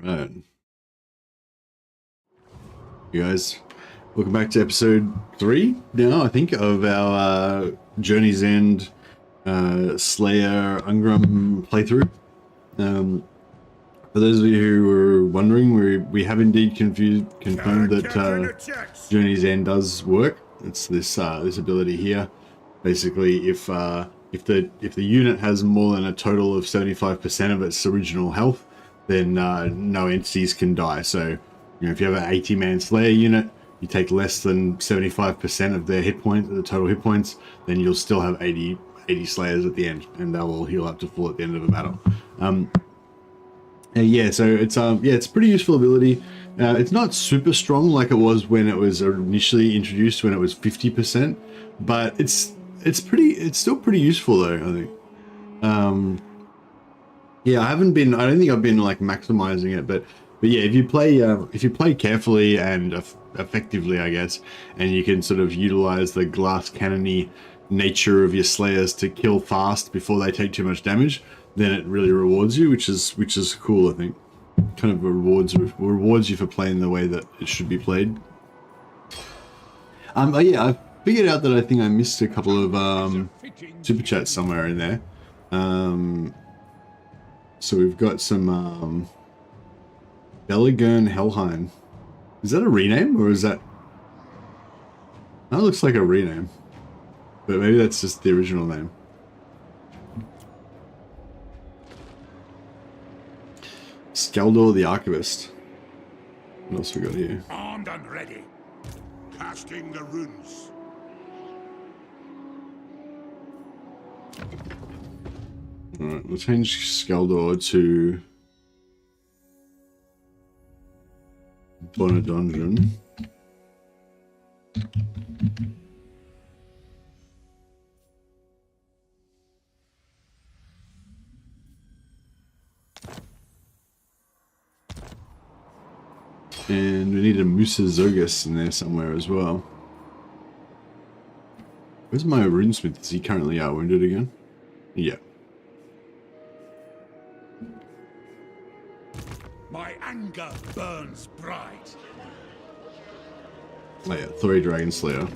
Right. You guys, welcome back to episode 3 now, I think, of our Journey's End Slayer Ungrim playthrough. For those of you who were wondering, we have indeed confirmed that Journey's End does work. It's this this ability here. Basically, if the unit has more than a total of 75% of its original health, then no entities can die. So, you know, if you have an 80-man Slayer unit, you take less than 75% of their hit points, the total hit points, then you'll still have 80 Slayers at the end, and they will heal up to full at the end of a battle. Yeah, so it's it's a pretty useful ability. It's not super strong like it was when it was initially introduced, when it was 50%, but it's still pretty useful though, I think. Yeah, I don't think I've been like maximizing it, but yeah, if you play carefully and effectively, I guess, and you can sort of utilize the glass cannony nature of your Slayers to kill fast before they take too much damage, then it really rewards you, which is cool, I think. Kind of rewards you for playing the way that it should be played. Yeah, I figured out that I think I missed a couple of super chats somewhere in there. So we've got some Belligern Helheim. Is that a rename, or is that? That looks like a rename, but maybe that's just the original name. Skaldor the Archivist. What else we got here? Armed and ready. Casting the runes. Alright, we'll change Skaldor to Bonadonjon. And we need a Musa Zogus in there somewhere as well. Where's my runesmith? Is he currently out wounded again? Yeah. My anger burns bright. Oh yeah, Thori Dragon Slayer.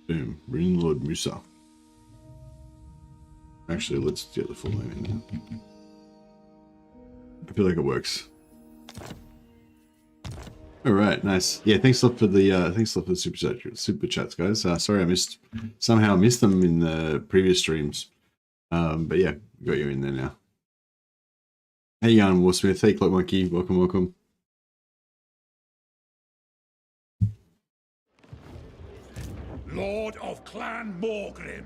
Boom, Rune Lord Musa. Actually, let's get the full name in there. I feel like it works. All right, nice. Yeah, thanks a lot for the super chats, guys. Sorry, I somehow missed them in the previous streams. But yeah, got you in there now. Hey, Jan Warsmith. Hey, Cloak Monkey. Welcome. Lord of Clan Morgrim.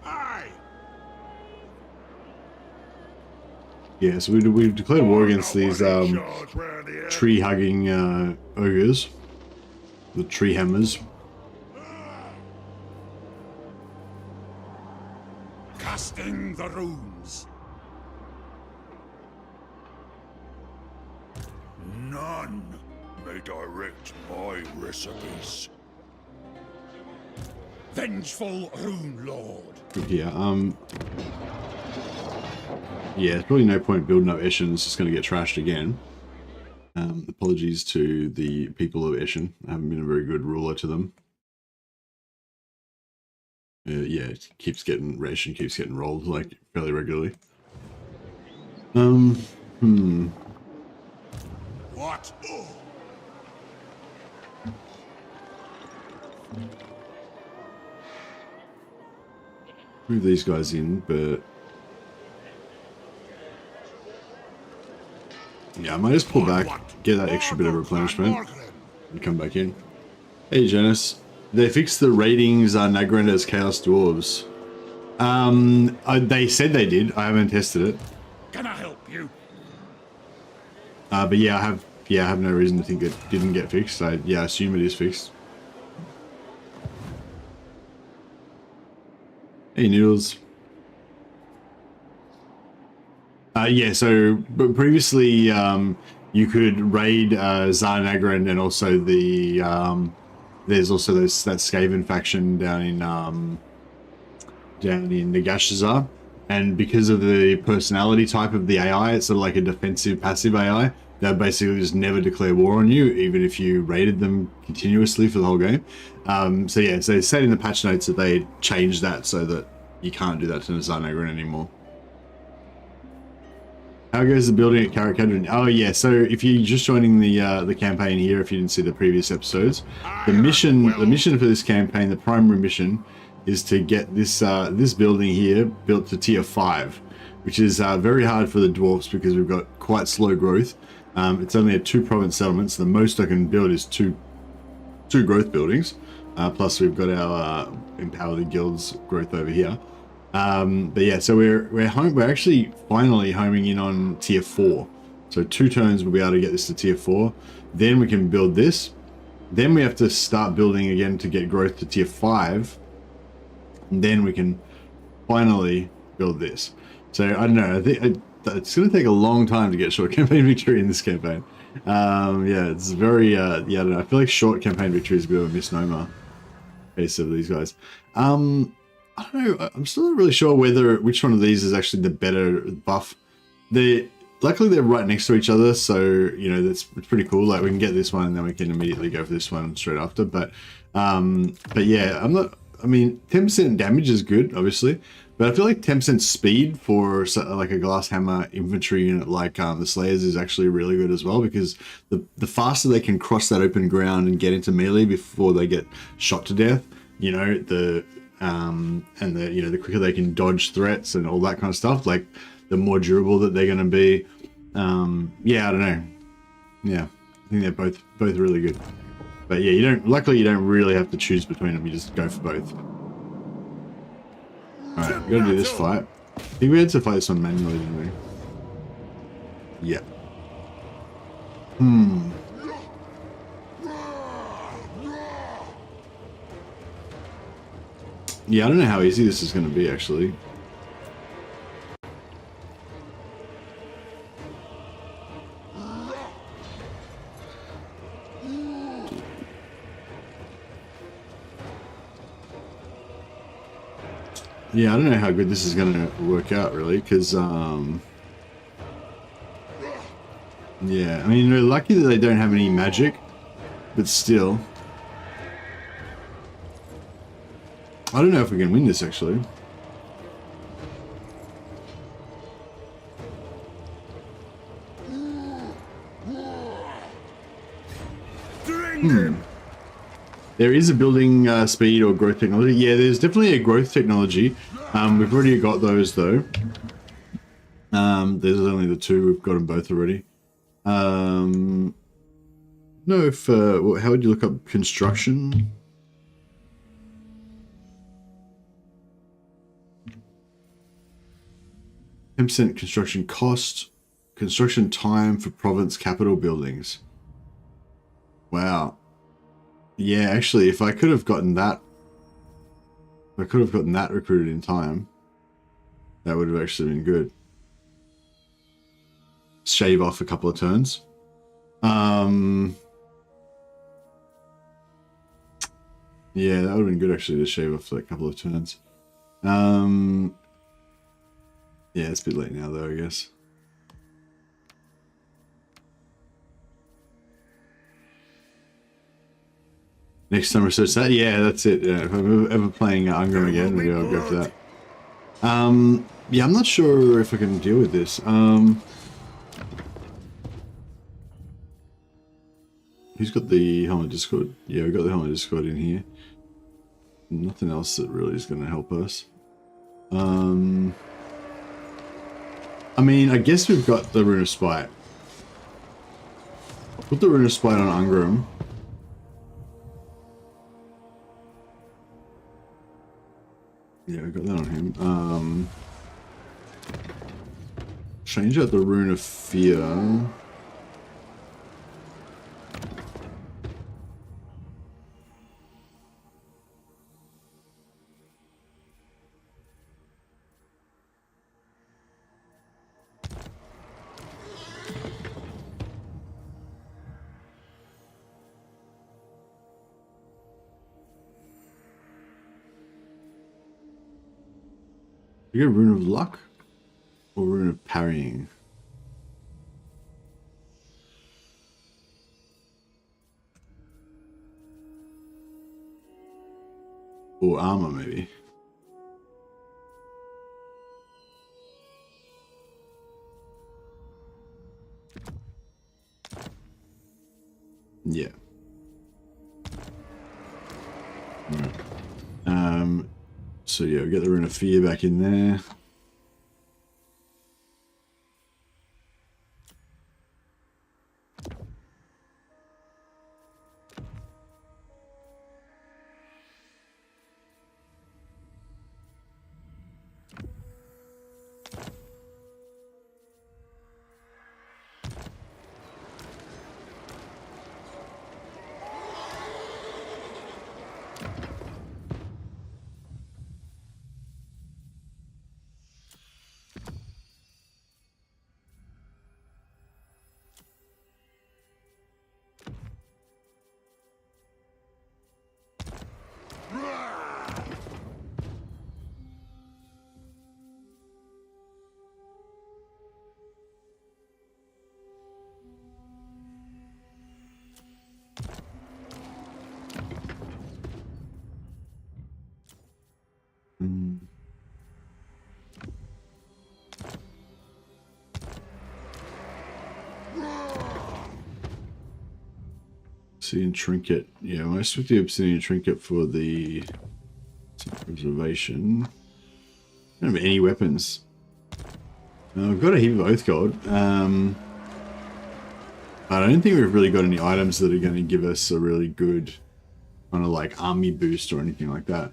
Aye. Yeah, so we declared war against these tree-hugging ogres, the tree hammers. Casting the runes. None may direct my recipes. Vengeful Rune Lord. Yeah, yeah, there's probably no point building up Eshin. It's just going to get trashed again. Apologies to the people of Eshin. I haven't been a very good ruler to them. Yeah, it keeps getting rolled like fairly regularly. What? Move these guys in, but yeah, I might just pull back, get that extra bit of replenishment, and come back in. Hey, Janice. They fixed the ratings Nagrand as Chaos Dwarves. They said they did. I haven't tested it. Can I help you? But yeah, yeah, I have no reason to think it didn't get fixed. I assume it is fixed. Hey, Noodles. Yeah, so but previously you could raid Zarnagran, and also there's also that Skaven faction down in Nagashazar, and because of the personality type of the AI, it's sort of like a defensive passive AI. They'll basically just never declare war on you, even if you raided them continuously for the whole game. So yeah, so they said in the patch notes that they changed that so that you can't do that to Zarnagran anymore. How goes the building at Karakadrin? Oh yeah, so if you're just joining the campaign here, if you didn't see the previous episodes, the mission for this campaign, the primary mission, is to get this this building here built to tier 5, which is very hard for the dwarfs because we've got quite slow growth. It's only a 2-province settlement, so the most I can build is two growth buildings. Plus we've got our Empower the Guilds growth over here. But yeah, so we're actually finally homing in on tier 4. So 2 turns we'll be able to get this to tier 4. Then we can build this. Then we have to start building again to get growth to tier 5. And then we can finally build this. So I don't know, I think it's going to take a long time to get short campaign victory in this campaign. Yeah, it's very, yeah, I don't know, I feel like short campaign victory is a bit of a misnomer case of these guys. I don't know, I'm still not really sure which one of these is actually the better buff. Luckily they're right next to each other, so you know it's pretty cool. Like we can get this one and then we can immediately go for this one straight after. But yeah, I mean 10% damage is good, obviously, but I feel like 10% speed for like a glass hammer infantry unit like the Slayers is actually really good as well, because the faster they can cross that open ground and get into melee before they get shot to death, you know, the quicker they can dodge threats and all that kind of stuff, like the more durable that they're going to be. Yeah, I don't know. Yeah, I think they're both really good. But yeah, luckily you don't really have to choose between them. You just go for both. All right, we got to do this fight. I think we had to fight this one manually, didn't we? Yeah. Yeah, I don't know how easy this is going to be, actually. Yeah, I don't know how good this is going to work out, really, because, yeah, I mean, we're lucky that they don't have any magic, but still. I don't know if we can win this, actually. There is a building speed or growth technology. Yeah, there's definitely a growth technology. We've already got those, though. There's only the 2. We've got them both already. No, if how would you look up construction? %, construction cost, construction time for province capital buildings. Wow. Yeah, actually, if I could have gotten that, recruited in time, that would have actually been good. Shave off a couple of turns. Yeah, that would have been good, actually, to shave off like a couple of turns. Yeah, it's a bit late now, though, I guess. Next time research that? Yeah, that's it. Yeah, if I'm ever playing Ungrim again, maybe I'll go for that. Yeah, I'm not sure if I can deal with this. Who's got the Helmet Discord? Yeah, we've got the Helmet Discord in here. Nothing else that really is going to help us. I mean, I guess we've got the Rune of Spite. Put the Rune of Spite on Ungrim. Yeah, we got that on him. Change out the Rune of Fear. We get Rune of Luck or Rune of Parrying? Or armor, maybe. Yeah. Right. So yeah, we get the Rune of Fear back in there. Obsidian Trinket. Yeah, most with the Obsidian Trinket for the preservation. I don't have any weapons. I've got a heap of Oath Gold. But I don't think we've really got any items that are going to give us a really good kind of like army boost or anything like that.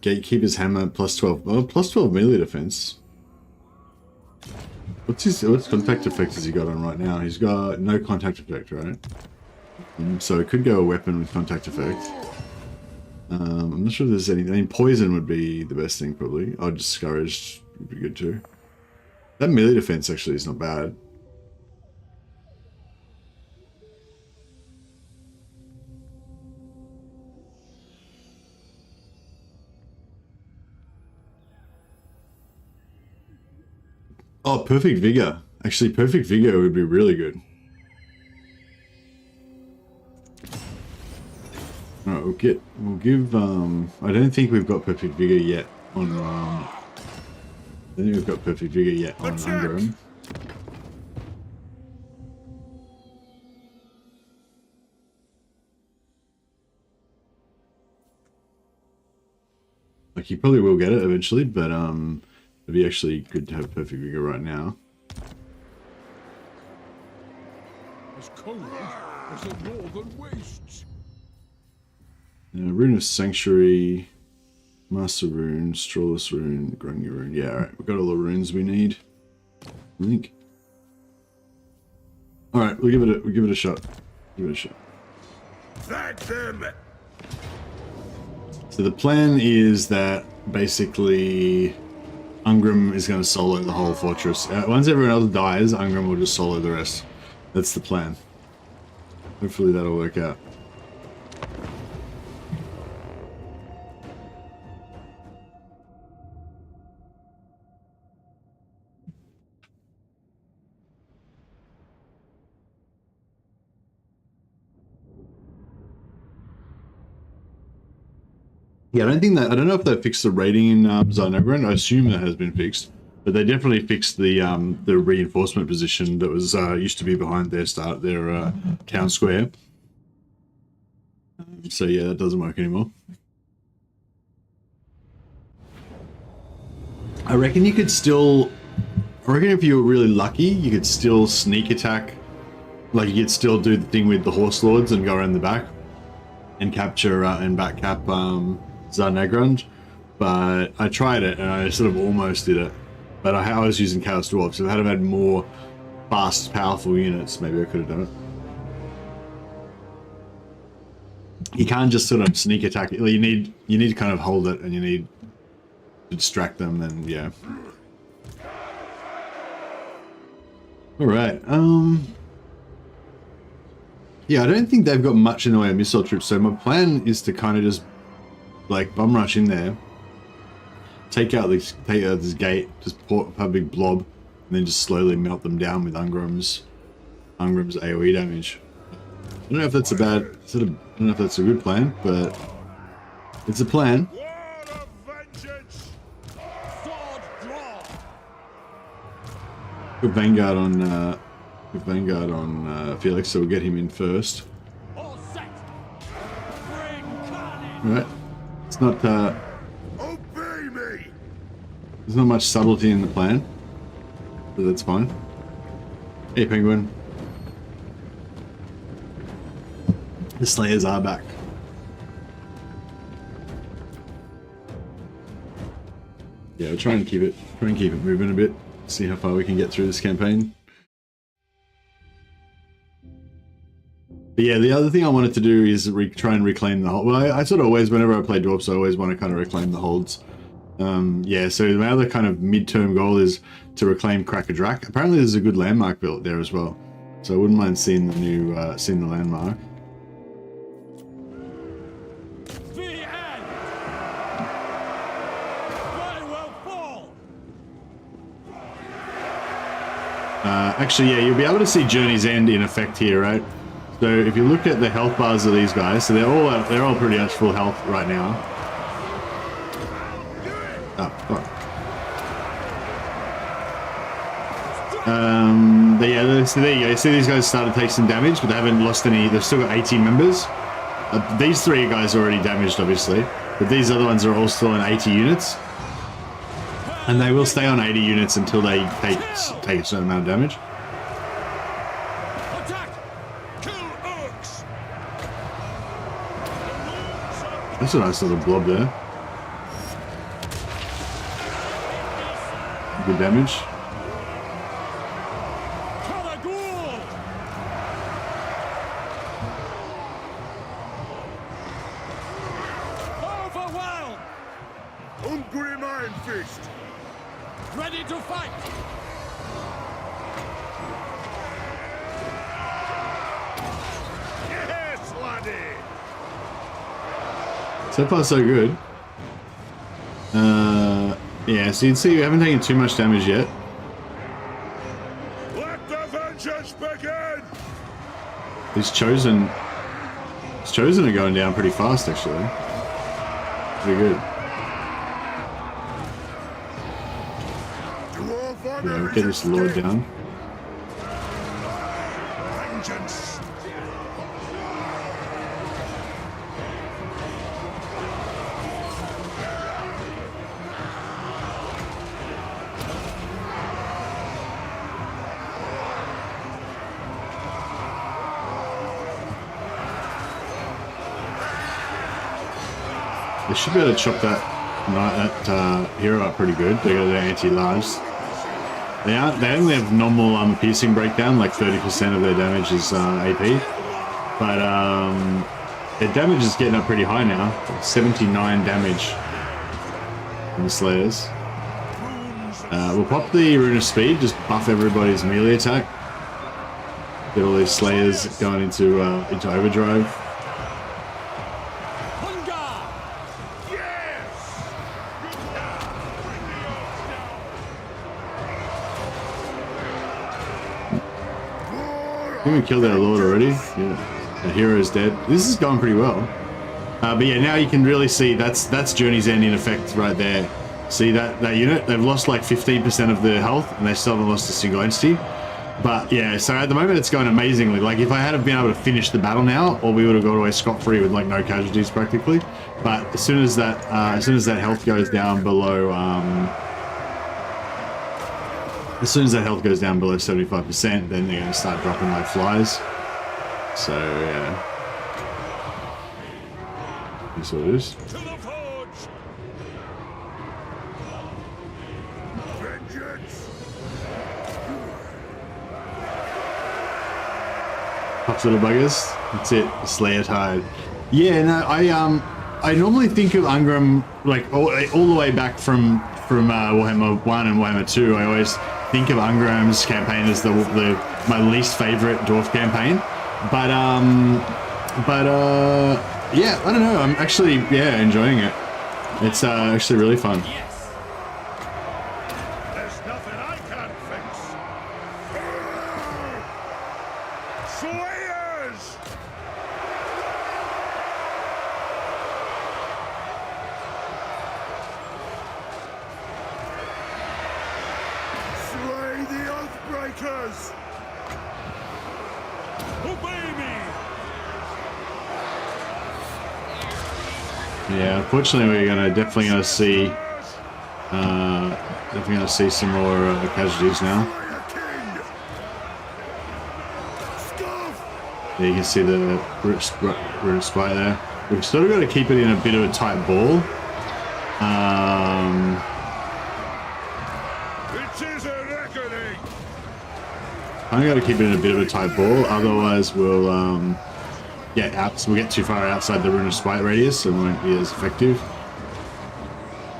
Gatekeeper's Hammer plus 12. Oh, plus 12 melee defense. What contact effect has he got on right now? He's got no contact effect, right? So it could go a weapon with contact effect. I'm not sure if there's anything. I mean, poison would be the best thing, probably. Oh, discouraged would be good too. That melee defense actually is not bad. Oh, Perfect Vigor. Actually, Perfect Vigor would be really good. Alright, we'll give, I don't think we've got Perfect Vigor yet on, I don't think we've got Perfect Vigor yet on Ungrim. Like, he probably will get it eventually, but, it'd be actually good to have Perfect Vigor right now. As cold as the northern wastes. Rune of Sanctuary, Master Rune, Strawless Rune, Grungy Rune. Yeah, alright, we've got all the runes we need, I think. Alright, we'll give it a shot. Give it a shot. Thank them. So the plan is that basically Ungrim is going to solo the whole fortress. Once everyone else dies, Ungrim will just solo the rest. That's the plan. Hopefully that'll work out. Yeah, I don't know if they fixed the rating in Zarnogran. I assume that has been fixed, but they definitely fixed the reinforcement position that was used to be behind their town square. So yeah, that doesn't work anymore. I reckon you could still, if you were really lucky, you could still sneak attack. Like you could still do the thing with the horse lords and go around the back and capture and backcap Zarnagrand, but I tried it and I sort of almost did it, but I was using Chaos Dwarf, so if I had more fast, powerful units, maybe I could have done it. You can't just sort of sneak attack. You need to kind of hold it, and you need to distract them, and yeah. All right. Yeah, I don't think they've got much in the way of missile troops, so my plan is to kind of just like bomb rush in there, take out this gate, just put a big blob, and then just slowly melt them down with Ungrim's AoE damage. I don't know if that's a bad, I don't know if that's a good plan, but it's a plan. Put Vanguard on Felix, so we'll get him in first. Right. It's not Obey me. there's not much subtlety in the plan, but that's fine. Hey Penguin. The Slayers are back. Yeah, we'll try and keep it moving a bit. See how far we can get through this campaign. But yeah, the other thing I wanted to do is try and reclaim the hold. Well, I sort of always, whenever I play Dwarfs, I always want to kind of reclaim the holds. Yeah, so my other kind of midterm goal is to reclaim Crackadrak. Apparently there's a good landmark built there as well. So I wouldn't mind seeing the new, seeing the landmark. Actually, yeah, you'll be able to see Journey's End in effect here, right? So if you look at the health bars of these guys, so they're all pretty much full health right now. Oh, fuck. Yeah, so there you go. You see these guys started to take some damage, but they haven't lost any. They've still got 80 members. These three guys are already damaged, obviously, but these other ones are all still in 80 units. And they will stay on 80 units until they take a certain amount of damage. That's a nice little blob there. Good damage. Ungrim Iron Fist. Ready to fight! Yes, laddie. So far, so good. Yeah, so you can see we haven't taken too much damage yet. Let the vengeance begin. These Chosen are going down pretty fast, actually. Pretty good. Yeah, we'll get this Lord down. Vengeance. They should be able to chop that hero up pretty good. They got their anti-large. They only have normal piercing breakdown, like 30% of their damage is AP. But their damage is getting up pretty high now. 79 damage from the Slayers. We'll pop the Rune of Speed, just buff everybody's melee attack. Get all these Slayers going into overdrive. I think we killed our Lord already. Yeah, the hero is dead. This is going pretty well. But yeah, now you can really see that's Journey's End in effect right there. See that unit? They've lost like 15% of their health, and they still haven't lost a single entity. But yeah, so at the moment it's going amazingly. Like if I had been able to finish the battle now, or we would have got away scot-free with like no casualties practically. But as soon as that health goes down below. As soon as that health goes down below 75%, then they're going to start dropping like flies. So, yeah. That's what it is. Pops little buggers. That's it. Slayer tired. Yeah, no, I normally think of Ungrim like all the way back from Warhammer 1 and Warhammer 2. I always think of Ungrim's campaign as my least favorite Dwarf campaign. Yeah, I don't know. I'm actually enjoying it. It's actually really fun. Yes. There's nothing I can't fix. Slayers! Slay the Oathbreakers! Obey me. Yeah, unfortunately, we're definitely gonna see some more casualties now. Yeah, you can see the root spike there. We've sort of got to keep it in a bit of a tight ball. It is a reckoning! I got to keep it in a bit of a tight ball, otherwise we'll we'll get too far outside the rune of spite radius and won't be as effective.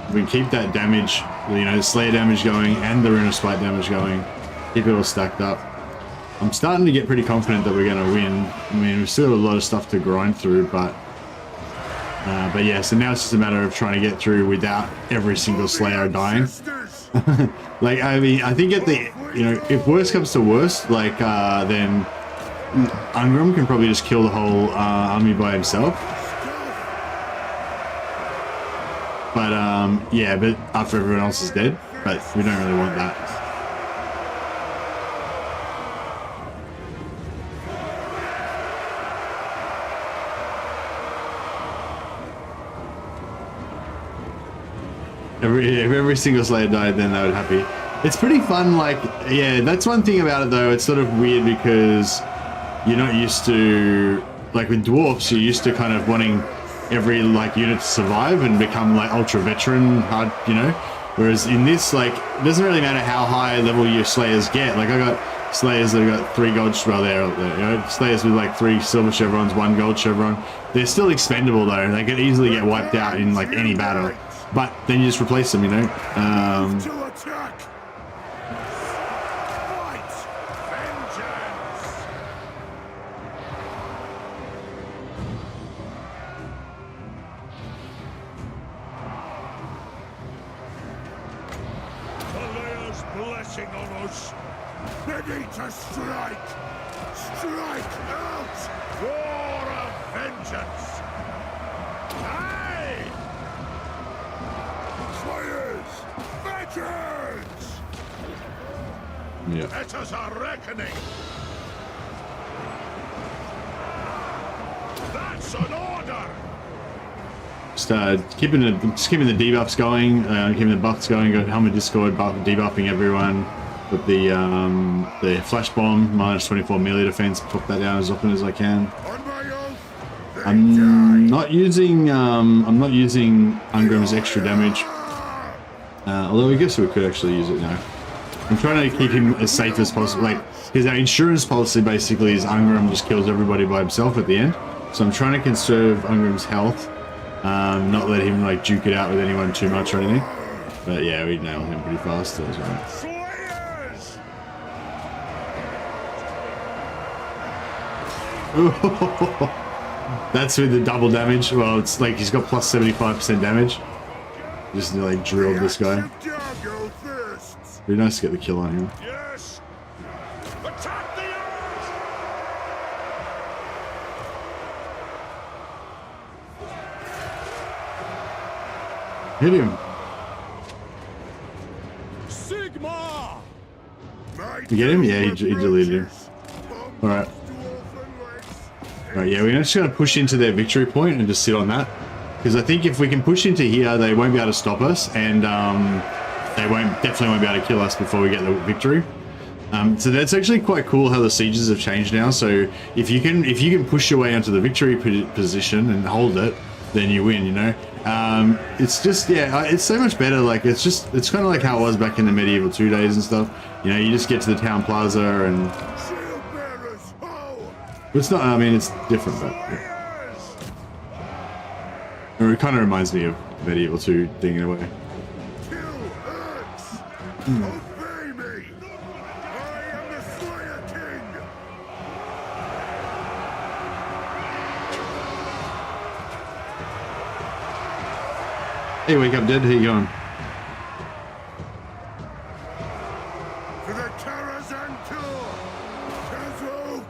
If we can keep that damage, the Slayer damage going and the rune of spite damage going, keep it all stacked up. I'm starting to get pretty confident that we're going to win. I mean, we've still got a lot of stuff to grind through, but yeah, so now it's just a matter of trying to get through without every single Slayer dying. Like, I mean, I think at the, if worst comes to worst, then Ungrim can probably just kill the whole army by himself. But, yeah, but after everyone else is dead, but we don't really want that. If every single Slayer died, then they would happy. It's pretty fun, yeah, that's one thing about it though, it's sort of weird because you're not used to, with Dwarfs, you're used to kind of wanting every, unit to survive and become, ultra veteran, hard, whereas in this, it doesn't really matter how high level your Slayers get. I got Slayers that have got 3 gold, Slayers with, 3 silver chevrons, 1 gold chevron. They're still expendable though, they could easily get wiped out in, any battle. But then you just replace them, To attack! Fight! Vengeance! Valea's blessing on us. Ready to strike! Strike out! War of vengeance! Aye! Slayers! Veterans! Yeah. Let us a reckoning! That's an order! Just keeping the debuffs going, keeping the buffs going. Got Helmet Discord buff, debuffing everyone. With the flash bomb, minus 24 melee defense. Pop that down as often as I can. On my oath! I'm not using Ungrim's extra damage. Although I guess we could actually use it now. I'm trying to keep him as safe as possible. Because our insurance policy basically is Ungrim just kills everybody by himself at the end. So I'm trying to conserve Ungrim's health. Not let him duke it out with anyone too much or anything. But yeah, we nailed him pretty fast. That was right. Slayers! That's with the double damage. Well, it's he's got plus 75% damage. Just drilled this guy. Be nice to get the kill on him. Yes! Attack the earth! Hit him. Sigma! You get him? Yeah, he deleted him. Alright. Alright, yeah, we're just going to push into their victory point and just sit on that. Because I think if we can push into here, they won't be able to stop us, and they definitely won't be able to kill us before we get the victory. So that's actually quite cool how the sieges have changed now. So if you can push your way onto the victory position and hold it, then you win. It's just it's so much better. It's kind of like how it was back in the medieval 2 days and stuff. You just get to the town plaza and it's not. I mean, it's different, but yeah. It kind of reminds me of medieval 2 thing in a way. Obey me! I am the Slayer King! Hey, wake up, dead. How you going? For the Tarazantur! Kazok!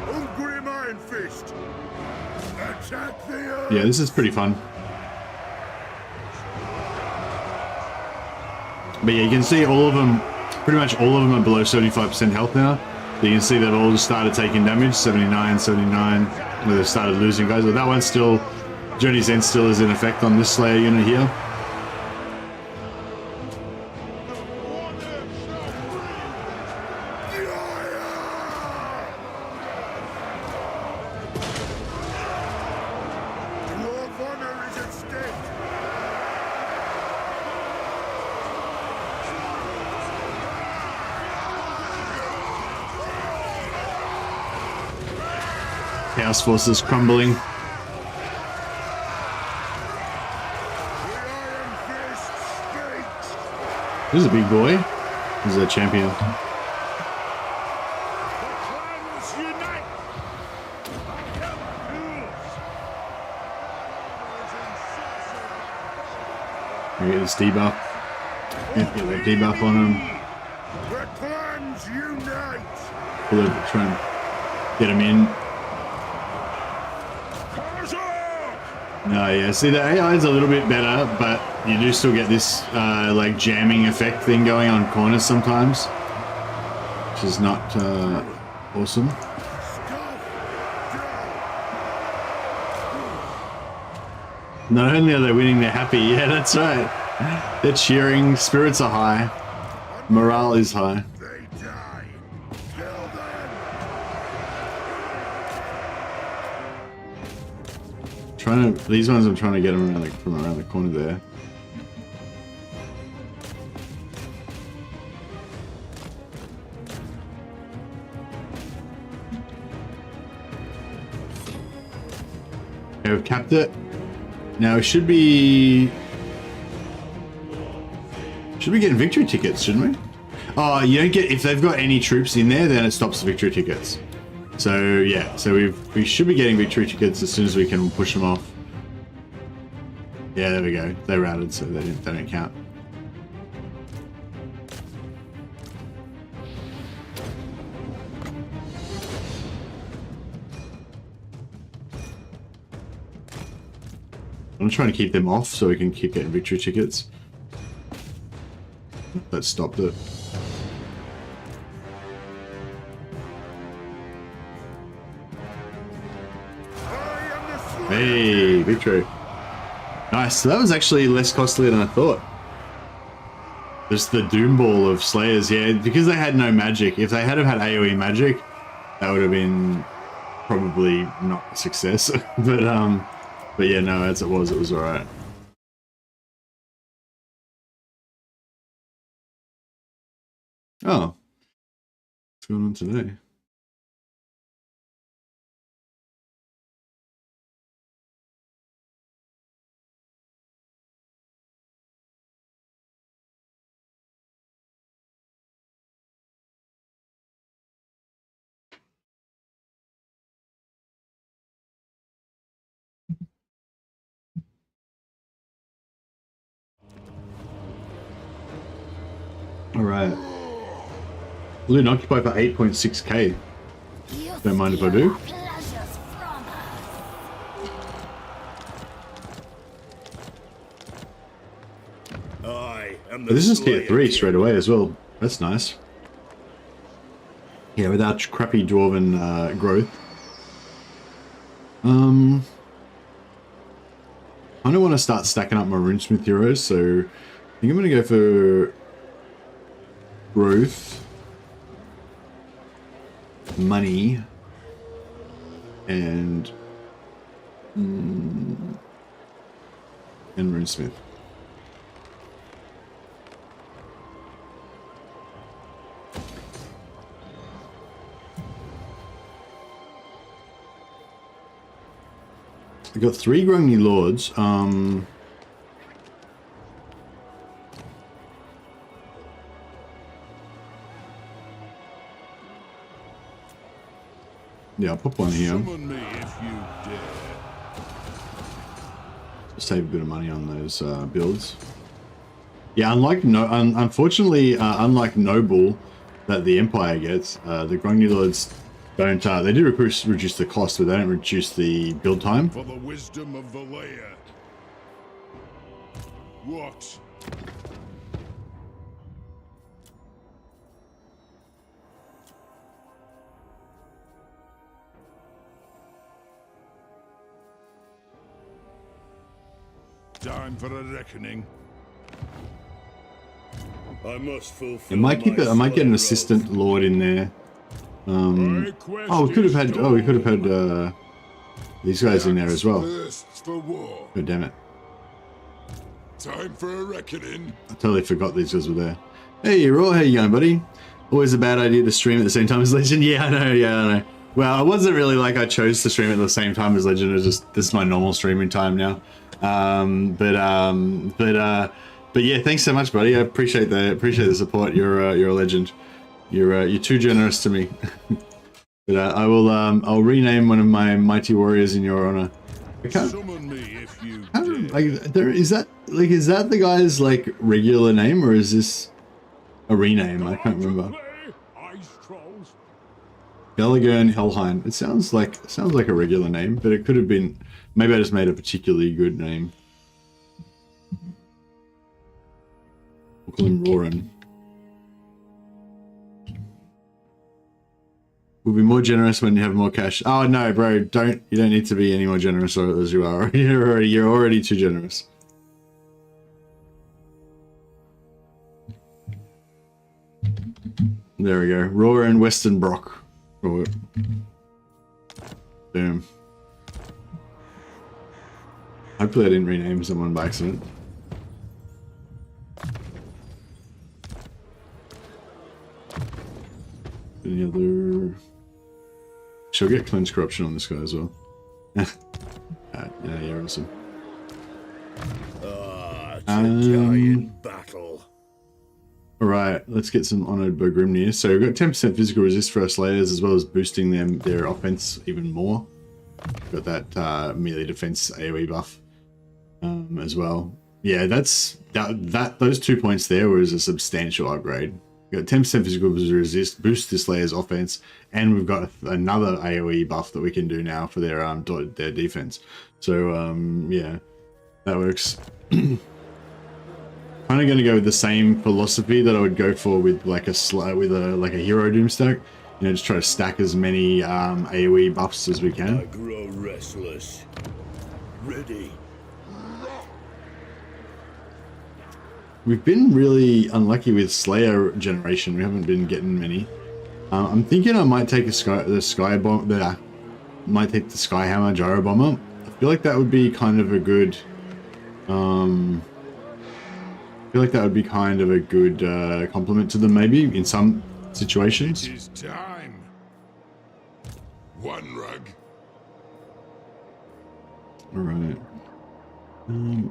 Ungrim Iron Fist! Attack the earth! Yeah, this is pretty fun. But yeah, you can see all of them, pretty much all of them are below 75% health now. You can see they've all just started taking damage, 79, 79, where they've started losing guys. But that one's still, Journey's End still is in effect on this Slayer unit here. Dwarf honor is at stake! Chaos Forces crumbling. The Iron Fist speaks! This is a big boy. This is a champion. Clans unite! We get this debuff. Get that debuff on him. The clans unite! Pull it, try and get him in. No, yeah. See, the AI is a little bit better, but you do still get this like jamming effect thing going on corners sometimes, which is not awesome. Not only are they winning, they're happy. Yeah, that's right. They're cheering. Spirits are high. Morale is high. They die! Kill them! These ones I'm trying to get them around, like, from around the corner there. Okay, we've capped it. Now it should be getting victory tickets, shouldn't we? Oh, you don't get, if they've got any troops in there, then it stops the victory tickets. So yeah, so we should be getting victory tickets as soon as we can push them off. Yeah, there we go. They routed, so they don't count. I'm trying to keep them off so we can keep getting victory tickets. That stopped it. Hey, victory. Nice. So that was actually less costly than I thought. Just the Doom Ball of Slayers, yeah, because they had no magic. If they had have had AoE magic, that would have been probably not a success. But yeah, no, as it was alright. Oh. What's going on today? Alright. Balloon occupied for 8.6k. Don't mind if I do. But this is tier 3 straight away as well. That's nice. Yeah, without crappy dwarven growth. I don't want to start stacking up my runesmith heroes, so I think I'm going to go for growth, money, and runesmith. I got 3 Grungni Lords. Yeah, I'll pop one here. Summon me if you dare. Save a bit of money on those builds. Yeah, unfortunately, unlike Noble that the Empire gets, the Grungni Lords don't. They do reduce the cost, but they don't reduce the build time. For the wisdom of the layer. What? Time for a reckoning. I must fulfill. I might keep it. I might get an assistant lord in there. Oh, we could have had. Oh, we could have had these guys in there as well. For war. God damn it! Time for a reckoning. I totally forgot these guys were there. Hey, Raw, how you going, buddy? Always a bad idea to stream at the same time as Legend. Yeah, I know. Yeah, I know. Well, it wasn't really like I chose to stream at the same time as Legend. It was just this is my normal streaming time now. But yeah, thanks so much, buddy. I appreciate the support. You're a legend. You're too generous to me. But I'll rename one of my mighty warriors in your honor. Summon me if you is that the guy's like regular name, or is this a rename? I can't remember. Gallagher Hellheim. It sounds like a regular name, but it could have been. Maybe I just made a particularly good name. We'll call him Roran. We'll be more generous when you have more cash. Oh no, bro! You don't need to be any more generous as you are. You're already too generous. There we go. Roran Western Brock. Boom. Hopefully I didn't rename someone by accident. Any other... She'll get cleanse corruption on this guy as well. Yeah, awesome. Giant battle. Alright, let's get some honored by Grimnir. So we've got 10% physical resist for our slayers, as well as boosting their offense even more. We've got that melee defense AoE buff as well. Yeah, those 2 points there was a substantial upgrade. We've got 10% physical resist, boost this slayer's offense, and we've got another AoE buff that we can do now for their defense. So yeah, that works. Kind of going to go with the same philosophy that I would go for with like a hero doom stack. You know, just try to stack as many AoE buffs as we can. I grow restless. Ready. We've been really unlucky with Slayer generation. We haven't been getting many. I'm thinking I might take the Skyhammer Gyro Bomber. I feel like that would be kind of a good. Compliment to them, maybe in some situations. It is time. One rug. All right. I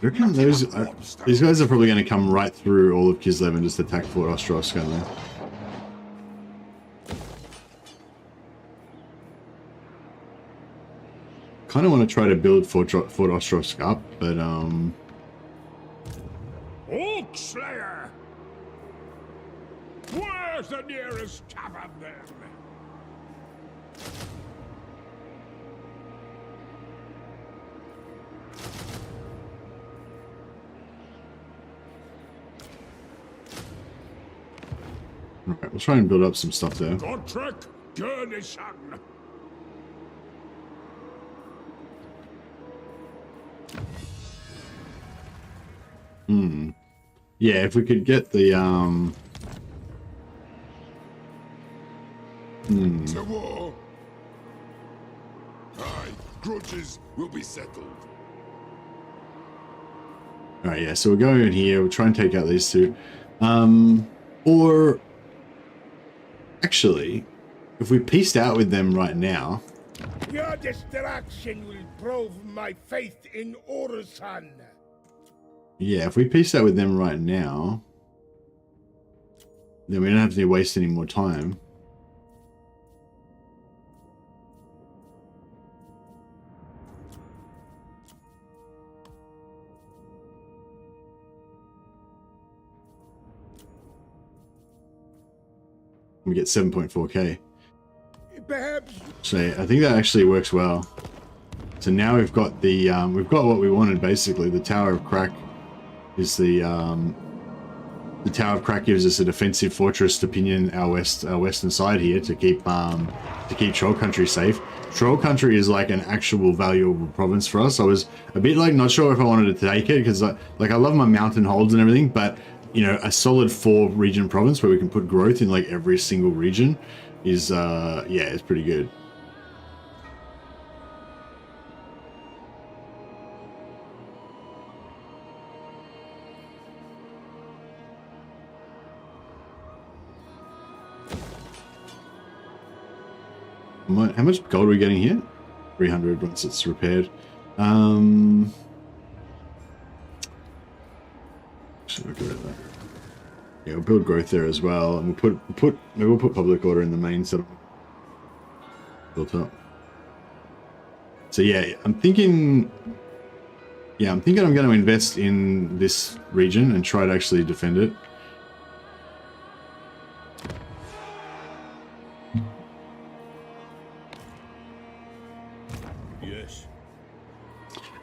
reckon these guys are probably going to come right through all of Kislev and just attack Fort Ostrovsk, aren't they? Kind of want to try to build Fort Ostrovsk up, but Oak Slayer! Where's the nearest tavern then? Alright, we'll try and build up some stuff there. Gotrek Gurnison! Yeah, if we could get the To war! Aye, grudges will be settled. Alright, yeah, so we'll go in here, we'll try and take out these two. Or actually, if we pieced out with them right now. Your distraction will prove my faith in Orson. Yeah, if we pieced out with them right now, then we don't have to waste any more time. We get 7.4k. Perhaps So I think that actually works well. So now we've got the we've got what we wanted basically. The Tower of Crack is the Tower of Crack gives us a defensive fortress to pinion our western side here to keep Troll Country safe. Troll Country is like an actual valuable province for us. I was a bit like not sure if I wanted to take it because like I love my mountain holds and everything, but you know, a solid 4 region province where we can put growth in like every single region is yeah, it's pretty good. How much gold are we getting here? 300 once it's repaired. Should we go with that? Yeah, we'll build growth there as well, and maybe we'll put public order in the main settlement built up. So yeah, I'm thinking I'm going to invest in this region and try to actually defend it.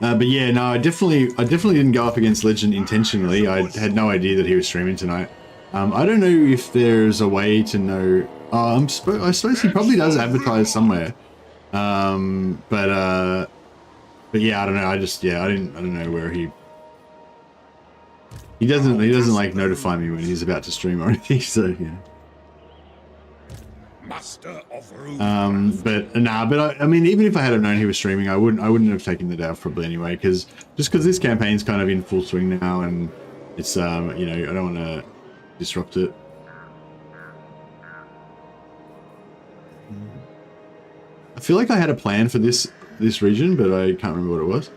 But yeah, no, I definitely didn't go up against Legend intentionally. I had no idea that he was streaming tonight. I don't know if there's a way to know. I suppose he probably does advertise somewhere. But yeah, I don't know. I don't know where he doesn't like notify me when he's about to stream or anything. So yeah. Master of But I mean, even if I had known he was streaming, I wouldn't have taken the day off probably anyway, because this campaign's kind of in full swing now, and it's you know, I don't want to disrupt it. I feel like I had a plan for this region, but I can't remember what it was.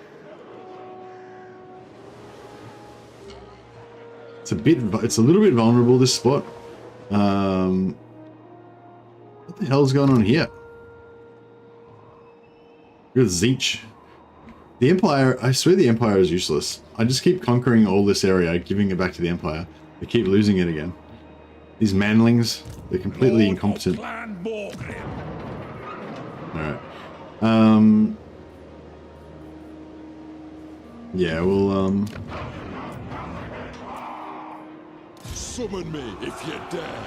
It's a little bit vulnerable, this spot. What the hell's going on here? Look at Zeech. The Empire, I swear the Empire is useless. I just keep conquering all this area, giving it back to the Empire. They keep losing it again. These manlings, they're completely incompetent. Alright. Yeah, we'll, Summon me if you dare.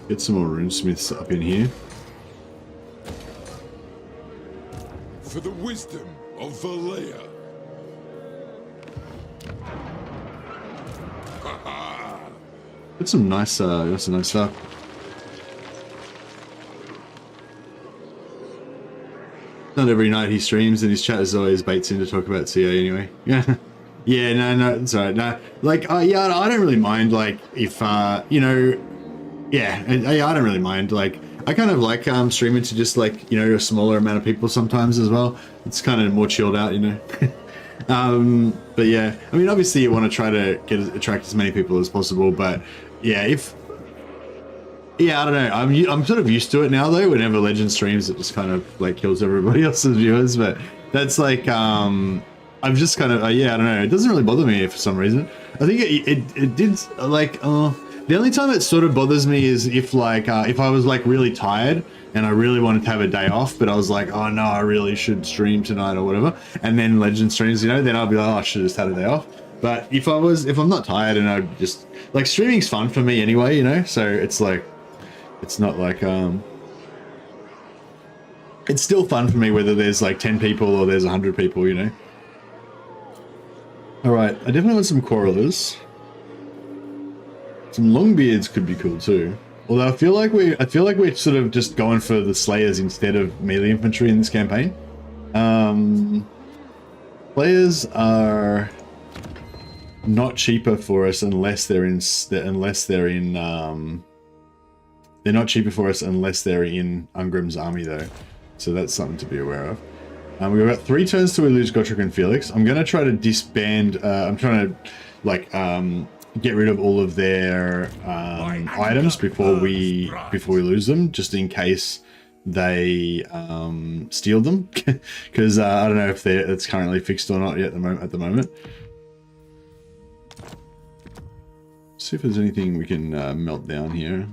get some more runesmiths up in here. For the wisdom of Valea. Got some nice stuff. Not every night he streams, and his chat is always baits in to talk about CA anyway. Yeah. Yeah, no, it's alright. No, like, yeah, I don't really mind, like, if, you know, yeah, I don't really mind. Like, I kind of like streaming to just, like, you know, a smaller amount of people sometimes as well. It's kind of more chilled out, you know. But yeah, I mean, obviously you want to try to attract as many people as possible, but yeah, I don't know. I'm sort of used to it now though. Whenever Legend streams, it just kind of like kills everybody else's viewers. But that's like, I'm just kind of, yeah, I don't know. It doesn't really bother me for some reason. I think it did like, the only time it sort of bothers me is if like, if I was like really tired and I really wanted to have a day off, but I was like, oh no, I really should stream tonight or whatever. And then Legend streams, you know, then I'll be like, oh, I should have just had a day off. But if I'm not tired and I just, like, streaming's fun for me anyway, you know? So it's like, it's not like, it's still fun for me whether there's like 10 people or there's 100 people, you know? All right, I definitely want some Quarrelers. Some Longbeards could be cool too. Although I feel like we're sort of just going for the Slayers instead of melee infantry in this campaign. Slayers are not cheaper for us unless they're not cheaper for us unless they're in Ungrim's army though. So that's something to be aware of. We've got 3 turns till we lose Gotrek and Felix. I'm going to try to disband, I'm trying to like get rid of all of their items before we lose them, just in case they steal them, because I don't know if it's currently fixed or not yet at the moment. see if there's anything we can melt down here.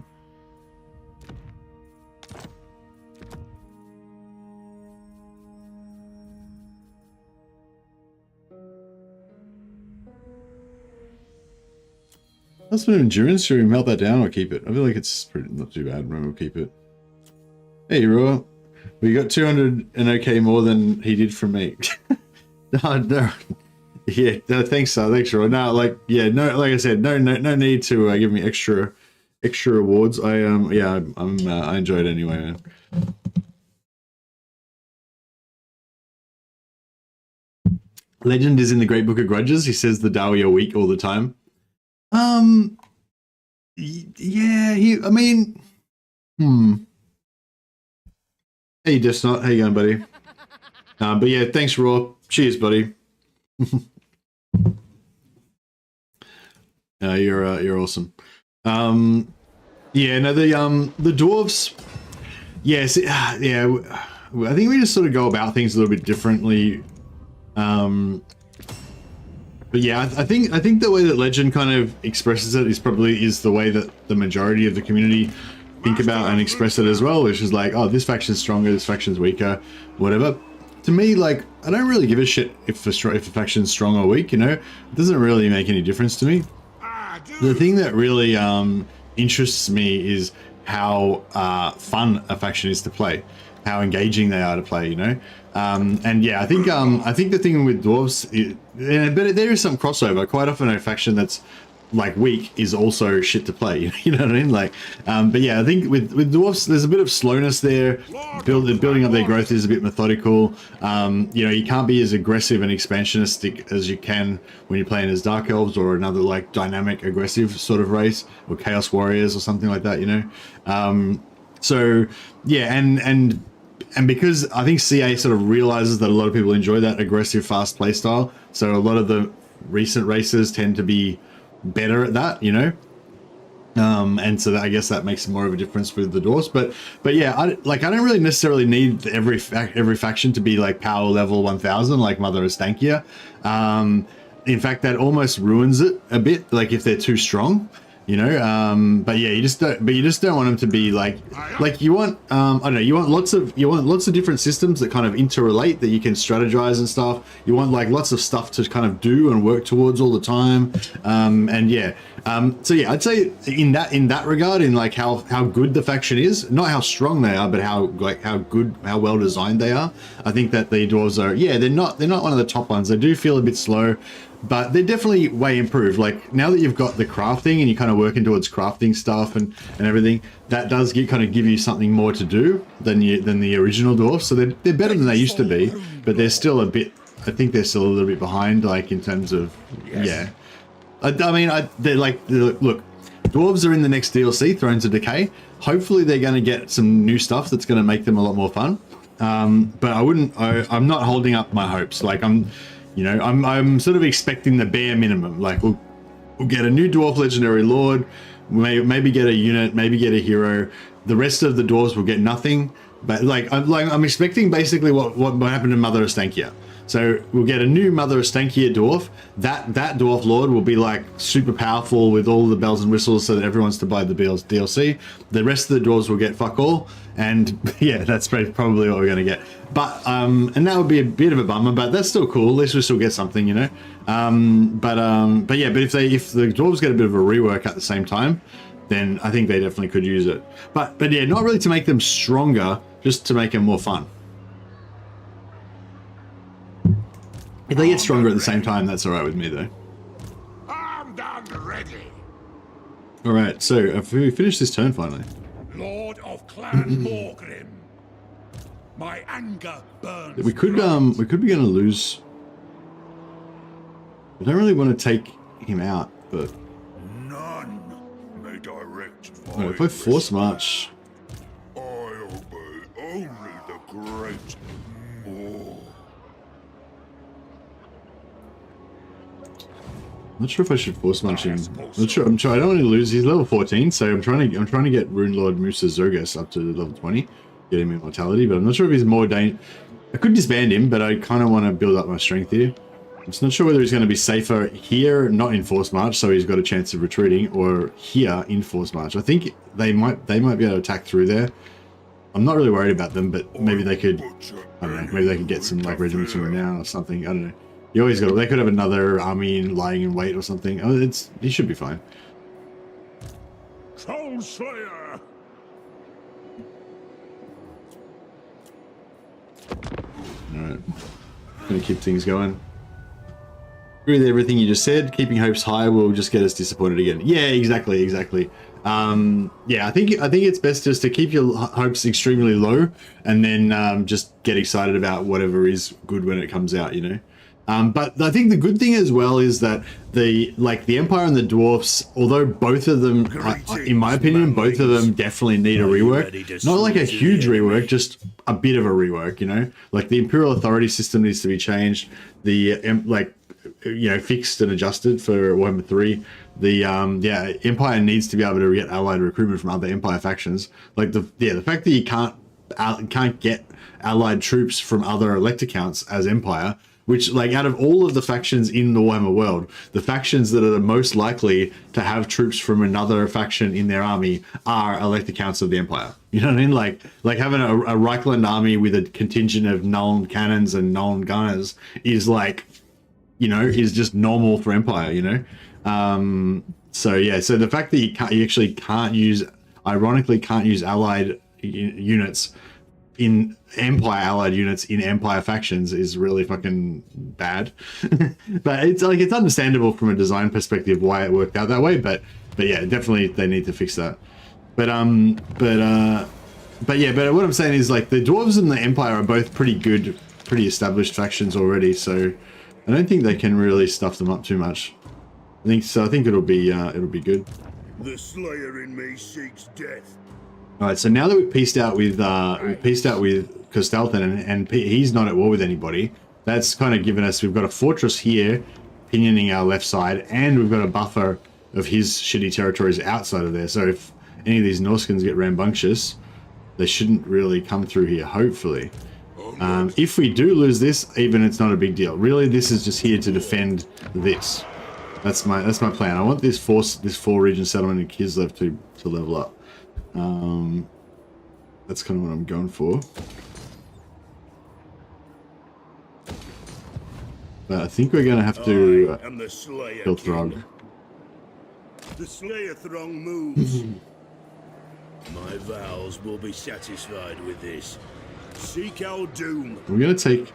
That's an endurance. Should we melt that down or keep it? I feel like it's pretty, not too bad. Maybe we'll keep it. Hey, Roa. We got 200 and okay more than he did from me. No. Yeah, no, thanks, Roa. No, like, yeah, no, like I said, no need to give me extra awards. I enjoy it anyway, man. Legend is in the Great Book of Grudges. He says the Dawi are weak all the time. Yeah, I mean, Hey, Desnot, how you going, buddy? But yeah, thanks, Raw. Cheers, buddy. You're awesome. Yeah, no, the dwarves. Yes, yeah. I think we just sort of go about things a little bit differently. But yeah, I think the way that Legend kind of expresses it is the way that the majority of the community think about and express it as well, which is like, oh, this faction's stronger, this faction's weaker, whatever. To me, like, I don't really give a shit if a faction's strong or weak, you know? It doesn't really make any difference to me. The thing that really interests me is how fun a faction is to play, how engaging they are to play, you know? And yeah, I think the thing with dwarves, but there is some crossover. Quite often a faction that's like weak is also shit to play, you know what I mean? Like, but yeah, I think with dwarves, there's a bit of slowness there. Building up their growth is a bit methodical. You know, you can't be as aggressive and expansionistic as you can when you're playing as Dark Elves or another like dynamic, aggressive sort of race, or Chaos Warriors or something like that, you know? So yeah, and because I think CA sort of realizes that a lot of people enjoy that aggressive, fast play style, so a lot of the recent races tend to be better at that, you know, and so I guess that makes more of a difference with the dwarves. But yeah, I don't really necessarily need every faction to be like power level 1000 like Mother of Stankia. In fact, that almost ruins it a bit, like if they're too strong, you know. But yeah, you just don't want them to be like you want I don't know, you want lots of different systems that kind of interrelate, that you can strategize and stuff. You want like lots of stuff to kind of do and work towards all the time. And yeah, so yeah, I'd say in that regard, in like how good the faction is, not how strong they are, but how well designed they are. I think that the dwarves are, yeah, they're not one of the top ones. They do feel a bit slow, but they're definitely way improved. Like now that you've got the crafting and you're kind of working towards crafting stuff and everything, that does kind of give you something more to do than the original dwarfs. So they're better than they used to be, but they're still a bit, I think they're still a little bit behind, like in terms of, yeah. I mean, they're like, look, dwarves are in the next DLC, Thrones of Decay. Hopefully they're going to get some new stuff that's going to make them a lot more fun. But I'm not holding up my hopes. Like I'm sort of expecting the bare minimum. Like we'll get a new dwarf legendary lord, maybe get a unit, maybe get a hero. The rest of the dwarves will get nothing. But I'm expecting basically what happened to Mother of Stankia. So we'll get a new Mother of Stankia dwarf. That dwarf lord will be like super powerful with all the bells and whistles, so that everyone's to buy the DLC. The rest of the dwarves will get fuck all, and yeah, that's probably what we're gonna get. But and that would be a bit of a bummer, but that's still cool. At least we still get something, you know. But yeah, but if the dwarves get a bit of a rework at the same time, then I think they definitely could use it. But yeah, not really to make them stronger, just to make them more fun. If they get stronger at the same time, that's all right with me, though. Armed and ready. All right, so have we finished this turn finally? Lord of Clan Ungrim. My anger burns. We could be going to lose. I don't really want to take him out, but None may direct no, if I force march, I obey only the great. I'm not sure if I should force march him. I'm not sure. I don't want to lose. He's level 14, so I'm trying to get Rune Lord Musa Zergus up to level 20, get him immortality. But I'm not sure if he's more dangerous. I could disband him, but I kind of want to build up my strength here. I'm just not sure whether he's going to be safer here, not in force march, so he's got a chance of retreating, or here in force march. I think they might be able to attack through there. I'm not really worried about them, but maybe they could, I don't know, maybe they could get some like regiments from now or something. I don't know. You always got. They could have another army lying in wait or something. Oh, he should be fine. Troll Slayer! All right, gonna keep things going. Agree with everything you just said. Keeping hopes high will just get us disappointed again. Yeah, exactly. Yeah, I think it's best just to keep your hopes extremely low, and then just get excited about whatever is good when it comes out, you know. But I think the good thing as well is that the Empire and the Dwarfs, although both of them, in my opinion, both of them definitely need a rework. Not like a huge rework, just a bit of a rework, you know. Like the Imperial Authority system needs to be changed. The fixed and adjusted for Warhammer 3. The Empire needs to be able to get allied recruitment from other Empire factions. Like the fact that you can't get allied troops from other elect accounts as Empire, which, like, out of all of the factions in the Warhammer world, the factions that are the most likely to have troops from another faction in their army are elect accounts of the Empire. You know what I mean? Like having a Reichland army with a contingent of Nuln cannons and Nuln gunners is like, you know, is just normal for Empire, you know? So the fact that you actually can't use allied units in Empire allied units in Empire factions is really fucking bad. But it's understandable from a design perspective why it worked out that way, but yeah, definitely they need to fix that. But what I'm saying is, like, the Dwarves and the Empire are both pretty good, pretty established factions already, so I don't think they can really stuff them up too much. I think it'll be good. The Slayer in me seeks death. All right, so now that we've pieced out with Kostalthan and he's not at war with anybody, that's kind of given us, we've got a fortress here pinioning our left side, and we've got a buffer of his shitty territories outside of there. So if any of these Norskins get rambunctious, they shouldn't really come through here, hopefully. If we do lose this, even, it's not a big deal. Really, this is just here to defend this. That's my plan. I want this 4-region settlement in Kislev to level up. That's kind of what I'm going for. But I think we're going to have to kill Throg. The Slayer throng moves. My vows will be satisfied with this. Seek our doom. We're going to take...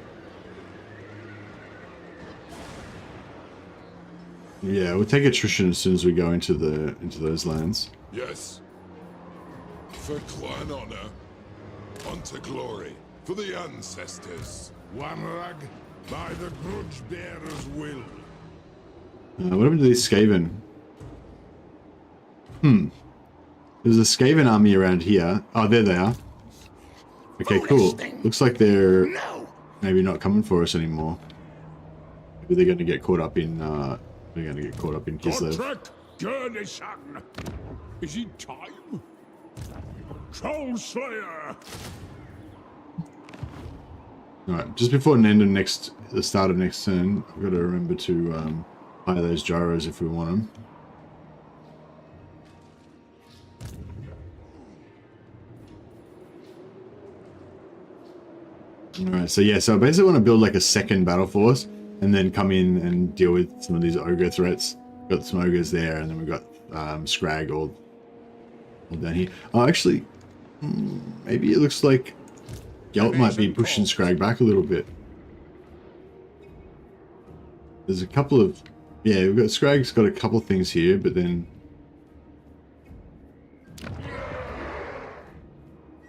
Yeah, we'll take attrition as soon as we go into those lands. Yes. For clan honor, unto glory, for the ancestors. Warrag, by the grudge bearer's will. What happened to these Skaven? There's a Skaven army around here. Oh, there they are. Okay, cool. Looks like they're maybe not coming for us anymore. Maybe they're going to get caught up in. They're going to get caught up in Kislev. Is it time? Troll Slayer! Alright, just before the start of next turn, I've got to remember to buy those gyros if we want them. Alright, so I basically want to build like a second battle force and then come in and deal with some of these ogre threats. Got some ogres there, and then we've got Scrag all down here. Oh, actually, maybe it looks like Gelt might be pushing Scrag back a little bit. There's a couple of... Yeah, we've got Scrag's got a couple things here, but then...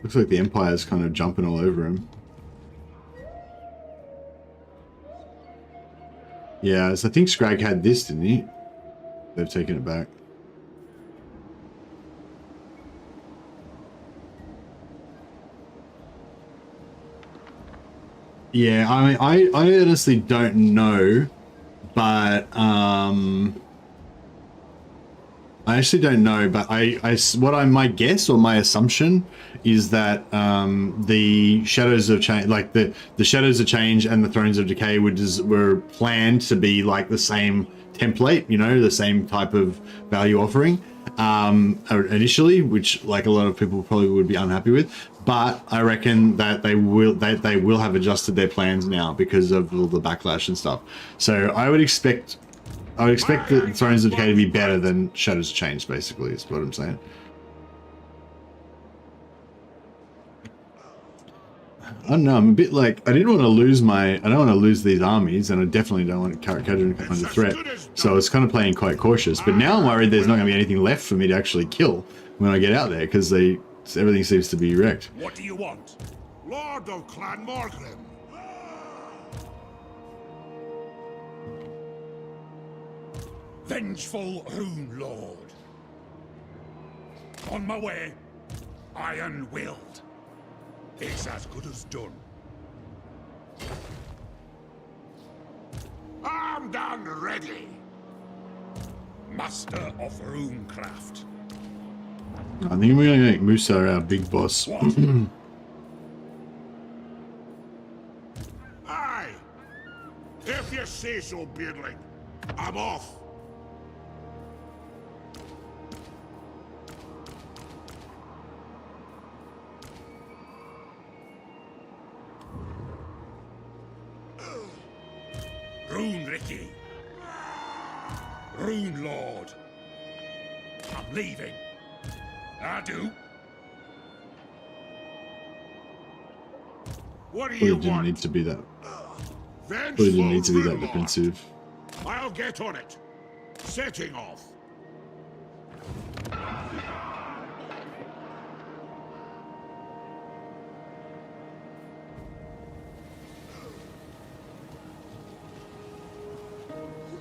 Looks like the Empire's kind of jumping all over him. Yeah, so I think Scrag had this, didn't he? They've taken it back. Yeah, I mean, I honestly don't know, but I I actually don't know, but my guess or my assumption is that the Shadows of Change, like the Shadows of Change and the Thrones of Decay were planned to be like the same template, you know, the same type of value offering initially, which like a lot of people probably would be unhappy with. But I reckon that they will have adjusted their plans now because of all the backlash and stuff. So I would expect the Thrones of Decay to be better than Shadows of Change, basically, is what I'm saying. I don't know, I'm a bit like, I don't want to lose these armies, and I definitely don't want Kadrin to come under threat. So I was kind of playing quite cautious, but now I'm worried there's not going to be anything left for me to actually kill when I get out there, because everything seems to be wrecked. What do you want? Lord of Clan Morgrim. Vengeful Rune Lord. On my way. Iron-willed. It's as good as done. Armed and ready. Master of runecraft. I think we're going to make Musa our big boss. Aye. If you say so, Beardling. I'm off. Rune Ricky. Rune Lord. I'm leaving. I do. What do Probably you didn't want? need to be that. Vengeful Probably didn't need to be that Rune Lord. defensive. I'll get on it. Setting off.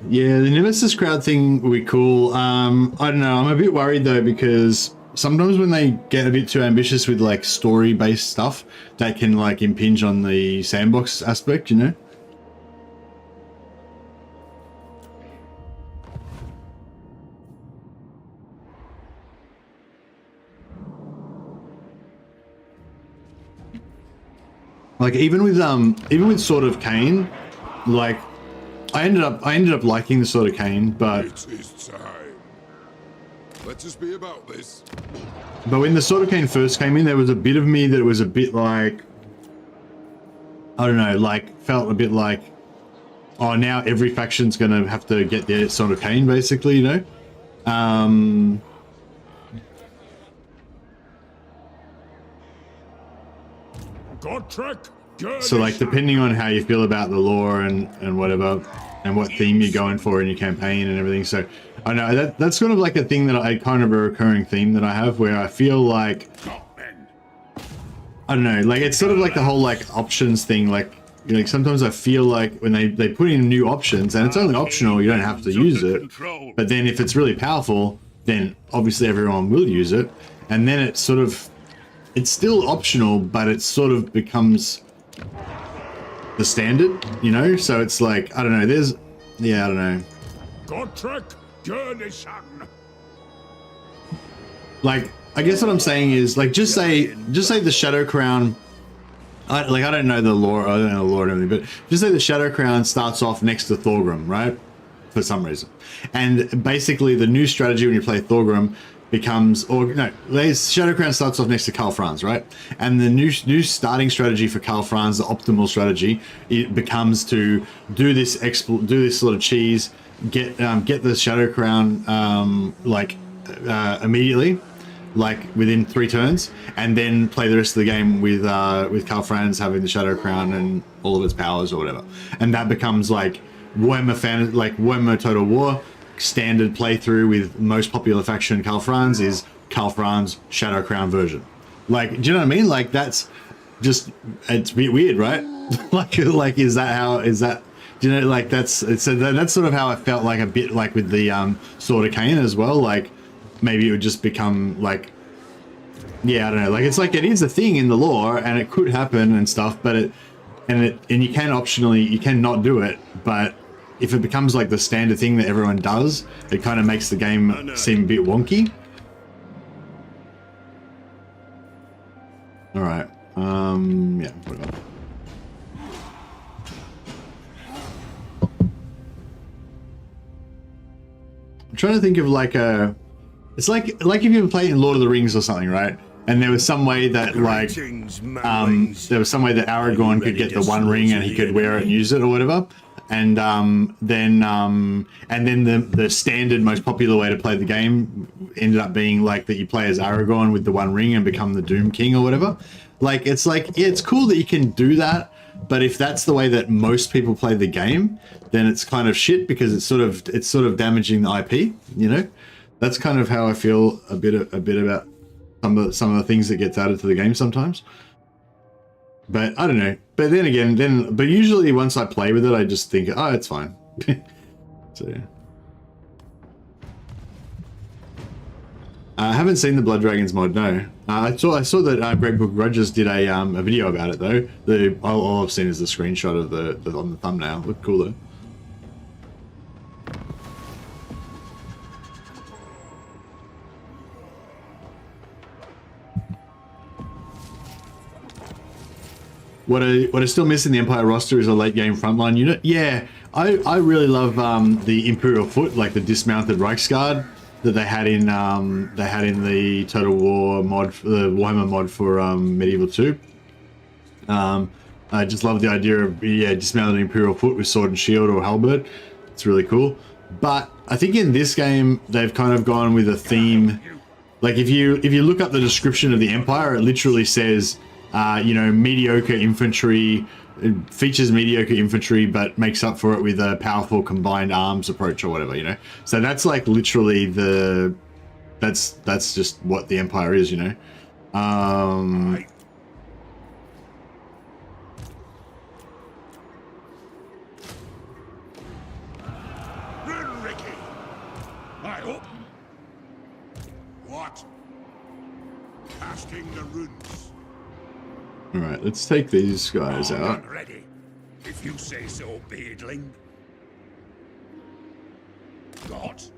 Yeah, the Nemesis crowd thing would be cool. I don't know. I'm a bit worried though, because sometimes when they get a bit too ambitious with like story-based stuff, that can like impinge on the sandbox aspect, you know? Like even with Sword of Cain, like I ended up liking the Sword of Cain, but It is time. Let us be about this. when the Sword of Cain first came in, there was a bit of me that was a bit like, I don't know, like felt a bit like, oh, now every faction's gonna have to get their Sword of Cain, basically, you know. So like depending on how you feel about the lore and whatever, and what theme you're going for in your campaign and everything. So I know that's kind of like a thing that kind of a recurring theme that I have, where I feel like, I don't know, like it's sort of like the whole like options thing. Like, you know, like sometimes I feel like when they put in new options and it's only optional, you don't have to use it. But then if it's really powerful, then obviously everyone will use it. And then it's sort of, it's still optional, but it sort of becomes the standard, you know? So it's like, I don't know, I don't know. Like, I guess what I'm saying is, like, just say the Shadow Crown, I don't know the lore, and everything, but just say the Shadow Crown starts off next to Thorgrim, right? For some reason. And basically the new strategy when you play Thorgrim becomes, Shadow Crown starts off next to Karl Franz, right? And the new starting strategy for Karl Franz, the optimal strategy, it becomes to do this sort of cheese, get the Shadow Crown immediately, like within 3 turns, and then play the rest of the game with Karl Franz having the Shadow Crown and all of its powers or whatever. And that becomes like Warhammer Total War. Standard playthrough with most popular faction Karl Franz is Karl Franz Shadow Crown version. Like, do you know what I mean? Like, that's just, it's a bit weird, right? like is that do you know, like that's sort of how I felt, like a bit like with the Sword of Cain as well. Like maybe it would just become like, yeah, I don't know, like it's like it is a thing in the lore and it could happen and stuff, but you can optionally, you can not do it, but if it becomes like the standard thing that everyone does, it kind of makes the game seem a bit wonky. All right. Yeah, whatever. I'm trying to think of like a, it's like if you were playing Lord of the Rings or something, right? And there was some way that like, there was some way that Aragorn could get the One Ring and he could wear it and use it or whatever. And then the standard most popular way to play the game ended up being like that you play as Aragorn with the One Ring and become the Doom King or whatever. Like it's like, yeah, it's cool that you can do that, but if that's the way that most people play the game, then it's kind of shit because it's sort of damaging the IP, you know? That's kind of how I feel a bit about some of the things that gets added to the game sometimes. But I don't know. But then again, but usually once I play with it, I just think, oh, it's fine. So yeah. I haven't seen the Blood Dragons mod, no. I saw that Great Book Grudges did a video about it though. All I've seen is the screenshot of the on the thumbnail. Looked cool though. What I still miss in the Empire roster is a late game frontline unit. Yeah, I really love the Imperial Foot, like the dismounted Reichsguard that they had in the Total War mod, the Warhammer mod for Medieval 2. I just love the idea of dismounted Imperial Foot with sword and shield or halberd. It's really cool. But I think in this game they've kind of gone with a theme. Like if you look up the description of the Empire, it literally says, you know, mediocre infantry. It features mediocre infantry, but makes up for it with a powerful combined arms approach or whatever, you know. So that's like literally that's just what the Empire is, you know. Ricky! I hope. What? Casting the runes. All right, let's take these guys out. Ready, if you say so, beardling. Got.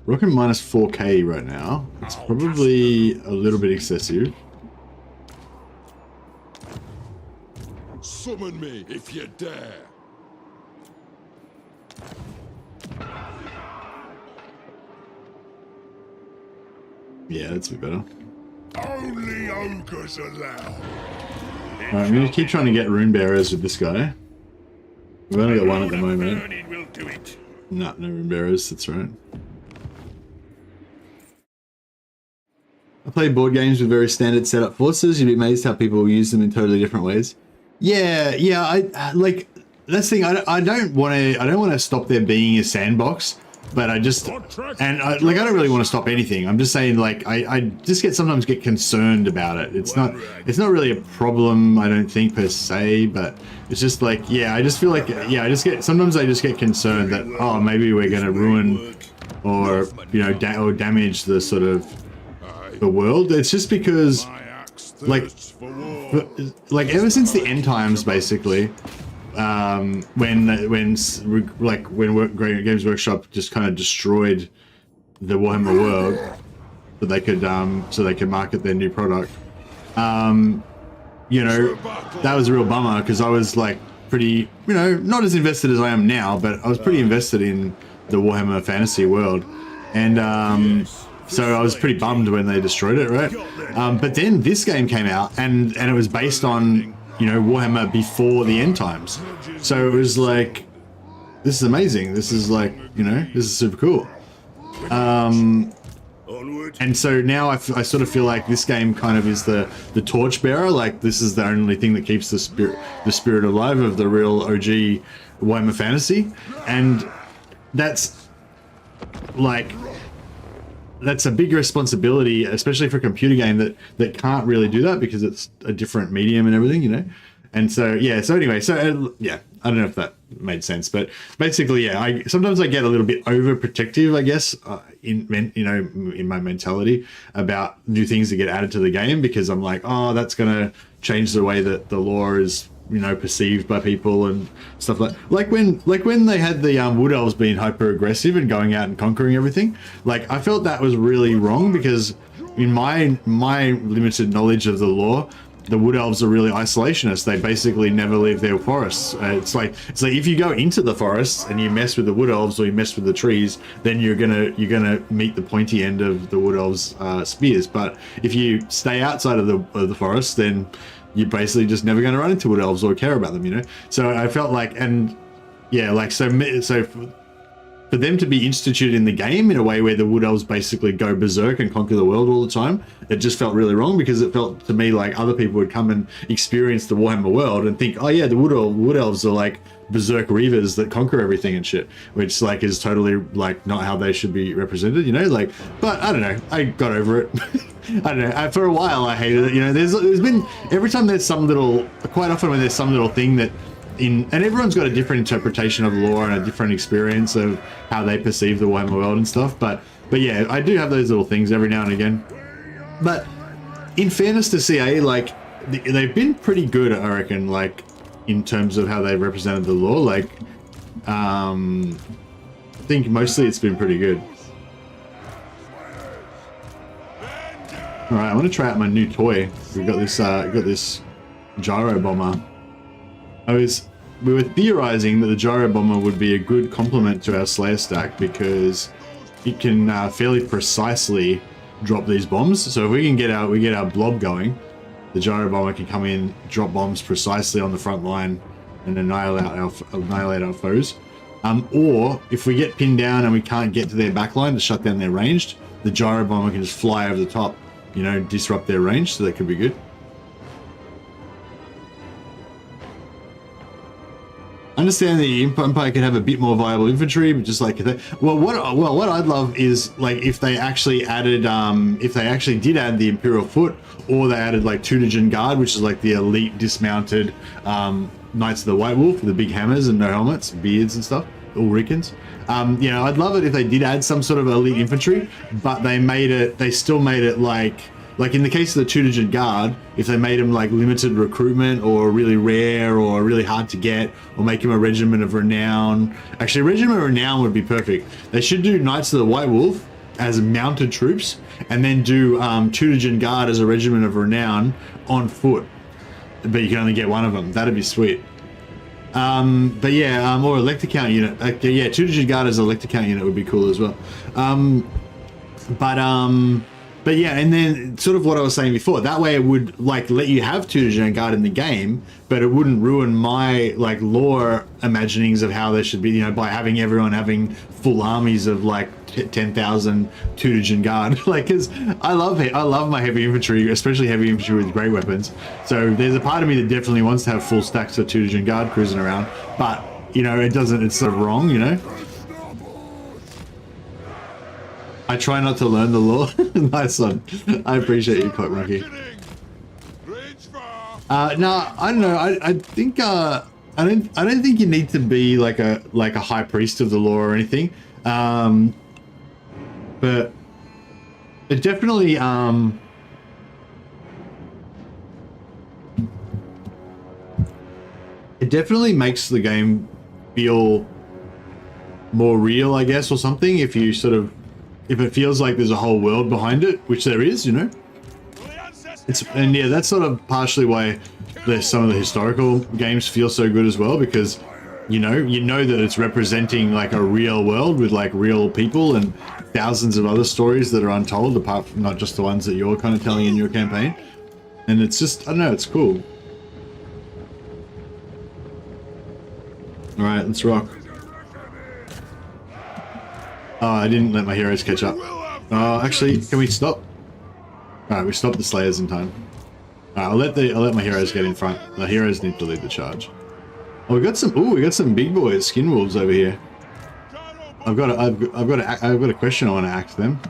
Rocket minus 4K right now. It's probably a little bit excessive. Summon me if you dare. Yeah, that's a bit better. Only ogres allow. Alright, I'm gonna keep trying to get rune bearers with this guy. We've only got one at the moment. Will do it. No rune bearers, that's right. I play board games with very standard setup forces. You'd be amazed how people use them in totally different ways. Yeah, I like that's the thing. I don't want to stop there being a sandbox. But I just, and I don't really want to stop anything. I'm just saying, like, I just sometimes get concerned about it. It's not really a problem, I don't think, per se, but it's just like, yeah, I just feel like, yeah, sometimes I just get concerned that, oh, maybe we're going to ruin or, you know, or damage the sort of, the world. It's just because, like ever since the end times, basically, when Games Workshop just kind of destroyed the Warhammer world so they could market their new product, you know, that was a real bummer because I was like pretty, you know, not as invested as I am now, but I was pretty invested in the Warhammer fantasy world, and so I was pretty bummed when they destroyed it, right? But then this game came out and it was based on, you know, Warhammer before the end times. So it was like, this is amazing. This is like, you know, this is super cool. And so now I sort of feel like this game kind of is the torchbearer. Like this is the only thing that keeps the spirit alive of the real OG Warhammer fantasy. And that's like, that's a big responsibility, especially for a computer game that can't really do that because it's a different medium and everything, you know? And so, yeah, so anyway, so yeah, I don't know if that made sense, but basically, yeah, sometimes I get a little bit overprotective, I guess, in my mentality about new things that get added to the game, because I'm like, oh, that's gonna change the way that the lore is, perceived by people and stuff like when they had the wood elves being hyper aggressive and going out and conquering everything. Like, I felt that was really wrong, because in my limited knowledge of the lore, the wood elves are really isolationist. They basically never leave their forests. It's like if you go into the forests and you mess with the wood elves or you mess with the trees, then you're gonna meet the pointy end of the wood elves' spears. But if you stay outside of the forest, then you're basically just never going to run into wood elves or care about them. So I felt like, and yeah, like so for them to be instituted in the game in a way where the wood elves basically go berserk and conquer the world all the time, it just felt really wrong, because it felt to me like other people would come and experience the Warhammer world and think, oh yeah, the wood elves are like berserk reavers that conquer everything and shit, which like is totally like not how they should be represented, like, but I don't know, I got over it. I don't know, for a while I hated it. There's been, every time there's some little, quite often when there's some little thing that and everyone's got a different interpretation of lore and a different experience of how they perceive the Warhammer world and stuff, but yeah, I do have those little things every now and again. But in fairness to CA, like, they've been pretty good, I reckon, like, in terms of how they've represented the lore. Like, I think mostly it's been pretty good. All right, I want to try out my new toy. We've got this gyro bomber. We were theorizing that the gyro bomber would be a good complement to our Slayer stack, because it can fairly precisely drop these bombs. So if we can get our blob going, the gyro bomber can come in, drop bombs precisely on the front line, and annihilate our foes. Or if we get pinned down and we can't get to their backline to shut down their ranged, the gyro bomber can just fly over the top, disrupt their range. So that could be good. I understand the Empire could have a bit more viable infantry, but just like what I'd love is like if they actually added did add the Imperial Foot, or they added like Tunajin Guard, which is like the elite dismounted Knights of the White Wolf with the big hammers and no helmets, beards and stuff, all Rickons. I'd love it if they did add some sort of elite infantry, but they still made it like in the case of the Tunajin Guard, if they made him like limited recruitment or really rare or really hard to get, or make him a Regiment of Renown. Actually, Regiment of Renown would be perfect. They should do Knights of the White Wolf as mounted troops, and then do Tunajin Guard as a Regiment of Renown on foot. But you can only get one of them. That'd be sweet. But yeah, or Elector Count unit. Yeah, Tunajin Guard as a Elector Count unit would be cool as well. But yeah, and then sort of what I was saying before, that way it would like let you have Tunajin Guard in the game, but it wouldn't ruin my like lore imaginings of how they should be, by having everyone having full armies of like 10,000 Tunajin Guard. Like, because I love my heavy infantry, especially heavy infantry with great weapons. So there's a part of me that definitely wants to have full stacks of Tunajin Guard cruising around, but it doesn't. It's sort of wrong, I try not to learn the lore. Nice one. I appreciate you, Clock Monkey. No, I don't know. I think I don't think you need to be like a high priest of the lore or anything. But it definitely makes the game feel more real, I guess, or something, if you sort of, if it feels like there's a whole world behind it, which there is, and yeah, that's sort of partially why some of the historical games feel so good as well, because you know that it's representing like a real world with like real people and thousands of other stories that are untold, apart from not just the ones that you're kind of telling in your campaign. And it's just, I don't know, it's cool. All right, let's rock. Oh, I didn't let my heroes catch up. Actually, can we stop? All right, we stopped the Slayers in time. All right, I'll let my heroes get in front. The heroes need to lead the charge. Oh, we got some big boys, skin wolves over here. I've got a question I want to ask them.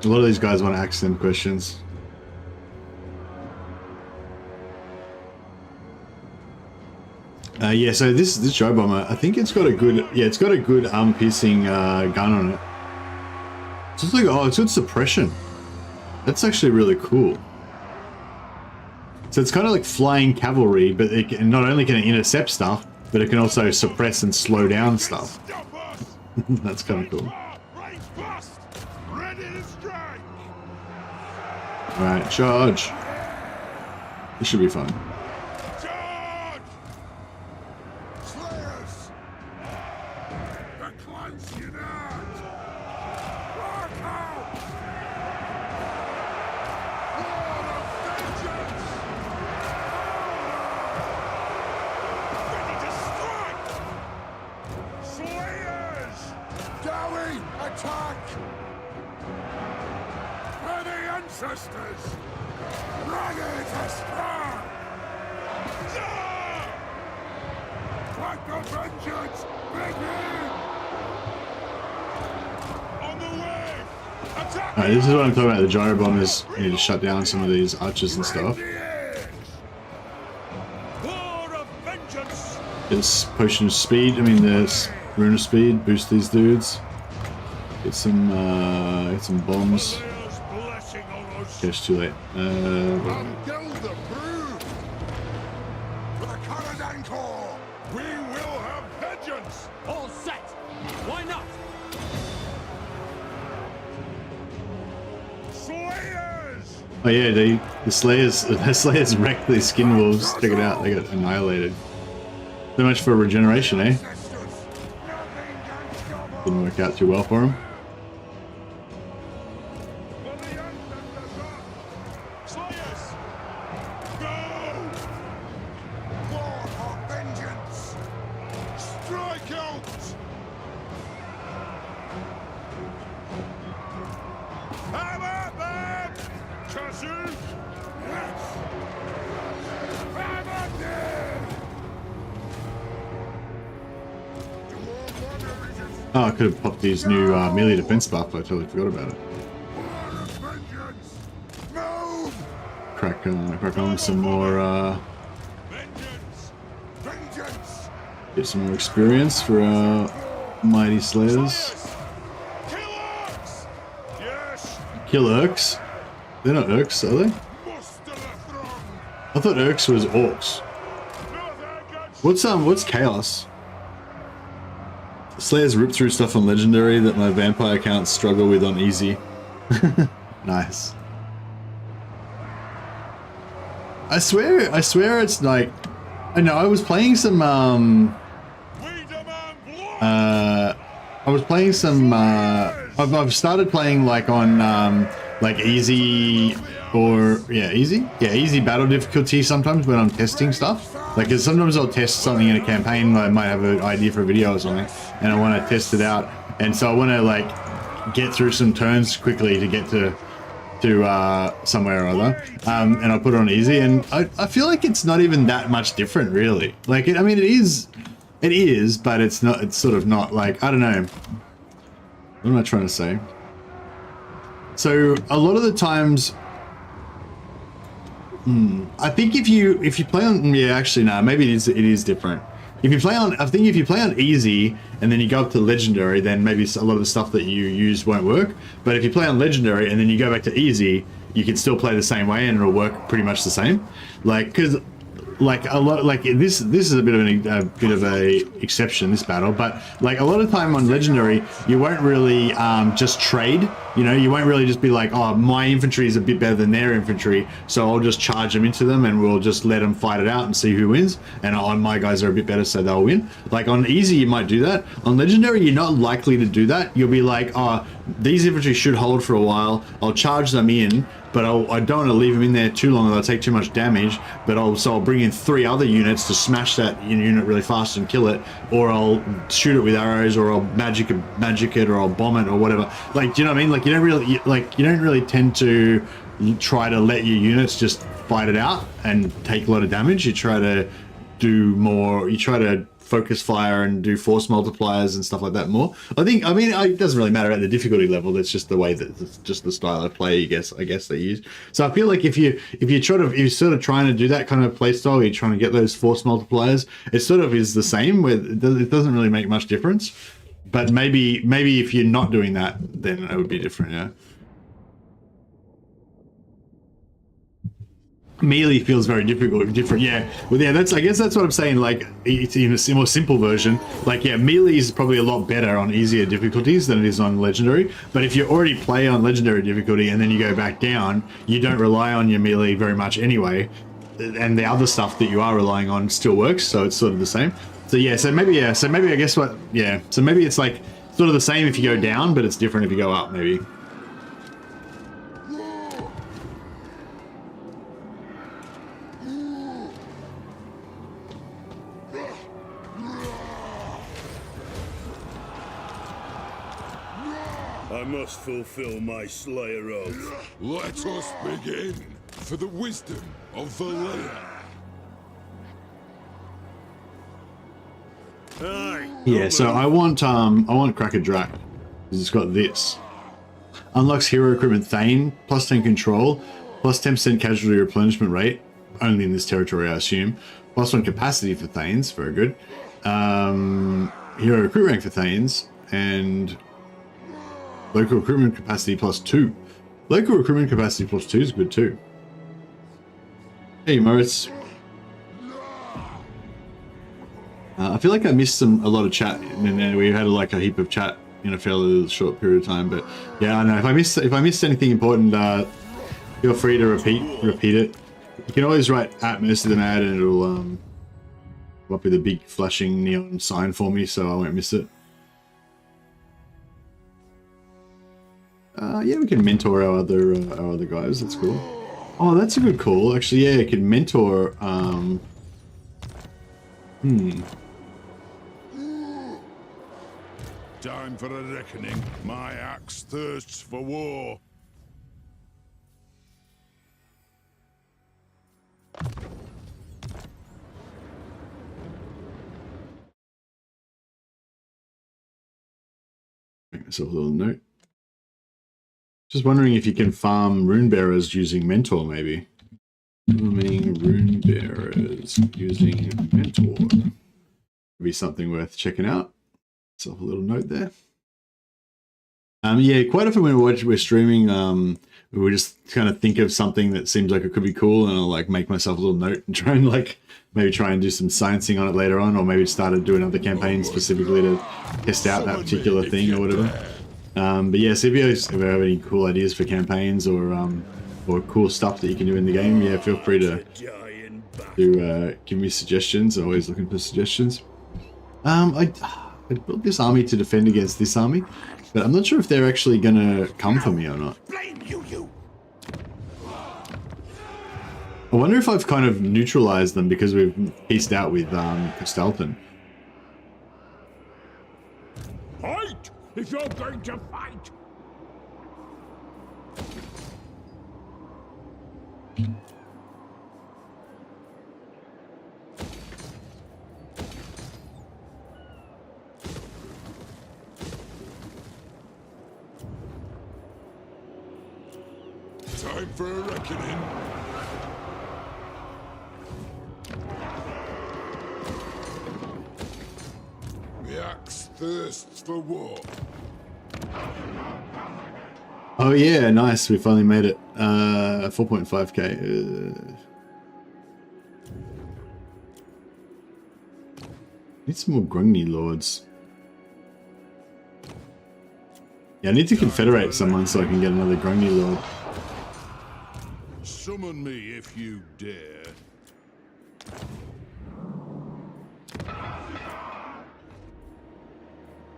A lot of these guys want to ask them questions. Yeah, so this Joe Bomber, I think it's got a good, it's got a good armor-piercing gun on it. It's just like, oh, it's got suppression. That's actually really cool. So it's kind of like flying cavalry, but it can, not only can it intercept stuff, but it can also suppress and slow down stuff. That's kind of cool. Alright, charge. This should be fun. This is what I'm talking about, the gyro bombers. You need to shut down some of these archers and stuff. This potion of speed, this rune of speed, boost these dudes. Get some bombs. Okay, it's too late. We will have vengeance! All set! Why not? Slayers! Oh yeah, the Slayers wrecked these skin wolves. Check it out, they got annihilated. So much for regeneration, eh? Didn't work out too well for them. Oh, I could have popped these new melee defense buff, I totally forgot about it. Crack on with some more, get some more experience for our mighty slayers. Kill Urks? They're not Urks, are they? I thought Urks was Orcs. What's Chaos? Slayers rip through stuff on Legendary that my vampire accounts struggle with on Easy. Nice. I swear it's like, I know I was playing some I've started playing like on like easy or easy battle difficulty sometimes when I'm testing stuff. Like, cause sometimes I'll test something in a campaign, I might have an idea for a video or something, and I want to test it out, and so I want to like get through some turns quickly to get to somewhere or other, and I put it on easy, and I feel like it's not even that much different, really. Like, it is, but it's not. It's sort of not like, I don't know. What am I trying to say? So a lot of the times, I think if you play on, actually no, maybe it is different. If you play on, I think if you play on easy and then you go up to legendary, then maybe a lot of the stuff that you use won't work. But if you play on legendary and then you go back to easy, you can still play the same way and it'll work pretty much the same. Like, because like a lot, like this is a bit of a exception, this battle, but like a lot of time on legendary you won't really just trade, you won't really just be like, oh, my infantry is a bit better than their infantry, so I'll just charge them into them and we'll just let them fight it out and see who wins, and my guys are a bit better so they'll win. Like on easy you might do that. On legendary you're not likely to do that. You'll be like, oh, these infantry should hold for a while, I'll charge them in, but I don't want to leave them in there too long, they'll take too much damage, but I'll bring in 3 other units to smash that unit really fast and kill it, or I'll shoot it with arrows, or I'll magic it, or I'll bomb it, or whatever. Like, do you know what I mean? Like, you don't really tend to try to let your units just fight it out and take a lot of damage. You try to do more, you try to focus fire and do force multipliers and stuff like that more. I mean, it doesn't really matter at the difficulty level. That's just the way that it's just the style of play, I guess they use. So I feel like if you're sort of trying to do that kind of play style, you're trying to get those force multipliers, it sort of is the same. Where it doesn't really make much difference. But maybe if you're not doing that, then it would be different. Yeah. Melee feels very different. Yeah. Well, yeah. I guess that's what I'm saying. Like, it's in a more simple version. Like, yeah, melee is probably a lot better on easier difficulties than it is on legendary. But if you already play on legendary difficulty and then you go back down, you don't rely on your melee very much anyway. And the other stuff that you are relying on still works, so it's sort of the same. So yeah. So maybe I guess what. Yeah. So maybe it's like sort of the same if you go down, but it's different if you go up. Maybe. I must fulfill my Slayer oath. Let us begin for the wisdom of Valea. Aye. Yeah, so I want Cracker Drak, because it's got this. Unlocks hero recruitment Thane, plus 10 control, plus 10% casualty replenishment rate, only in this territory I assume, plus 1 capacity for Thanes, very good. Hero recruit rank for Thanes, and local recruitment capacity plus 2. Local recruitment capacity plus 2 is good too. Hey Moritz. I feel like I missed a lot of chat, and then we had like a heap of chat in a fairly short period of time. But yeah, I know if I missed anything important, feel free to repeat it. You can always write @MercyTheMad and it'll come up with a big flashing neon sign for me, so I won't miss it. Yeah, we can mentor our other guys. That's cool. Oh, that's a good call. Actually, yeah, you can mentor. Time for a reckoning. My axe thirsts for war. Make myself a little note. Just wondering if you can farm rune bearers using mentor, maybe. Farming rune bearers using mentor. Could be something worth checking out. Myself a little note there. Yeah, quite often when we're streaming, we just kind of think of something that seems like it could be cool, and I'll like make myself a little note and try and like maybe try and do some sciencing on it later on, or maybe start to do another campaign specifically to test out that particular thing or whatever. But yeah, so if you have any cool ideas for campaigns or cool stuff that you can do in the game, yeah, feel free to give me suggestions. I'm always looking for suggestions. I built this army to defend against this army, but I'm not sure if they're actually gonna come for me or not. Blame you! I wonder if I've kind of neutralized them because we've pieced out with Castalton. Fight! If you're going to fight! Time for a reckoning. The axe thirsts for war. Oh yeah, nice. We finally made it. 4.5k. Need some more Grungni Lords. Yeah, I need to confederate someone so I can get another Grungni Lord. Summon me if you dare.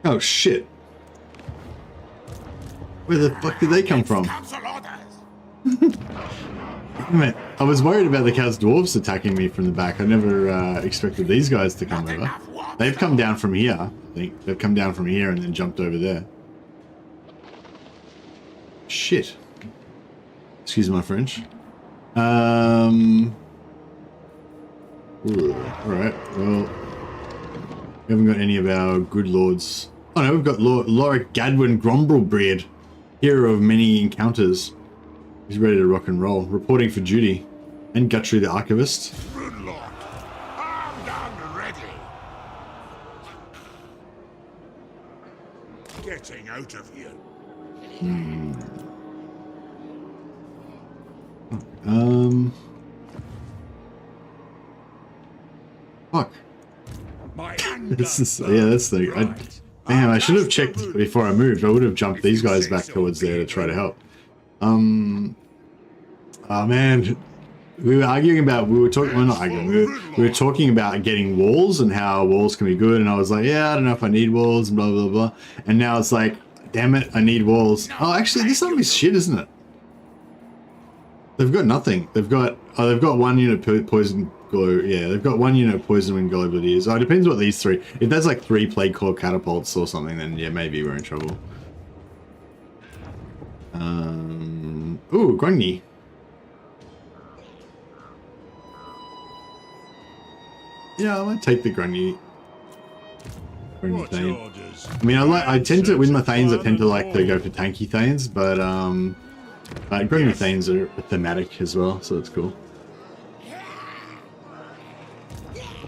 Oh shit. Where the fuck did they come from? Council orders! Damn it. I was worried about the Chaos Dwarfs attacking me from the back. I never expected these guys to come over. They've come down from here, I think. They've come down from here and then jumped over there. Shit. Excuse my French. Alright, well... We haven't got any of our good lords. Oh no, we've got Lorik Gadwin Grombrelbeard, hero of many encounters. He's ready to rock and roll, reporting for duty. And Guthrie the Archivist. Good lord. Armed and ready. Getting out of here. Fuck. My This is, yeah, that's the... Damn, I should have checked before I moved. I would have jumped these guys back towards there to try to help. Oh man. We were arguing about, we were talking, well not arguing, we were talking about getting walls and how walls can be good, and I was like, yeah, I don't know if I need walls, and blah, blah, blah. And now it's like, damn it, I need walls. Oh, actually, this army's shit, isn't it? They've got nothing. They've got, oh, they've got one unit poison glow, yeah, they've got one unit poison wind glow abilities. Oh, it depends what these three, if that's like 3 plague claw catapults or something, then yeah, maybe we're in trouble. Ooh, Grungy. Yeah, I might take the Grungy. Thane. I mean, I tend to, with my Thanes, I tend to like to go for tanky Thanes, but Grungy Thanes are thematic as well, so it's cool.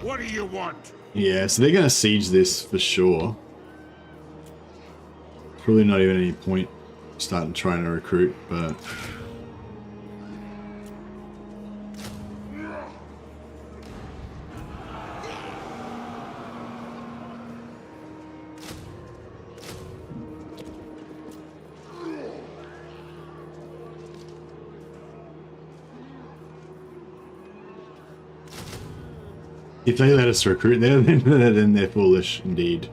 What do you want? Yeah, so they're going to siege this for sure. Probably not even any point starting trying to recruit, but... If they let us recruit there, then they're foolish indeed.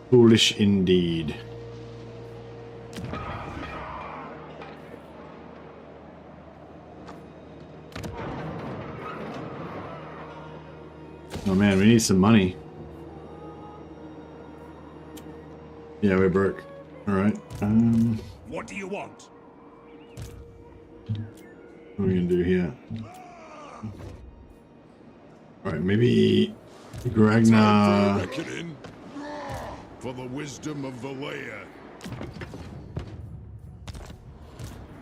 Foolish indeed. Oh man, we need some money. Yeah, we're broke. Alright. What do you want? What are we gonna do here? Alright, maybe Gragnar. Reckoning for the wisdom of Valea.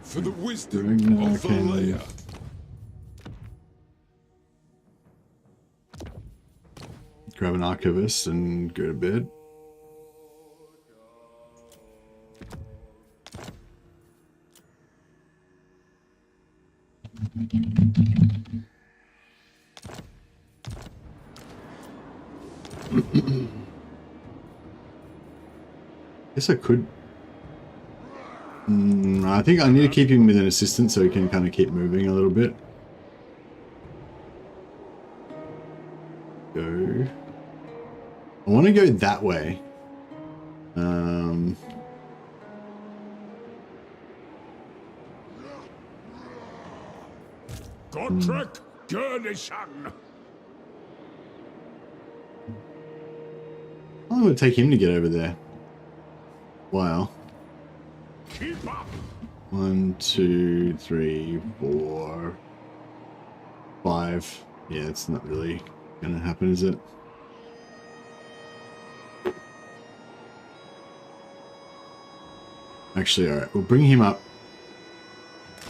For the wisdom Gragnar of can... Valea. Grab an archivist and go to bed. Guess I could. I think I need to keep him with an assistant so he can kind of keep moving a little bit. Go. I want to go that way. Godric Gurnison. How long would it take him to get over there? Wow. Keep up. 1, 2, 3, 4, 5. Yeah, it's not really gonna happen, is it? Actually, alright, we'll bring him up.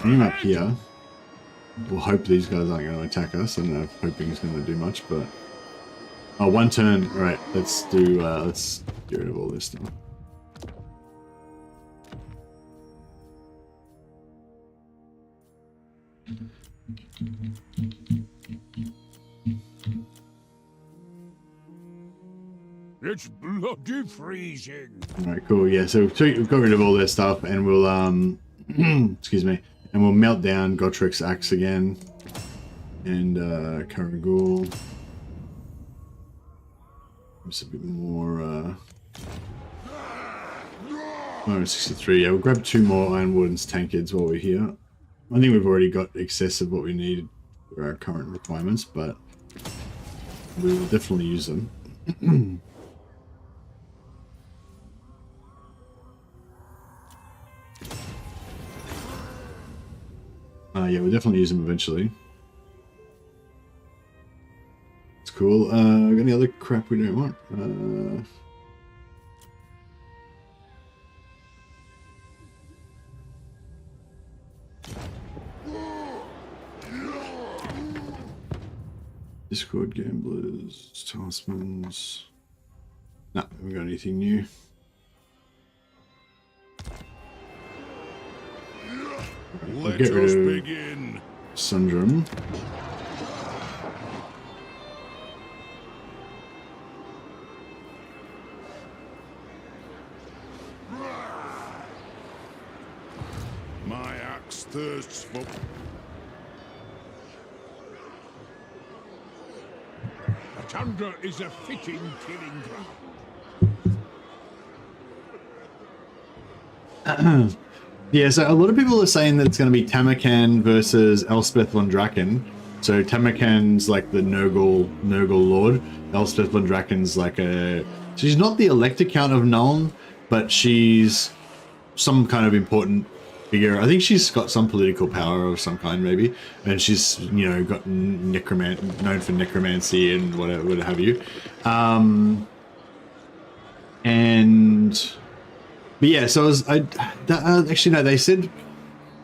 Bring him up here. We'll hope these guys aren't going to attack us. I don't know if hoping is going to do much, but... Oh, 1 turn. Alright, let's do, let's get rid of all this now. It's bloody freezing. Alright, cool. Yeah, so we've got rid of all their stuff, and we'll, excuse me, and we'll melt down Gottrik's axe again, and, Karagul. Just a bit more, 163. Yeah, we'll grab 2 more Iron Wardens tankards while we're here. I think we've already got excess of what we need for our current requirements, but we will definitely use them. Yeah, we'll definitely use them eventually. Let's cool. Got any other crap we don't want? Discord gamblers, talismans. No, haven't got anything new. Let us begin. Sundrum. My axe thirsts for... The tundra is a fitting killing ground. Yeah, so a lot of people are saying that it's going to be Tamarkan versus Elspeth von Draken. So Tamarkan's like the Nurgle Lord. Elspeth von Draken's like she's not the Elector Count of Nuln, but she's some kind of important figure. I think she's got some political power of some kind, maybe. And she's, you know, got known for necromancy and whatever, what have you. But yeah, so actually no, they said,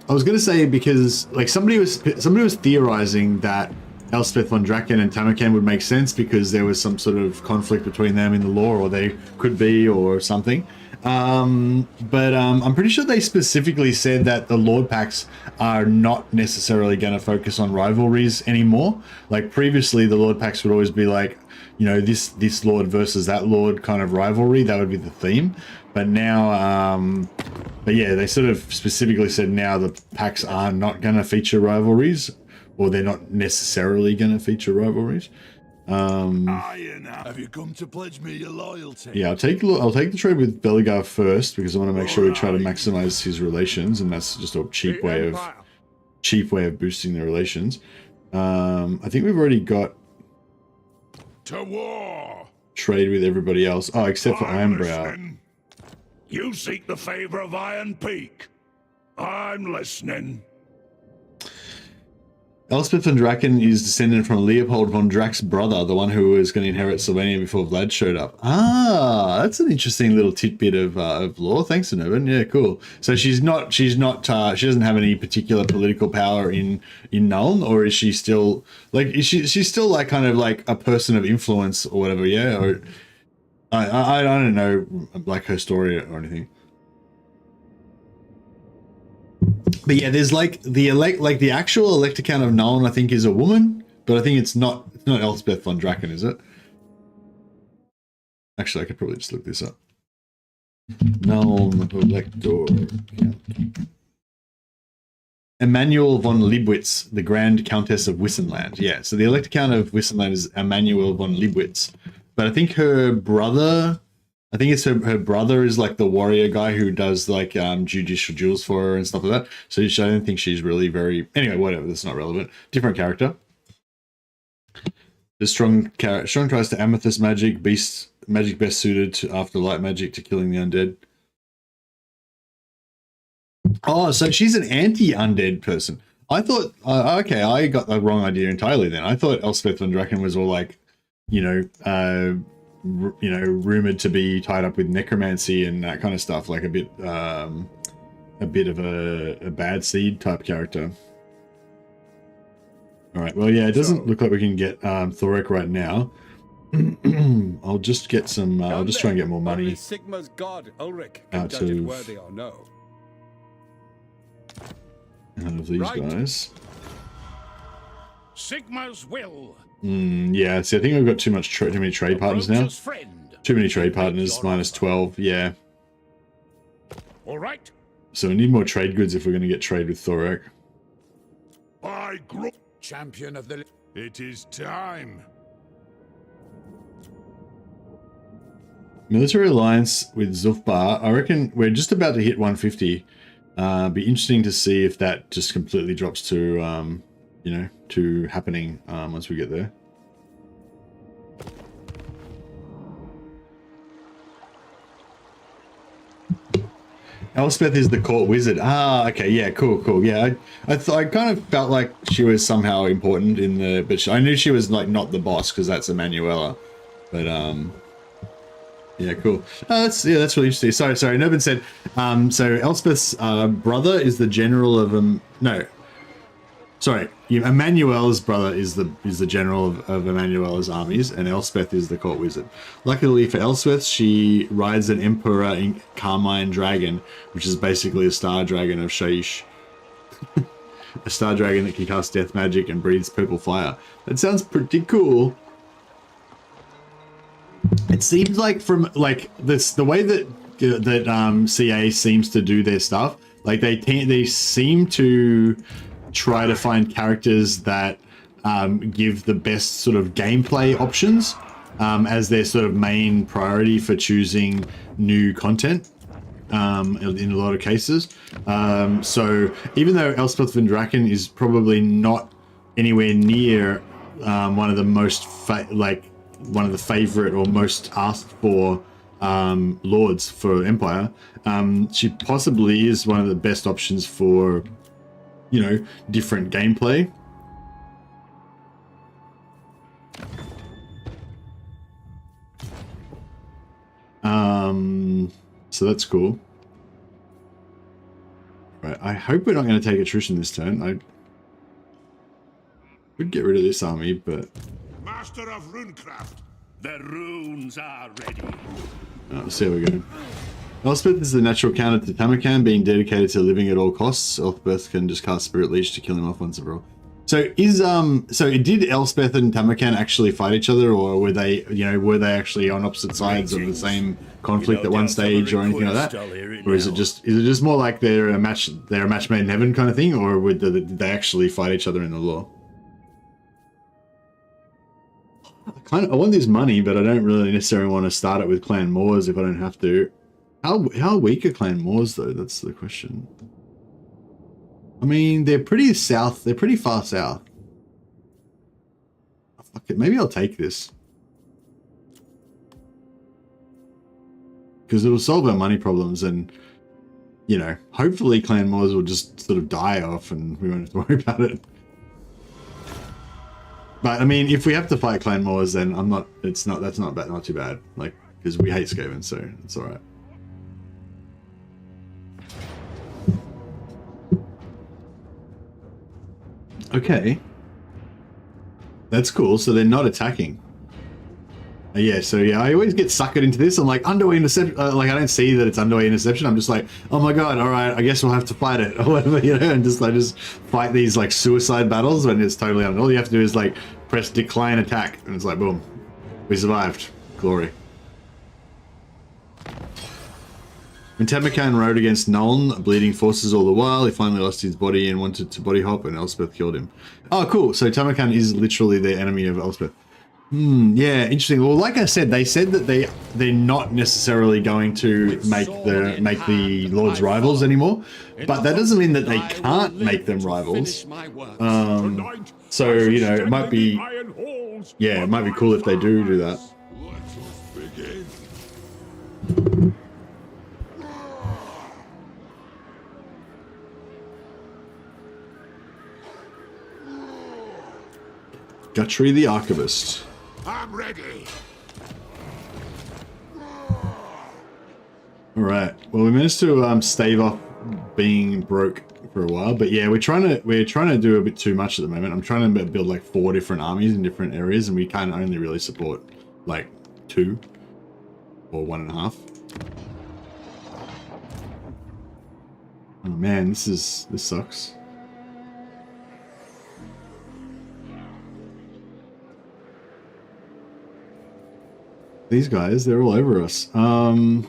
I was going to say, because like somebody was theorizing that Elspeth von Draken and Tamarkan would make sense because there was some sort of conflict between them in the lore, or they could be, or something. But I'm pretty sure they specifically said that the Lord packs are not necessarily going to focus on rivalries anymore. Like previously, the Lord packs would always be like, you know, this Lord versus that Lord kind of rivalry. That would be the theme. But now, but yeah, they sort of specifically said now the packs are not going to feature rivalries, or they're not necessarily going to feature rivalries. Have you come to pledge me your loyalty? Yeah, I'll take the trade with Beligar first because I want to make sure we try to maximize his relations, and that's just a cheap way of boosting the relations. I think we've already got To war! trade with everybody else. Oh, except for I'm Ironbrow. listening. You seek the favor of Iron Peak. I'm listening. Elspeth von Draken is descended from Leopold von Drake's brother, the one who was going to inherit Sylvania before Vlad showed up. Ah, that's an interesting little tidbit of lore. Thanks, Nervin. Yeah, cool. So she doesn't have any particular political power in Nuln, or is she still like she's still like kind of like a person of influence or whatever? Yeah, or I don't know, like her story or anything. But yeah, there's like the actual Elector Count of Nuln, I think, is a woman, but I think it's not Elspeth von Draken, is it? Actually, I could probably just look this up. Nuln Elector Count. Emmanuel von Liebwitz, the Grand Countess of Wissenland. Yeah, so the Elector Count of Wissenland is Emmanuel von Liebwitz. But I think her brother, her brother is like the warrior guy who does like judicial duels for her and stuff like that. So I don't think she's really very... Anyway, whatever, that's not relevant. Different character. The strong tries to amethyst magic, beast magic best suited to after light magic to killing the undead. Oh, so she's an anti-undead person. I thought, okay, I got the wrong idea entirely then. I thought Elspeth von Draken was all like, rumored to be tied up with necromancy and that kind of stuff, like a bit of a bad seed type character. All right, well, yeah, it doesn't look like we can get Thorek right now. I'll just get some. I'll just try and get more money. Only Sigma's god Ulrich can judge it worthy or no. Out of these guys. Sigma's will. Yeah, see, I think we've got too many trade partners now. Too many trade partners, minus 12, yeah. All right. So we need more trade goods if we're going to get trade with Thorek. I grow. Champion of the... It is time. Military alliance with Zufbar. I reckon we're just about to hit 150. Be interesting to see if that just completely drops to, to happening once we get there. Elspeth is the court wizard. Ah, okay, yeah, cool. Yeah, I kind of felt like she was somehow important in the, but I knew she was like not the boss because that's Emanuela. But yeah, cool. That's really interesting. Sorry. Nobody said. So Elspeth's brother is the general of no. Sorry, Emmanuel's brother is the general of Emmanuel's armies, and Elspeth is the court wizard. Luckily for Elspeth, she rides an Emperor Carmine dragon, which is basically a star dragon of Shaish. A star dragon that can cast death magic and breathes purple fire. That sounds pretty cool. It seems like from like this, the way that CA seems to do their stuff, like they seem to try to find characters that give the best sort of gameplay options as their sort of main priority for choosing new content in a lot of cases. So even though Elspeth Van Draken is probably not anywhere near one of the most one of the favorite or most asked for lords for Empire, she possibly is one of the best options for, you know, different gameplay. So that's cool. Right, I hope we're not going to take attrition this turn. I would get rid of this army, but... Master of Runecraft, the runes are ready. Let's see how we go. Elspeth is the natural counter to Tamakan, being dedicated to living at all costs. Elspeth can just cast Spirit Leech to kill him off once and for all. So did Elspeth and Tamakan actually fight each other, or were they actually on opposite sides of the same conflict at one stage or anything like that? Or is it just more like they're a match made in heaven kind of thing, or did they actually fight each other in the lore? I want this money, but I don't really necessarily want to start it with Clan Moors if I don't have to. How weak are Clan Moors though? That's the question. I mean, they're pretty south. They're pretty far south. Fuck it. Maybe I'll take this. Because it'll solve our money problems and, you know, hopefully Clan Moors will just sort of die off and we won't have to worry about it. But I mean, if we have to fight Clan Moors, then that's not too bad. Like, because we hate Skaven, so it's alright. Okay. That's cool. So they're not attacking. Yeah, so yeah, I always get suckered into this. I'm like, underway interception. Like, I don't see that it's underway interception. I'm just like, oh my god, all right, I guess we'll have to fight it or whatever, you know, and I just fight these like suicide battles when it's totally under. All you have to do is like press decline attack, and it's like, boom, we survived. Glory. When Tamakan rode against Nuln, bleeding forces all the while, he finally lost his body and wanted to body hop, and Elspeth killed him. Oh, cool. So Tamakan is literally the enemy of Elspeth. Yeah, interesting. Well, like I said, they said that they're not necessarily going to make the Lords rivals anymore, but that doesn't mean that they can't make them rivals. So, you know, it might be cool if they do that. Guthrie the Archivist. I'm ready. All right. Well, we managed to stave off being broke for a while, but yeah, we're trying to do a bit too much at the moment. I'm trying to build like 4 different armies in different areas, and we can only really support like 2 or 1.5. Oh man, this sucks. These guys, they're all over us. Anad.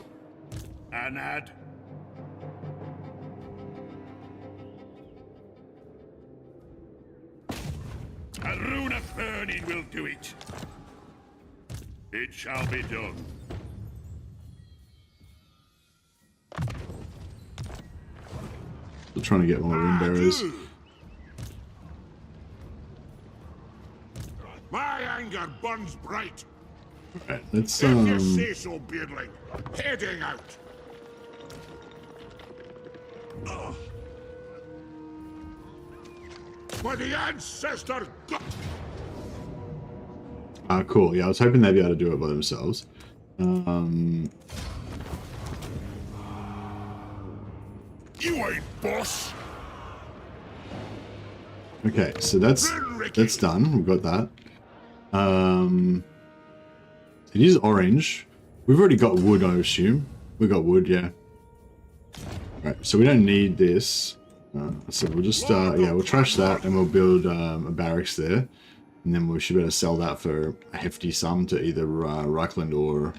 A rune of burning will do it. It shall be done. Still trying to get more rune bearers. My anger burns bright. Right, let's If you say so, beardling, heading out. For the ancestor god. Cool. Yeah, I was hoping they'd be able to do it by themselves. You ain't boss. Okay, so that's done. We've got that. It is orange. We've already got wood, I assume. We got wood, yeah. Right, so we don't need this. So we'll just yeah, we'll trash that and we'll build a barracks there, and then we should be able to sell that for a hefty sum to either Reichland or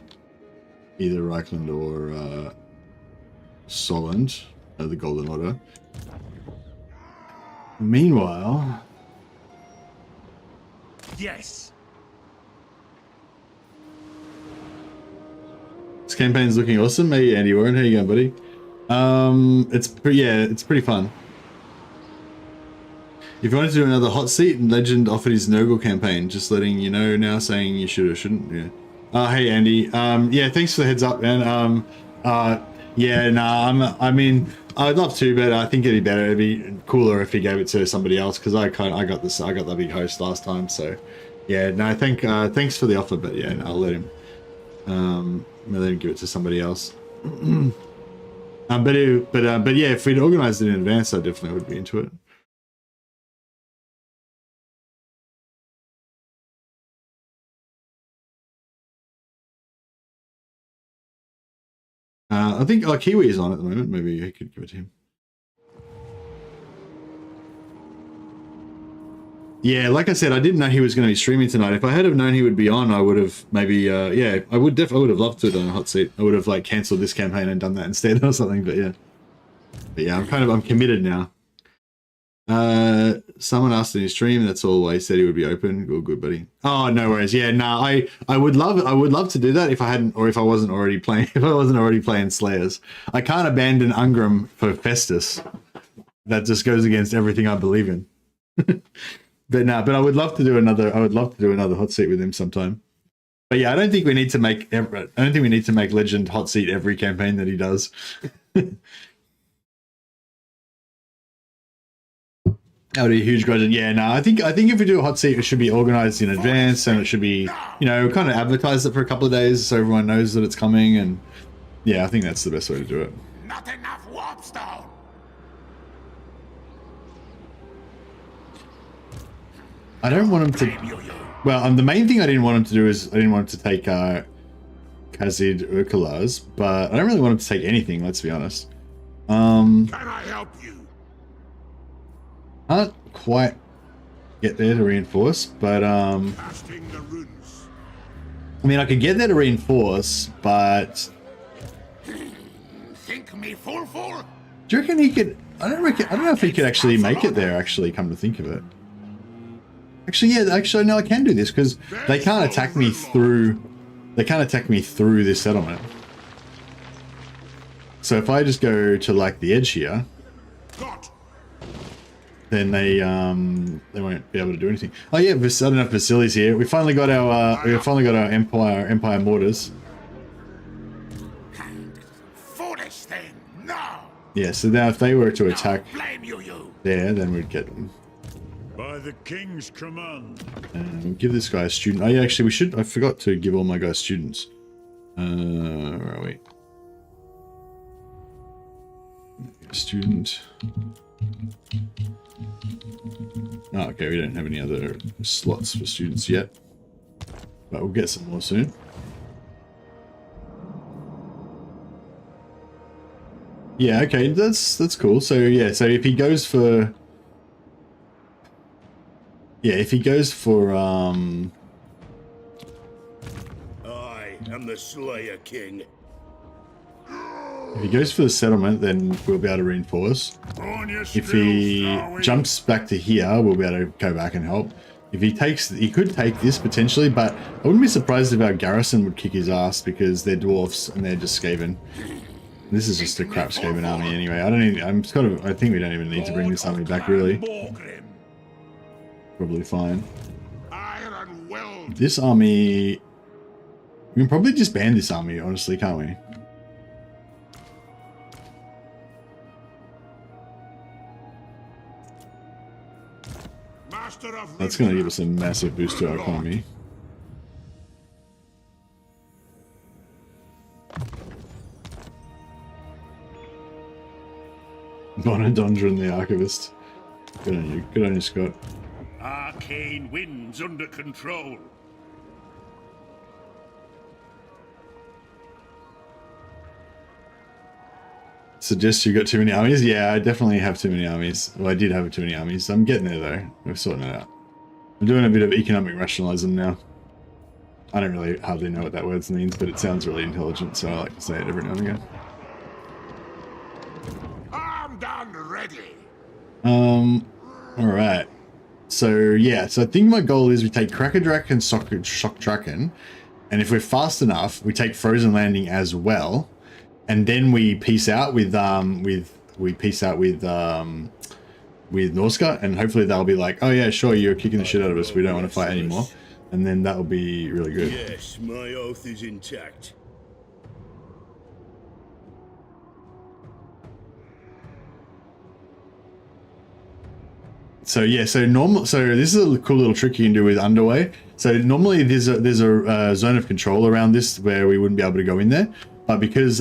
Solent, the Golden Order. Meanwhile, Yes. this campaign's looking awesome. Hey Andy Warren, how you going, buddy? It's pretty fun. If you wanted to do another hot seat, Legend offered his Nurgle campaign. Just letting you know now, saying you should or shouldn't. Yeah. Hey Andy. Yeah, thanks for the heads up, man. Yeah, nah. I mean, I'd love to, but I think it'd be better. It'd be cooler if he gave it to somebody else, because I got the big host last time. So, yeah, no. Thanks for the offer, but yeah, no, I'll let him give it to somebody else. But yeah, if we'd organised it in advance, I definitely would be into it. I think Kiwi is on at the moment. Maybe I could give it to him. Yeah, like I said, I didn't know he was going to be streaming tonight. If I had have known he would be on, I would have maybe, yeah, I would have loved to have done a hot seat. I would have like cancelled this campaign and done that instead or something. But yeah, I'm committed now. Someone asked in his stream. That's all. I said he would be open. Good, buddy. Oh, no worries. Yeah, no, I would love to do that if I hadn't, or if I wasn't already playing. If I wasn't already playing Slayers, I can't abandon Ungrim for Festus. That just goes against everything I believe in. But I would love to do another. I would love to do another hot seat with him sometime. But yeah, I don't think we need to make Legend hot seat every campaign that he does. That would be a huge grudge. Yeah, no, I think if we do a hot seat, it should be organised in advance, and it should be, kind of advertise it for a couple of days so everyone knows that it's coming. And yeah, I think that's the best way to do it. Not enough warpstone. I don't want him to. Well, the main thing I didn't want him to do is I didn't want him to take Khazid Urkalas, but I don't really want him to take anything. Let's be honest. Can I help you? Can't quite get there to reinforce, but Casting the runes. I mean, I could get there to reinforce, but Think me fool. do you reckon he could? I don't know if he could actually make it there. Actually, come to think of it. Actually, yeah. Actually, no, I can do this because they can't attack me through. They can't attack me through this settlement. So if I just go to like the edge here, then they won't be able to do anything. Oh yeah, I don't know if Vasily's here. We finally got our Empire mortars. Foolish thing. No. Yeah, so now if they were to attack Blame you. there, then we'd get them. By the king's command. We'll give this guy a student. Oh yeah, actually we should. I forgot to give all my guys students. Where are we? Student. Oh, okay, we don't have any other slots for students yet, but we'll get some more soon. Yeah, okay, that's cool. So yeah, so if he goes for I am the Slayer King. if he goes for the settlement, then we'll be able to reinforce. If he jumps back to here, we'll be able to go back and help. If he could take this potentially, but I wouldn't be surprised if our garrison would kick his ass because they're dwarfs and they're just Skaven. This is just a crap Skaven army anyway. I think we don't even need to bring this army back really. Probably fine. This army, we can probably just ban this army, honestly, can't we? That's going to give us a massive boost to our economy. Bonadondra the Archivist. Good on you. Good on you, Scott. Arcane winds under control. Suggest you got too many armies? Yeah, I definitely have too many armies. Well, I did have too many armies. I'm getting there though. We're sorting it out. I'm doing a bit of economic rationalism now. I don't really hardly know what that word means, but it sounds really intelligent, so I like to say it every now and again. I'm done ready. Alright. So, yeah, so I think my goal is we take Cracker Drac and Shock Draken, and if we're fast enough, we take Frozen Landing as well, and then we peace out with Norska, and hopefully they'll be like, oh yeah, sure, you're kicking the shit out of us, we don't want to fight anymore. And then that'll be really good. Yes, my oath is intact. So yeah, so this is a cool little trick you can do with Underway. So normally there's a zone of control around this where we wouldn't be able to go in there, but because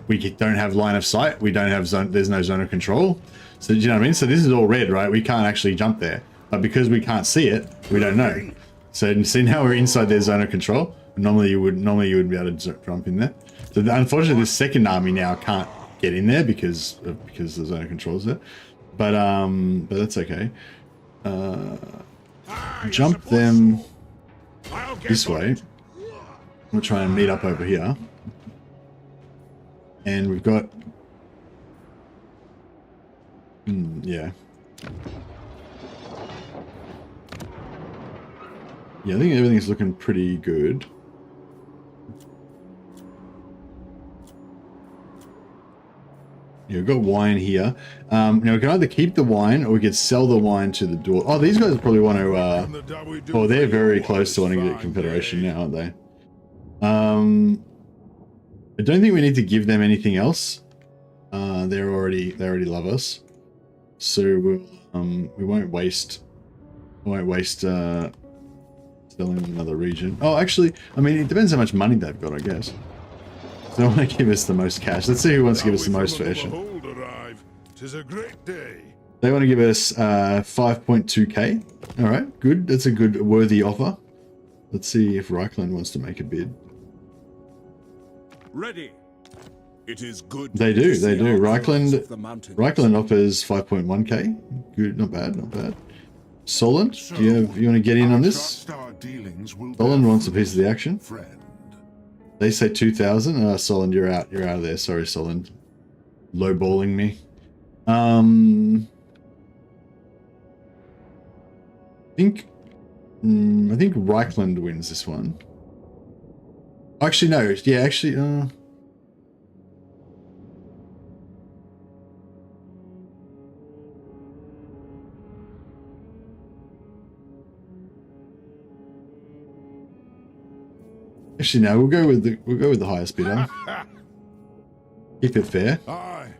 we don't have line of sight, we don't have there's no zone of control. So do you know what I mean? So this is all red, right? We can't actually jump there, but because we can't see it, we don't know. So see, now we're inside their zone of control. Normally you would be able to jump in there. So unfortunately, this second army now can't get in there because the zone of control is there. But that's okay. Jump them this way. We'll try and meet up over here. And we've got yeah. Yeah, I think everything's looking pretty good. Yeah, we've got wine here. Now we can either keep the wine or we could sell the wine to the Dwarf. Oh, these guys probably want to. Oh, they're very close to wanting to get Confederation now, aren't they? I don't think we need to give them anything else. They already love us, so we won't waste. Selling another region. Oh, actually, I mean, it depends how much money they've got, I guess. So they want to give us the most cash. Let's see who wants to give us the most for Escher. They want to give us 5.2k. All right, good. That's a good, worthy offer. Let's see if Reichland wants to make a bid. Ready. It is good. They do. Reichland offers 5.1k. Good, not bad, not bad. Solent, you want to get in on this? Solent wants a piece of the action. They say 2,000. Solent, you're out of there. Sorry, Solent. Lowballing me. I think Reichland wins this one. Actually, no. Yeah, actually, Actually, no. We'll go with the highest bidder. Keep it fair. Aye.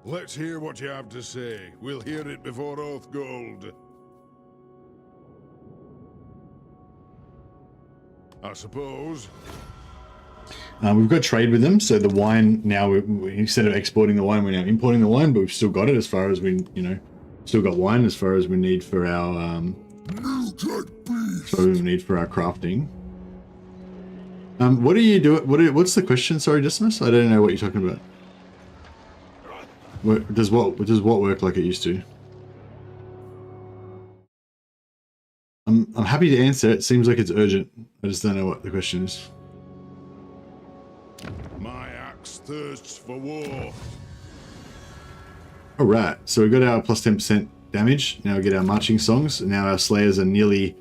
Let's hear what you have to say. We'll hear it before Oath Gold. I suppose. We've got trade with them, so the wine now, instead of exporting the wine, we're now importing the wine, but we've still got it as far as we, still got wine as far as we need for our, crafting. What do you do? What's the question? Sorry, Decimus? I don't know what you're talking about. Does what work like it used to? I'm happy to answer. It seems like it's urgent. I just don't know what the question is. My axe thirsts for war. All right, so we got our plus 10% damage. Now we get our marching songs. Now our slayers are nearly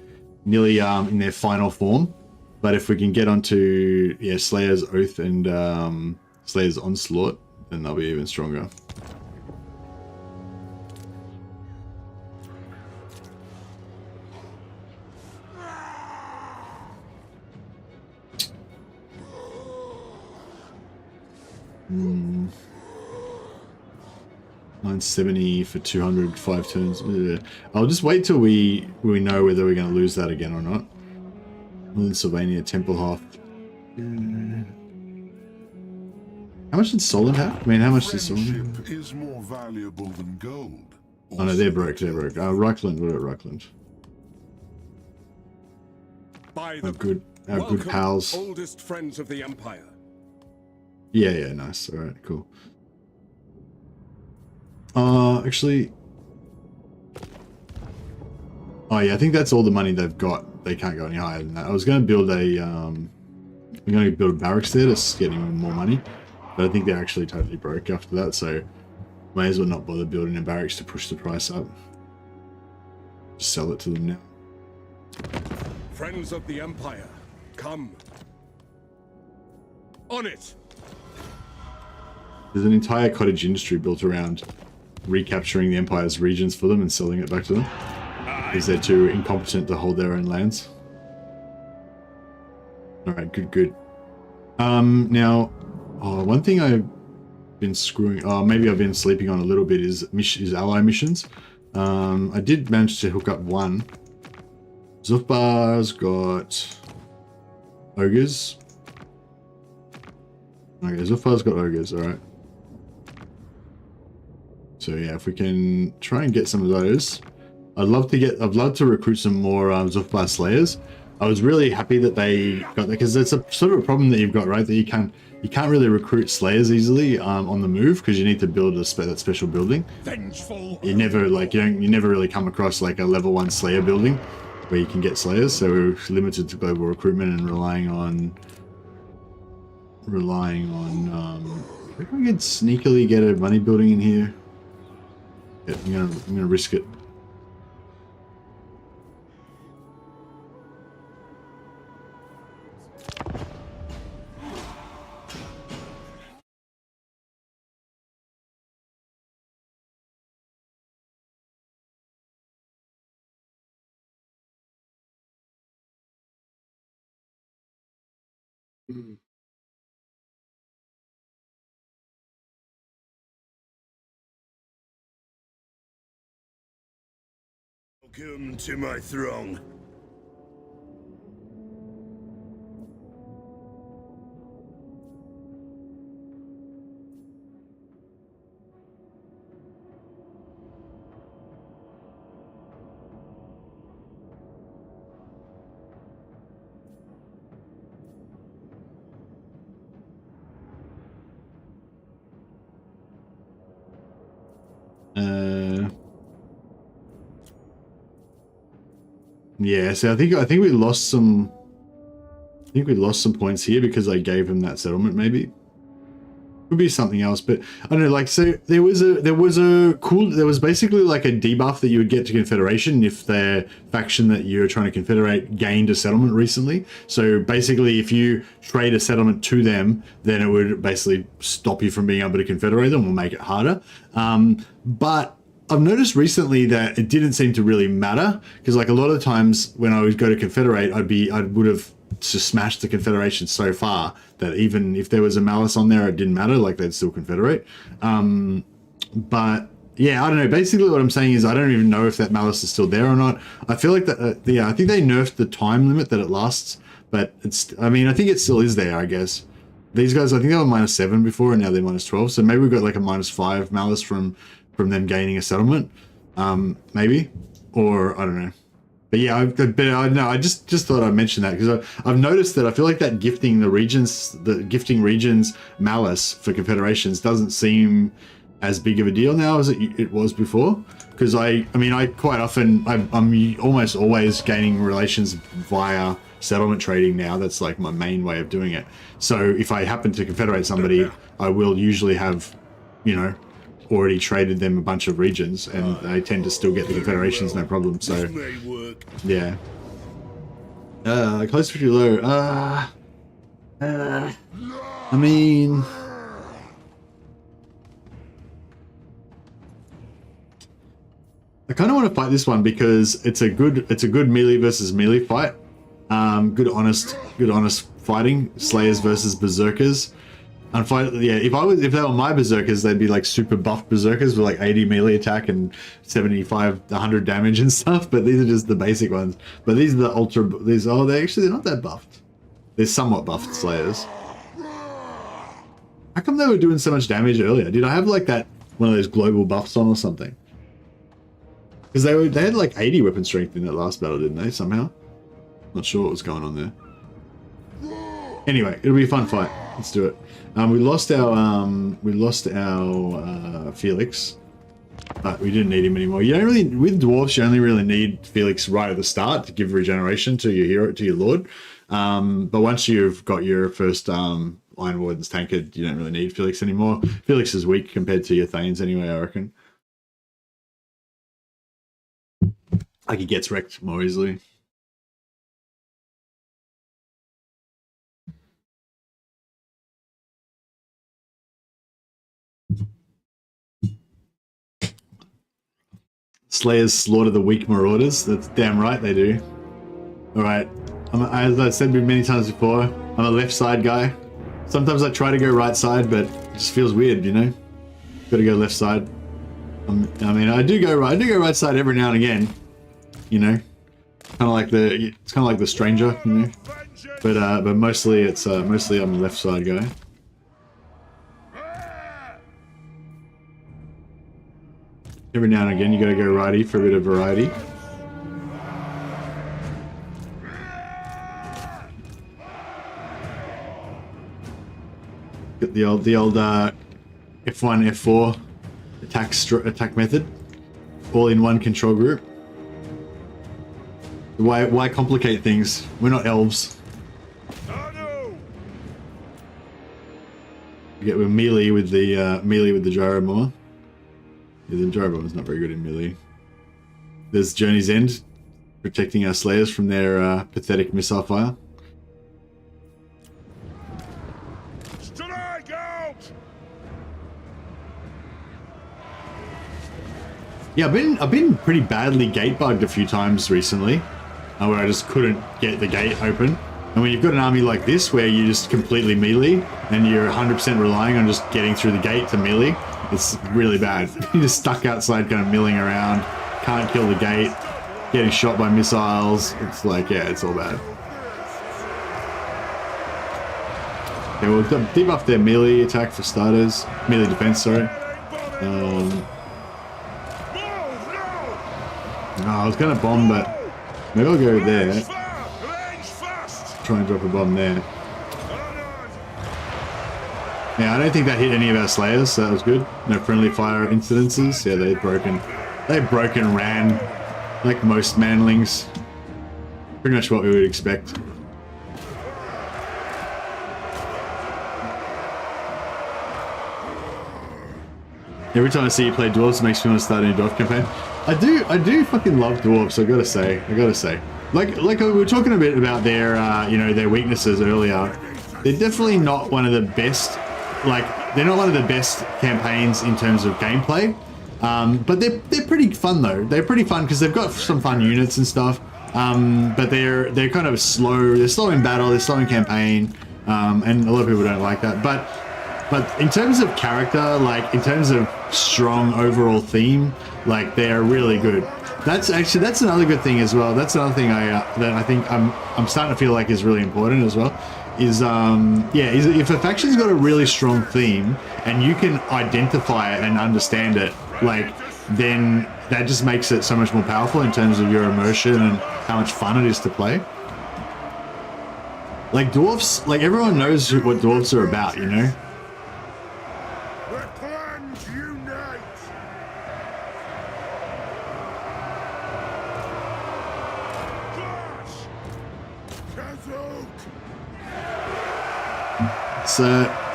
in their final form. But if we can get onto Slayer's Oath and Slayer's Onslaught, then they'll be even stronger. 970 for 200, 5 turns. I'll just wait till we know whether we're going to lose that again or not. Northern Sylvania, Temple Half. How much did Solid have? I mean, how much does Solid have? Friendship is more valuable than gold. Oh no, they're broke, they're broke. Reichland, what about Reichland? By Our good welcome, pals. oldest friends of the Empire. Yeah, nice. Alright, cool. Actually... Oh yeah, I think that's all the money they've got. They can't go any higher than that. I was going to build a, I'm going to build a barracks there to get even more money. But I think they're actually totally broke after that, so may as well not bother building a barracks to push the price up. Just sell it to them now. Friends of the Empire, come. On it! There's an entire cottage industry built around recapturing the Empire's regions for them and selling it back to them. Because they're too incompetent to hold their own lands. Alright, good. Now, one thing I've been maybe I've been sleeping on a little bit is ally missions. I did manage to hook up one. Zufbar's got ogres. Okay, Zufbar's got ogres, alright. So yeah, if we can try and get some of those. I'd love to recruit some more Zufbar Slayers. I was really happy that they got that, because it's a sort of a problem that you've got, right? That you can't really recruit Slayers easily on the move, because you need to build that special building. Vengeful. You never really come across like a level 1 Slayer building where you can get Slayers. So we're limited to global recruitment and relying on. If we could sneakily get a money building in here, yeah, I'm gonna risk it. Welcome to my throng. Yeah, so I think we lost some. I think we lost some points here because I gave him that settlement. Maybe could be something else, but I don't know. Like, so there was basically like a debuff that you would get to Confederation if the faction that you're trying to confederate gained a settlement recently. So basically, if you trade a settlement to them, then it would basically stop you from being able to confederate them or make it harder. But I've noticed recently that it didn't seem to really matter, because like a lot of the times when I would go to confederate, I would have just smashed the confederation so far that even if there was a malice on there, it didn't matter, like they'd still confederate. But yeah, I don't know. Basically what I'm saying is I don't even know if that malice is still there or not. I feel like that, yeah, I think they nerfed the time limit that it lasts, but I think it still is there, I guess. These guys, I think they were -7 before and now they're -12. So maybe we've got like a -5 malice from them gaining a settlement, maybe, or I don't know. But yeah, I just thought I'd mention that because I've noticed that I feel like that gifting regions malice for confederations doesn't seem as big of a deal now as it was before. Because I quite often I'm almost always gaining relations via settlement trading now. That's like my main way of doing it. So if I happen to confederate somebody, I will usually have, already traded them a bunch of regions, and they tend to still get the confederations no problem. So yeah, close to low. I mean, I kind of want to fight this one because it's a good melee versus melee fight. Good honest fighting. Slayers versus berserkers. Unfortunately, yeah, if they were my berserkers, they'd be like super buffed berserkers with like 80 melee attack and 75, 100 damage and stuff. But these are just the basic ones. But these are the ultra. They're not that buffed. They're somewhat buffed slayers. How come they were doing so much damage earlier? Did I have like that one of those global buffs on or something? Because they had like 80 weapon strength in that last battle, didn't they? Somehow, not sure what was going on there. Anyway, it'll be a fun fight. Let's do it. We lost our Felix, but we didn't need him anymore. You don't really, with dwarves, you only really need Felix right at the start to give regeneration to your hero, to your lord. But once you've got your first Iron Wardens tanked, you don't really need Felix anymore. Felix is weak compared to your Thanes anyway, I reckon. Like he gets wrecked more easily. Slayers slaughter the weak marauders. That's damn right they do. Alright, as I said many times before, I'm a left side guy. Sometimes I try to go right side, but it just feels weird, you know? Gotta go left side. I mean, I do go right side every now and again, you know? It's kind of like the stranger, you know? But mostly I'm a left side guy. Every now and again, you gotta go righty for a bit of variety. Get the old F1, F4 attack method, all in one control group. Why complicate things? We're not elves. We're melee with the gyro more. Yeah, the gyro bomber's not very good in melee. There's Journey's End, protecting our slayers from their pathetic missile fire. Yeah, I've been pretty badly gate bugged a few times recently, where I just couldn't get the gate open. And when you've got an army like this, where you're just completely melee, and you're 100% relying on just getting through the gate to melee, it's really bad. You're just stuck outside kind of milling around, can't kill the gate, getting shot by missiles. It's like, yeah, it's all bad. Okay, we'll debuff their melee attack for starters. Melee defense, sorry. I was going to bomb, but maybe I'll go there. Try and drop a bomb there. Yeah, I don't think that hit any of our slayers, so that was good. No friendly fire incidences. Yeah, they broke and ran like most manlings. Pretty much what we would expect. Every time I see you play dwarves, it makes me want to start a new dwarf campaign. I do fucking love dwarves. I gotta say. Like we were talking a bit about their, their weaknesses earlier. They're definitely not one of the best. They're not one of the best campaigns in terms of gameplay. But they're pretty fun though. They're pretty fun because they've got some fun units and stuff. But they're kind of slow. They're slow in battle. They're slow in campaign. And a lot of people don't like that. But in terms of character, like in terms of strong overall theme, like they're really good. That's another good thing as well. That's another thing that I think I'm starting to feel like is really important as well. Is if a faction's got a really strong theme and you can identify it and understand it, like then that just makes it so much more powerful in terms of your immersion and how much fun it is to play. Like dwarfs, like everyone knows what dwarfs are about, you know.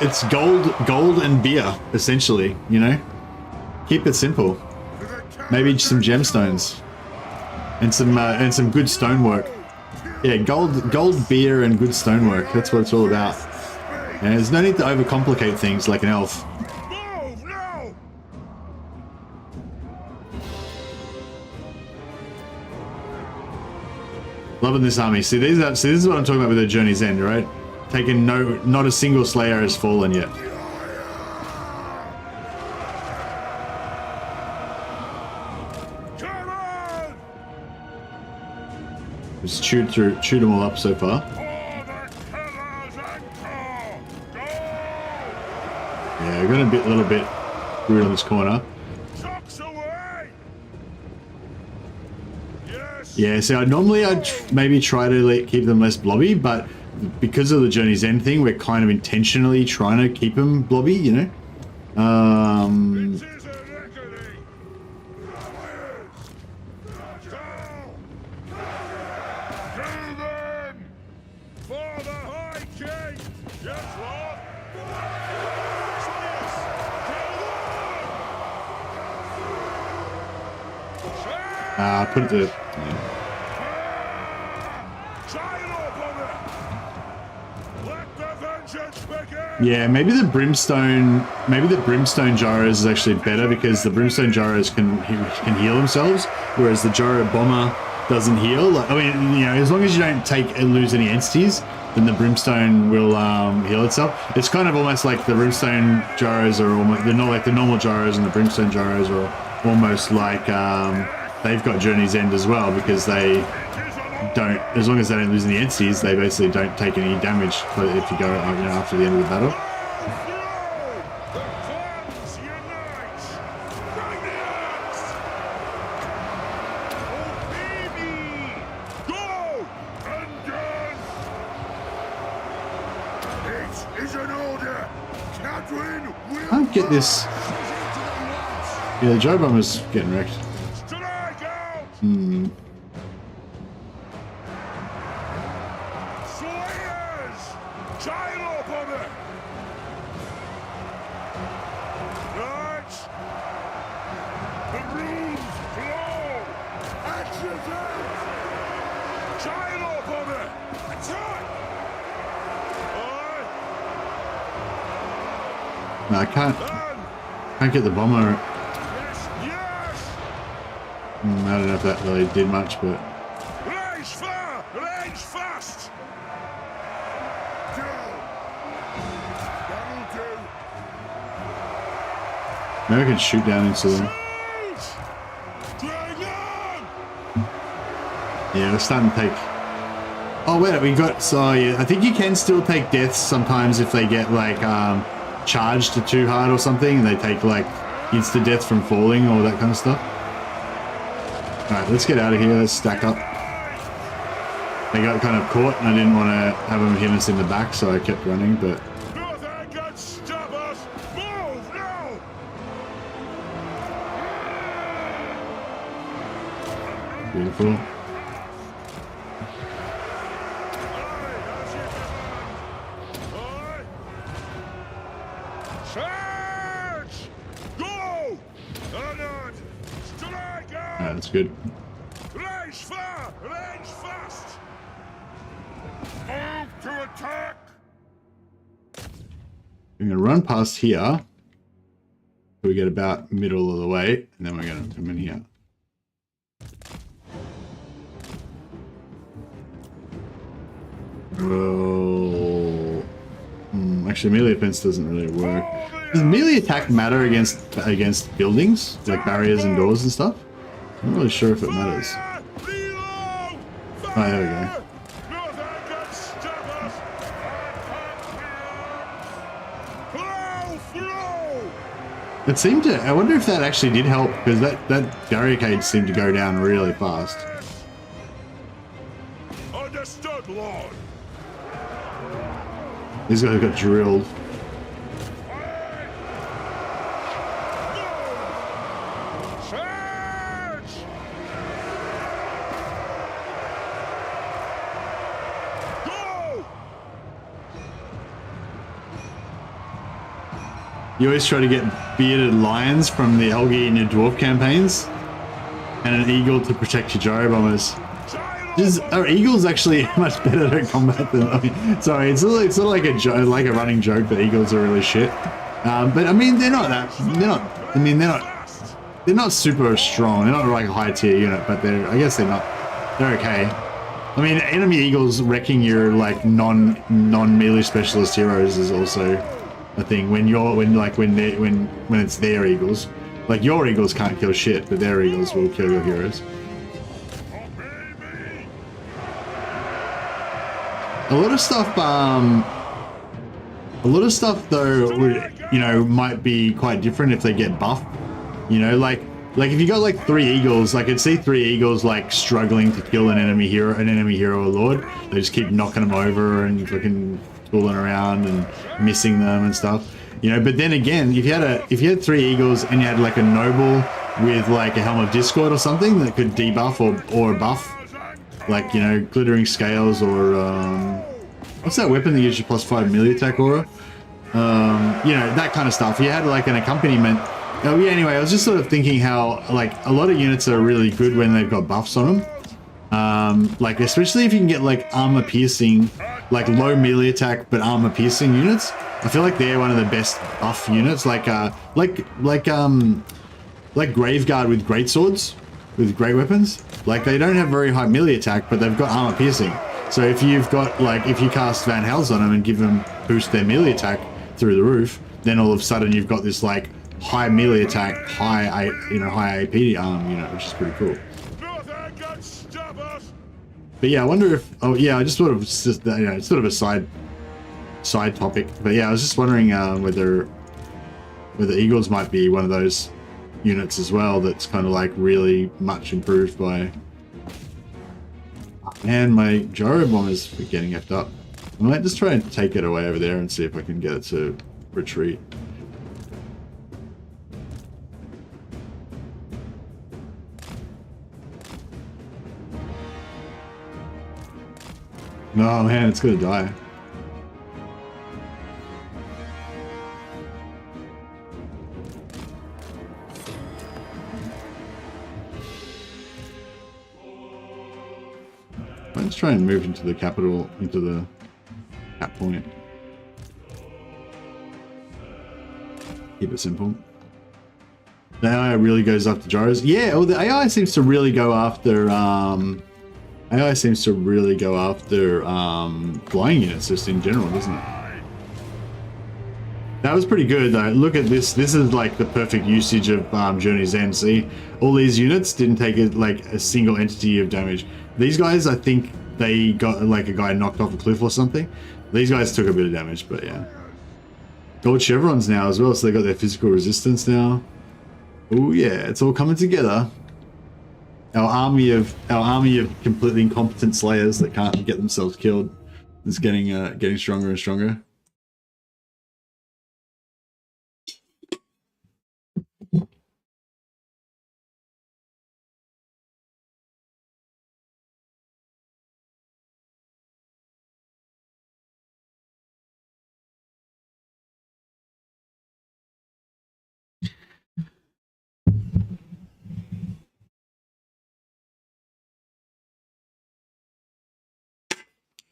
It's gold and beer, essentially, you know? Keep it simple. Maybe some gemstones. And some good stonework. Yeah, gold, beer, and good stonework. That's what it's all about. And there's no need to overcomplicate things like an elf. Loving this army. See, this is what I'm talking about with the Journey's End, right? Not a single Slayer has fallen yet. Just shoot them all up so far. Yeah, we're going a little bit rude on this corner. Yeah, so normally I'd maybe try to keep them less blobby, but because of the Journey's End thing, we're kind of intentionally trying to keep them blobby, you know? Put it to... Yeah, maybe the brimstone gyros is actually better because the brimstone gyros can heal themselves, whereas the gyro bomber doesn't heal. Like, I mean, you know, as long as you don't lose any entities, then the brimstone will heal itself. It's kind of almost like the brimstone gyros are almost, they're not like the normal gyros, and the brimstone gyros are almost like they've got Journey's End as well, because they don't, as long as they don't lose any entities, they basically don't take any damage if you go, you know, after the end of the battle. I don't get this. Yeah, the Joe Bomber's getting wrecked. No, I can't get the bomber. I don't know if that really did much, but maybe I can shoot down into them. Yeah, we're starting to take... Oh wait, we got... So yeah, I think you can still take deaths sometimes if they get like charged too hard or something, and they take like insta death from falling or that kind of stuff. Alright, let's get out of here. Let's stack up. They got kind of caught, and I didn't want to have them hit us in the back, so I kept running, but... Beautiful. That's good. Range fire! Range fast! Move to attack! We're going to run past here. So we get about middle of the way, and then we're going to come in here. Well, actually, melee offense doesn't really work. Does melee attack matter against buildings, like barriers and doors and stuff? I'm not really sure if it matters. Oh, there we go. It seemed to... I wonder if that actually did help, because that barricade seemed to go down really fast. Understood, Lord. These guys got drilled. You always try to get bearded lions from the algae in your dwarf campaigns, and an eagle to protect your gyro bombers. Are eagles actually much better at combat than? I mean, sorry, it's sort of like a joke, like a running joke that eagles are really shit. But I mean, they're not that. They're not. I mean, they're not super strong. They're not like a high tier unit, but I guess they're not. They're okay. I mean, enemy eagles wrecking your like non melee specialist heroes is also a thing. When it's their eagles, like your eagles can't kill shit, but their eagles will kill your heroes. A lot of stuff though, you know, might be quite different if they get buffed. You know, like if you got like 3 eagles, I could see 3 eagles like struggling to kill an enemy hero or lord. They just keep knocking them over and fucking tooling around and missing them and stuff. You know, but then again, if you had 3 eagles and you had like a noble with like a helm of discord or something that could debuff or buff, like, you know, glittering scales or what's that weapon that gives you +5 melee attack aura? You know, that kind of stuff. You had like an accompaniment. Oh yeah, anyway, I was just sort of thinking how like a lot of units are really good when they've got buffs on them. Like especially if you can get like armor piercing, like low melee attack but armor piercing units. I feel like they're one of the best buff units. Like Graveguard with great swords, with great weapons. Like they don't have very high melee attack, but they've got armor piercing. So if you've got like if you cast Van Hels on them and give them boost their melee attack through the roof, then all of a sudden you've got this like high melee attack, high AP unit, which is pretty cool. But yeah, I wonder if I just sort of just, you know, it's sort of a side topic. But yeah, I was just wondering whether eagles might be one of those units as well that's kind of like really much improved by. And my gyro bomb is getting effed up. I might just try and take it away over there and see if I can get it to retreat. Oh man, it's gonna die. Let's try and move into the capital, into the cap point. Keep it simple. The AI really goes after gyros. Yeah, well, the AI seems to really go after flying units just in general, doesn't it? That was pretty good though. Look at this. This is like the perfect usage of Journey's End. See, all these units didn't take like a single entity of damage. These guys, I think they got like a guy knocked off a cliff or something. These guys took a bit of damage, but yeah. Gold chevrons now as well, so they got their physical resistance now. Oh yeah, it's all coming together. Our army of completely incompetent slayers that can't get themselves killed is getting stronger and stronger.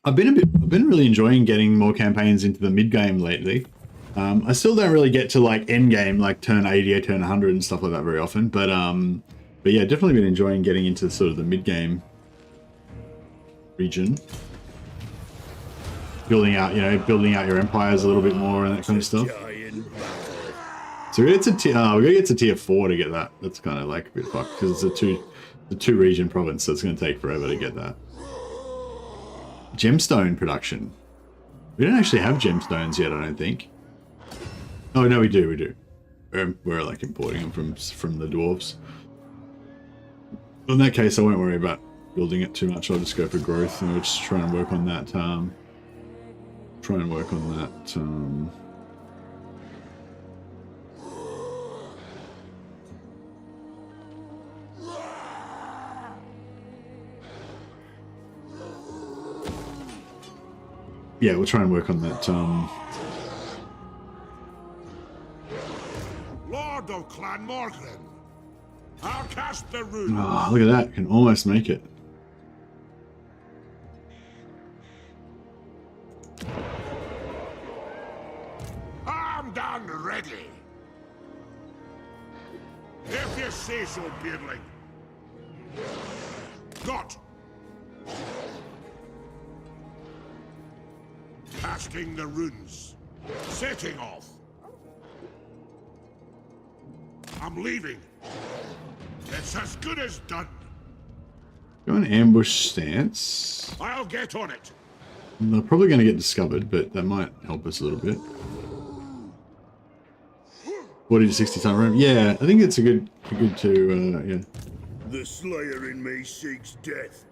I've been really enjoying getting more campaigns into the mid game lately. I still don't really get to like end game, like turn 80 or turn 100 and stuff like that very often, but yeah, definitely been enjoying getting into sort of the mid game region, building out your empires a little bit more and that kind of stuff. So we gotta get to tier 4 to get that. That's kind of like a bit fucked because it's a two region province, so it's going to take forever to get that. Gemstone production. We don't actually have gemstones yet, I don't think. Oh no, we do. We're like importing them from the dwarves. In that case, I won't worry about building it too much. I'll just go for growth, and we'll just try and work on that. Yeah, we'll try and work on that. Lord of Clan Morgan, I'll cast the rune. Oh, look at that! Can almost make it. Armed and ready. If you say so, Beardling. Got. Casting the runes. Setting off. I'm leaving. It's as good as done. Go an ambush stance. I'll get on it. They're probably going to get discovered, but that might help us a little bit. 40 to 60 ton ramp. Yeah, I think it's a good to, yeah. The Slayer in me seeks death.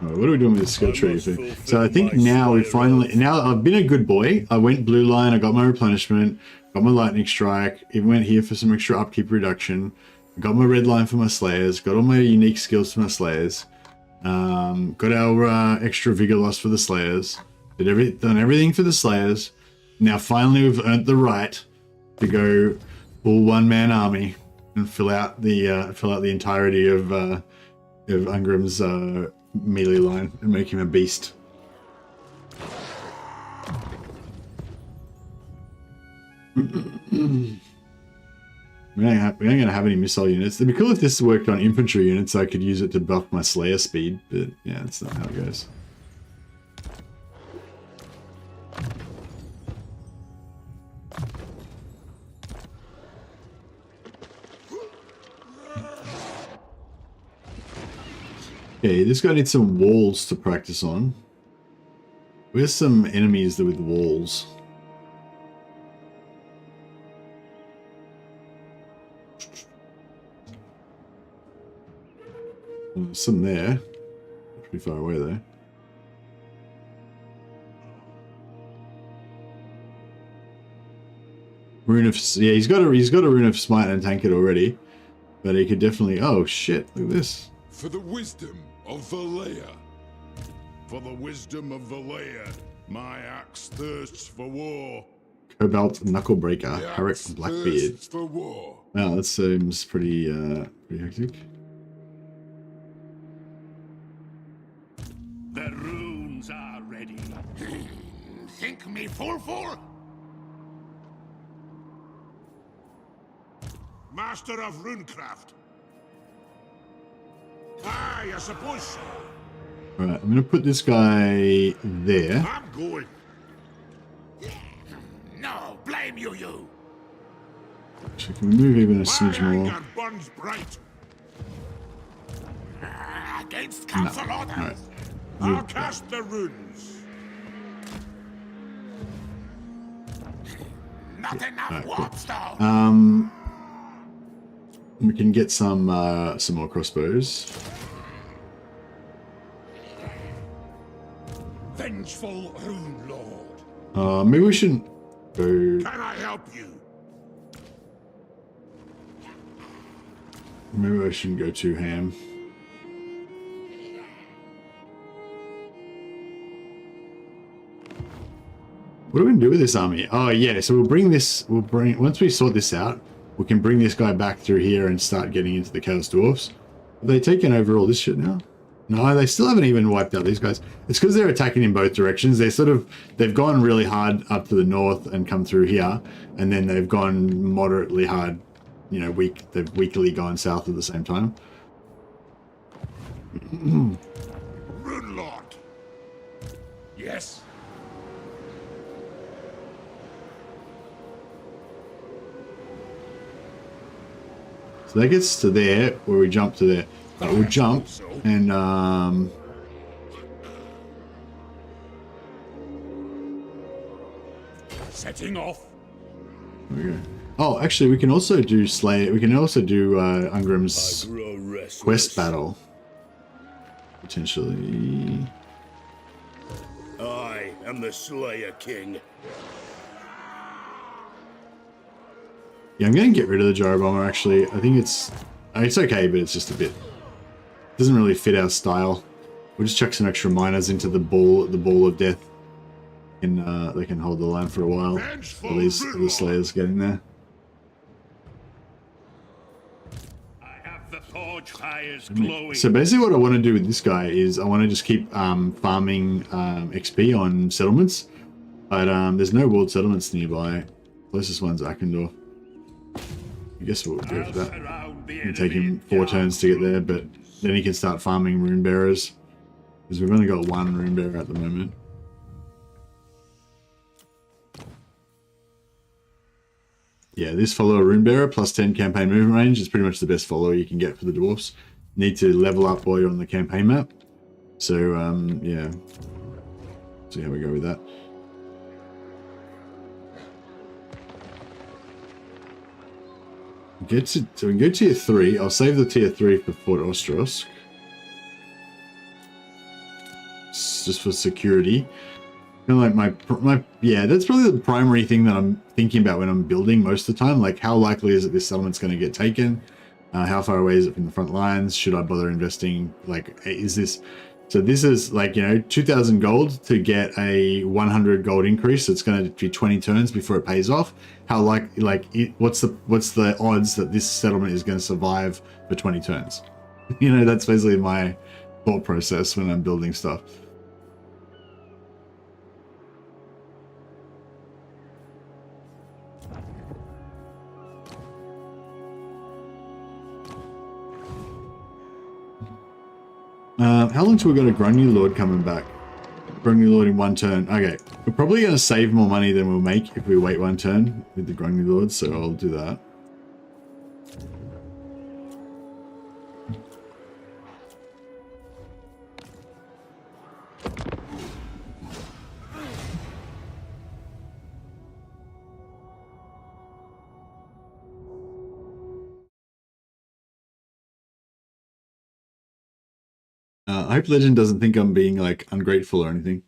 Right, what are we doing with this skill tree? So I think now we finally, now I've been a good boy. I went blue line, I got my replenishment, got my lightning strike, even went here for some extra upkeep reduction, got my red line for my slayers, got all my unique skills for my slayers, got our extra vigor loss for the slayers, done everything for the slayers. Now finally we've earned the right to go full one-man army and fill out the entirety of Ungrim's melee line and make him a beast. We ain't gonna have any missile units. It'd be cool if this worked on infantry units. I could use it to buff my slayer speed, but yeah, that's not how it goes. Okay, this guy needs some walls to practice on. Where's some enemies with walls? There's some there. Pretty far away though. Rune of, yeah, he's got a rune of smite and tank it already, but he could definitely. Oh shit! Look at this. For the wisdom of Valea. For the wisdom of Valea, my axe thirsts for war. Cobalt Knucklebreaker, Harrick Blackbeard. For war. Wow, that seems pretty hectic. The runes are ready. Think me full? Master of runecraft. Aye, I suppose so. Alright, I'm gonna put this guy there. I'm going. No, blame you. Actually, can we move even a My smidge more? anger burns bright. Against council orders. Alright. I'll cast the runes. Not enough warpstone. We can get some more crossbows. Vengeful rune lord. Maybe we shouldn't go. Can I help you? Maybe I shouldn't go too ham. What are we gonna do with this army? Oh yeah, so we'll bring once we sort this out, we can bring this guy back through here and start getting into the Chaos Dwarfs. Have they taken over all this shit now? No, they still haven't even wiped out these guys. It's because they're attacking in both directions. They've gone really hard up to the north and come through here, and then they've gone moderately hard, you know, they've weakly gone south at the same time. Rune Lord. Yes. So that gets to there, where we jump to there. We'll jump and Setting off. there we go. Oh, actually, we can also do Slayer. We can also do Ungrim's quest battle. Potentially. I am the Slayer King. Yeah, I'm going to get rid of the gyro bomber. Actually, I think it's okay, but it's just a bit. Doesn't really fit our style. We'll just chuck some extra miners into the ball of death. And they can hold the line for a while. At least the Slayers getting there. I have the forge fires glowing. So basically, what I want to do with this guy is I want to just keep farming XP on settlements, but there's no walled settlements nearby. Closest one's Akendorf. I guess we'll go for that. It'll take him 4 turns to get there, but then he can start farming rune bearers. Because we've only got 1 rune bearer at the moment. Yeah, this follower rune bearer plus 10 campaign movement range is pretty much the best follower you can get for the dwarfs. Need to level up while you're on the campaign map. So, yeah. See how we go with that. So we can go tier 3. I'll save the tier 3 for Fort Ostros. Just for security. And like my yeah, that's probably the primary thing that I'm thinking about when I'm building most of the time. Like, how likely is it this settlement's going to get taken? How far away is it from the front lines? Should I bother investing? Like, is this... So this is like, you know, 2,000 gold to get a 100 gold increase. It's going to be 20 turns before it pays off. How what's the odds that this settlement is going to survive for 20 turns? You know, that's basically my thought process when I'm building stuff. How long till we got a Grungy Lord coming back? Grungy Lord in 1 turn. Okay, we're probably going to save more money than we'll make if we wait 1 turn with the Grungy Lord, so I'll do that. I hope Legend doesn't think I'm being like ungrateful or anything.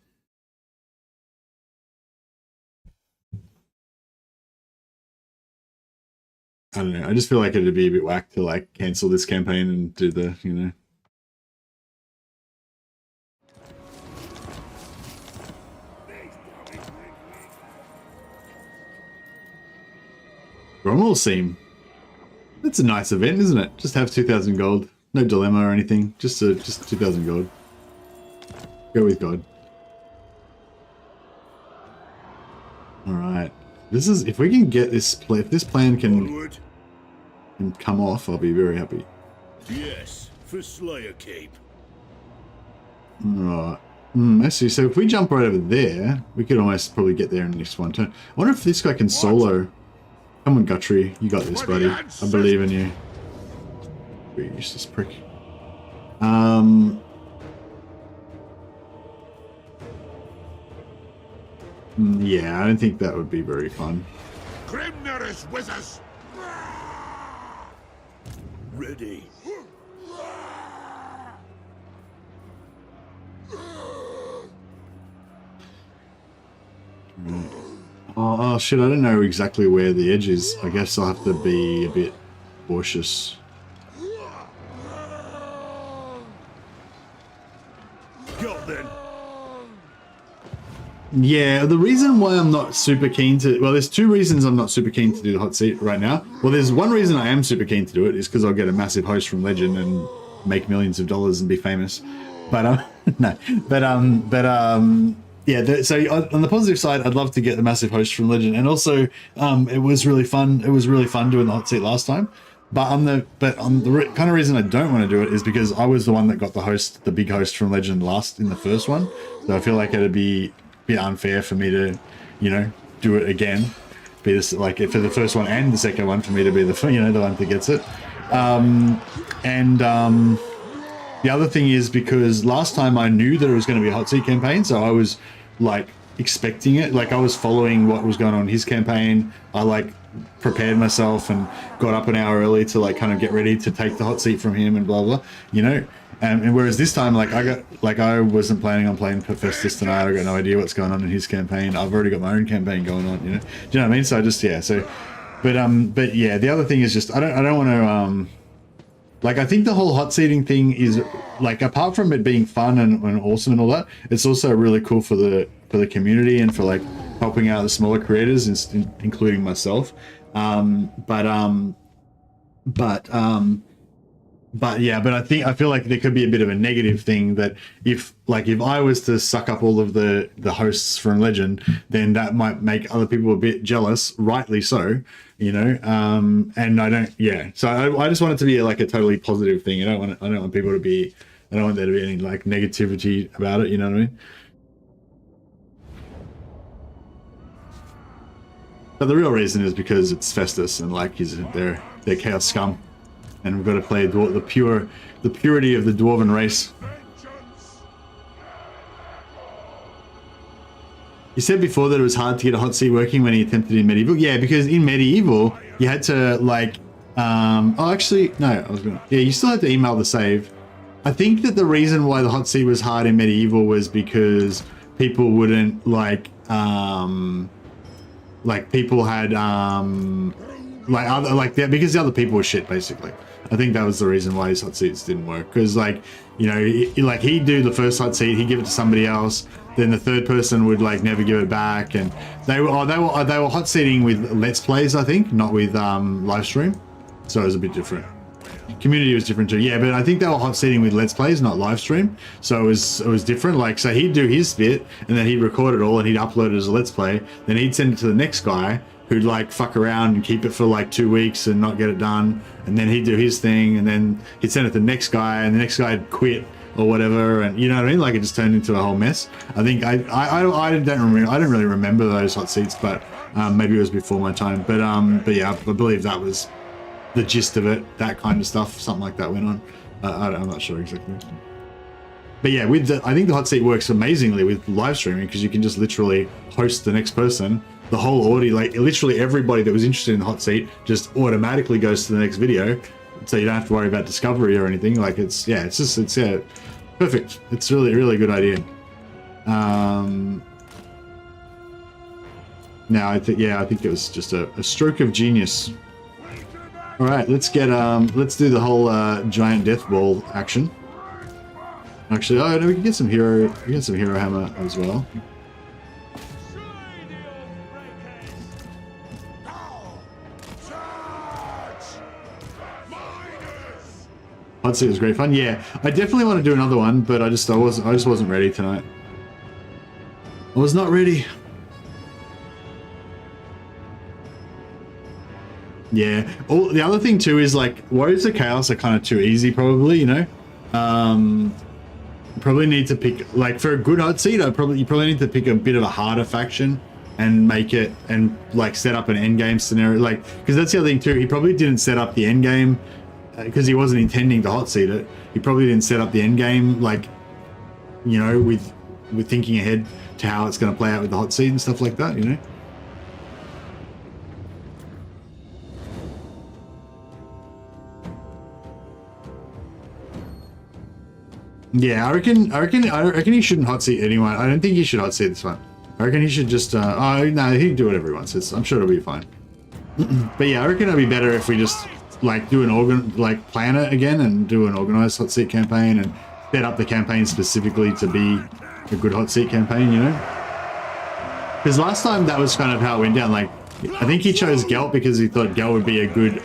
I don't know. I just feel like it'd be a bit whack to like cancel this campaign and do the, you know. Gromwell Seam. That's a nice event, isn't it? Just have 2,000 gold. No dilemma or anything. Just 2,000 gold. Go with God. Alright. This is, if we can get this, if this plan can come off, I'll be very happy. Yes, for Slayer Cape. Right. Actually, so if we jump right over there, we could almost probably get there in the next 1 turn. I wonder if this guy can solo. Come on, Guthrie. You got this, buddy. I believe in you. You useless prick. Yeah, I don't think that would be very fun. Grimner is with us. Ready. Oh shit, I don't know exactly where the edge is. I guess I'll have to be a bit cautious. Go then. Yeah, the reason why I'm not super keen to... Well, there's 2 reasons I'm not super keen to do the hot seat right now. Well, there's one reason I am super keen to do it is because I'll get a massive host from Legend and make millions of dollars and be famous. But, no. Yeah, so on the positive side, I'd love to get the massive host from Legend. And also, it was really fun. It was really fun doing the hot seat last time. But the kind of reason I don't want to do it is because I was the one that got the big host from Legend last in the first one. So I feel like it'd be bit unfair for me to, you know, do it again. Be this like for the first one and the second one for me to be the, you know, the one that gets it. The other thing is because last time I knew that it was going to be a hot seat campaign, so I was like expecting it. Like I was following what was going on in his campaign. I like prepared myself and got up an hour early to like kind of get ready to take the hot seat from him and blah blah, you know. And whereas this time, I wasn't planning on playing Hephaestus tonight. I got no idea what's going on in his campaign. I've already got my own campaign going on, you know. Do you know what I mean? So I just, yeah. So, but yeah, the other thing is just I don't want to like, I think the whole hot seating thing is like, apart from it being fun and awesome and all that, it's also really cool for the community and for like helping out the smaller creators, including myself. But I feel like there could be a bit of a negative thing that if I was to suck up all of the hosts from Legend, then that might make other people a bit jealous, rightly so, you know. And I don't, yeah. So I just want it to be like a totally positive thing. I don't want people to be, I don't want there to be any like negativity about it. You know what I mean? But the real reason is because it's Festus and like they're chaos scum. And we've got to play the purity of the dwarven race. You said before that it was hard to get a hot seat working when he attempted in medieval. Yeah, because in medieval you had to like, oh actually no, I was gonna. Yeah, you still had to email the save. I think that the reason why the hot seat was hard in medieval was because people wouldn't people had because the other people were shit basically. I think that was the reason why his hot seats didn't work, because like, you know, he'd do the first hot seat, he'd give it to somebody else, then the third person would like never give it back, and they were hot seating with Let's Plays, I think, not with live stream, so it was a bit different. Community was different too, yeah, but I think they were hot seating with Let's Plays, not live stream, so it was different. Like, so he'd do his bit and then he'd record it all and he'd upload it as a Let's Play, then he'd send it to the next guy who'd like fuck around and keep it for like 2 weeks and not get it done, and then he'd do his thing and then he'd send it to the next guy and the next guy'd quit or whatever, and you know what I mean, like it just turned into a whole mess. I think I don't really remember those hot seats, but maybe it was before my time, but yeah, I believe that was the gist of it, that kind of stuff, something like that went on. I'm not sure exactly. But yeah, I think the hot seat works amazingly with live streaming, because you can just literally host the next person. The whole audio, like literally everybody that was interested in the hot seat just automatically goes to the next video. So you don't have to worry about discovery or anything. Like it's perfect. It's really good idea. Now I think it was just a stroke of genius. All right, let's do the whole giant death ball action. Actually, oh no, we can get some hero hammer as well. Hot seat was great fun. Yeah, I definitely want to do another one, but I just wasn't ready tonight. I was not ready. Yeah. The other thing too is like Warriors of Chaos are kind of too easy, probably. You know, probably need to pick, like, for a good hot seat. You probably need to pick a bit of a harder faction and make it, and like set up an end game scenario. Like, because that's the other thing too. He probably didn't set up the end game because he wasn't intending to hot seat it. He probably didn't set up the end game, like, you know, with thinking ahead to how it's going to play out with the hot seat and stuff like that. You know. Yeah, I reckon he shouldn't hot seat anyone. I don't think he should hot seat this one. I reckon he should just oh no, he can do whatever he wants. I'm sure it'll be fine. But yeah, I reckon it'd be better if we just like do plan it again and do an organized hot seat campaign and set up the campaign specifically to be a good hot seat campaign, you know? Because last time that was kind of how it went down. Like, I think he chose Gelt because he thought Gelt would be a good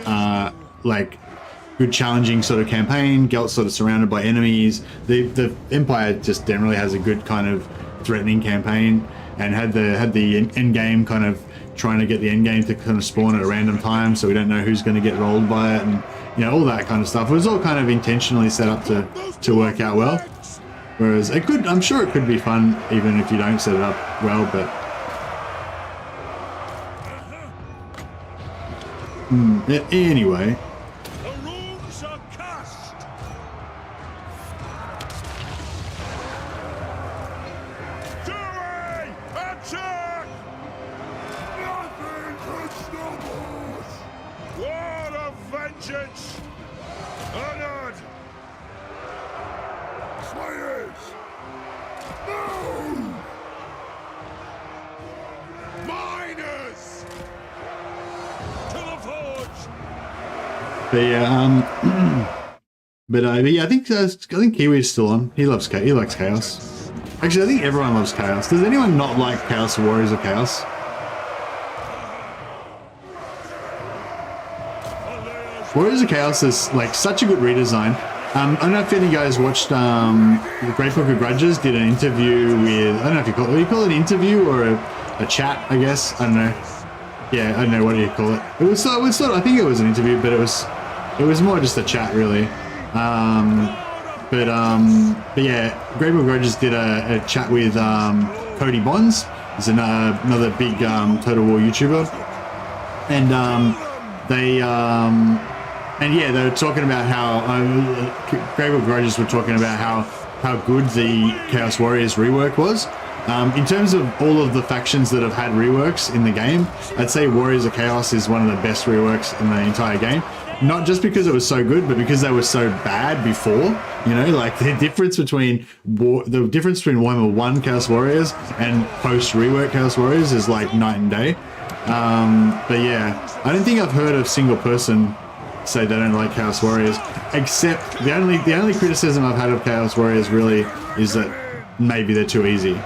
good challenging sort of campaign. Gelt's sort of surrounded by enemies. The Empire just generally has a good kind of threatening campaign, and had the end game kind of trying to get the end game to kind of spawn at a random time, so we don't know who's going to get rolled by it, and you know, all that kind of stuff. It was all kind of intentionally set up to work out well. Whereas I'm sure it could be fun even if you don't set it up well, but anyway. But yeah, but yeah, I think Kiwi is still on. He likes Chaos. Actually, I think everyone loves Chaos. Does anyone not like Chaos or Warriors of Chaos? Warriors of Chaos is like such a good redesign. I don't know if any of you guys watched the Great Book of Grudges did an interview with, I don't know if you call it an interview or a chat, I guess. I don't know. Yeah, I don't know, what do you call it? It was sort of, I think it was an interview, but it was more just a chat, really. But yeah, Great Book of Grudges did a chat with Cody Bonds. He's another big Total War YouTuber, and they were talking about how Great Book of Grudges were talking about how good the Chaos Warriors rework was, In terms of all of the factions that have had reworks in the game, I'd say Warriors of Chaos is one of the best reworks in the entire game. Not just because it was so good, but because they were so bad before. You know, like the difference between Warhammer 1 Chaos Warriors and post rework Chaos Warriors is like night and day. But yeah, I don't think I've heard of single person say they don't like Chaos Warriors, except the only criticism I've had of Chaos Warriors really is that maybe they're too easy.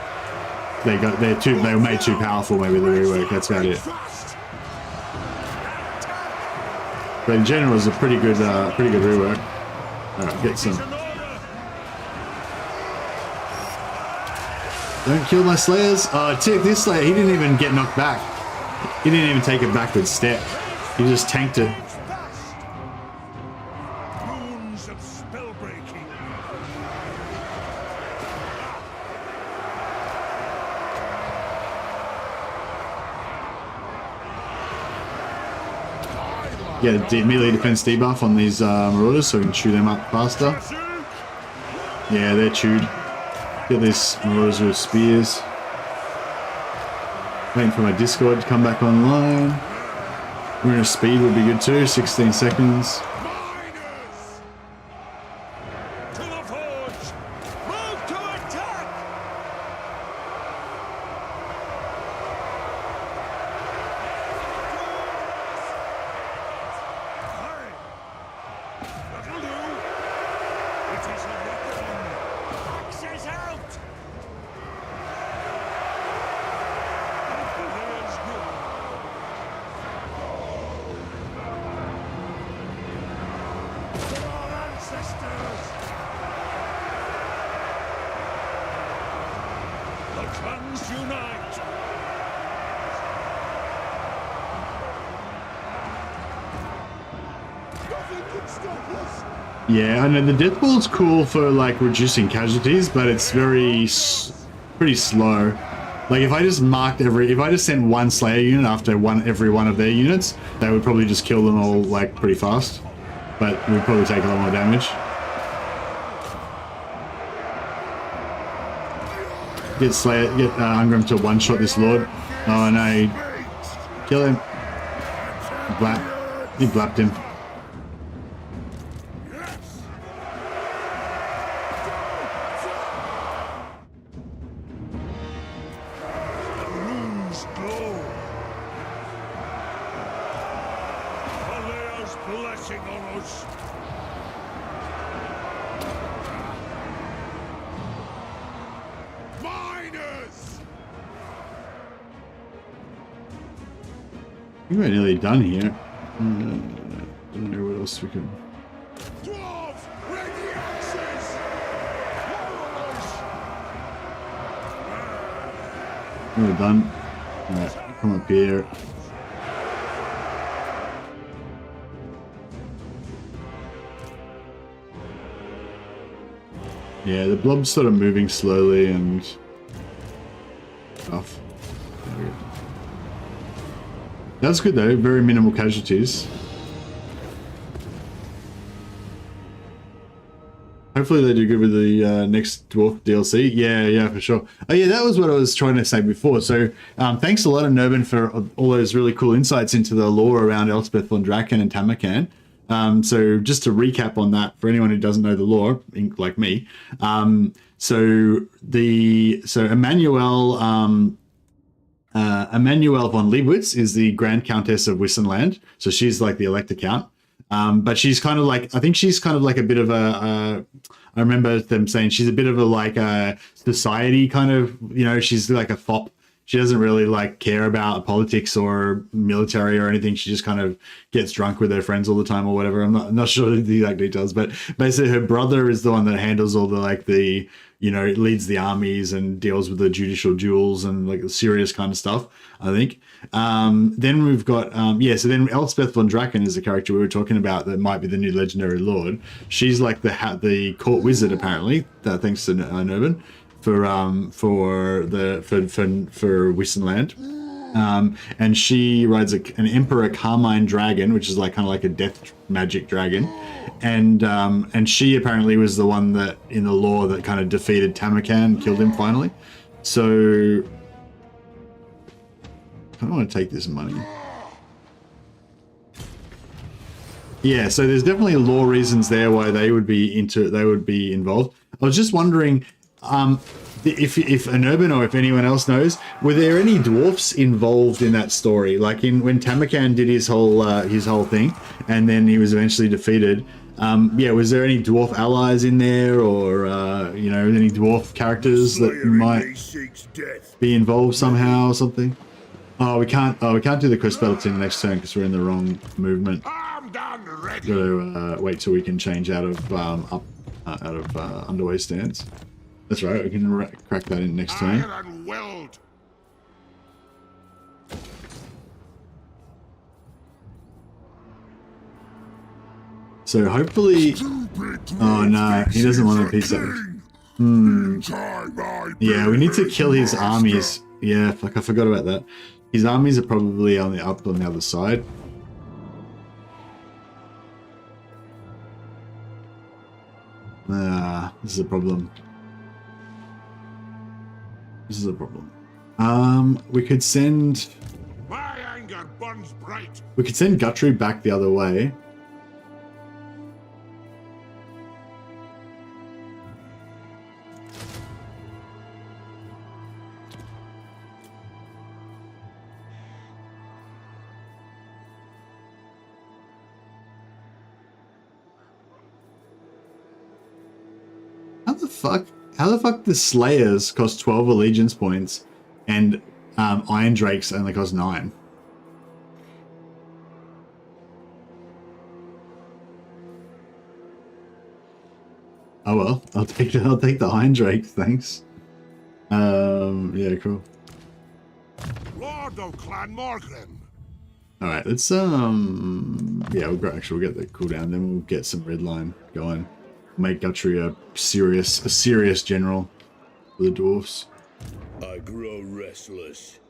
They were made too powerful. Maybe the rework. That's about it. But in general, it's a pretty good rework. All right, get some. Don't kill my Slayers. Oh, this Slayer, he didn't even get knocked back. He didn't even take a backward step. He just tanked it. Runes of spellbreaking. Yeah, melee defense debuff on these Marauders so we can chew them up faster. Yeah, they're chewed. Get these Marauders with spears. Waiting for my Discord to come back online. Rune of Speed would be good too, 16 seconds. To the forge! Move to attack! Hurry! That'll do! It is a weapon! Axes out! Here's good. For our ancestors! The clans unite! Nothing can stop us! Yeah, I know the Death Ball's cool for like reducing casualties, but it's pretty slow. Like if I just sent one Slayer unit after every one of their units, they would probably just kill them all like pretty fast. But we'd probably take a lot more damage. Get Ungrim to one-shot this Lord. Oh no, kill him. He blapped him. Runes glow. Alea's blessing on us. Miners! I think we're nearly done here. Don't know what else we can. Dwarf! Ready axes! We're done. Alright, come up here. Yeah, the blob's sort of moving slowly and stuff. There we go. That's good though, very minimal casualties. Hopefully they do good with the next Dwarf DLC. Yeah, for sure. Oh yeah, that was what I was trying to say before. So thanks a lot, Nervin, for all those really cool insights into the lore around Elspeth von Draken and Tamarkan. So just to recap on that, for anyone who doesn't know the lore, like me, so Emmanuel von Leibwitz is the Grand Countess of Wissenland. So she's like the Elector Count. But she's kind of like, I think she's kind of like a bit of a I remember them saying she's a bit of a like a society kind of, you know, she's like a fop. She doesn't really like care about politics or military or anything. She just kind of gets drunk with her friends all the time or whatever. I'm not sure the exact details, but basically her brother is the one that handles all the like the, you know, leads the armies and deals with the judicial duels and like the serious kind of stuff, I think. Then we've got, so then Elspeth von Draken is the character we were talking about that might be the new legendary lord. She's like the court wizard apparently, thanks to Nervin. For Wissenland, and she rides an Emperor Carmine dragon, which is like kind of like a death magic dragon, and she apparently was the one that in the lore that kind of defeated Tamarkan, killed him finally. So I don't want to take this money. Yeah, so there's definitely law reasons there why they would be involved. I was just wondering, if an urban or if anyone else knows, were there any dwarfs involved in that story? Like when Tamakan did his whole thing, and then he was eventually defeated. Yeah, was there any dwarf allies in there, or you know, any dwarf characters that might be involved somehow or something? Oh, we can't do the quest battle team next turn because we're in the wrong movement. Gotta wait till we can change out of underway stance. That's right, we can crack that in next turn. So hopefully, oh no, he doesn't want a piece of it. Yeah, we need to kill his armies. Yeah, fuck, I forgot about that. His armies are probably on the other side. This is a problem. This is a problem. We could send... My anger burns bright. We could send Guthrie back the other way. How the fuck the Slayers cost 12 allegiance points and Iron Drakes only cost 9? Oh well, I'll take the Iron Drakes, thanks. Yeah, cool. Lord of Clan Ungrim. Alright, let's yeah, we'll get the cooldown, then we'll get some red line going. Make Guthrie a serious general for the dwarfs. I grow restless.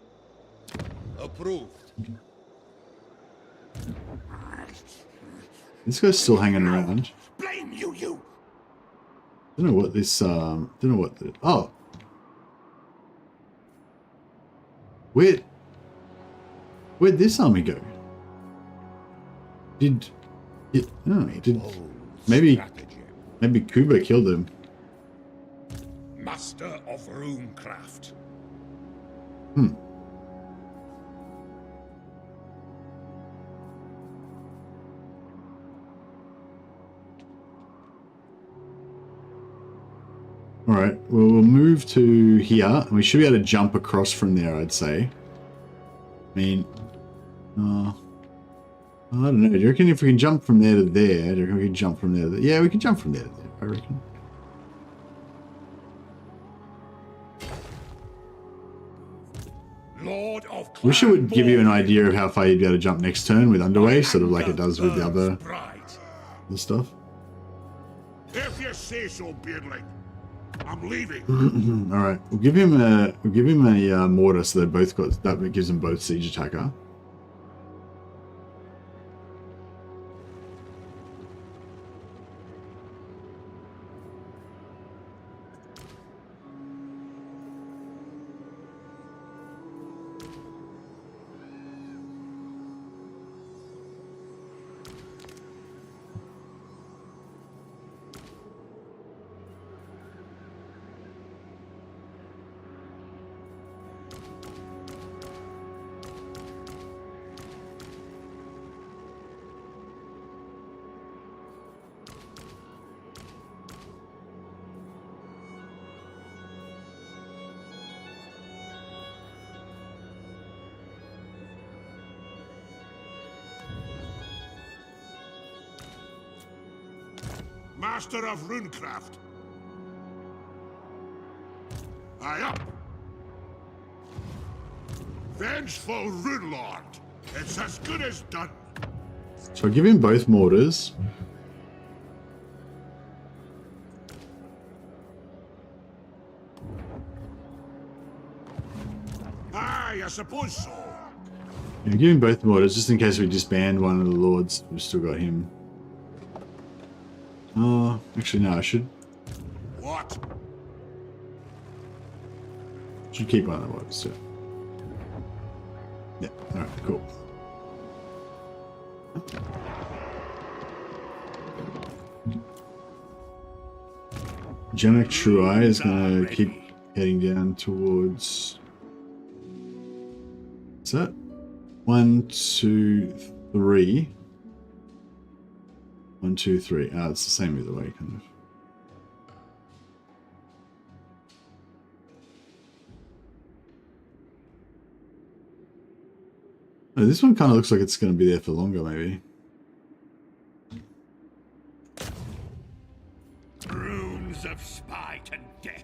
Approved. This guy's still hanging around. Blame you. Don't know what this don't know what the, oh. Where'd this army go? Did it, oh, he did, maybe Kuba killed him. Master of runecraft. Alright, well, we'll move to here, and we should be able to jump across from there, I'd say. I mean, I don't know. Do you reckon if we can jump from there to there, do you reckon we can jump from there to there? Yeah, we can jump from there to there, I reckon. Lord of I wish it would give you an idea of how far you'd be able to jump next turn with underway, sort of like it does with the other stuff. If you say so, Beardling. I'm leaving. All right, we'll give him a mortar, so they both got that. Gives them both siege attacker. Master of runecraft. Aye up. Vengeful rune lord. It's as good as done. So I'll give him both mortars. Aye, I suppose so. Yeah, give him both mortars just in case we disband one of the lords. We've still got him. Oh, actually no, I should Should keep one of the works, yeah. Yeah, alright, cool. Genetic True Eye is going to keep heading down towards... What's that? 1, 2, 3. 1, 2, 3. Ah, it's the same either way, kind of. Oh, this one kind of looks like it's going to be there for longer, maybe. Runes of spite and death.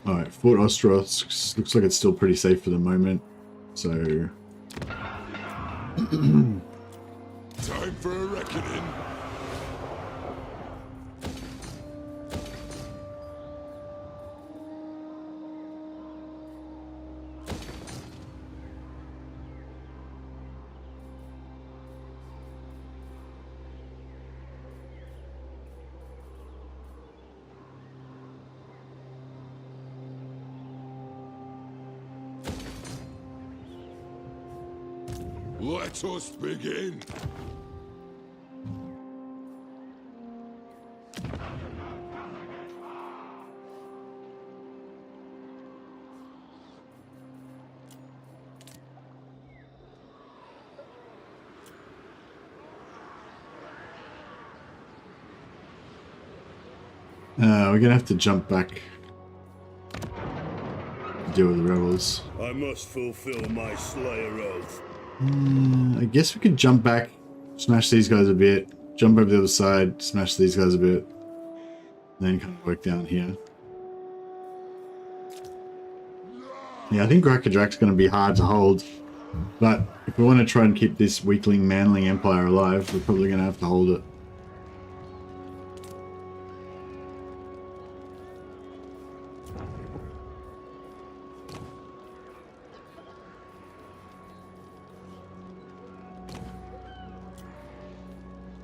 Alright, Fort Ostros looks like it's still pretty safe for the moment. So... Time for a reckoning. Let us begin. We're gonna have to jump back. Deal with the rebels. I must fulfill my Slayer oath. I guess we could jump back, smash these guys a bit, jump over the other side, smash these guys a bit, then kind of work down here. Yeah, I think Rakadrak's going to be hard to hold, but if we want to try and keep this weakling manling empire alive, we're probably going to have to hold it.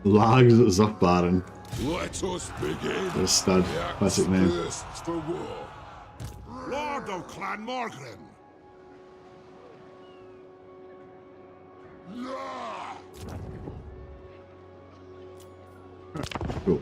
Largs Zokbaren. Let us begin. What a stud. Classic name. Thirsts for war. Lord of Clan Morgrim. Cool.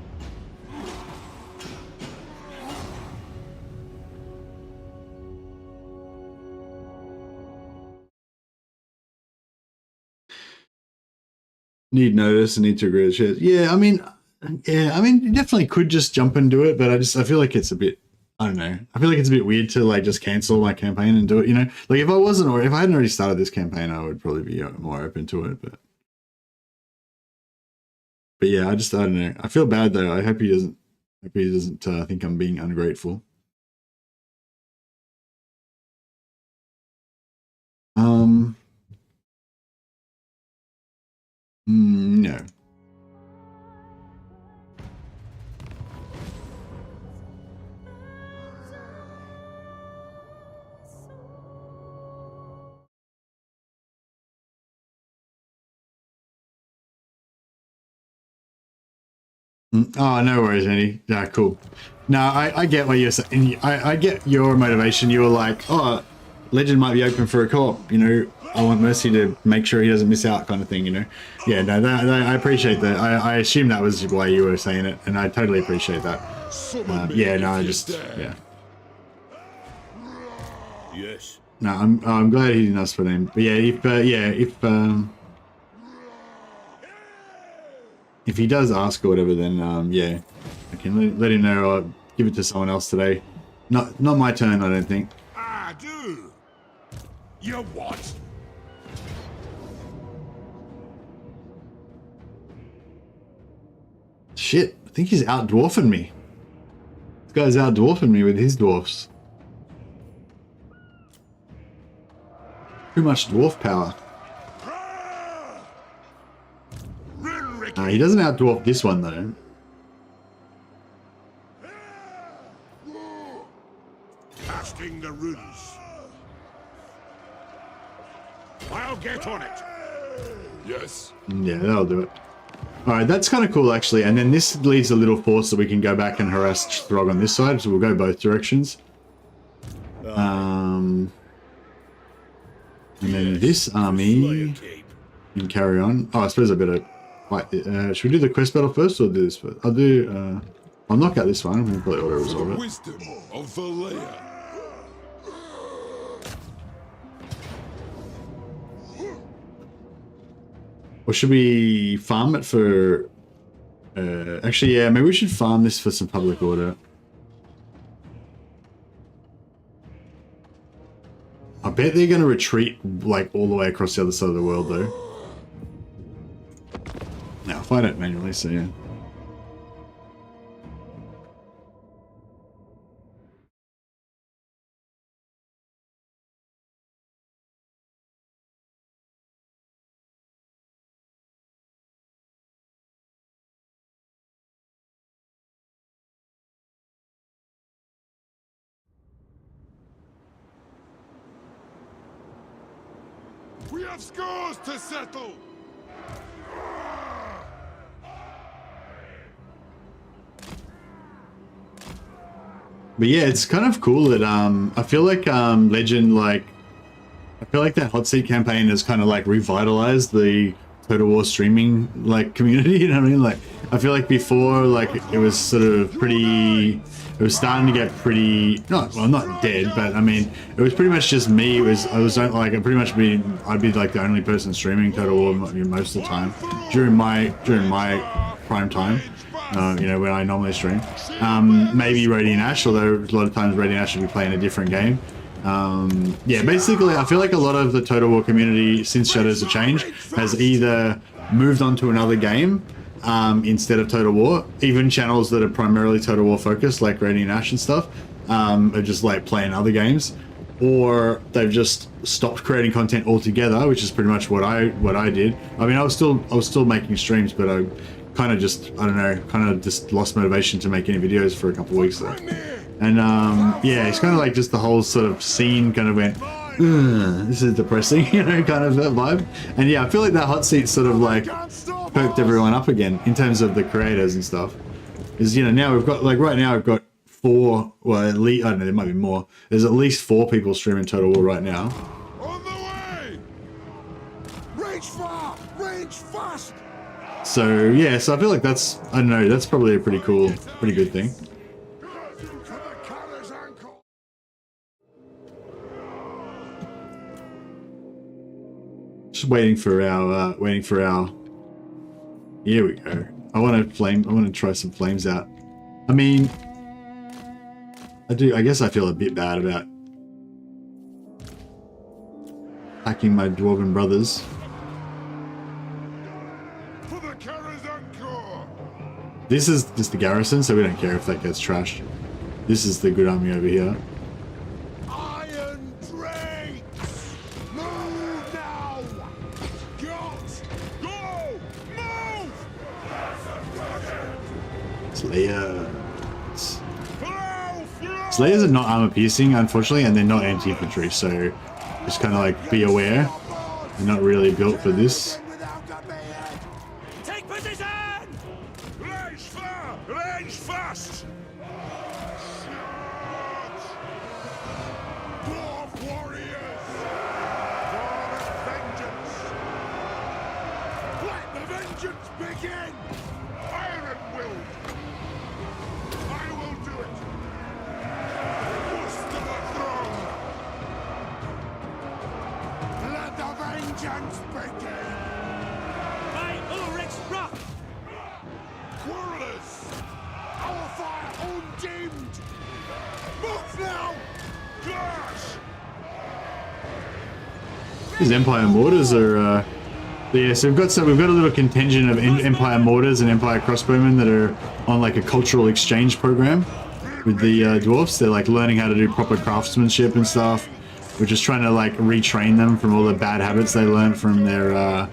Need notice and need to agree with shares. Yeah, I mean, you definitely could just jump and do it, but I feel like it's a bit, I don't know. I feel like it's a bit weird to like just cancel my campaign and do it, you know? Like if I wasn't, or if I hadn't already started this campaign, I would probably be more open to it, but yeah, I don't know. I feel bad though. I hope he doesn't think I'm being ungrateful. No. Oh, no worries, Andy. Yeah, cool. No, I get what you're saying. I get your motivation. You were like, oh, Legend might be open for a co-op, you know. I want Mercy to make sure he doesn't miss out, kind of thing, you know. Yeah, no, I appreciate that. I assume that was why you were saying it, and I totally appreciate that. Yeah, no, yeah. Yes. No, I'm glad he didn't ask for them. But yeah, if he does ask or whatever, then yeah, I can let him know. I'll give it to someone else today. Not my turn, I don't think. I do. You what? Shit, I think he's out-dwarfing me. This guy's out-dwarfing me with his dwarfs. Too much dwarf power. He doesn't out-dwarf this one, though. Casting the runes. I'll get on it. Yes. Yeah, that'll do it. All right, that's kind of cool actually. And then this leaves a little force that we can go back and harass Throg on this side. So we'll go both directions. And then this army can carry on. Oh, I suppose I better fight. Should we do the quest battle first or do this first? I'll do. I'll knock out this one. I'm going to probably auto resolve it. Wisdom of the layer. Or should we farm it for... actually, yeah, maybe we should farm this for some public order. I bet they're going to retreat, like, all the way across the other side of the world, though. Now, I'll fight it manually, so yeah. We have scores to settle! But yeah, it's kind of cool that I feel like Legend, like, I feel like that hot seat campaign has kind of like revitalized the Total War streaming like community. You know what I mean? Like, I feel like before, like, it was sort of pretty, it was starting to get pretty, not dead, but I mean, it was pretty much just me. I was like, I'd pretty much I'd be like the only person streaming Total War most of the time during my prime time. You know, when I normally stream. Maybe Radiant Ash, although a lot of times Radiant Ash will be playing a different game. Yeah, basically, I feel like a lot of the Total War community, since Shadows of Change, has either moved on to another game instead of Total War. Even channels that are primarily Total War focused, like Radiant Ash and stuff, are just like playing other games. Or they've just stopped creating content altogether, which is pretty much what I did. I mean, I was still making streams, but I kind of just, I don't know, kind of just lost motivation to make any videos for a couple of weeks there. And yeah, it's kind of like just the whole sort of scene kind of went, this is depressing, you know, kind of that vibe. And yeah, I feel like that hot seat sort of like perked everyone up again in terms of the creators and stuff. Because, you know, now we've got, like right now I've got 4, well at least, I don't know, there might be more. There's at least 4 people streaming Total War right now. On the way! Reach far! Reach fast! So yeah, so I feel like that's, I don't know, that's probably a pretty cool, pretty good thing. Just waiting for our, here we go. I want to try some flames out. I mean, I guess I feel a bit bad about hacking my dwarven brothers. This is just the garrison, so we don't care if that gets trashed. This is the good army over here. Iron Drakes! Move now! Go! Move! Slayers. Slayers are not armor piercing, unfortunately, and they're not anti-infantry, so just kind of like be aware. They're not really built for this. Take position! Range far! Range fast! Dwarf warriors! For vengeance! Let the vengeance begin! Iron will! I will do it! Push to the throne! Let the vengeance begin! By Ulrich's wrath! Quarrelers! Our fire undimmed! Move now! Clash! These Empire mortars are, yeah. So we've got a little contingent of Empire mortars and Empire crossbowmen that are on like a cultural exchange program with the dwarfs. They're like learning how to do proper craftsmanship and stuff. We're just trying to like retrain them from all the bad habits they learned from their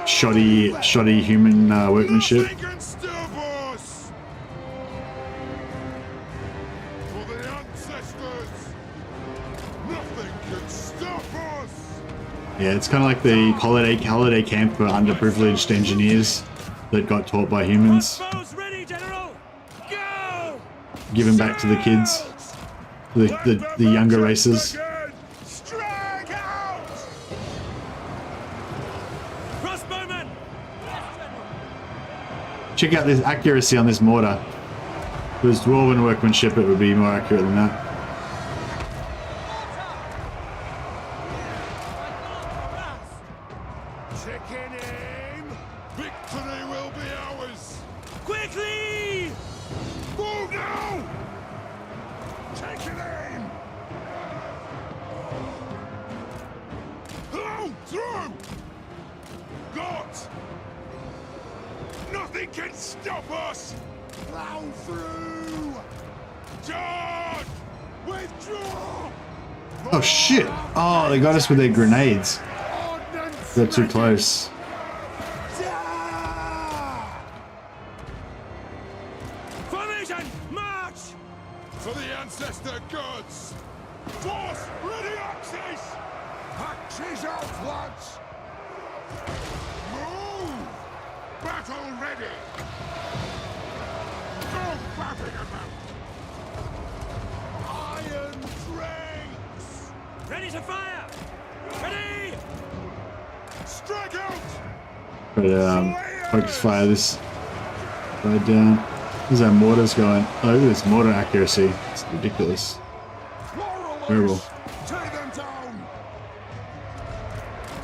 shoddy human workmanship. Nothing can stop us! For the ancestors! Nothing can stop us! Yeah, it's kind of like the holiday camp for underprivileged engineers. that got taught by humans. Crossbows ready, General! Go! Given back to the kids, the younger races. Strike out! Crossbowmen! Check out this accuracy on this mortar. If it was dwarven workmanship, it would be more accurate than that. Chicken aim! Victory will be ours! Quickly! Move now! Chicken aim! Hello! Through! Got! Nothing can stop us! Plow through! Charge! Withdraw! Oh shit! Oh, they got us with their grenades. Ordnance They're too ready! close. Formation! March! For the ancestor gods! Force ready axis! Axis out lads! Move! Battle ready! Go bapping about! Iron drakes! Ready to fire! Ready! Strike out! But focus fire this guy down. There's our mortars going. Oh, look at this mortar accuracy. It's ridiculous. Terrible. Take them down!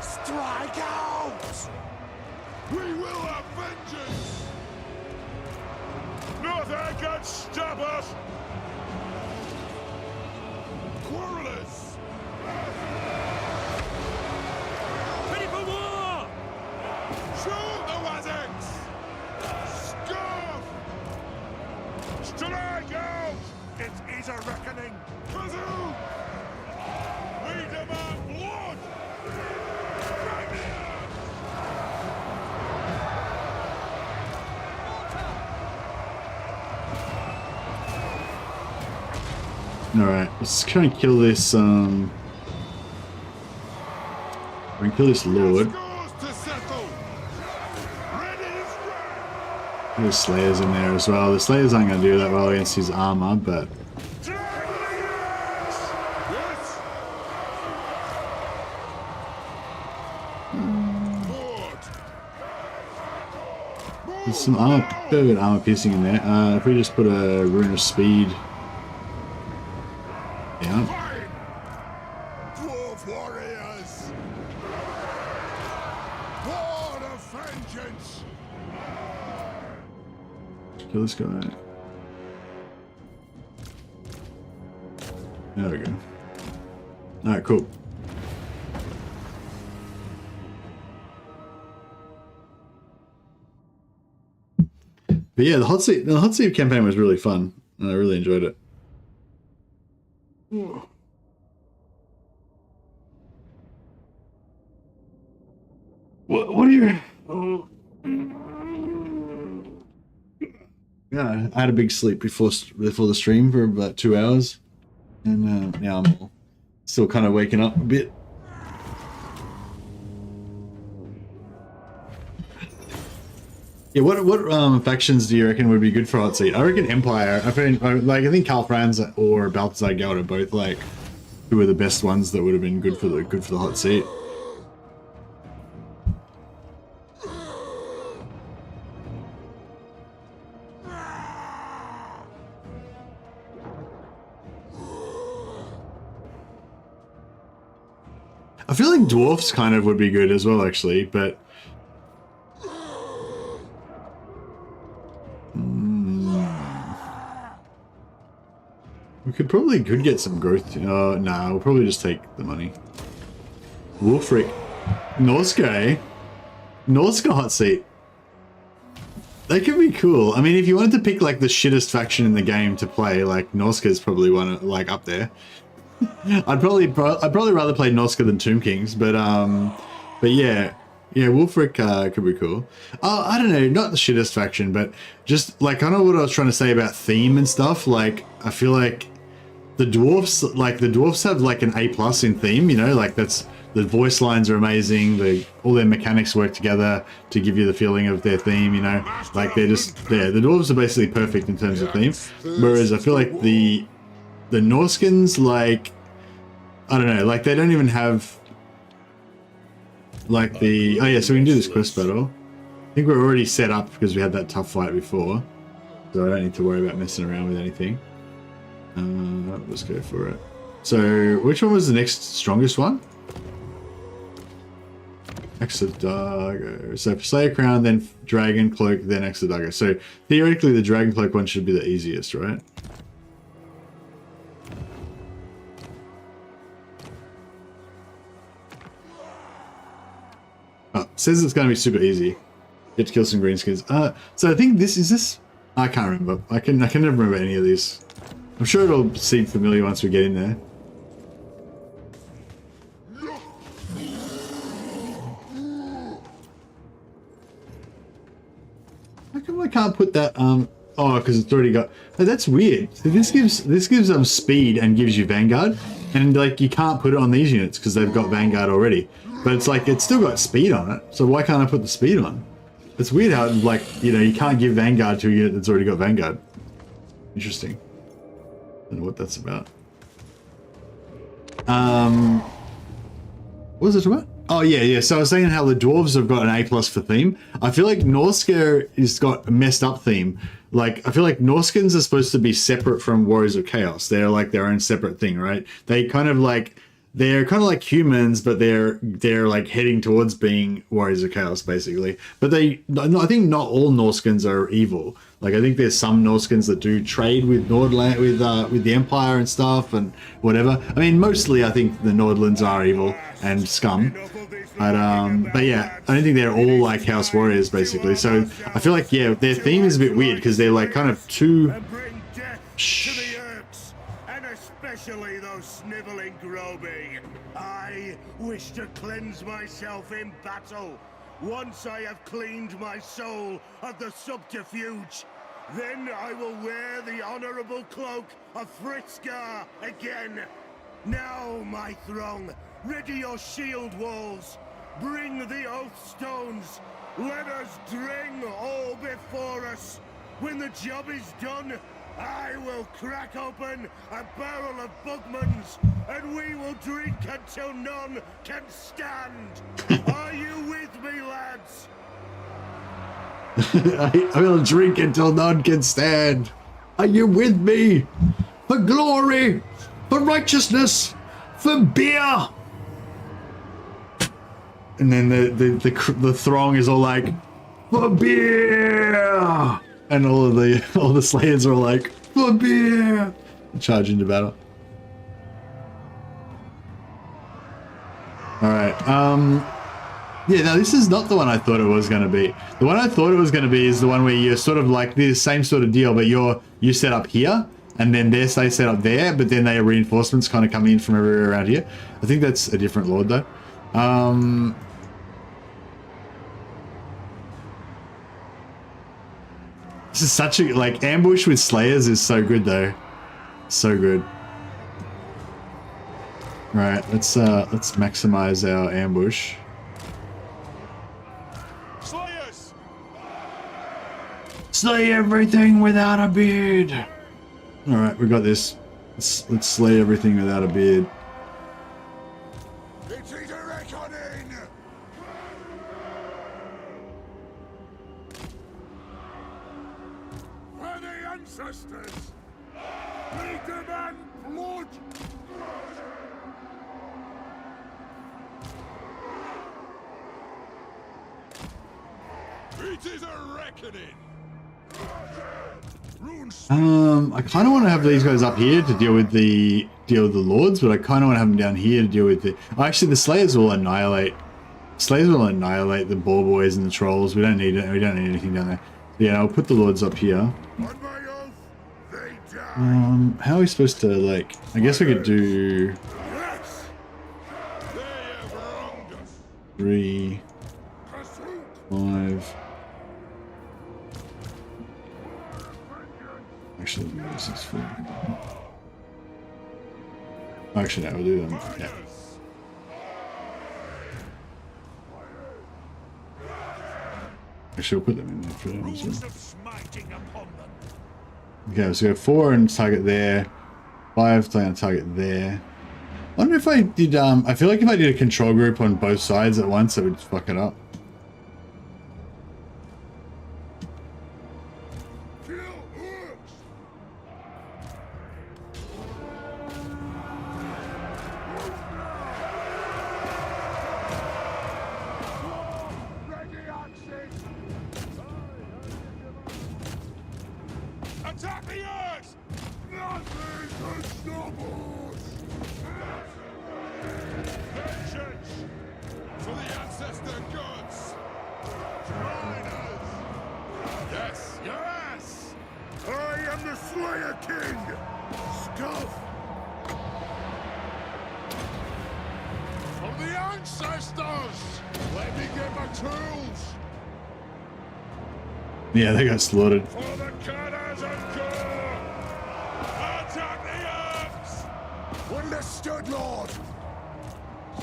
Strike out! We will have vengeance! Nothing can stop us! Quarrelers! Ready for war! Shoot the Wazzicks! Scarf! Strike out! It is a reckoning! Kazoo! We demand blood! Right here! Alright, let's try and kill this, we can kill this lord. Scores to settle! Ready to strike! There's slayers in there as well. The slayers aren't going to do that well against his armor, but Yes! Board! there's some armor, bit of an armor piercing in there. If we just put a rune of speed down. Fine! Dwarf warriors! Board of vengeance! Kill this guy. There we go. Alright, cool. But yeah, the hot seat campaign was really fun, and I really enjoyed it. What are you? Yeah, I had a big sleep before the stream for about 2 hours, and now I'm still kind of waking up a bit. Yeah, what factions do you reckon would be good for hot seat? I reckon Empire. I think Karl Franz or Balthazar Geld are both like two of the best ones that would have been good for the hot seat. I feel like dwarfs kind of would be good as well, actually, but we could get some growth. Nah, we'll probably just take the money. Wolfric, Norska, Norska hot seat. That could be cool. I mean, if you wanted to pick like the shittest faction in the game to play, like Norska is probably one like up there. I'd probably rather play Norska than Tomb Kings, but yeah, Wolfric could be cool. I don't know, not the shittest faction, but just like I know what I was trying to say about theme and stuff. Like I feel like the dwarfs have like an A+ in theme, you know, like that's The voice lines are amazing. All their mechanics work together to give you the feeling of their theme, you know? Like, they're just, yeah, the dwarves are basically perfect in terms of theme. Whereas I feel like the Norskins, like, I don't know, like, they don't even have, like, the... Oh, yeah, so we can do this quest battle. I think we're already set up because we had that tough fight before. So I don't need to worry about messing around with anything. Let's go for it. So, which one was the next strongest one? Axe of Dago. So, Slayer Crown, then Dragon Cloak, then Axe of Dago. So, theoretically, the Dragon Cloak one should be the easiest, right? Oh, it says it's going to be super easy. Get to kill some greenskins. So I think this is this. I can't remember. I can never remember any of these. I'm sure it'll seem familiar once we get in there. How come I can't put that? Oh, because it's already got. Oh, that's weird. So this gives them speed and gives you Vanguard, and like you can't put it on these units because they've got Vanguard already. But it's like it's still got speed on it. So why can't I put the speed on? It's weird how, like, you know, you can't give Vanguard to a unit that's already got Vanguard. Interesting. I don't know what that's about. What was it about? Oh, yeah. So I was saying how the dwarves have got an A+ for theme. I feel like Norska has got a messed up theme. Like, I feel like Norskins are supposed to be separate from Warriors of Chaos. They're like their own separate thing, right? They're kind of like humans, but they're like heading towards being Warriors of Chaos, basically. But I think not all Norskins are evil. Like, I think there's some Norskins that do trade with Nordland, with the Empire and stuff and whatever. I mean, mostly I think the Nordlands are evil and scum. But yeah, I don't think they're all like House Warriors, basically. So I feel like, yeah, their theme is a bit weird because they're like kind of too... Especially those sniveling Groby. I wish to cleanse myself in battle. Once I have cleaned my soul of the subterfuge, then I will wear the honorable cloak of Fritzgar again. Now, my throng, ready your shield walls. Bring the oath stones. Let us drink all before us. When the job is done, I will crack open a barrel of Bugmans, and we will drink until none can stand. Are you with me, lads? I will drink until none can stand. Are you with me? For glory, for righteousness, for beer. And then the throng is all like, for beer. And all the Slayers are like, for beer! Charge into battle. Alright, yeah, now this is not the one I thought it was going to be. The one I thought it was going to be is the one where you're sort of like the same sort of deal, but you set up here, and then they set up there, but then they have reinforcements kind of coming in from everywhere around here. I think that's a different lord, though. This is such a, like, ambush with Slayers is so good, though. So good. Right, let's maximize our ambush. Slayers! Slay everything without a beard. All right, we got this. Let's slay everything without a beard. It's a reckoning! For the ancestors! We demand blood! It is a reckoning! I kind of want to have these guys up here to deal with the lords, but I kind of want to have them down here to deal with the. Oh, actually, the Slayers will annihilate. Slayers will annihilate the ball boys and the trolls. We don't need it. We don't need anything down there. Yeah, I'll put the lords up here. On my oath, they die. How are we supposed to, like? I guess we could do Yes! They have wronged us. 3, Pursuit! 5. Actually, this is 4. Actually, no, we'll do them. Yeah. Actually, we'll put them in there for them as well. Rules of smiting upon them. Okay, so 4 and target there. 5 on target there. I wonder if I did, I feel like if I did a control group on both sides at once, it would fuck it up. Attack the earth! Nothing can stop us! Vengeance! For the ancestor gods! Join us! Yes, yes! I am the Slayer King! Scuff! From the ancestors! Let me get my tools! Yeah, they got slaughtered. For the cannons and gore! Attack the arms! Understood, Lord!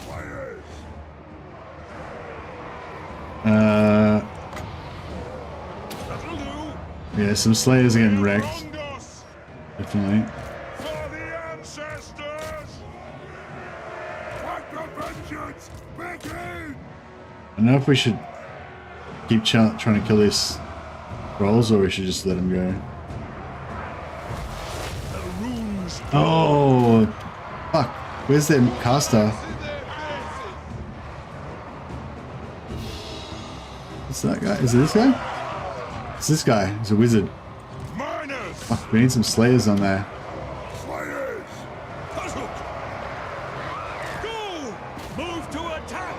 Slayers! That'll do! Yeah, some Slayers are getting wrecked. Wronged us! Definitely. For the ancestors! Fight the vengeance! Begin! I don't know if we should keep trying to kill these rolls or we should just let them go. The runes! Oh, fuck. Where's their caster? What's that guy? Is it this guy? It's this guy. He's a wizard. Miners! Fuck, we need some Slayers on there. Slayers! Go! Move to attack!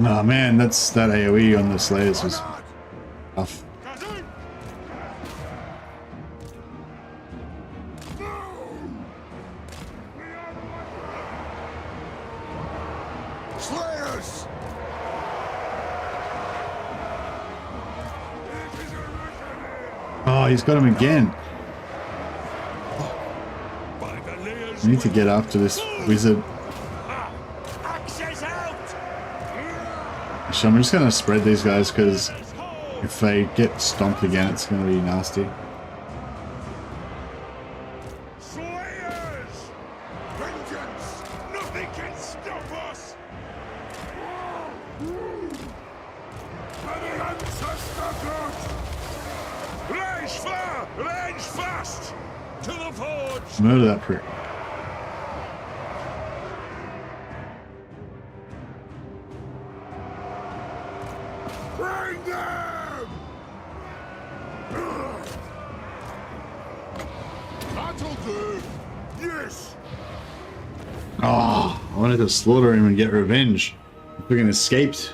Oh man, that AoE on the Slayers was tough. Slayers! Oh, he's got him again. By the layers We need to get after this wizard. Access out! Actually, I'm just going to spread these guys because if they get stomped again, it's going to be nasty. Slayers! Vengeance! Nothing can stop us! For the ancestor gods! Range fast! To the forge! Murder that prick. Bring them! That'll do! Yes! Oh, I wanted to slaughter him and get revenge. Freaking escaped.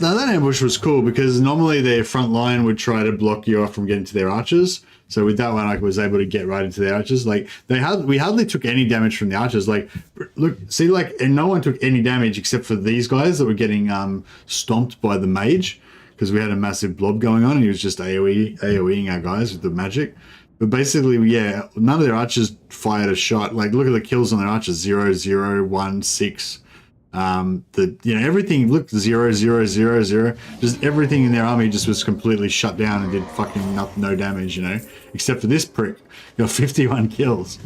That ambush was cool because normally their front line would try to block you off from getting to their archers. So with that one, I was able to get right into the archers. Like we hardly took any damage from the archers. Like, look, see, like, and no one took any damage except for these guys that were getting stomped by the mage because we had a massive blob going on and he was just AoEing our guys with the magic. But basically, yeah, none of their archers fired a shot. Like, look at the kills on their archers: 0, 0, 1, 6. Everything looked 0, 0, 0, 0. Just everything in their army just was completely shut down and did fucking no damage, except for this prick. Got 51 kills.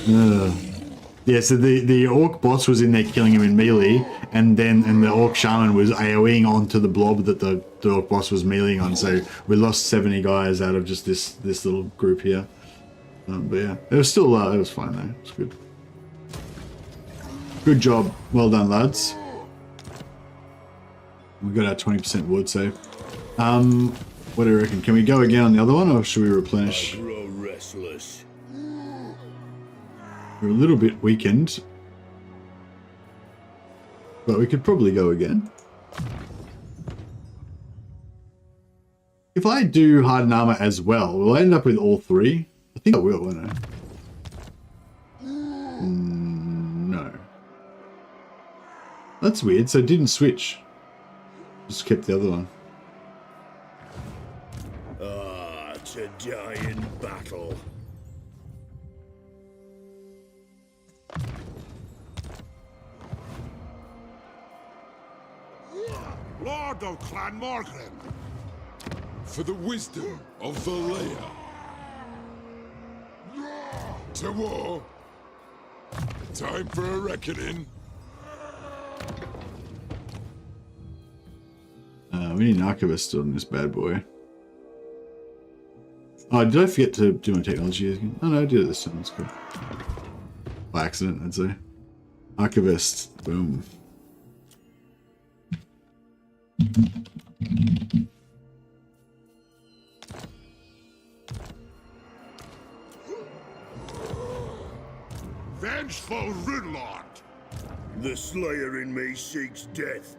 Yeah, so the orc boss was in there killing him in melee, and the orc shaman was AoEing onto the blob that the orc boss was meleeing on. So we lost 70 guys out of just this little group here. But yeah, it was still it was fine though. It was good. Good job. Well done, lads. We got our 20% wood save. What do you reckon? Can we go again on the other one, or should we replenish? Grow restless. We're a little bit weakened, but we could probably go again. If I do hardened armor as well, will I end up with all 3? I think I will, won't I? No. That's weird, so it didn't switch. Just kept the other one. Ah, to die in battle. Vandal Clan Morgrim. For the wisdom of the layer. To war. Time for a reckoning. We need an archivist still in this bad boy. Oh, did I forget to do my technology again? Oh no, I did it this time. That's cool. By accident, I'd say. Archivist. Boom. Vengeful Runelord. The Slayer in me seeks death.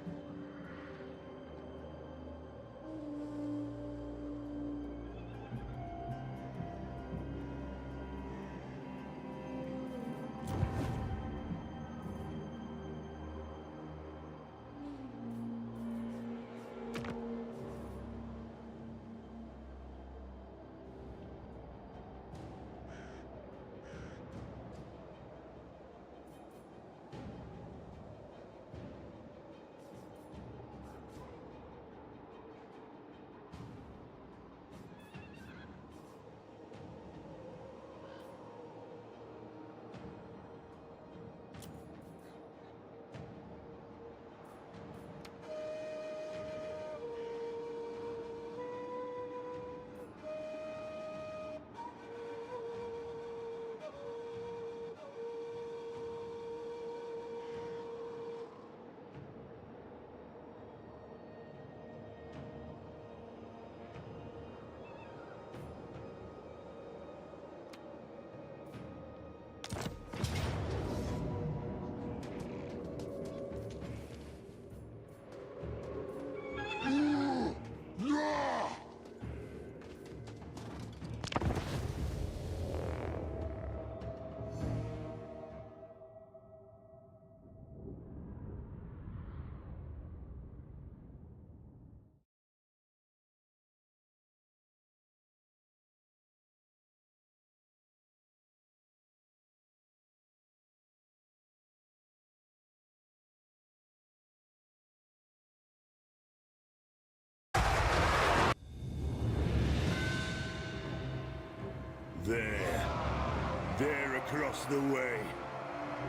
There across the way.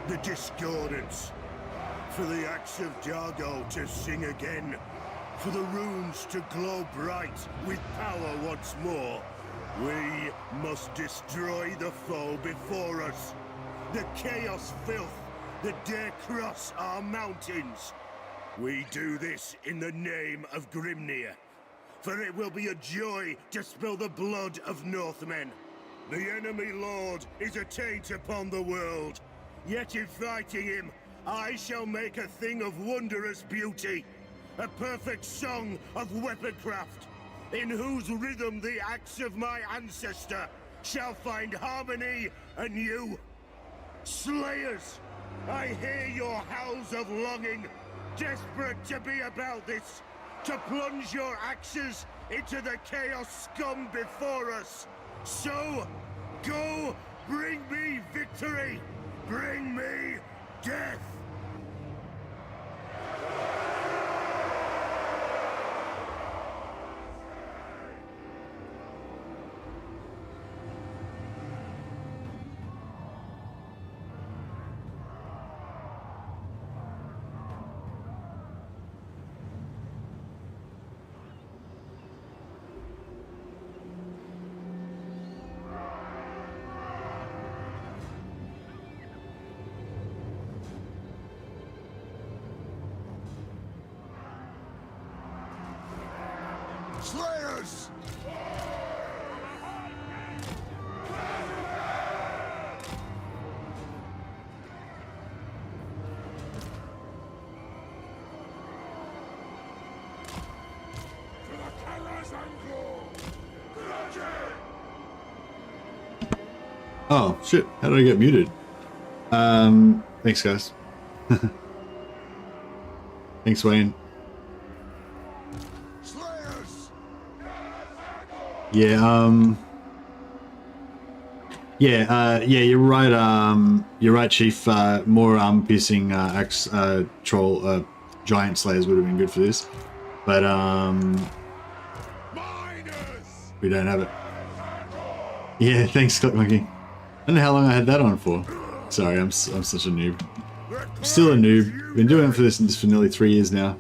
The discordance. For the axe of Dargo to sing again. For the runes to glow bright with power once more. We must destroy the foe before us. The chaos filth that dare cross our mountains. We do this in the name of Grimnir. For it will be a joy to spill the blood of Northmen. The enemy lord is a taint upon the world. Yet in fighting him, I shall make a thing of wondrous beauty. A perfect song of weaponcraft, in whose rhythm the axe of my ancestor shall find harmony anew. Slayers, I hear your howls of longing, desperate to be about this, to plunge your axes into the chaos scum before us. So, go, bring me victory! Bring me death! Slayers! To the Kala's Anglo! Oh, shit. How did I get muted? Thanks, guys. Thanks, Wayne. Yeah, yeah, you're right, Chief. More piercing axe troll giant slayers would have been good for this. But Miners! we don't have it. Yeah, thanks, Scott Monkey. I don't know how long I had that on for. Sorry, I'm such a noob. I'm still a noob. Been doing it for this for nearly 3 years now.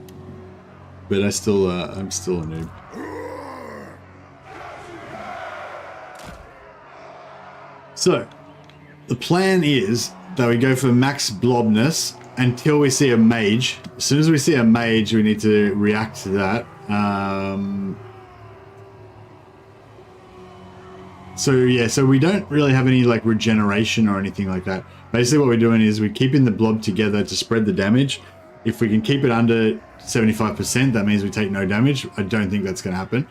But I'm still a noob. So, the plan is that we go for max blobness until we see a mage. As soon as we see a mage, we need to react to that. So yeah, so we don't really have any like regeneration or anything like that. Basically what we're doing is we're keeping the blob together to spread the damage. If we can keep it under 75%, that means we take no damage. I don't think that's going to happen.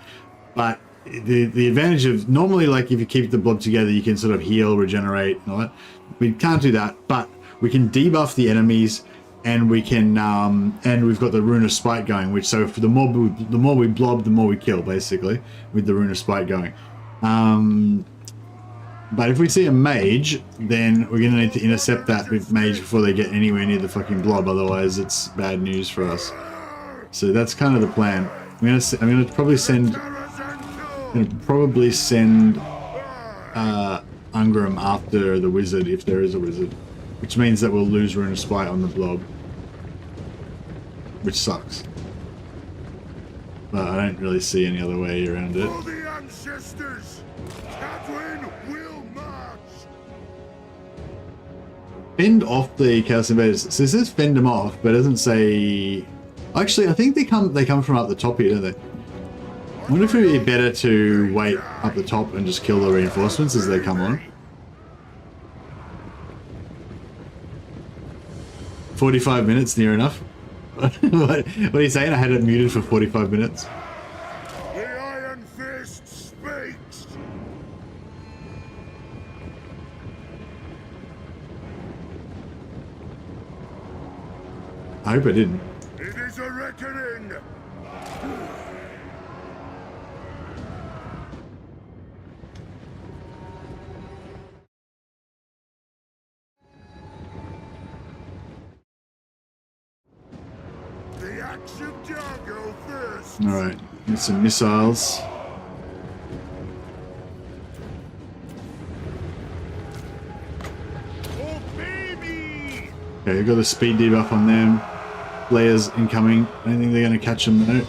But the advantage of normally, like if you keep the blob together, you can sort of heal, regenerate and all that. We can't do that, but we can debuff the enemies, and we can and we've got the Rune of Spite going, which so for the more we blob, the more we kill, basically, with the Rune of Spite going. But if we see a mage, then we're going to need to intercept that with mage before they get anywhere near the fucking blob, otherwise it's bad news for us. So that's kind of the plan. I'm gonna probably send Ungrim after the wizard, if there is a wizard, which means that we'll lose Rune of Spite on the blob, which sucks. But I don't really see any other way around it. For the ancestors, Catherine will march. Fend off the Chaos Invaders. So it says fend them off, but it doesn't say. Actually, I think they come from up the top here, don't they? I wonder if it would be better to wait up the top and just kill the reinforcements as they come on. 45 minutes, near enough. What are you saying? I had it muted for 45 minutes. The Iron Fist speaks. I hope I didn't. It is a reckoning. The axe of Jargo first. Alright, get some missiles. Oh baby! Okay, we've got the speed debuff on them. Layers incoming. I don't think they're going to catch them though.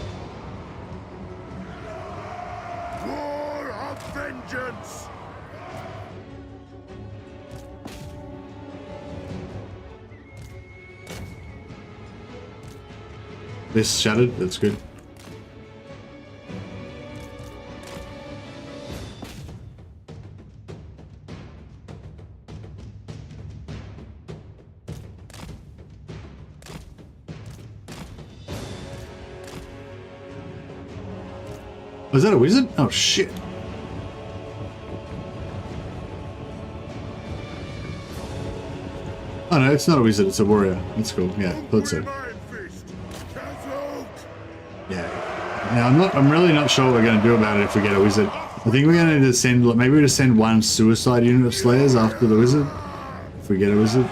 War of vengeance. This shattered, that's good. Was that a wizard? Oh shit. Oh no, it's not a wizard, it's a warrior. That's cool. Yeah, thought so. Iron Fist. Catapult. Yeah. I'm really not sure what we're gonna do about it if we get a wizard. I think we're gonna need to send, maybe we just send one suicide unit of slayers after the wizard. If we get a wizard.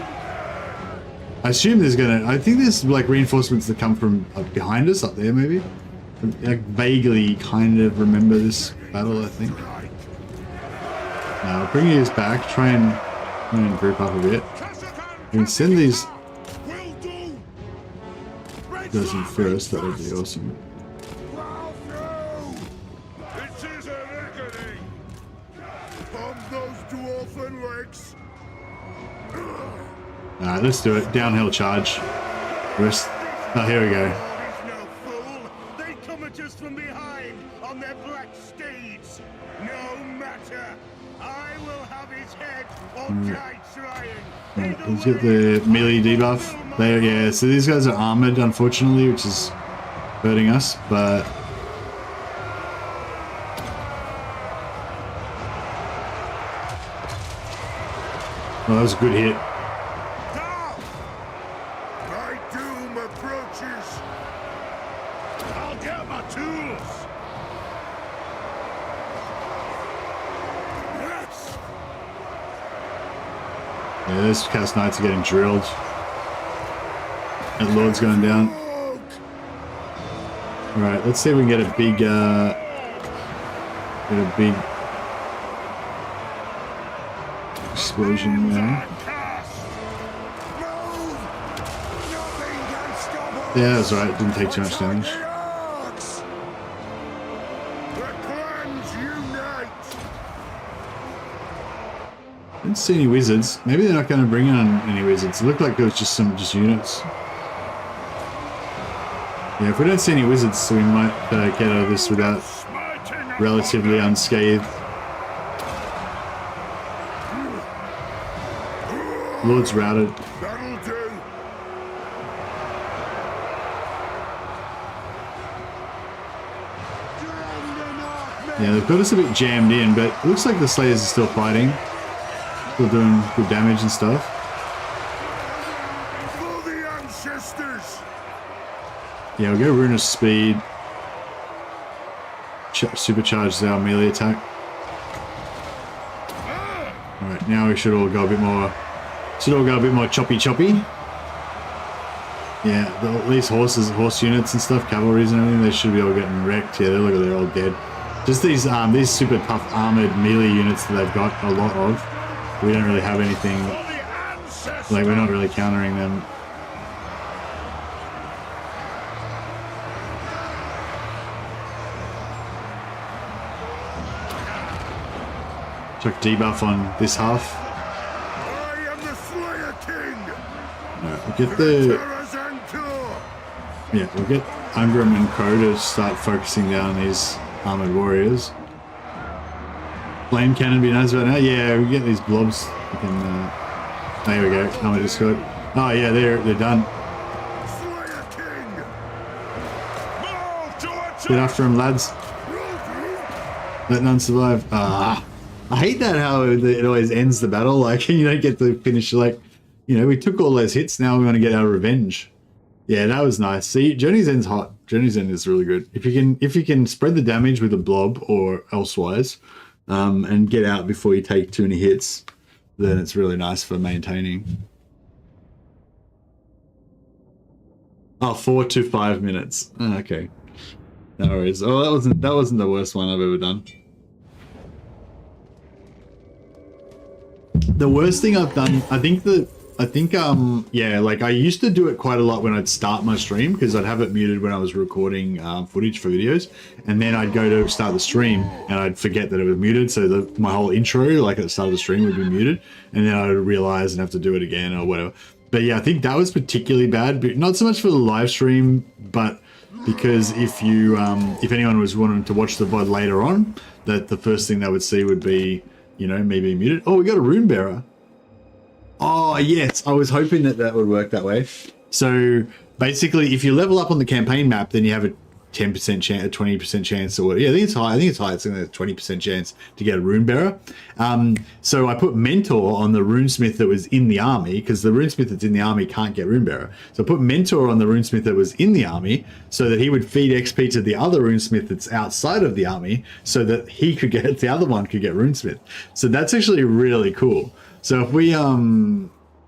I assume I think there's like reinforcements that come from behind us up there maybe. I vaguely kind of remember this battle, I think. Now, bring these back, try and group up a bit. We can send these guys in first, that would be awesome. It is a reckoning. Pump those dwarfen legs. Alright, let's do it. Downhill charge. Rest. Oh, here we go. Just from behind on their black steeds. No matter. I will have his head or die trying. Right, let's get the melee debuff. There, yeah, so these guys are armored, unfortunately, which is hurting us, but well, that was a good hit. My doom approaches. I'll get my tools. Yes. Yeah, those Chaos Knights are getting drilled. And Lord's going down. Alright, let's see if we can get a big, explosion there. Yeah, that's right. Didn't take too much damage. Didn't see any wizards. Maybe they're not going to bring on any wizards. It looked like there was just units. Yeah, if we don't see any wizards, we might get out of this without relatively unscathed. Lord's routed. Yeah, they've got us a bit jammed in, but it looks like the Slayers are still fighting. Still doing good damage and stuff. For the ancestors. Yeah, we'll go Ruinous Speed. Supercharges our melee attack. Alright, now we should all go a bit more... choppy. Yeah, these horse units and stuff, cavalries and everything, they should be all getting wrecked. Yeah, look at they're all dead. Just these super tough armored melee units that they've got a lot of. We don't really have anything, like we're not really countering them. Chuck debuff on this half. I am the Slayer King. Alright, we'll get the... Yeah, we'll get Ungrim and Crow to start focusing down these armored warriors. Flame cannon be nice about now. Yeah, we get these blobs. We can, there we go. Armor discord. Oh yeah, they're done. Get after them, lads. Let none survive. Ah, I hate that how it always ends the battle. Like you don't get to finish. Like, you know, we took all those hits. Now we're going to get our revenge. Yeah, that was nice. See, Journey's End's hot. Journey's End is really good. If you can spread the damage with a blob or elsewise, and get out before you take too many hits, then it's really nice for maintaining. Oh, 4 to 5 minutes. Oh, okay, no worries. Oh, that wasn't the worst one I've ever done. The worst thing I've done, I think, yeah, like I used to do it quite a lot when I'd start my stream because I'd have it muted when I was recording footage for videos, and then I'd go to start the stream and I'd forget that it was muted, so my whole intro, like at the start of the stream, would be muted, and then I'd realize and have to do it again or whatever. But yeah, I think that was particularly bad, but not so much for the live stream, but because if anyone was wanting to watch the VOD later on, that the first thing they would see would be, you know, me being muted. Oh, we got a rune bearer. Oh, yes. I was hoping that would work that way. So basically, if you level up on the campaign map, then you have a 10% chance, a 20% chance, or yeah, I think it's high. It's a 20% chance to get a rune bearer. So I put mentor on the runesmith that was in the army, because the runesmith that's in the army can't get rune bearer. So I put mentor on the runesmith that was in the army, so that he would feed XP to the other runesmith that's outside of the army, so that he could get, the other one could get runesmith. So that's actually really cool. So if we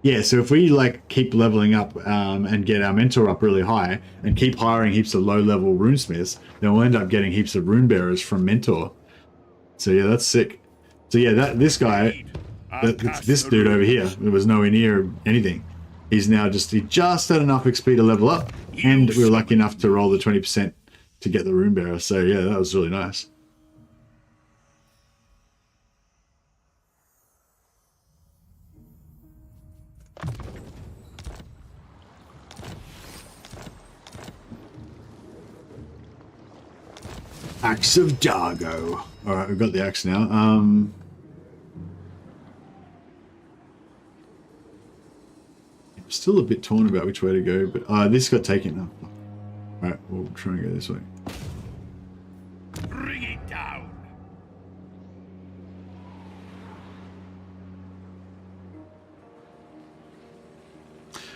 if we like keep leveling up and get our mentor up really high and keep hiring heaps of low level runesmiths, then we'll end up getting heaps of rune bearers from mentor. So yeah, that's sick. So yeah, this guy, this dude over here, there was nowhere near anything. He's now he just had enough XP to level up, and we were lucky enough to roll the 20% to get the rune bearer. So yeah, that was really nice. Axe of Dargo. Alright, we've got the axe now. I'm still a bit torn about which way to go, but this got taken now. Alright, we'll try and go this way. Bring it down.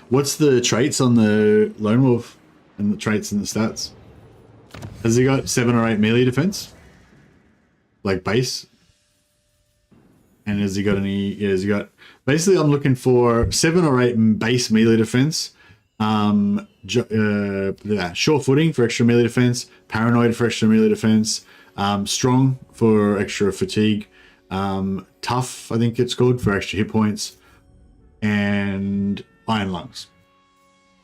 What's the traits on the Lone Wolf and the traits and the stats? Has he got 7 or 8 melee defense? Like base? And has he got any... Yeah, has he got... Basically, I'm looking for 7 or 8 base melee defense. Sure footing for extra melee defense, paranoid for extra melee defense, strong for extra fatigue, tough, I think it's called, for extra hit points, and iron lungs.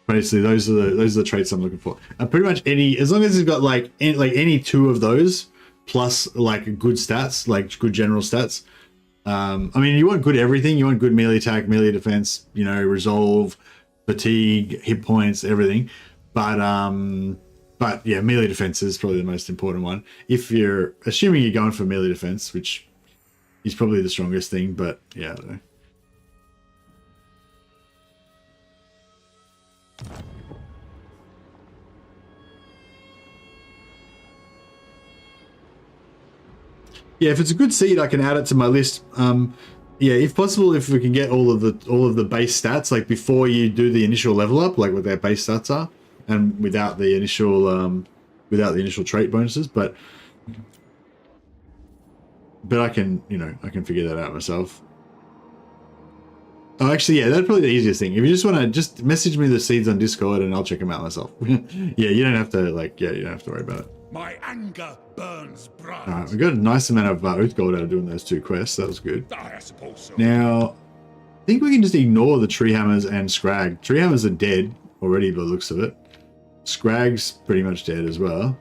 Basically, those are the traits I'm looking for. Pretty much any, as long as he's got like any two of those plus like good stats, like good general stats. I mean, you want good everything. You want good melee attack, melee defense, you know, resolve, fatigue, hit points, everything. But yeah, melee defense is probably the most important one. If you're assuming you're going for melee defense, which is probably the strongest thing, but yeah, I don't know. Yeah, if it's a good seed, I can add it to my list. Yeah, if possible, if we can get all of the base stats, like before you do the initial level up, like what their base stats are, and without the initial trait bonuses, but I can, you know, I can figure that out myself. Oh, actually, yeah, that's probably the easiest thing. If you just want to just message me the seeds on Discord and I'll check them out myself. Yeah, you don't have to you don't have to worry about it. My anger burns bright. All right, we got a nice amount of oath gold out of doing those 2 quests. That was good. I suppose so. Now, I think we can just ignore the tree hammers and scrag. Tree hammers are dead already by the looks of it. Scrag's pretty much dead as well.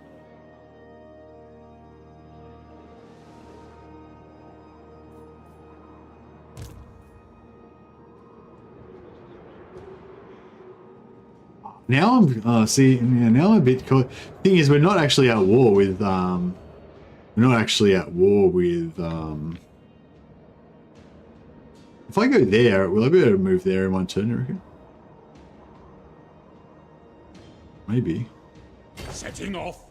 Now I'm now I'm a bit caught. Thing is, we're not actually at war with if I go there, will I be able to move there in one turn, you reckon? Maybe. Setting off.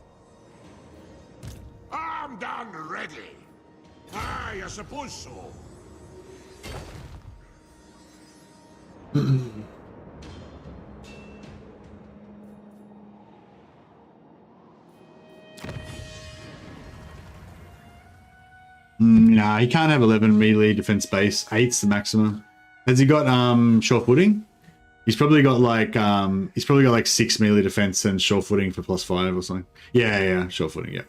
Armed and ready. Aye, I suppose so. Nah, he can't have 11 melee defense base. 8's the maximum. Has he got sure footing? He's probably got like 6 melee defense and sure footing for +5 or something. Yeah, sure footing. Yeah.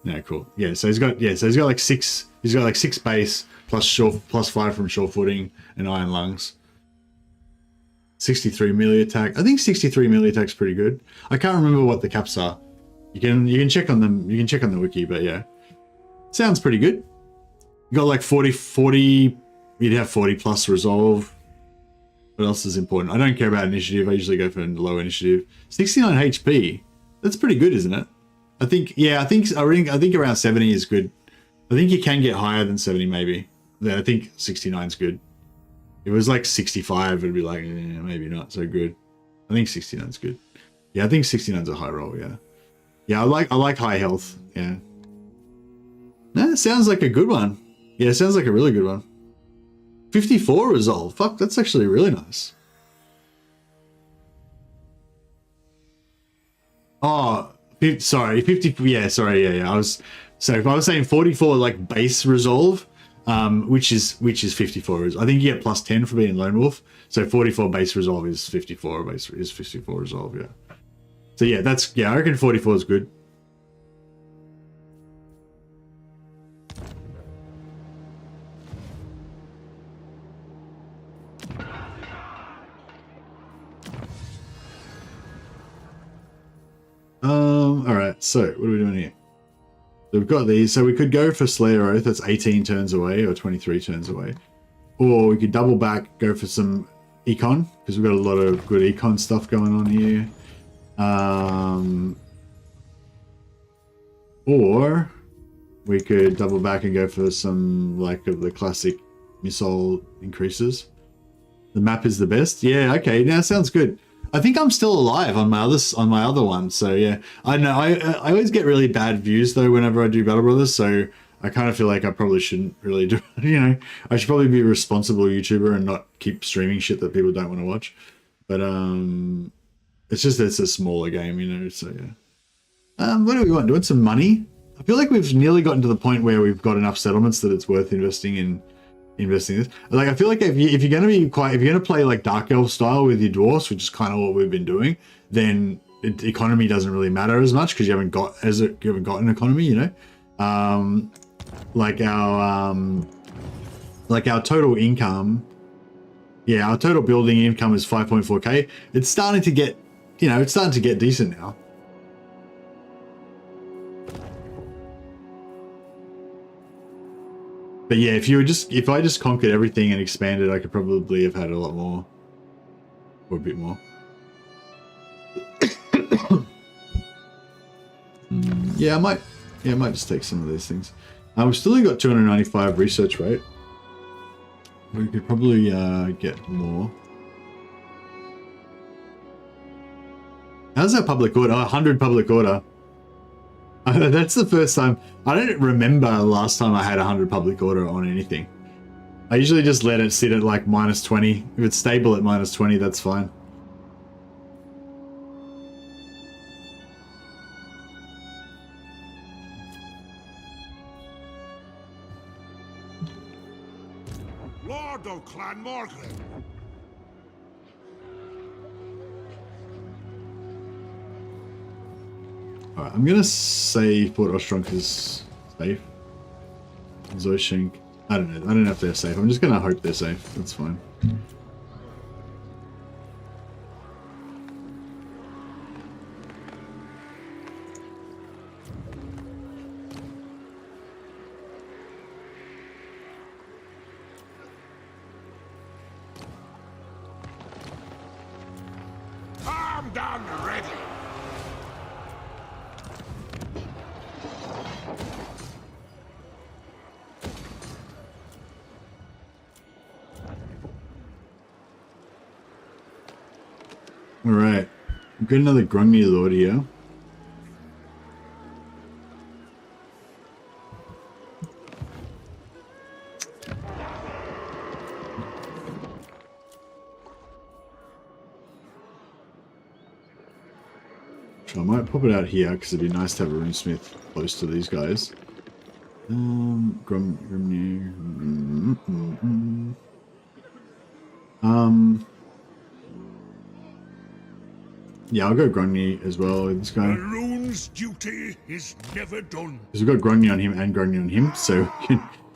Yeah, cool. Yeah, so he's got like 6. He's got like 6 base +5 from sure footing and iron lungs. 63 melee attack. I think 63 melee attack's pretty good. I can't remember what the caps are. You can check on them. You can check on the wiki, but yeah. Sounds pretty good. You got like 40, you'd have 40 plus resolve. What else is important? I don't care about initiative. I usually go for low initiative. 69 HP. That's pretty good, isn't it? I think around 70 is good. I think you can get higher than 70 maybe. Yeah, I think 69 is good. If it was like 65, it'd be like, maybe not so good. I think 69 is good. Yeah, I think 69 is a high roll, yeah. Yeah, I like high health, yeah. No, it sounds like a good one. Yeah, it sounds like a really good one. 54 resolve. Fuck, that's actually really nice. Oh, sorry, 50. Yeah, sorry, yeah. So if I was saying 44 like base resolve, which is 54. I think you get +10 for being lone wolf. So 44 base resolve is 54 resolve. Yeah. So yeah, I reckon 44 is good. All right, so what are we doing here? So we've got these, so we could go for Slayer Oath, that's 18 turns away or 23 turns away. Or we could double back, go for some econ, because we've got a lot of good econ stuff going on here. Or we could double back and go for some like of the classic missile increases. The map is the best. Yeah, okay, now sounds good. I think I'm still alive on my other one, so yeah. I know I always get really bad views though whenever I do Battle Brothers, so I kind of feel like I probably shouldn't really do it, you know. I should probably be a responsible YouTuber and not keep streaming shit that people don't want to watch. But it's just it's a smaller game, you know, so yeah. What do we want? Do we want some money? I feel like we've nearly gotten to the point where we've got enough settlements that it's worth investing in investing in this. Like, I feel like if you're going to be if you're going to play like Dark Elf style with your dwarfs, which is kind of what we've been doing, then economy doesn't really matter as much because you haven't got an economy, you know. Like our total income, yeah, our total building income is 5.4k. It's starting to get, it's starting to get decent now. But yeah, if I just conquered everything and expanded, I could probably have had a lot more, or a bit more. Yeah, I might just take some of these things. We've still got 295 research rate. We could probably get more. How's that public order? 100 public order. That's the first time. I don't remember last time I had 100 public order on anything. I usually just let it sit at like -20. If it's stable at -20, that's fine. Lord o' Clan Morgan. Alright, I'm gonna say Fort Ostrunk is safe. Zoshink. I don't know if they're safe. I'm just gonna hope they're safe. That's fine. I'm done ready. Alright. We've got another Grungy Lord here. So I might pop it out here because it'd be nice to have a runesmith close to these guys. Yeah, I'll go Grungy as well with this guy. The rune's duty is never done. Because we've got Grungy on him and Grungy on him, so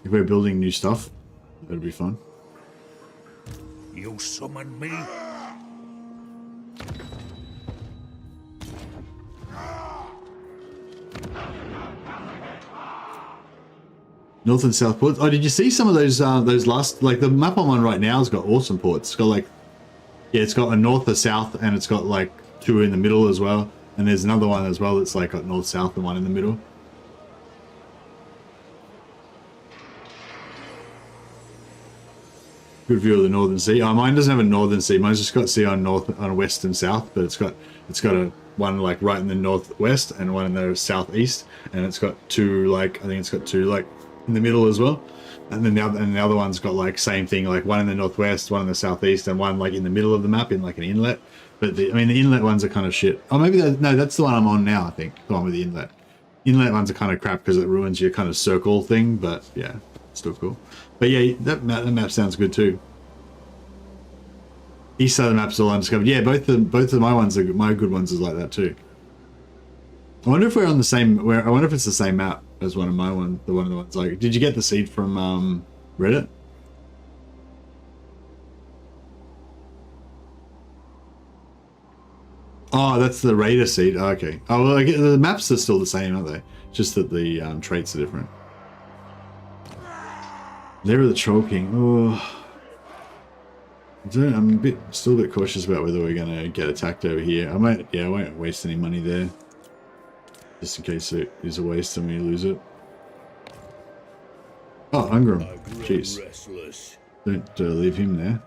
if we're building new stuff, that'll be fun. You summon me? North and South ports. Oh, did you see some of those last, like the map I'm on right now has got awesome ports. It's got like, yeah, it's got a north, a south, and it's got like 2 in the middle as well. And there's another one as well that's like got north, south, and 1 in the middle. Good view of the Northern Sea. Oh, mine doesn't have a Northern Sea. Mine's just got sea on north, on west and south, but it's got a one like right in the northwest and one in the southeast, and it's got 2 like, I think it's got 2 like in the middle as well. And then the other one's got like same thing, like 1 in the northwest, 1 in the southeast, and 1 like in the middle of the map in like an inlet. But the inlet ones are kind of shit. Oh, maybe no, that's the one I'm on now. I think the one with the inlet. Inlet ones are kind of crap because it ruins your kind of circle thing. But yeah, still cool. But yeah, that map sounds good too. East side of the map's all undiscovered. Yeah, both of my ones are my good ones is like that too. I wonder if we're on the same. I wonder if it's the same map as one of my one. The one of the ones like. Did you get the seed from Reddit? Oh, that's the Raider seed. Oh, okay. Oh, well, the maps are still the same, aren't they? Just that the traits are different. They're the Troll King. Oh. I'm still a bit cautious about whether we're going to get attacked over here. I won't waste any money there. Just in case it is a waste and we lose it. Oh, Ungrim. Jeez. Don't leave him there.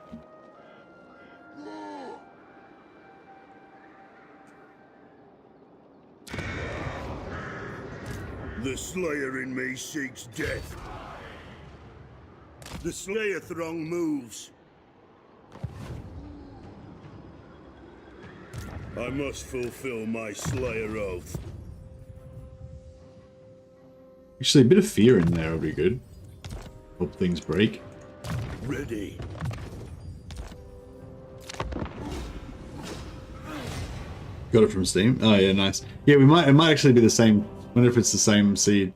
The Slayer in me seeks death. The Slayer throng moves. I must fulfill my Slayer oath. Actually, a bit of fear in there would be good. Hope things break. Ready. Got it from Steam. Oh yeah, nice. Yeah, it might actually be the same. Wonder if it's the same seed.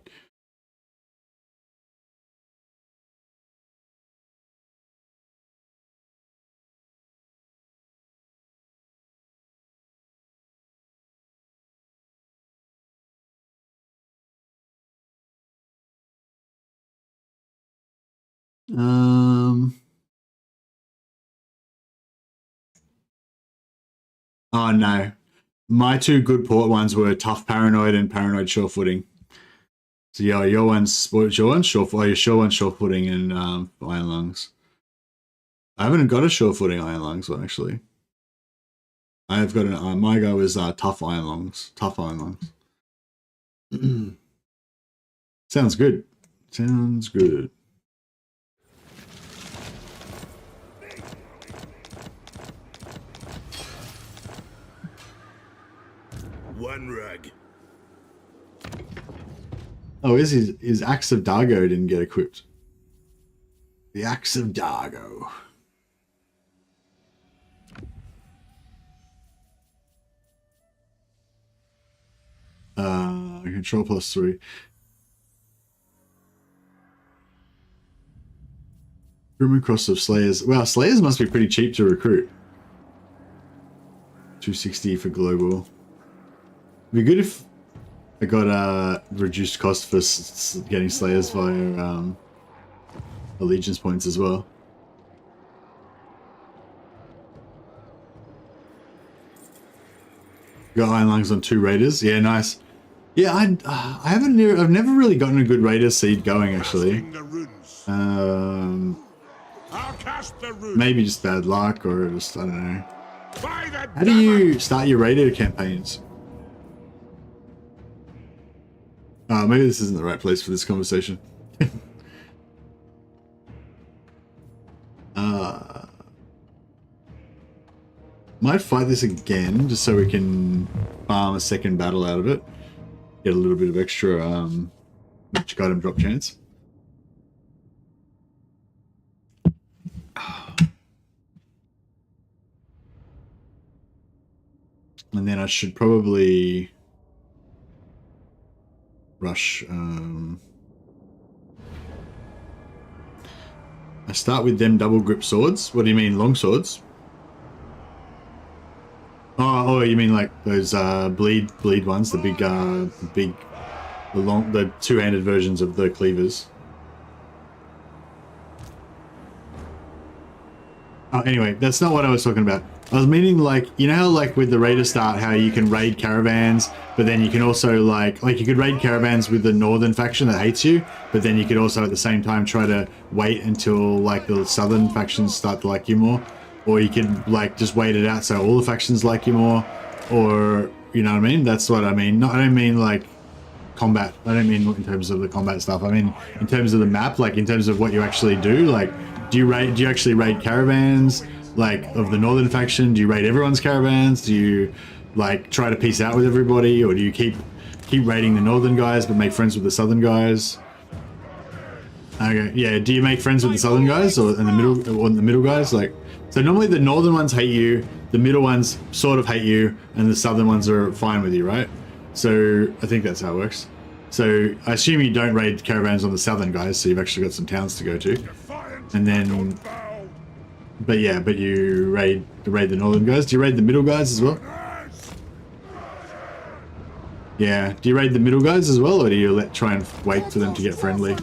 Oh no. My two good port ones were Tough Paranoid and Paranoid Sure Footing. So yeah, your one's what's your one? Sure Footing and Iron Lungs. I haven't got a Sure Footing Iron Lungs one actually. I've got an my guy was Tough Iron Lungs. Tough Iron Lungs. Sounds good. Sounds good. One rug. Oh, his Axe of Dargo didn't get equipped. The Axe of Dargo. Control +3. Recruitment cost of Slayers. Wow, Slayers must be pretty cheap to recruit. 260 for global. It'd be good if I got a reduced cost for getting Slayers via Allegiance points as well. Got Iron Lungs on 2 Raiders. Yeah, nice. Yeah, I've never really gotten a good Raider seed going actually. Maybe just bad luck or just I don't know. How do you start your Raider campaigns? Maybe this isn't the right place for this conversation. Might fight this again just so we can farm a second battle out of it. Get a little bit of extra magic item drop chance. And then I should probably rush. I start with them double grip swords. What do you mean, long swords? Oh, you mean like those bleed ones, the big, the two-handed versions of the cleavers. Oh, anyway, that's not what I was talking about. I was meaning like, you know how like with the Raider start, how you can raid caravans, but then you can also like you could raid caravans with the northern faction that hates you, but then you could also at the same time try to wait until like the southern factions start to like you more. Or you could like just wait it out so all the factions like you more, or you know what I mean? That's what I mean. No, I don't mean like combat. I don't mean in terms of the combat stuff. I mean in terms of the map, like in terms of what you actually do. Like, do you actually raid caravans like of the northern faction? Do you raid everyone's caravans? Do you like try to peace out with everybody, or do you keep raiding the northern guys but make friends with the southern guys? Okay, yeah. Do you make friends with the southern guys or in the middle guys? Like. So normally the northern ones hate you, the middle ones sort of hate you, and the southern ones are fine with you, right? So I think that's how it works. So I assume you don't raid caravans on the southern guys, so you've actually got some towns to go to. And then, but you raid the northern guys. Do you raid the middle guys as well? Yeah. Do you raid the middle guys as well, or do you try and wait for them to get friendly?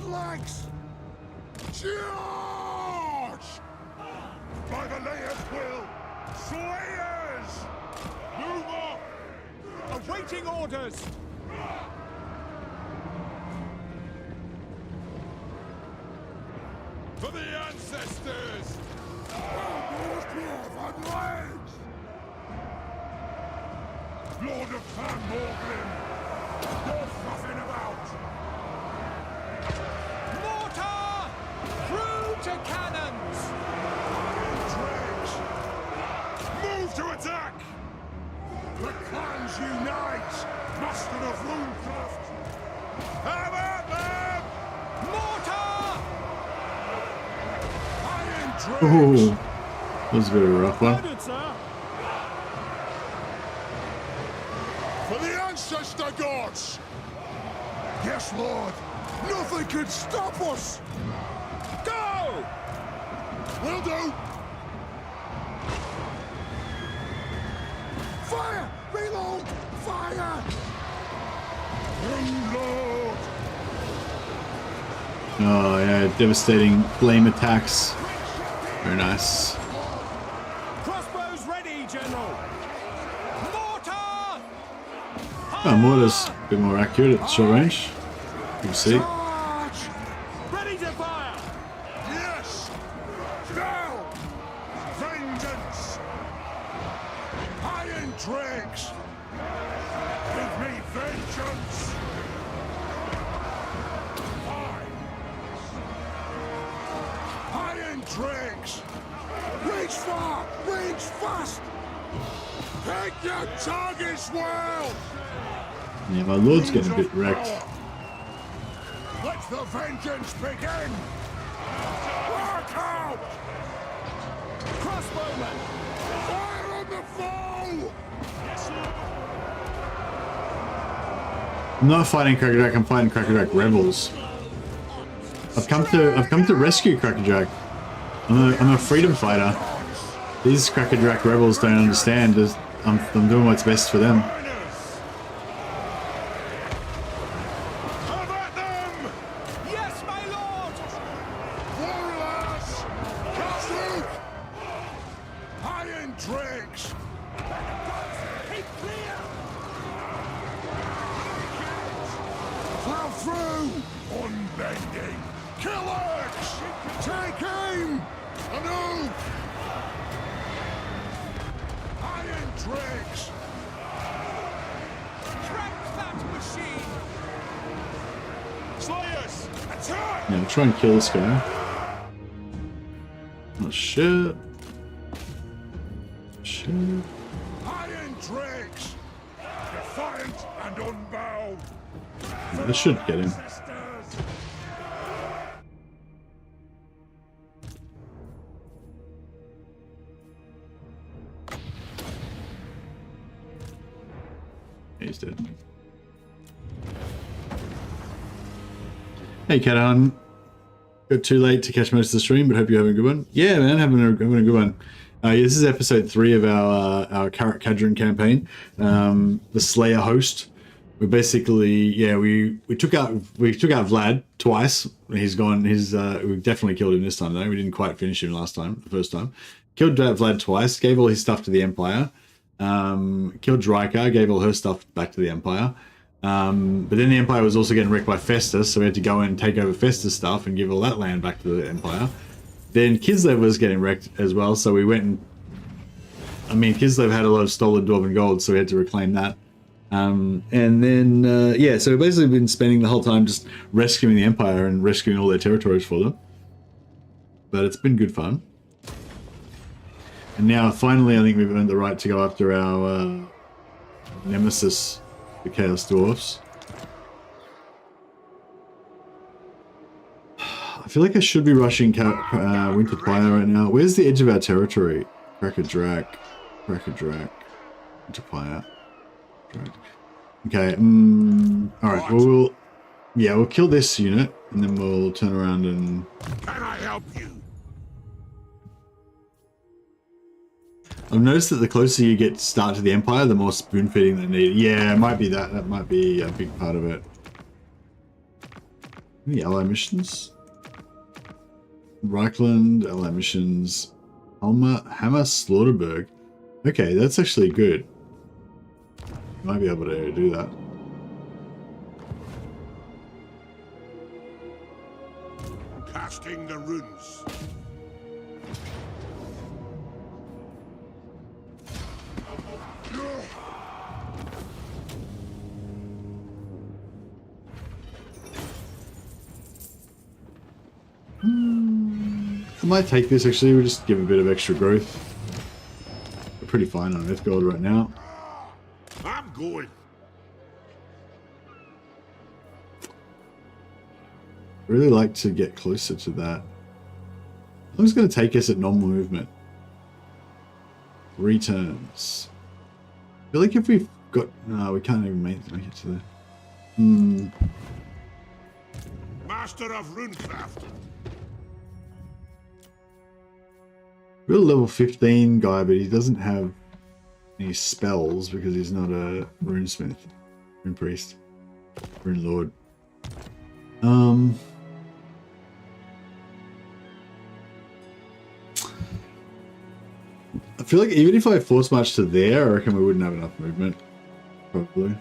For the ancestors! Lord of Clan Ungrim! You're fluffing about! Mortar! Through to cannons! Dregs! Move to attack! The clans unite! Master of Runecraft! Have at them! Mortar! Iron Oh, that was a bit of a rough one. Ordered, sir. For the ancestor gods! Yes, Lord! Nothing can stop us! Go! Will do! Fire! Reload! Fire! Reload! Oh yeah, devastating flame attacks. Very nice. Crossbows ready, General. Mortar! Oh, mortar's a bit more accurate at short range. You can see. Charge! Ready to fire! Yes! Now! Vengeance! Iron dregs! Give me vengeance! Fine! Iron dregs! Reach far! Reach fast! Take your targets well! Yeah, my lord's getting a bit wrecked. Let the vengeance begin! Work out! Crossbowman! Fire on the foe! I'm not fighting Crackerjack, I'm fighting Crackerjack rebels. I've come to rescue Crackerjack. I'm a freedom fighter. These Crackerjack rebels don't understand. I'm doing what's best for them. Have at them! Yes, my lord! Warriors! Pursuit! Iron dregs! Keep clear! Plow through! Unbending! Killers! Take aim! Anew! Iron dregs! Track that machine! Slayers! Attack! Yeah, try and kill this guy. Oh shit. Shit. Iron dregs! Defiant and unbowed! This should get him. Sisters! He's dead. Hey, Caton. Got too late to catch most of the stream, but hope you're having a good one. Yeah, man, having a good one. Yeah, this is episode 3 of our Carrot Cadron campaign. The Slayer host. We basically, yeah, we took out Vlad twice. He's gone. We definitely killed him this time though. We didn't quite finish him the first time. Killed Vlad twice. Gave all his stuff to the Empire. Killed Drika. Gave all her stuff back to the Empire. But then the Empire was also getting wrecked by Festus, so we had to go and take over Festus' stuff and give all that land back to the Empire. Then Kislev was getting wrecked as well, so we went and... I mean, Kislev had a lot of stolen Dwarven gold, so we had to reclaim that. And then, yeah, so we've basically been spending the whole time just rescuing the Empire and rescuing all their territories for them. But it's been good fun. And now, finally, I think we've earned the right to go after our nemesis, the Chaos Dwarfs. I feel like I should be rushing Winter Twilight right now. Where's the edge of our territory? Crackerjack, Winter Twilight. Okay, alright, well, we'll kill this unit, and then we'll turn around and... Can I help you? I've noticed that the closer you get start to the Empire, the more spoon feeding they need. Yeah, it might be that. That might be a big part of it. Any ally missions? Reichland, ally missions. Hammer Slaughterberg. Okay, that's actually good. You might be able to do that. Casting the runes. I might take this actually, we'll just give a bit of extra growth. We're pretty fine on Earth Gold right now. I'm going. Really like to get closer to that I'm just going to take us at normal movement. Returns. I feel like if we've got... No, we can't even make it to there. Master of runecraft. We've got a level 15 guy, but he doesn't have any spells because he's not a runesmith, rune priest, rune lord. I feel like even if I force march to there, I reckon we wouldn't have enough movement. Probably.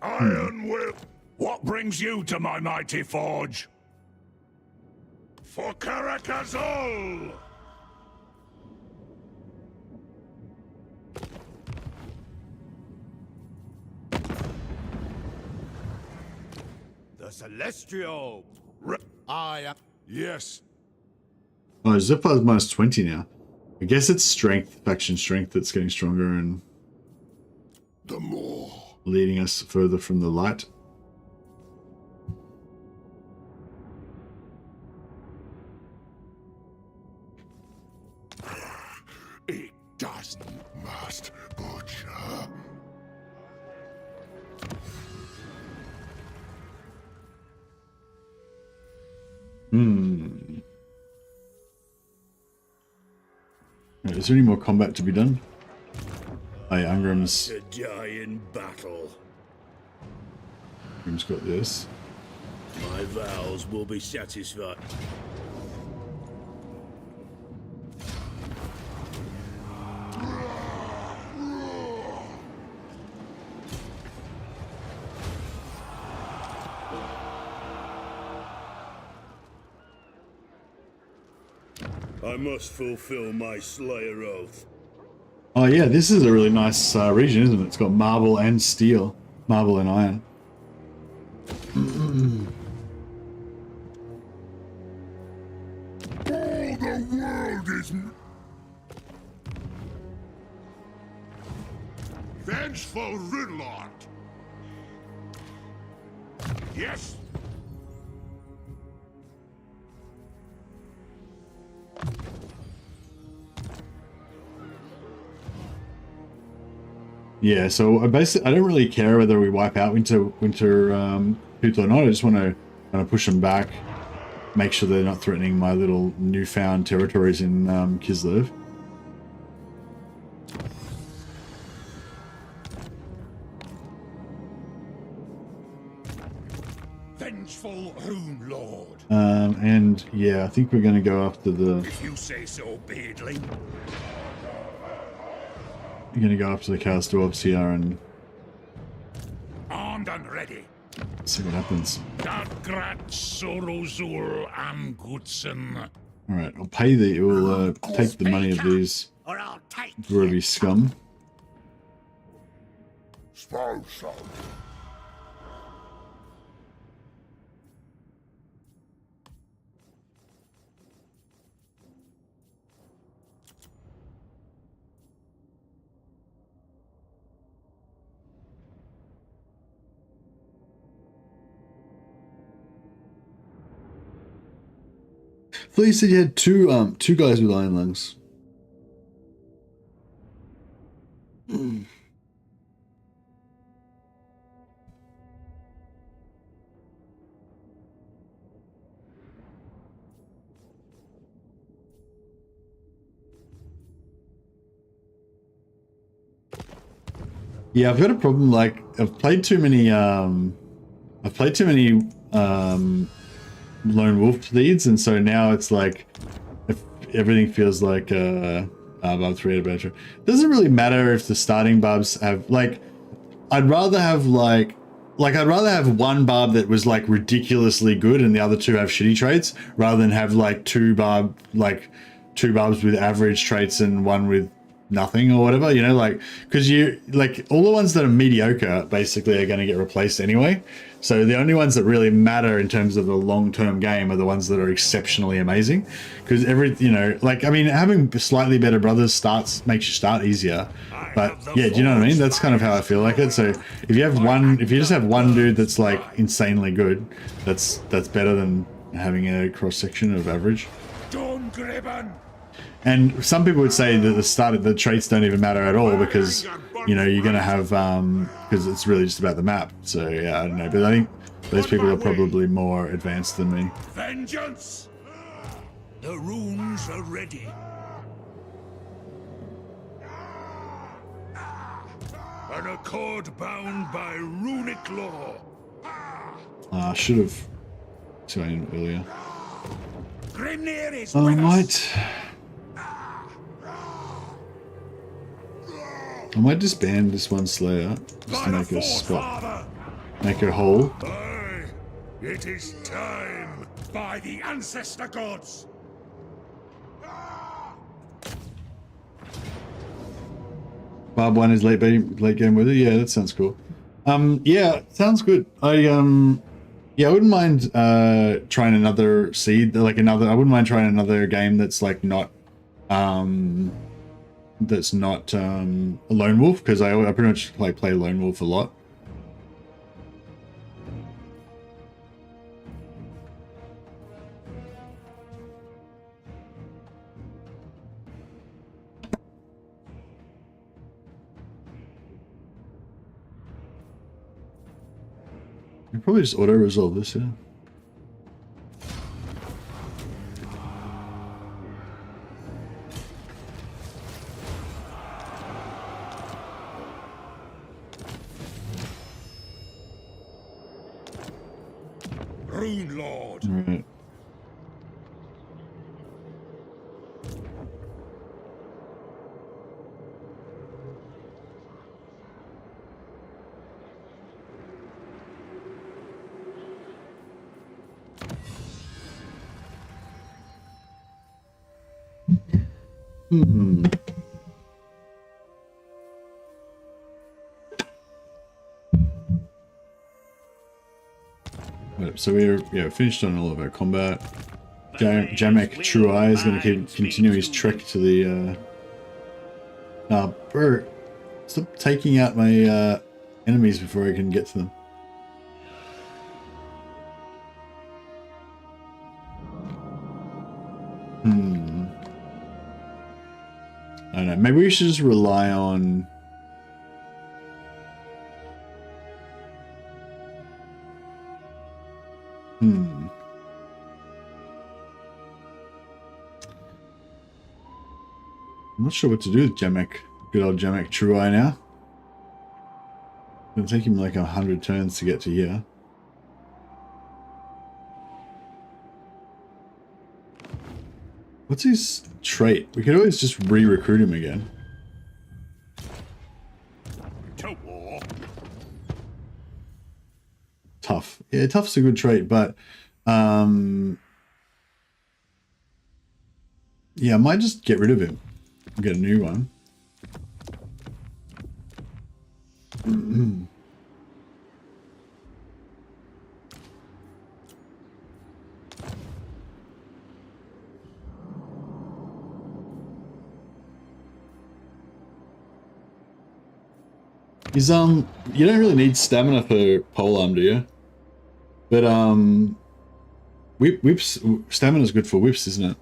Iron will. What brings you to my mighty forge? For Karakazol! The Celestial. I am. Yes. Oh, Zipfar's minus 20 now. I guess it's strength, faction strength, that's getting stronger and The more. leading us further from the light. It doesn't must butcher. Right, is there any more combat to be done? Oh yeah, Ungrim's To die in battle. got this. My vows will be satisfied. I must fulfill my Slayer oath. Oh yeah, this is a really nice region, isn't it? It's got marble and steel. Marble and iron. All the world is vengeful Rinlord. Yes. Yeah, so I don't really care whether we wipe out Winter Tooth or not. I just want to kind of push them back, make sure they're not threatening my little newfound territories in Kislev. Vengeful Rune Lord. And yeah, I think we're going to go after the. If you say so, Beardling. We're going to go after the Chaos Dwarfs here and Armed and ready. see what happens. Darkrat Sorozul Angutsen. All right, I'll pay the. We'll take the money of these Or I'll take Dwarvy scum. Suppose so. I thought you said you had two guys with iron lungs. Yeah, I've got a problem. Like I've played too many lone wolf leads, and so now it's like if everything feels like barb 3 adventure. It doesn't really matter if the starting barbs have like. I'd rather have I'd rather have one barb that was like ridiculously good and the other two have shitty traits, rather than have like two barbs with average traits and one with nothing or whatever, you know, like, because you, like, all the ones that are mediocre basically are going to get replaced anyway. So the only ones that really matter in terms of the long-term game are the ones that are exceptionally amazing. Because you know, like, I mean, having slightly better brothers makes you start easier. But yeah, do you know what I mean? That's kind of how I feel like it. So if you just have one dude that's like insanely good, that's better than having a cross-section of average. Ungrim. And some people would say that the traits don't even matter at all because, you know, you're going to have, because it's really just about the map. So, yeah, I don't know. But I think those people are probably more advanced than me. Vengeance! The runes are ready. An accord bound by runic law. I should have explained earlier. Grimnir is I might disband this one Slayer just to make her spot, make her whole. Aye, it is time. By the ancestor gods. Barb 1 is late game with it. Yeah, that sounds cool. Yeah, sounds good. Yeah, I wouldn't mind trying another seed, I wouldn't mind trying another game that's like not a Lone Wolf, because I pretty much play Lone Wolf a lot. You probably just auto-resolve this, yeah. Rune Lord. Right. Right, so we're finished on all of our combat. Jamek True Eye is going to continue his trek to the. Bert, stop taking out my enemies before I can get to them. I don't know. Maybe we should just rely on. I'm not sure what to do with Jamek. Good old Jamek True Eye now. It'll take him like 100 turns to get to here. What's his trait? We could always just re-recruit him again. To war. Tough. Yeah, tough's a good trait, but yeah, I might just get rid of him. Get a new one. Is you don't really need stamina for polearm, do you? But whips, stamina's good for whips, isn't it?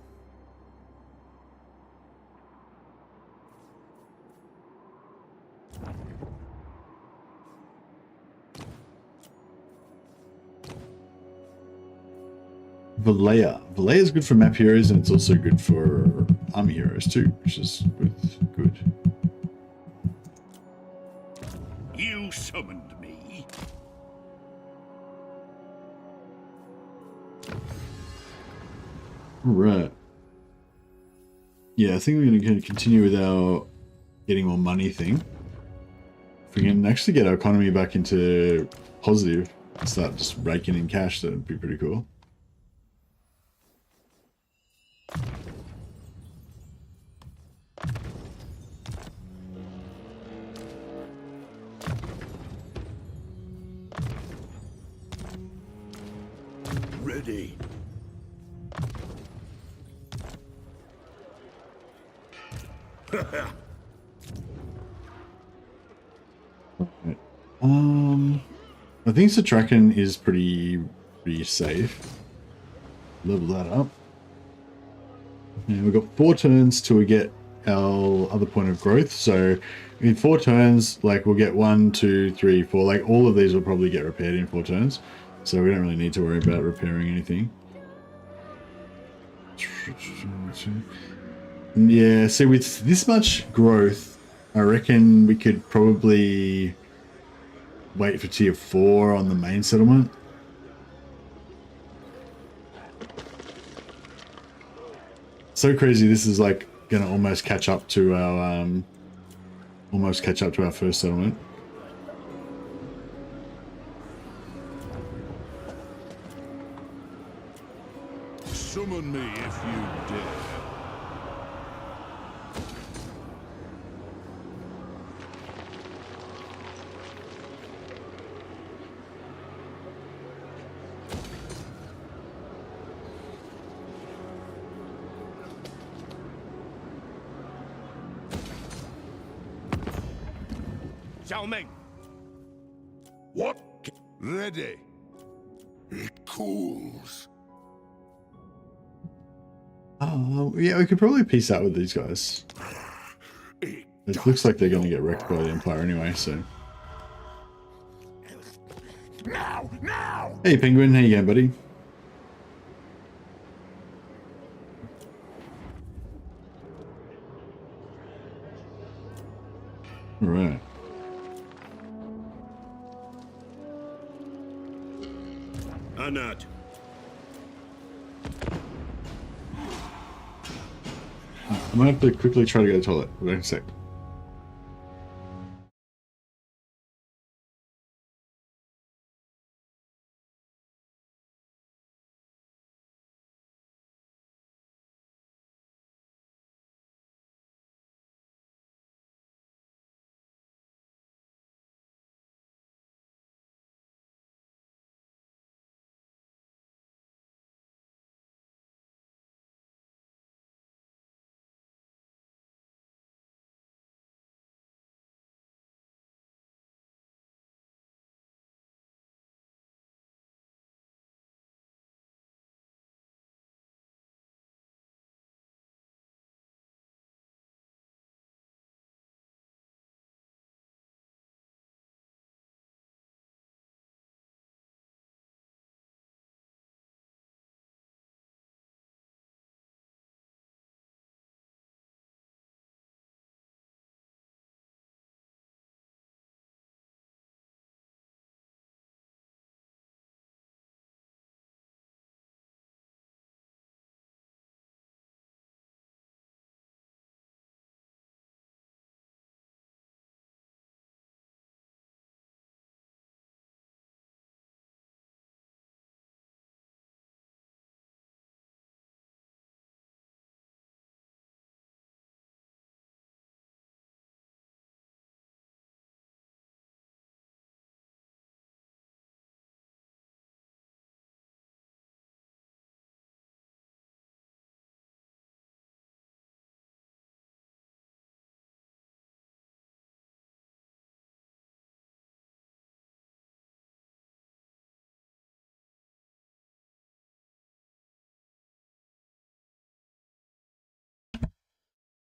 Valea. Valea is good for map heroes, and it's also good for army heroes too, which is good. You summoned me. Right. Yeah, I think we're going to continue with our getting more money thing. If we can actually get our economy back into positive and start just raking in cash, that would be pretty cool. Ready. I think Satrakan is pretty safe. Level that up. And we've got 4 turns till we get our other point of growth. So in 4 turns, like we'll get 1, 2, 3, 4. Like all of these will probably get repaired in 4 turns. So we don't really need to worry about repairing anything. Yeah, see with this much growth, I reckon we could probably wait for tier 4 on the main settlement. So crazy, this is like gonna almost catch up to our first settlement. Summon me if you dare. What? Ready. It cools. Oh, yeah, we could probably peace out with these guys. It looks like they're going to get wrecked by the Empire anyway, so. Now! Hey, Penguin, how you going, buddy? All right. Not. I might have to quickly try to go to the toilet. Wait a sec.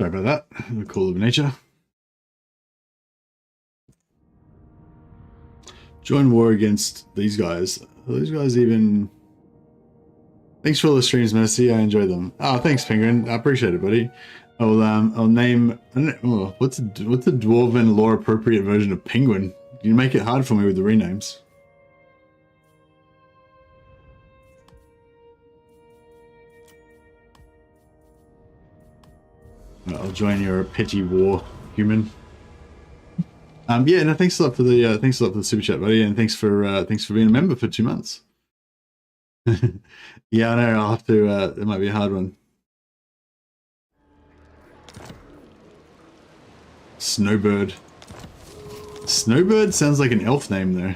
Sorry about that. The call of nature. Join war against these guys. Are those guys even... Thanks for all the streams, Mercy. I enjoy them. Oh, thanks, Penguin. I appreciate it, buddy. I'll name... Oh, what's the dwarven lore appropriate version of Penguin? You make it hard for me with the renames. I'll join your petty war, human. Yeah, no, thanks a lot for the super chat, buddy, and thanks for being a member for 2 months. Yeah, I know. I'll have to. It might be a hard one. Snowbird. Snowbird sounds like an elf name, though.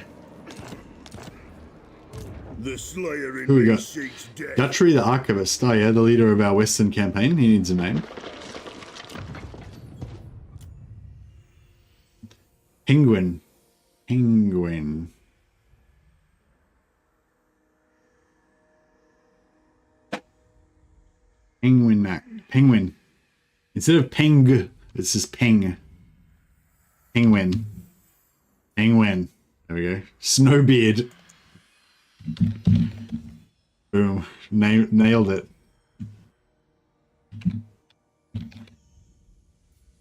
The The slayer in Who we me got? seeks death. Guthrie the Archivist. Oh yeah, the leader of our Western campaign. He needs a name. Penguin. Penguin. Penguin. Instead of peng, it's just peng. Penguin. Penguin. There we go. Snowbeard. Boom. Nailed it.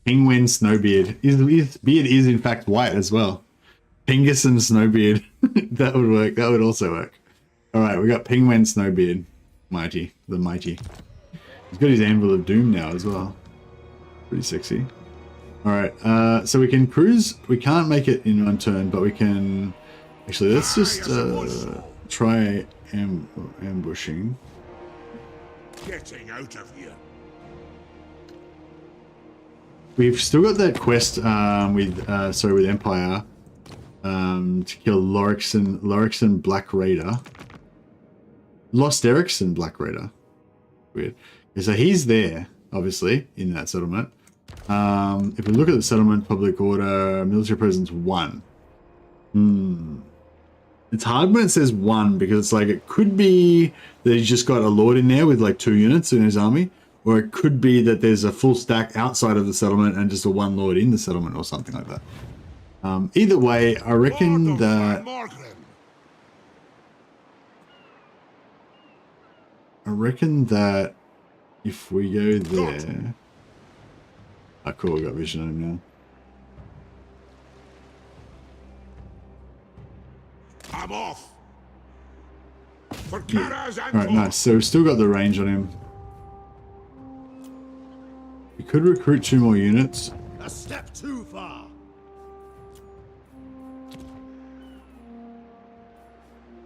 Penguin Snowbeard. His beard is in fact white as well. Penguin Snowbeard. That would work. That would also work. Alright, we got Penguin Snowbeard. Mighty. The mighty. He's got his Anvil of Doom now as well. Pretty sexy. Alright, so we can cruise. We can't make it in one turn, but we can... Actually, let's just try ambushing. Getting out of here. We've still got that quest with Empire to kill Lorixen Black Raider. Lost Erickson Black Raider. Weird. So he's there, obviously, in that settlement. If we look at the settlement, public order, military presence 1. It's hard when it says 1 because it's like it could be that he's just got a lord in there with like 2 units in his army, or it could be that there's a full stack outside of the settlement and just a 1 lord in the settlement or something like that. Either way, I reckon that if we go there... Oh, cool, we got vision on him now. I'm off. For Kara's and Alright, nice. So we've still got the range on him. We could recruit 2 more units. A step too far.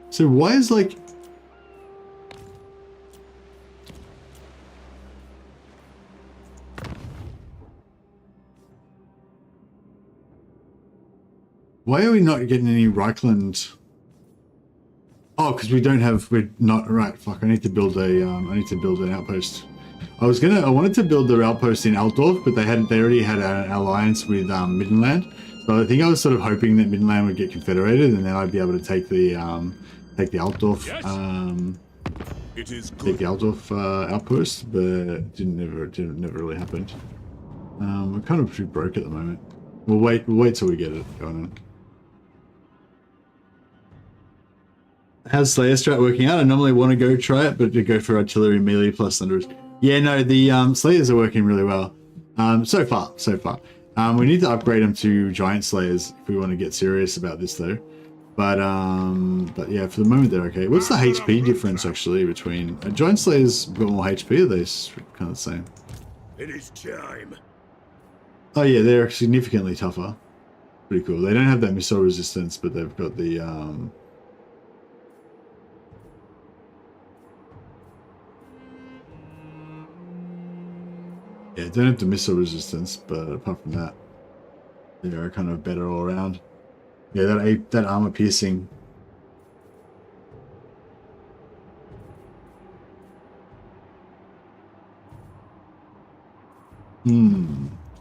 So why is like... Why are we not getting any Reichland? Oh, because we don't have. We're not right. Fuck! I need to build a. I need to build an outpost. I wanted to build the outpost in Altdorf, but they already had an alliance with Middenland. So I think I was sort of hoping that Middenland would get confederated, and then I'd be able to take the Altdorf. It is good. Take the Altdorf outpost, but it never really happened. We're kind of pretty broke at the moment. We'll wait till we get it going on. How's Slayer strat working out? I normally want to go try it, but to go for artillery melee plus thunderers. Yeah, no, the Slayers are working really well. So far. We need to upgrade them to Giant Slayers if we want to get serious about this though. But yeah, for the moment they're okay. What's the HP difference actually between Giant Slayers got more HP? Or are they kind of the same? It is time. Oh yeah, they're significantly tougher. Pretty cool. They don't have that missile resistance, but they've got the yeah, don't have the missile resistance, but apart from that, they're kind of better all around. Yeah, that armor piercing.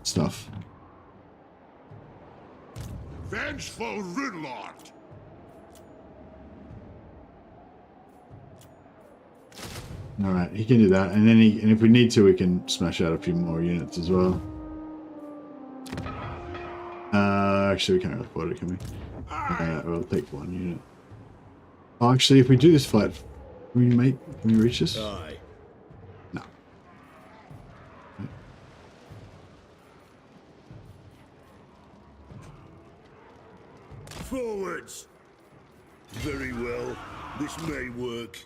Stuff. Vengeful Runelord. All right, he can do that, and then and if we need to, we can smash out a few more units as well. Actually, we can't really afford it, can we? We'll take 1 unit. Oh, actually, if we do this fight, can we reach this? Aye. No. Forwards. Very well. This may work.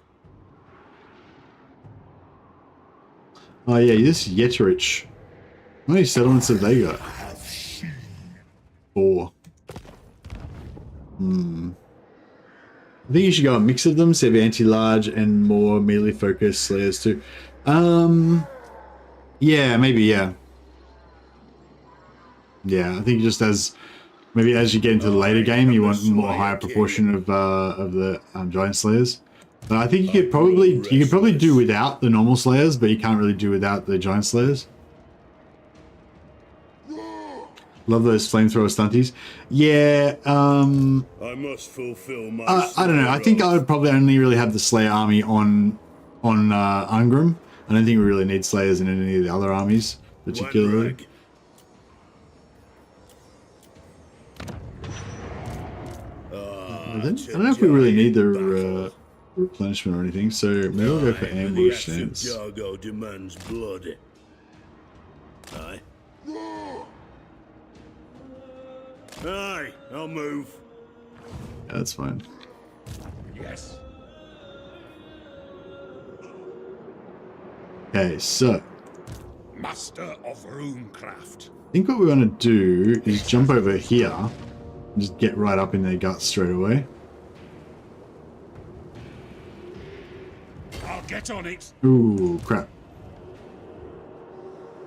Oh yeah, this Yetrich. How many settlements have they got? 4. I think you should go a mix of them, so you have anti-large and more melee focused slayers too. Yeah, maybe, yeah. Yeah, I think just as you get into the later game, you want more higher proportion of the giant slayers. But I think you could probably do without the normal slayers, but you can't really do without the giant slayers. Love those flamethrower stunties. Yeah, I must fulfill my I don't know. I think I would probably only really have the Slayer army on Ungrim. I don't think we really need Slayers in any of the other armies, particularly. I don't know if we really need the replenishment or anything, so maybe I'll go for ambush stance. Jargo demands blood. Aye. Aye, I'll move. Yeah, that's fine. Yes. Okay, so Master of runecraft. I think what we want to do is jump over here and just get right up in their guts straight away. I'll get on it. Ooh, crap.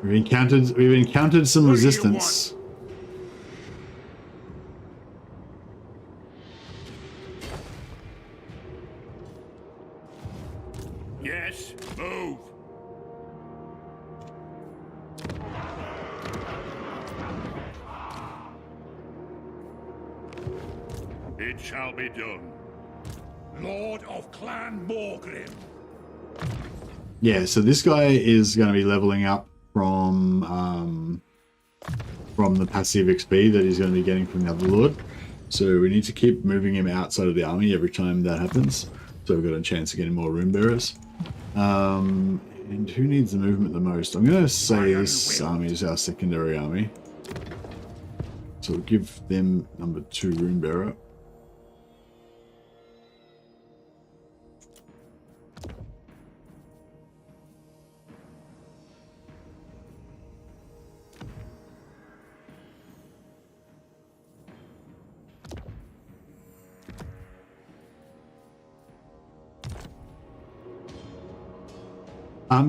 We've encountered some resistance. Yes, move. It shall be done. Lord of Clan Morgrim. Yeah, so this guy is going to be leveling up from the passive XP that he's going to be getting from the other lord. So we need to keep moving him outside of the army every time that happens. So we've got a chance of getting more rune bearers. And who needs the movement the most? I'm going to say this army is our secondary army. So we'll give them number 2 rune bearer.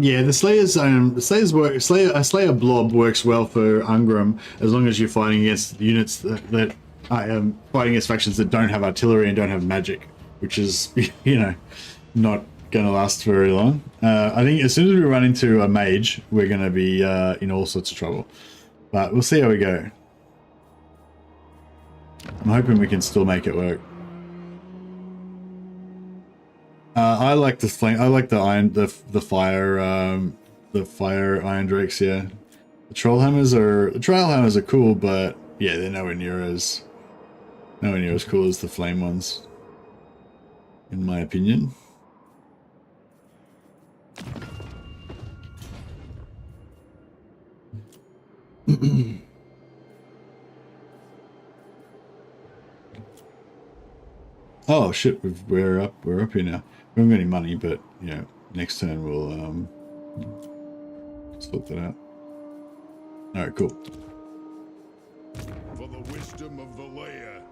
Yeah, the Slayer blob works well for Ungrim as long as you're fighting against units that fighting against factions that don't have artillery and don't have magic, which is, you know, not going to last very long. I think as soon as we run into a mage, we're going to be in all sorts of trouble. But we'll see how we go. I'm hoping we can still make it work. I like the flame. I like the fire iron drakes. Yeah, the troll hammers are cool, but yeah, they're nowhere near as cool as the flame ones, in my opinion. Oh shit, we're up here now. We haven't got any money, but yeah, next turn we'll sort that out. Alright, cool. For the wisdom of the layer.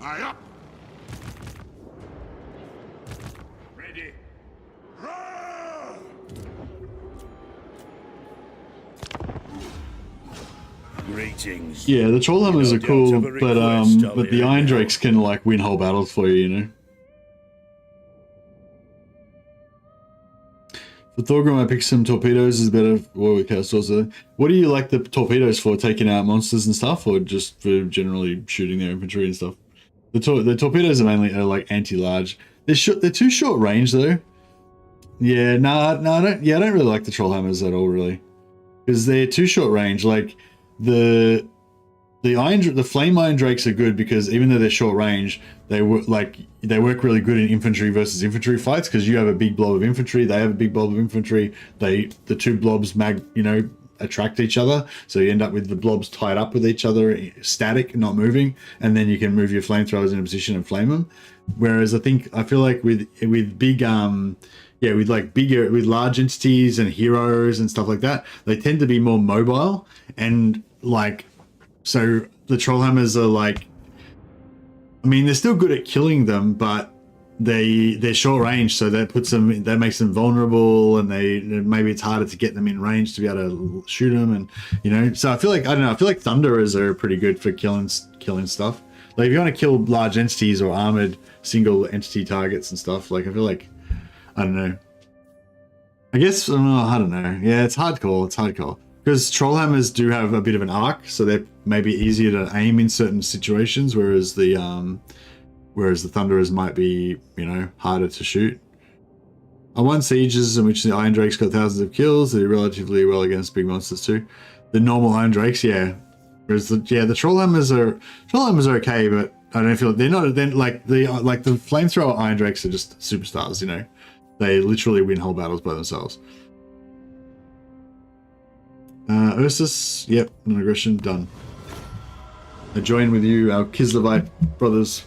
Aye up! Ready. Roar! Greetings. Yeah, the troll hammers are cool, but the iron drakes can like win whole battles for you, you know. For Thorgrim, I picked some torpedoes is better. What do you like the torpedoes for? Taking out monsters and stuff, or just for generally shooting their infantry and stuff? The torpedoes are mainly like anti-large. They're too short range though. Yeah, no, I don't. Yeah, I don't really like the troll hammers at all, really, because they're too short range. Like the flame iron drakes are good because even though they're short range, they work really good in infantry versus infantry fights because you have a big blob of infantry, they have a big blob of infantry. The two blobs attract each other, so you end up with the blobs tied up with each other, static, not moving, and then you can move your flamethrowers in a position and flame them. Whereas I feel like with big with large entities and heroes and stuff like that, they tend to be more mobile, and like, so the troll hammers are like, I mean, they're still good at killing them, but they're short range, so that makes them vulnerable, and maybe it's harder to get them in range to be able to shoot them, and you know. So I feel like I feel like thunderers are pretty good for killing stuff. Like if you want to kill large entities or armored single entity targets and stuff, like I feel like I don't know. I guess I don't know. Yeah, it's hardcore. It's hardcore because trollhammers do have a bit of an arc, so they're maybe easier to aim in certain situations, whereas the thunderers might be, you know, harder to shoot. I won sieges in which the Iron Drakes got thousands of kills. They do relatively well against big monsters too. The normal Iron Drakes, yeah. Whereas the trollhammers are okay, but I don't feel they're not. Then like the flamethrower Iron Drakes are just superstars. You know, they literally win whole battles by themselves. Ursus, yep, non-aggression done. I join with you, our Kislevite brothers.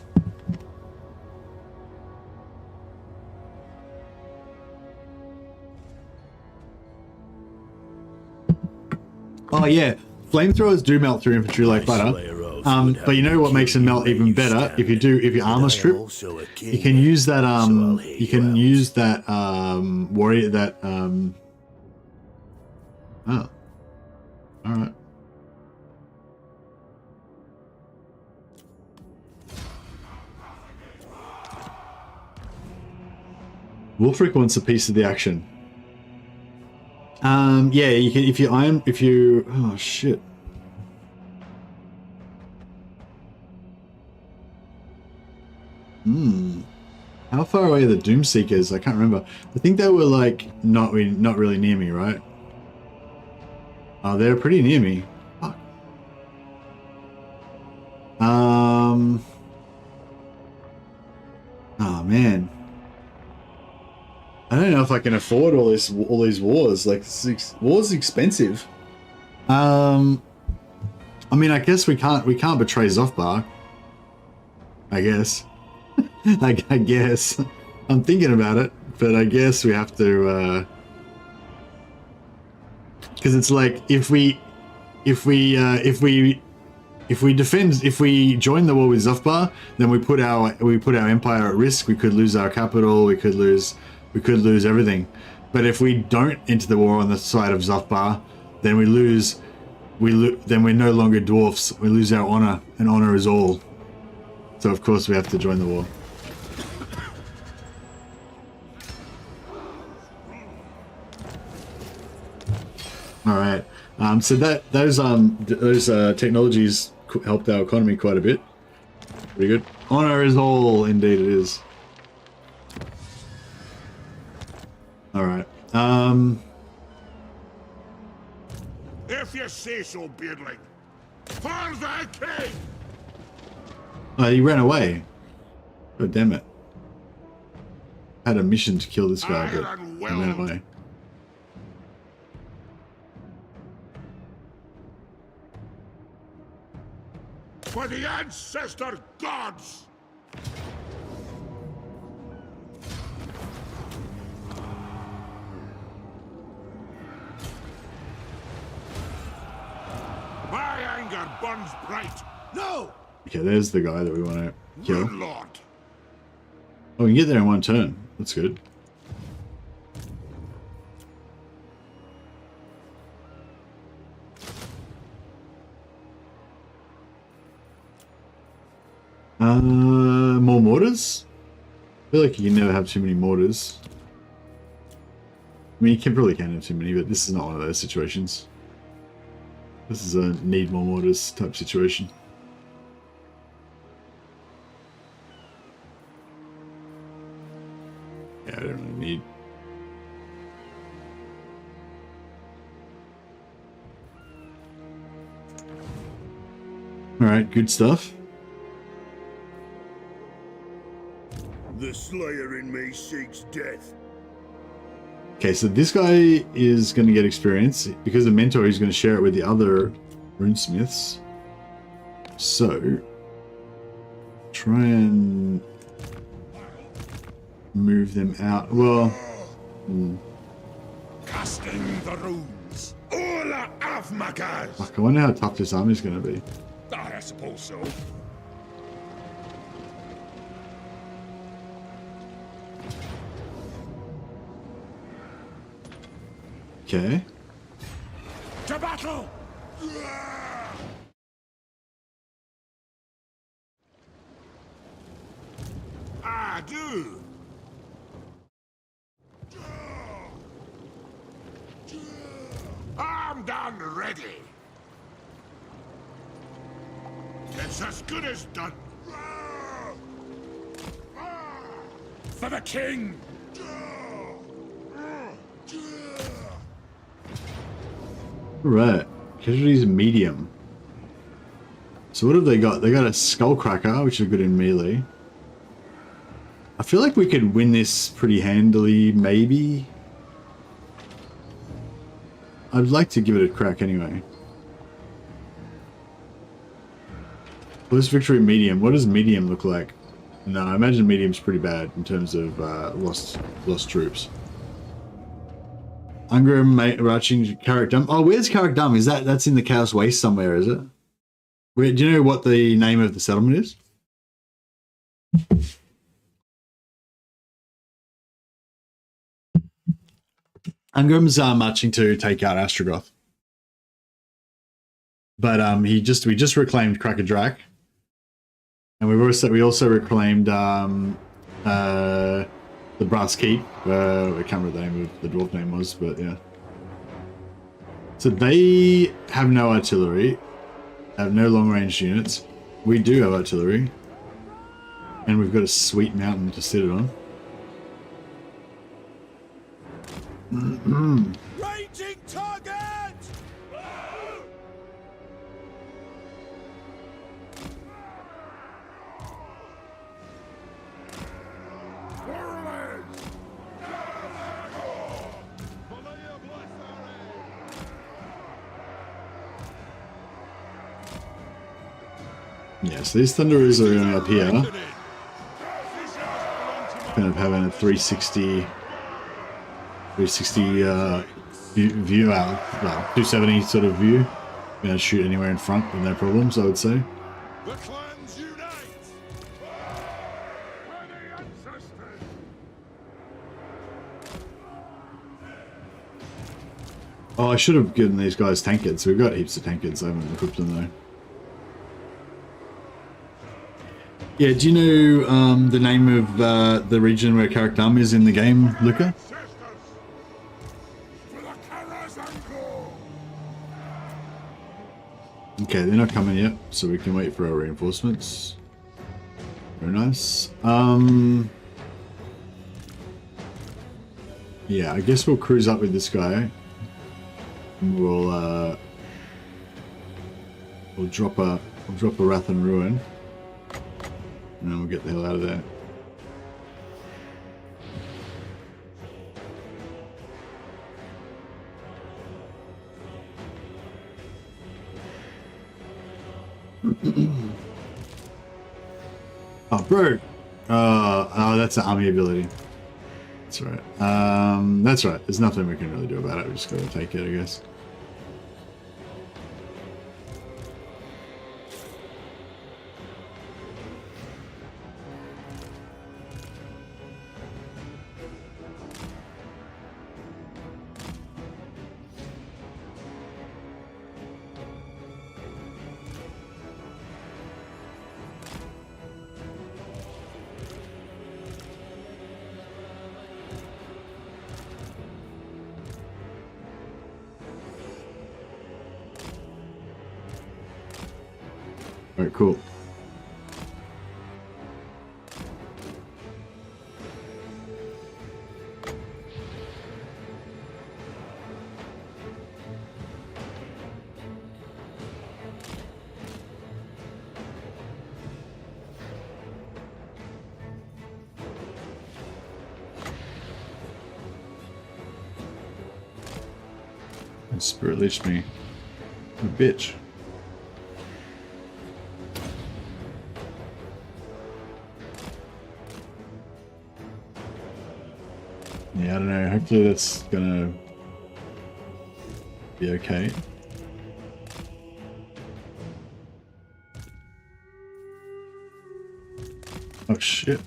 Oh yeah, flamethrowers do melt through infantry like butter. But you know what makes them melt even better? If you armor strip, you can use that warrior that oh. Alright. Wolfric wants a piece of the action. Yeah, you can if you oh shit. How far away are the Doomseekers? I can't remember. I think they were like not really near me, right? Oh, they're pretty near me. Fuck. Oh man. I don't know if I can afford all these wars. Like, war's expensive. I mean, I guess we can't betray Zofbar. I guess. I guess. I'm thinking about it, but I guess we have to. Because it's like if we join the war with Zofbar, then we put our empire at risk. We could lose our capital. We could lose everything. But if we don't enter the war on the side of Zofbar, then then we're no longer dwarfs. We lose our honor, and honor is all. So of course we have to join the war. All right. So those technologies helped our economy quite a bit. Pretty good. Honor is all, indeed it is. All right. If you say so, beardling. For the king! He ran away. Oh damn it! I had a mission to kill this guy, but he ran away. For the ancestor gods! My anger burns bright. No! Okay, there's the guy that we want to kill. Lord. Oh, we can get there in one turn. That's good. More mortars? I feel like you can never have too many mortars. I mean, you probably can have too many, but this is not one of those situations. This is a need more mortars type situation. Yeah, I don't really need. Alright, good stuff. The Slayer in me seeks death. Okay, so this guy is going to get experience. Because the mentor, he's going to share it with the other runesmiths. So, try and move them out. Well, Casting the runes. Ola Avmakas! fuck, I wonder how tough this army is going to be. I suppose so. Okay. To battle! I do. I'm done ready. It's as good as done. For the king! Right. Casualties medium. So what have they got? They got a Skullcracker, which is good in melee. I feel like we could win this pretty handily, maybe. I'd like to give it a crack anyway. This victory medium. What does medium look like? No, I imagine medium's pretty bad in terms of lost troops. Ungrim, Ratching, Carrick Dump. Oh, where's Carrick Dump? Is that's in the Chaos Waste somewhere, is it? Where, do you know what the name of the settlement is? Ungrim's marching to take out Astrogoth. But we just reclaimed Crackadrak. And we also reclaimed the Brass Keep. I can't remember the name of the dwarf name was, but yeah. So they have no artillery, have no long range units. We do have artillery. And we've got a sweet mountain to sit it on. Ranging target! Yeah, so these Thunderers are up here. Kind of having a 360 view out, well, 270 sort of view. Gonna shoot anywhere in front with no problems, I would say. The clans unite! For the ancestors! Oh, I should have given these guys tankards. We've got heaps of tankards. I haven't equipped them though. Yeah, do you know the name of the region where Carrick Dump is in the game, Luca? Okay, they're not coming yet, so we can wait for our reinforcements. Very nice. Yeah, I guess we'll cruise up with this guy. We'll drop a Wrath and Ruin. And then we'll get the hell out of there. Oh, bro. Oh, that's an army ability. That's right. That's right. There's nothing we can really do about it. We just gotta take it, I guess. Alright, cool. And Spirit leashed me. A bitch. Yeah, I don't know. Hopefully that's gonna be okay. Oh shit.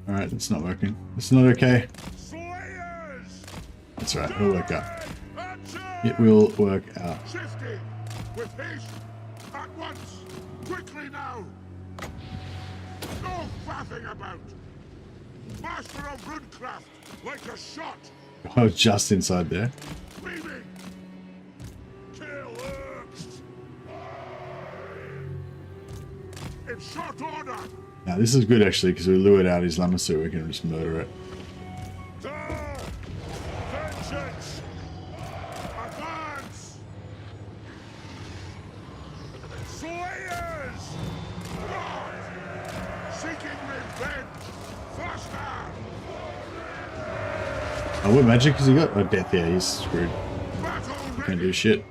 Alright, that's not working. It's not okay. Slayers! It's That's right. It'll work out. It will work out. Shifty! With haste! At once! Quickly now! No faffing about! Master of Runecraft, like a shot! Oh, just inside there. Leaving! Kill Urks! In short order! Now this is good actually because we lured out his Lamasu. We can just murder it. Vengeance! Advance! Slayers! God! Seeking revenge! Faster! Oh, what magic has he got? Oh, death. Yeah, he's screwed. Battle Can't ready! do shit.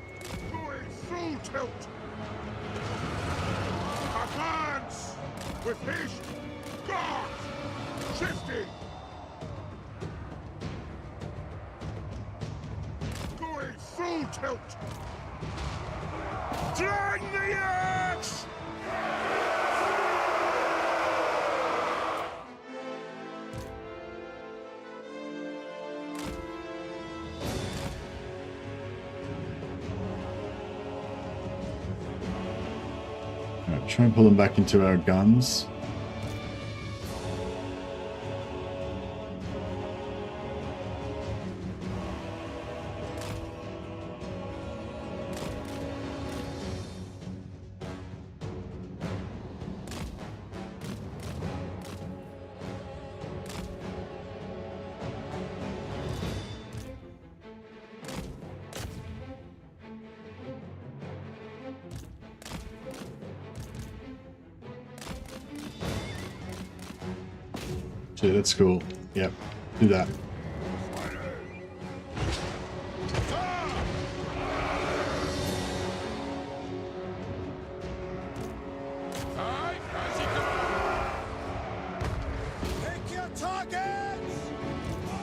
Going full tilt! Advance! With haste! God! Shifty! Going full tilt! Drag the axe! Alright, try and pull them back into our guns. So that's cool. Yep, do that. Pick your targets!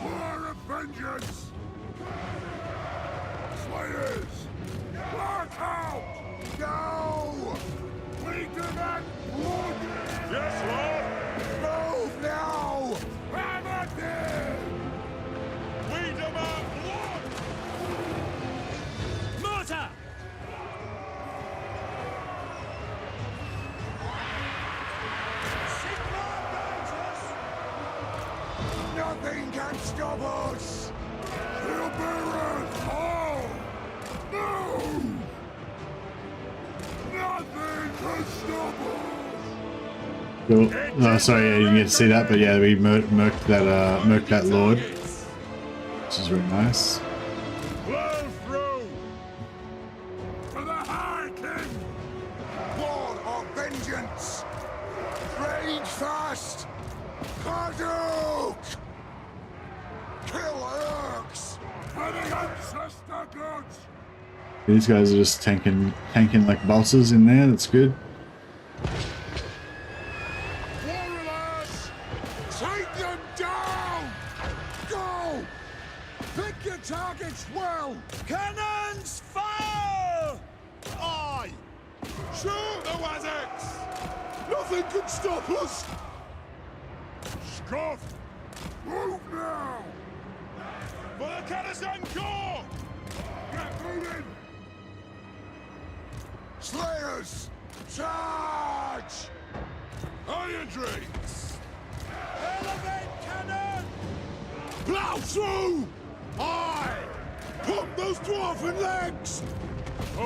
War of vengeance! Slayers! Mark out! Go! Lead them at blood! Yes, Lord! Move now! Hammer them! Lead them at blood! Mortar! Nothing can stop us! Shield bearers, all! No! Nothing can stop us! Cool. Oh, sorry, yeah, you didn't get to see that, but yeah, we murked that lord, which is really nice. Blow through! For the High King! War of vengeance! Rage fast! Karduk! Kill Urks! For the ancestor gods! These guys are just tanking like bosses in there. That's good. Warriors! Take them down! Go! Pick your targets well! Cannons fire! Aye! Shoot the Wazzicks! Nothing can stop us! Scoff! Move now! For the Kadazan Corps! Get moving! Slayers! Charge! Iron Drakes! Elevate cannon! Plow through! Aye! Pump those dwarven legs!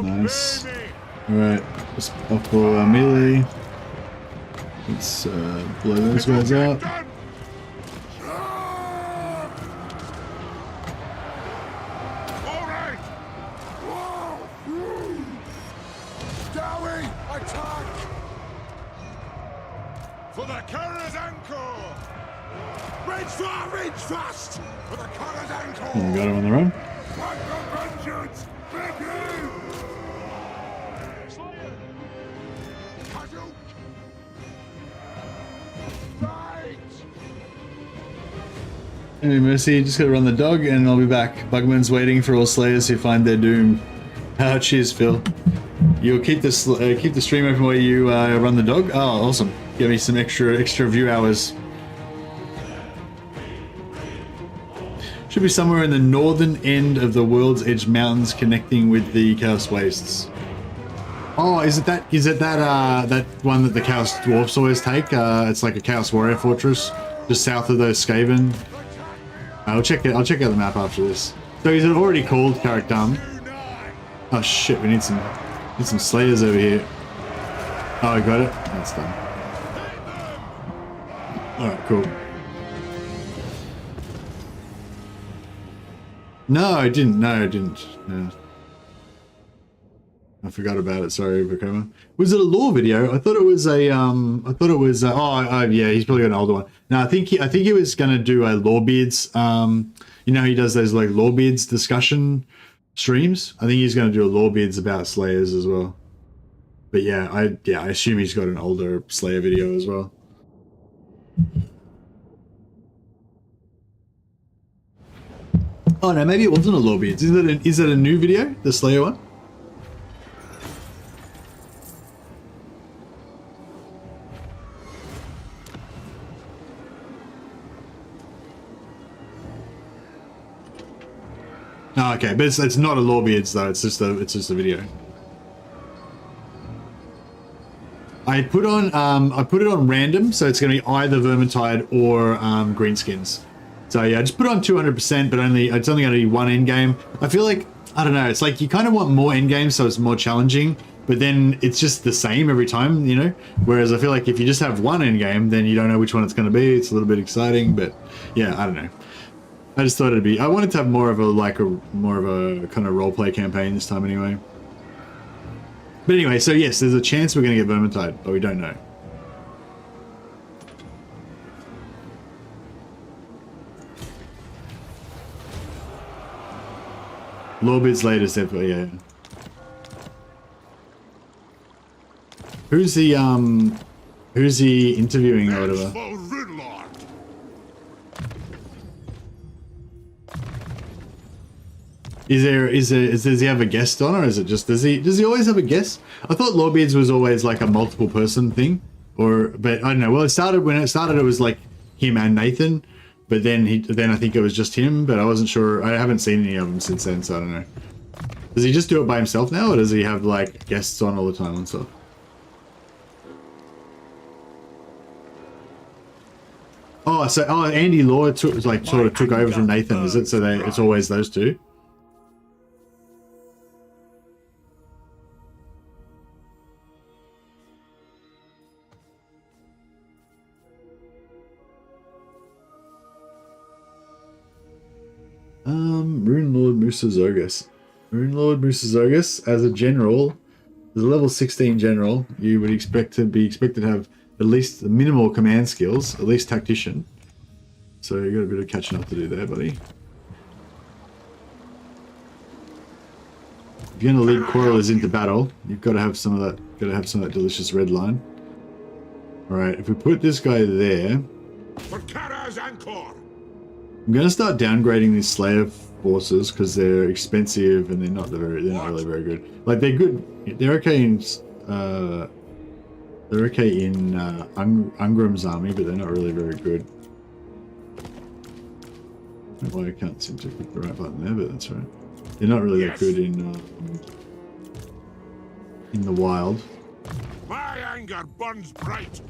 Nice. Obey me! Alright, let's off for melee. Let's blow those guys up. Done! All right! Whoa! Dowie, attack! For the Karazhan Corps! Rage fast! For the Karazhan Corps! We got him on the run. Fight the vengeance! Begin! Kazuk! Fight! Any mercy, just gotta run the dog and I'll be back. Bugman's waiting for all slayers who find their doom. Cheers, Phil. You'll keep the stream open while you run the dog? Oh, awesome. Give me some extra view hours. Should be somewhere in the northern end of the World's Edge Mountains, connecting with the Chaos Wastes. Oh, is it that that one that the Chaos Dwarfs always take? It's like a Chaos Warrior fortress just south of those Skaven. I'll check out the map after this. So is it already called Carrick Dum? Oh shit, we need some Slayers over here. Oh, I got it. That's done. Alright, cool. No, I didn't. No, I didn't. No. I forgot about it. Sorry, Vekoma. Was it a lore video? I thought it was a. I thought it was. Oh, yeah. He's probably got an older one. No, I think he was gonna do a Lorebeards. You know, he does those like Lorebeards discussion streams. I think he's gonna do a Lorebeards about Slayers as well. But yeah, I assume he's got an older Slayer video as well. Oh no, maybe it wasn't a Lorebeards. Is it a new video, the Slayer one? Oh, okay, but it's not a Lorebeards though. It's just a video. I put it on random, so it's going to be either Vermintide or Greenskins. So yeah, I just put it on 200%, but it's only going to be one end game. I feel like, I don't know, it's like you kind of want more end games, so it's more challenging, but then it's just the same every time, you know? Whereas I feel like if you just have one end game, then you don't know which one it's going to be. It's a little bit exciting, but yeah, I don't know. I just thought I wanted to have more of a kind of roleplay campaign this time anyway. But anyway, so yes, there's a chance we're going to get Vermintide, but we don't know. Lorebeard's latest effort, yeah. Who's he interviewing or whatever? Does he have a guest on, or is it just does he always have a guest? I thought Lorebeards was always like a multiple person thing, but I don't know. Well, when it started it was like him and Nathan, but then I think it was just him, but I wasn't sure. I haven't seen any of them since then, so I don't know. Does he just do it by himself now, or does he have like guests on all the time and stuff? Oh, so Andy Law sort of took over from Nathan, is it? So it's always those two. Rune Lord Musa Zogus. Rune Lord Musa Zogus, as a general, as a level 16 general, you would expect to have at least the minimal command skills, at least tactician. So you got a bit of catching up to do there, buddy. If you're gonna lead quarrelers into battle, you've got to have some of that. Got to have some of that delicious red line. All right, if we put this guy there, I'm gonna start downgrading these Slayer forces because they're expensive and they're not really very good. Like they're good, they're okay in Ungrim's army, but they're not really very good. I don't know why I can't seem to click the right button there, but that's right. They're not really that good in the wild. My anger burns bright.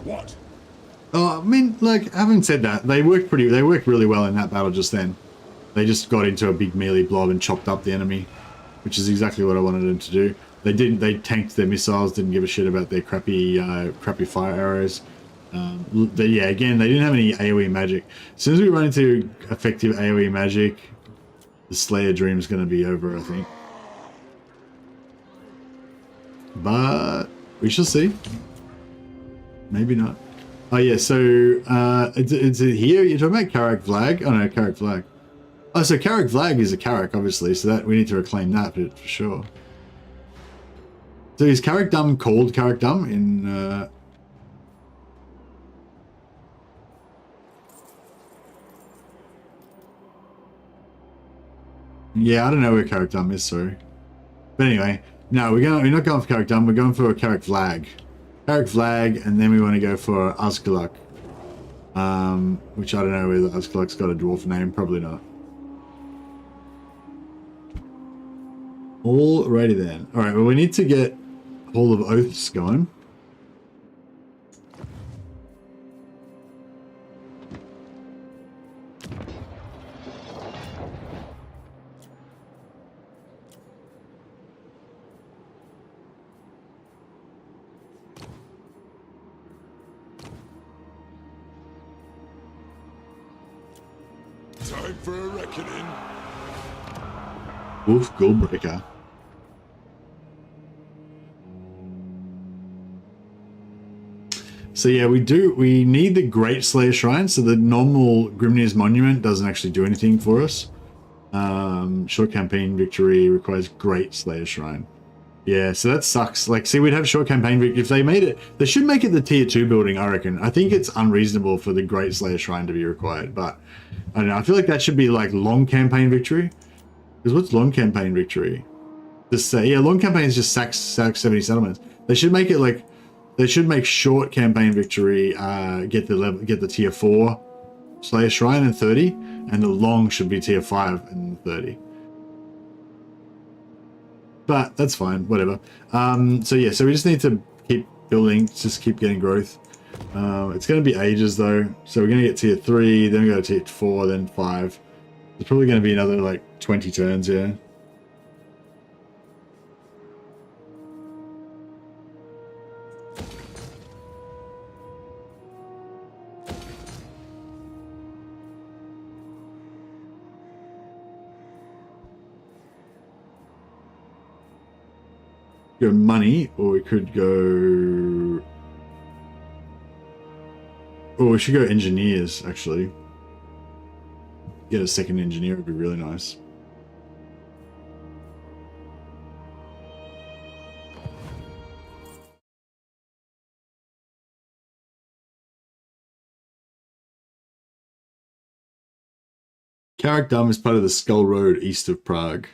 What? Oh, I mean, like, having said that, they worked really well in that battle just then. They just got into a big melee blob and chopped up the enemy, which is exactly what I wanted them to do. They tanked their missiles, didn't give a shit about their crappy fire arrows. Yeah, again, they didn't have any AoE magic. As soon as we run into effective AoE magic, the Slayer Dream's going to be over, I think. But we shall see. Maybe not. Oh yeah, so it's here. You're talking about Carrick Vlag? Oh no, Carrick Vlag. Oh, so Carrick Vlag is a Carrick, obviously. So that we need to reclaim that for sure. So is Carrick Dum called Carrick Dum in? Yeah, I don't know where Carrick Dum is. Sorry, but anyway, no, we're not going for Carrick Dum. We're going for a Carrick Vlag. Carrick Vlag, and then we want to go for Azkalak. Which I don't know whether Ascalon's got a dwarf name, probably not. Alrighty then. Alright, well we need to get Hall of Oaths going. Time for a reckoning. Wolf Gullbreaker. So yeah, we need the Great Slayer Shrine, so the normal Grimnir's Monument doesn't actually do anything for us. Short campaign victory requires Great Slayer Shrine. Yeah, so that sucks. Like, see, we'd have short campaign victory. If they made it, they should make it the tier 2 building, I reckon. I think it's unreasonable for the Great Slayer Shrine to be required, but I don't know. I feel like that should be like long campaign victory. Because what's long campaign victory? Just say, yeah, long campaign is just sack 70 settlements. They should make it like, they should make short campaign victory get the tier 4 Slayer Shrine and 30, and the long should be tier 5 and 30. But that's fine, whatever. So yeah, so we just need to keep building, just keep getting growth. It's going to be ages though, so we're going to get tier 3, then we go to tier 4, then 5. It's probably going to be another like 20 turns, yeah. Go money, or we could go... Oh, we should go engineers, actually. Get a second engineer would be really nice. Carrickdom is part of the Skull Road east of Prague.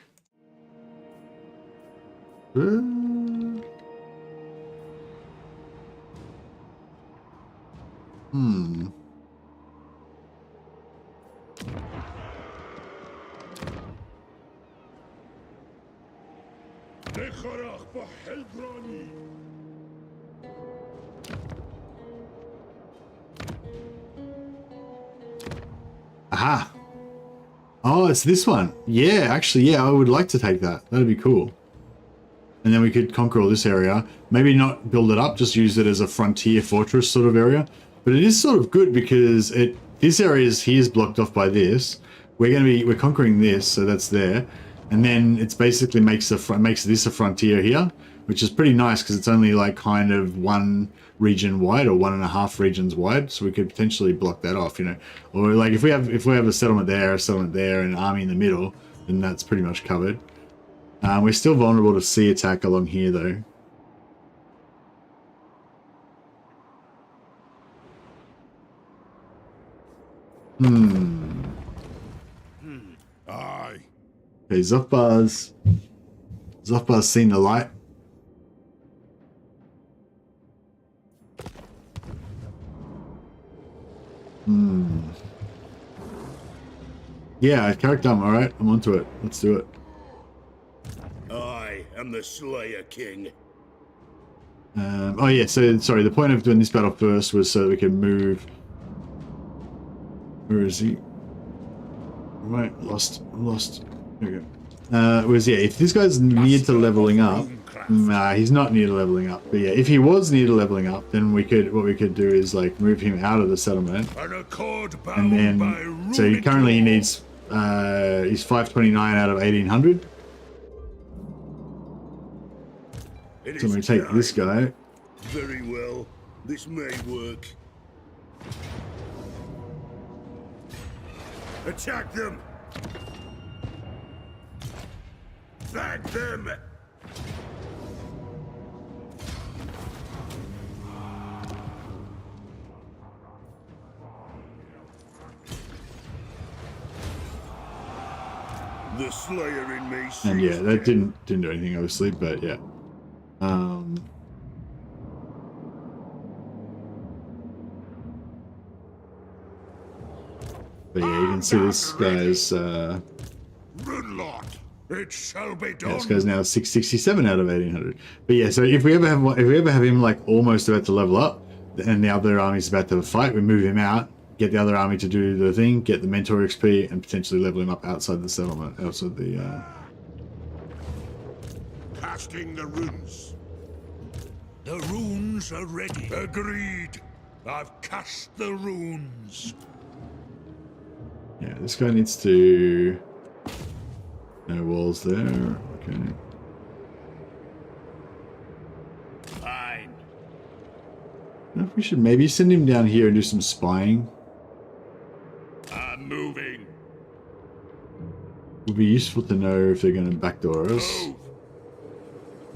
Aha! Oh, it's this one. Yeah, actually, yeah, I would like to take that. That'd be cool. And then we could conquer all this area. Maybe not build it up, just use it as a frontier fortress sort of area. But it is sort of good because this area is blocked off by this. We're conquering this, so that's there. And then it's basically makes this a frontier here, which is pretty nice because it's only like kind of one region wide or 1.5 regions wide, so we could potentially block that off, you know. Or like if we have a settlement there, and an army in the middle, then that's pretty much covered. We're still vulnerable to sea attack along here though. Aye. Okay, Zofbar's seen the light. Yeah, Carrickdom, alright, I'm onto it. Let's do it. I am the Slayer King. Oh yeah, so sorry, the point of doing this battle first was so that we can move. Where is he? Right, lost. There we go. Was yeah, if this guy's near to leveling up, nah, he's not near to leveling up. But yeah, if he was near to leveling up, then what we could do is like move him out of the settlement, and then so currently he needs he's 529 out of 1800. So I'm going to take this guy. Very well. This may work. Attack them! Bag them! The Slayer in me. And yeah, that didn't do anything obviously, but yeah. But yeah, you can see this guy's Runelord, it shall be done. yeah, this guy's now 667 out of 1800. But yeah, so if we ever have him like almost about to level up, and the other army's about to fight, we move him out, get the other army to do the thing, get the mentor XP, and potentially level him up outside the settlement, outside the. Casting the runes. The runes are ready. Agreed. I've cast the runes. Yeah, this guy needs to. No walls there. Okay. Fine. I think we should maybe send him down here and do some spying. I'm moving. Would be useful to know if they're going to backdoor us. Move.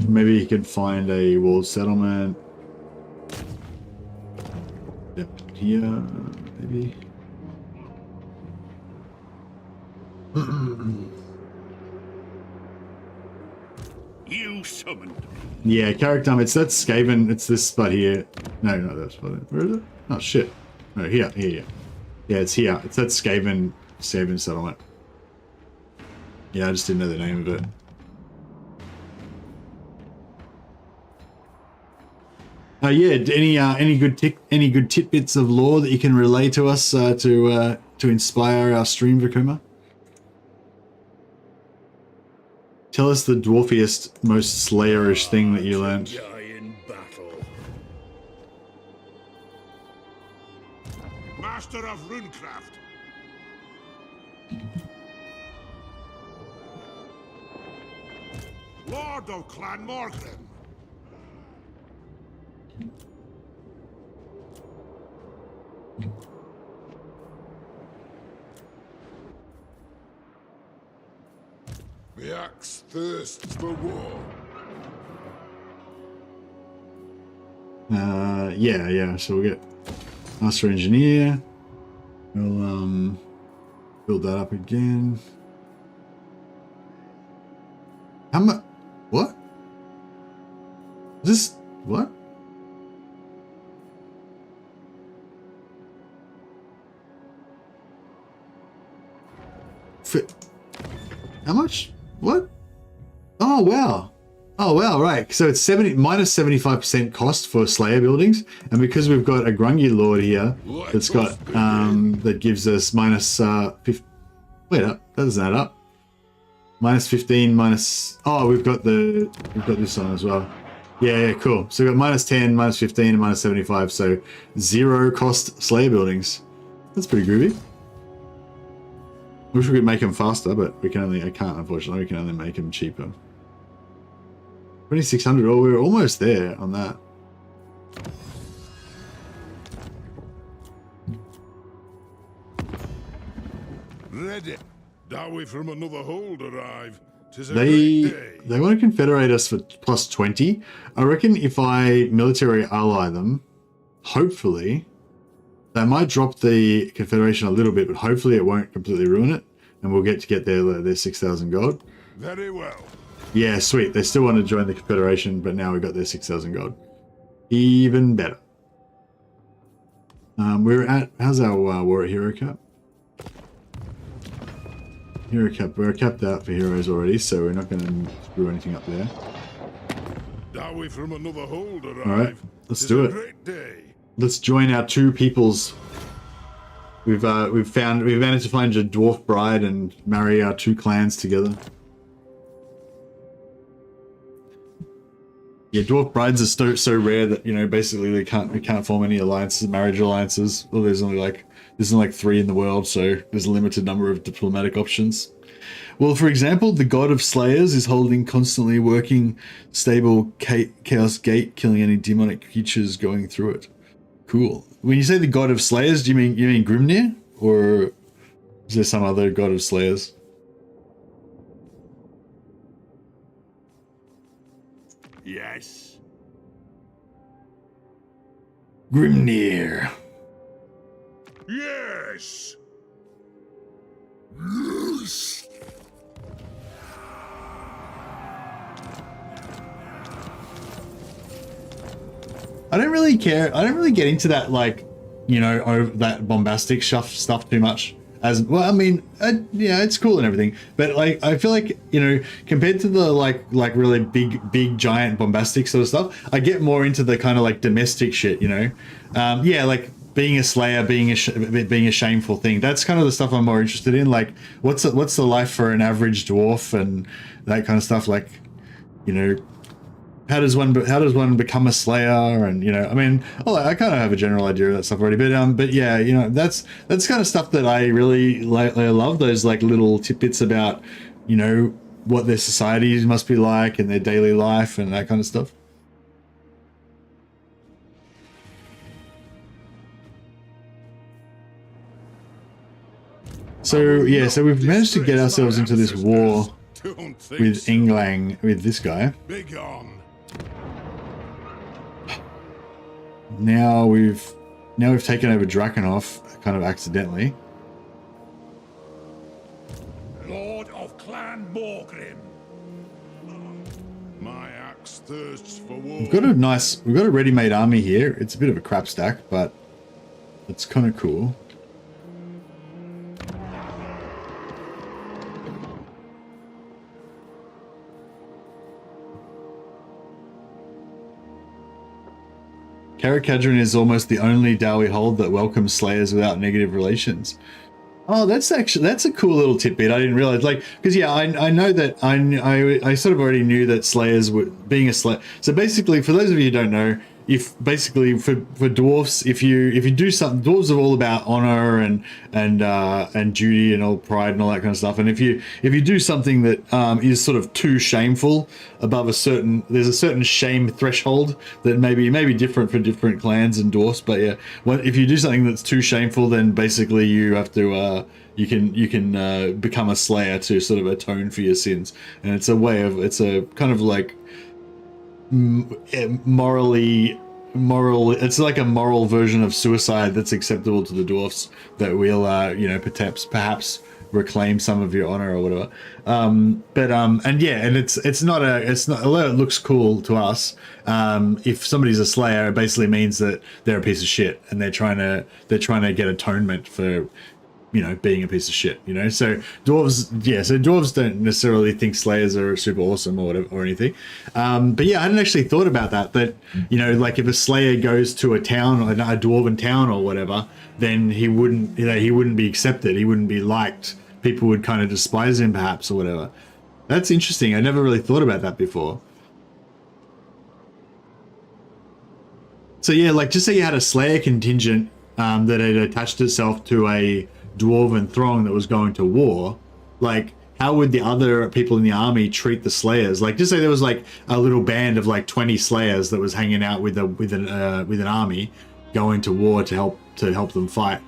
Maybe he could find a walled settlement. Yep, here, maybe. You summoned me. Yeah, character. That's Skaven. It's this spot here. No, not that spot. Where is it? Oh shit. No, here. Yeah, it's here. It's that Skaven settlement. Yeah, I just didn't know the name of it. Yeah. Any good tidbits of lore that you can relay to us to inspire our stream, Vakuma? Tell us the dwarfiest, most slayerish thing that you learned. Die in battle. Master of runecraft. Lord of Clan Morgrim. The axe thirsts for war. Yeah. So we'll get Master Engineer. We'll build that up again. How much? What? Is this what? How much? What? Oh wow. Oh wow, right. So it's minus 75% cost for Slayer buildings, and because we've got a Grungy Lord here that's got that gives us minus 50. Wait up, that doesn't add up. Minus 15, minus we've got this on as well. Yeah, cool. So we've got minus 10, minus 15, and minus 75, so 0 cost Slayer buildings. That's pretty groovy. Wish we could make them faster, but I can't unfortunately. We can only make them cheaper. 2600. Oh, we're almost there on that. Ready. Dowie from another hold arrive. 'Tis a great day. They want to confederate us for plus 20. I reckon if I military ally them, hopefully they might drop the confederation a little bit, but hopefully it won't completely ruin it, and we'll get their 6,000 gold. Very well. Yeah, sweet. They still want to join the confederation, but now we've got their 6,000 gold. Even better. How's our war at Hero Cup? Hero Cup. We're capped out for heroes already, so we're not going to screw anything up there. Dowie from another hold arrive. All right, let's 'Tis do a it. Great day. Let's join our two peoples. We've managed to find a dwarf bride and marry our two clans together. Yeah, dwarf brides are so rare that basically we can't form any alliances, marriage alliances. Well, there's only like 3 in the world, so there's a limited number of diplomatic options. Well, for example, the god of slayers is holding constantly working stable chaos gate, killing any demonic creatures going through it. Cool. When you say the god of slayers, do you mean Grimnir, or is there some other god of slayers? Yes. Grimnir. Yes. Yes. I don't really care. I don't really get into that, that bombastic stuff too much. as well. I mean, yeah, it's cool and everything, but like I feel like, you know, compared to the like really big giant bombastic sort of stuff, I get more into the kind of like domestic shit, you know. Yeah, like being a slayer, being a shameful thing. That's kind of the stuff I'm more interested in. Like what's the life for an average dwarf and that kind of stuff. Like, you know, how does one become a slayer? And, you know, I mean, I kind of have a general idea of that stuff already, but yeah, you know, that's kind of stuff that I really like. I love those like little tidbits about, you know, what their societies must be like and their daily life and that kind of stuff. So yeah, so we've managed to get ourselves into this war with Englang, with this guy. Big on. Now we've taken over Drakenhof, kind of accidentally. Lord of Clan Morgrim. My axe thirsts for war. We've got a ready-made army here. It's a bit of a crap stack, but it's kind of cool. Karakadrin is almost the only Dao we hold that welcomes slayers without negative relations. Oh, that's a cool little tidbit. I didn't realize, like, because yeah, I know that I sort of already knew that slayers were being a slayer. So basically, for those of you who don't know, if basically for dwarfs, if you do something, dwarves are all about honor and duty and all pride and all that kind of stuff. And if you do something that is sort of too shameful above there's a certain shame threshold that may be different for different clans and dwarfs. But yeah, if you do something that's too shameful, then basically you have to you can become a slayer to sort of atone for your sins. And it's a kind of like moral, it's like a moral version of suicide that's acceptable to the dwarfs, that will you know, perhaps reclaim some of your honor or whatever. And yeah, and it's not although it looks cool to us, if somebody's a slayer, it basically means that they're a piece of shit and they're trying to get atonement for, you know, being a piece of shit, you know. So dwarves don't necessarily think slayers are super awesome or whatever or anything. But yeah, I hadn't actually thought about that, you know, like if a slayer goes to a town, a dwarven town or whatever, then he wouldn't be accepted, he wouldn't be liked, people would kind of despise him perhaps or whatever. That's interesting. I never really thought about that before. So yeah, like just say you had a slayer contingent that had attached itself to a dwarven throng that was going to war, like how would the other people in the army treat the slayers? Like just say there was like a little band of like 20 slayers that was hanging out with an army going to war to help them fight.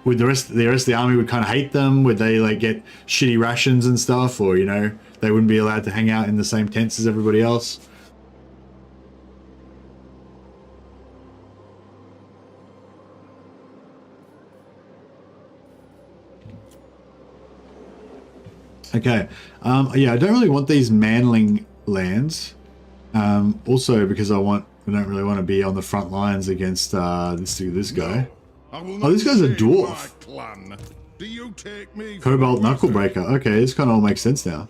Would the rest of the army would kind of hate them? Would they like get shitty rations and stuff, or, you know, they wouldn't be allowed to hang out in the same tents as everybody else? Okay, yeah, I don't really want these manling lands. Also because I don't really want to be on the front lines against this guy. Oh, this guy's a dwarf. Do you take me Cobalt Knucklebreaker. Okay, this kind of all makes sense now.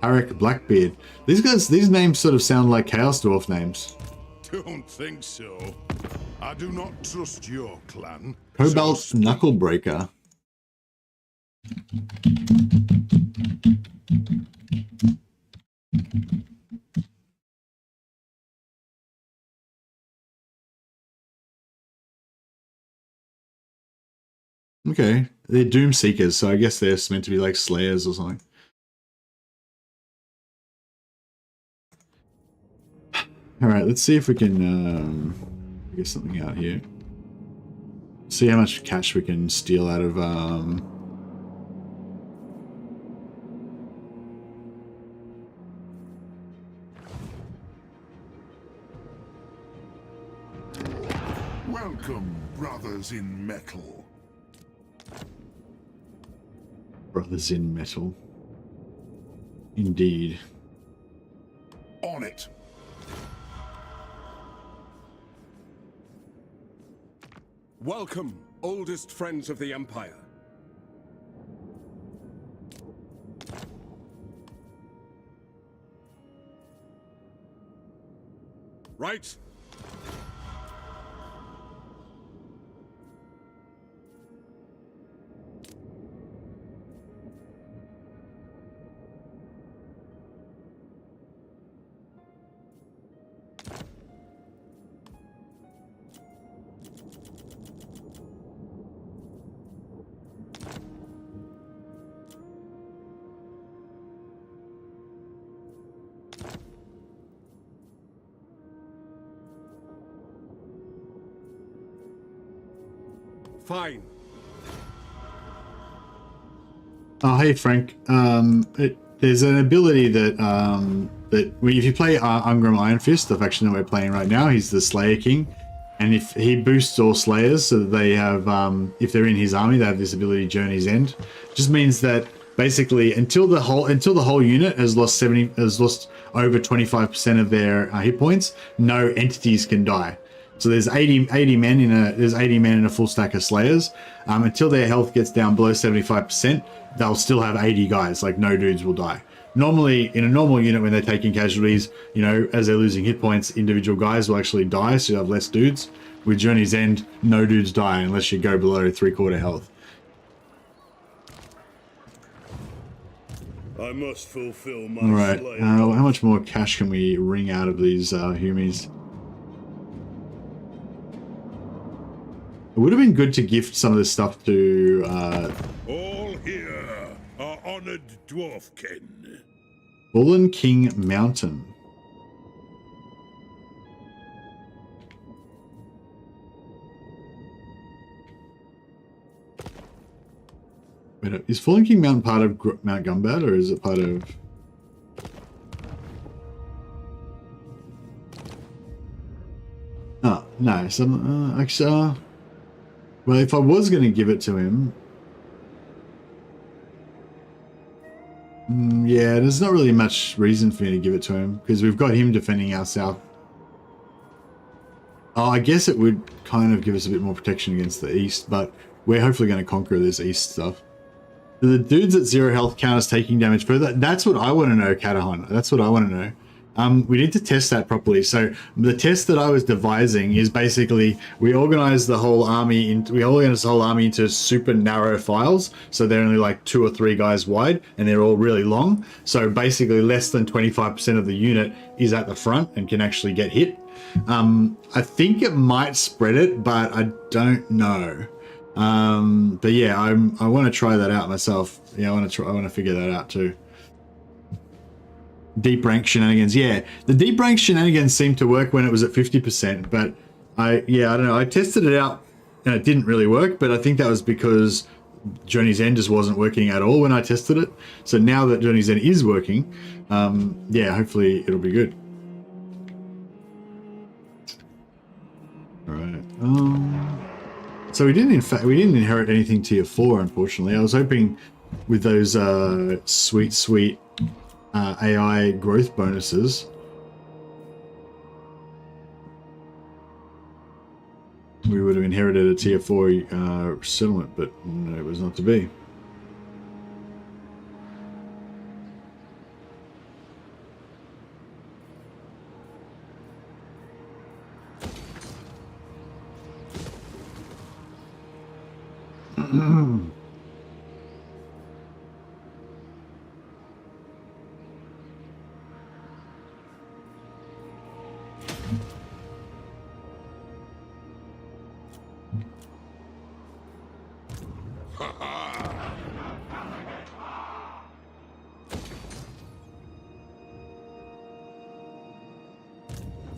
Arik Blackbeard. These names sort of sound like Chaos Dwarf names. Don't think so. I do not trust your clan. Cobalt Knucklebreaker. Okay, they're Doom Seekers, so I guess they're meant to be like Slayers or something. All right, let's see if we can get something out here. See how much cash we can steal out of Welcome, brothers in metal. Brothers in Metal. Indeed. On it. Welcome, oldest friends of the Empire. Right? Fine. Oh, hey Frank. There's an ability that if you play Ungrim Iron Fist, the faction that we're playing right now, he's the Slayer King, and if he boosts all Slayers, so that they have, if they're in his army, they have this ability, Journey's End. Just means that basically until the whole unit has lost over 25% of their hit points, no entities can die. So there's 80 men in a full stack of Slayers. Until their health gets down below 75%, they'll still have 80 guys. Like, no dudes will die. Normally, in a normal unit, when they're taking casualties, you know, as they're losing hit points, individual guys will actually die, so you have less dudes. With Journey's End, no dudes die unless you go below 3/4 health. I must fulfill my All right, slave. how much more cash can we wring out of these Humies? It would have been good to gift some of this stuff to... All here are honored dwarfkin. Fallen King Mountain. Wait, is Fallen King Mountain part of Mount Gumbad, or is it part of... Oh, no. Some, actually... well, if I was going to give it to him... yeah, there's not really much reason for me to give it to him, because we've got him defending our south. Oh, I guess it would kind of give us a bit more protection against the east, but we're hopefully going to conquer this east stuff. Do the dudes at 0 health count as taking damage further? That's what I want to know, Catahan. That's what I want to know. We need to test that properly. So the test that I was devising is basically we organize the whole army into super narrow files. So they're only like 2 or 3 guys wide, and they're all really long. So basically less than 25% of the unit is at the front and can actually get hit. I think it might spread it, but I don't know. But yeah, I want to try that out myself. Yeah, I want to figure that out too. Deep rank shenanigans. Yeah, the deep rank shenanigans seemed to work when it was at 50%, but I don't know. I tested it out and it didn't really work, but I think that was because Journey's End just wasn't working at all when I tested it. So now that Journey's End is working, yeah, hopefully it'll be good. All right. So we didn't inherit anything tier 4, unfortunately. I was hoping with those sweet AI growth bonuses, we would have inherited a tier 4 settlement, but no, it was not to be.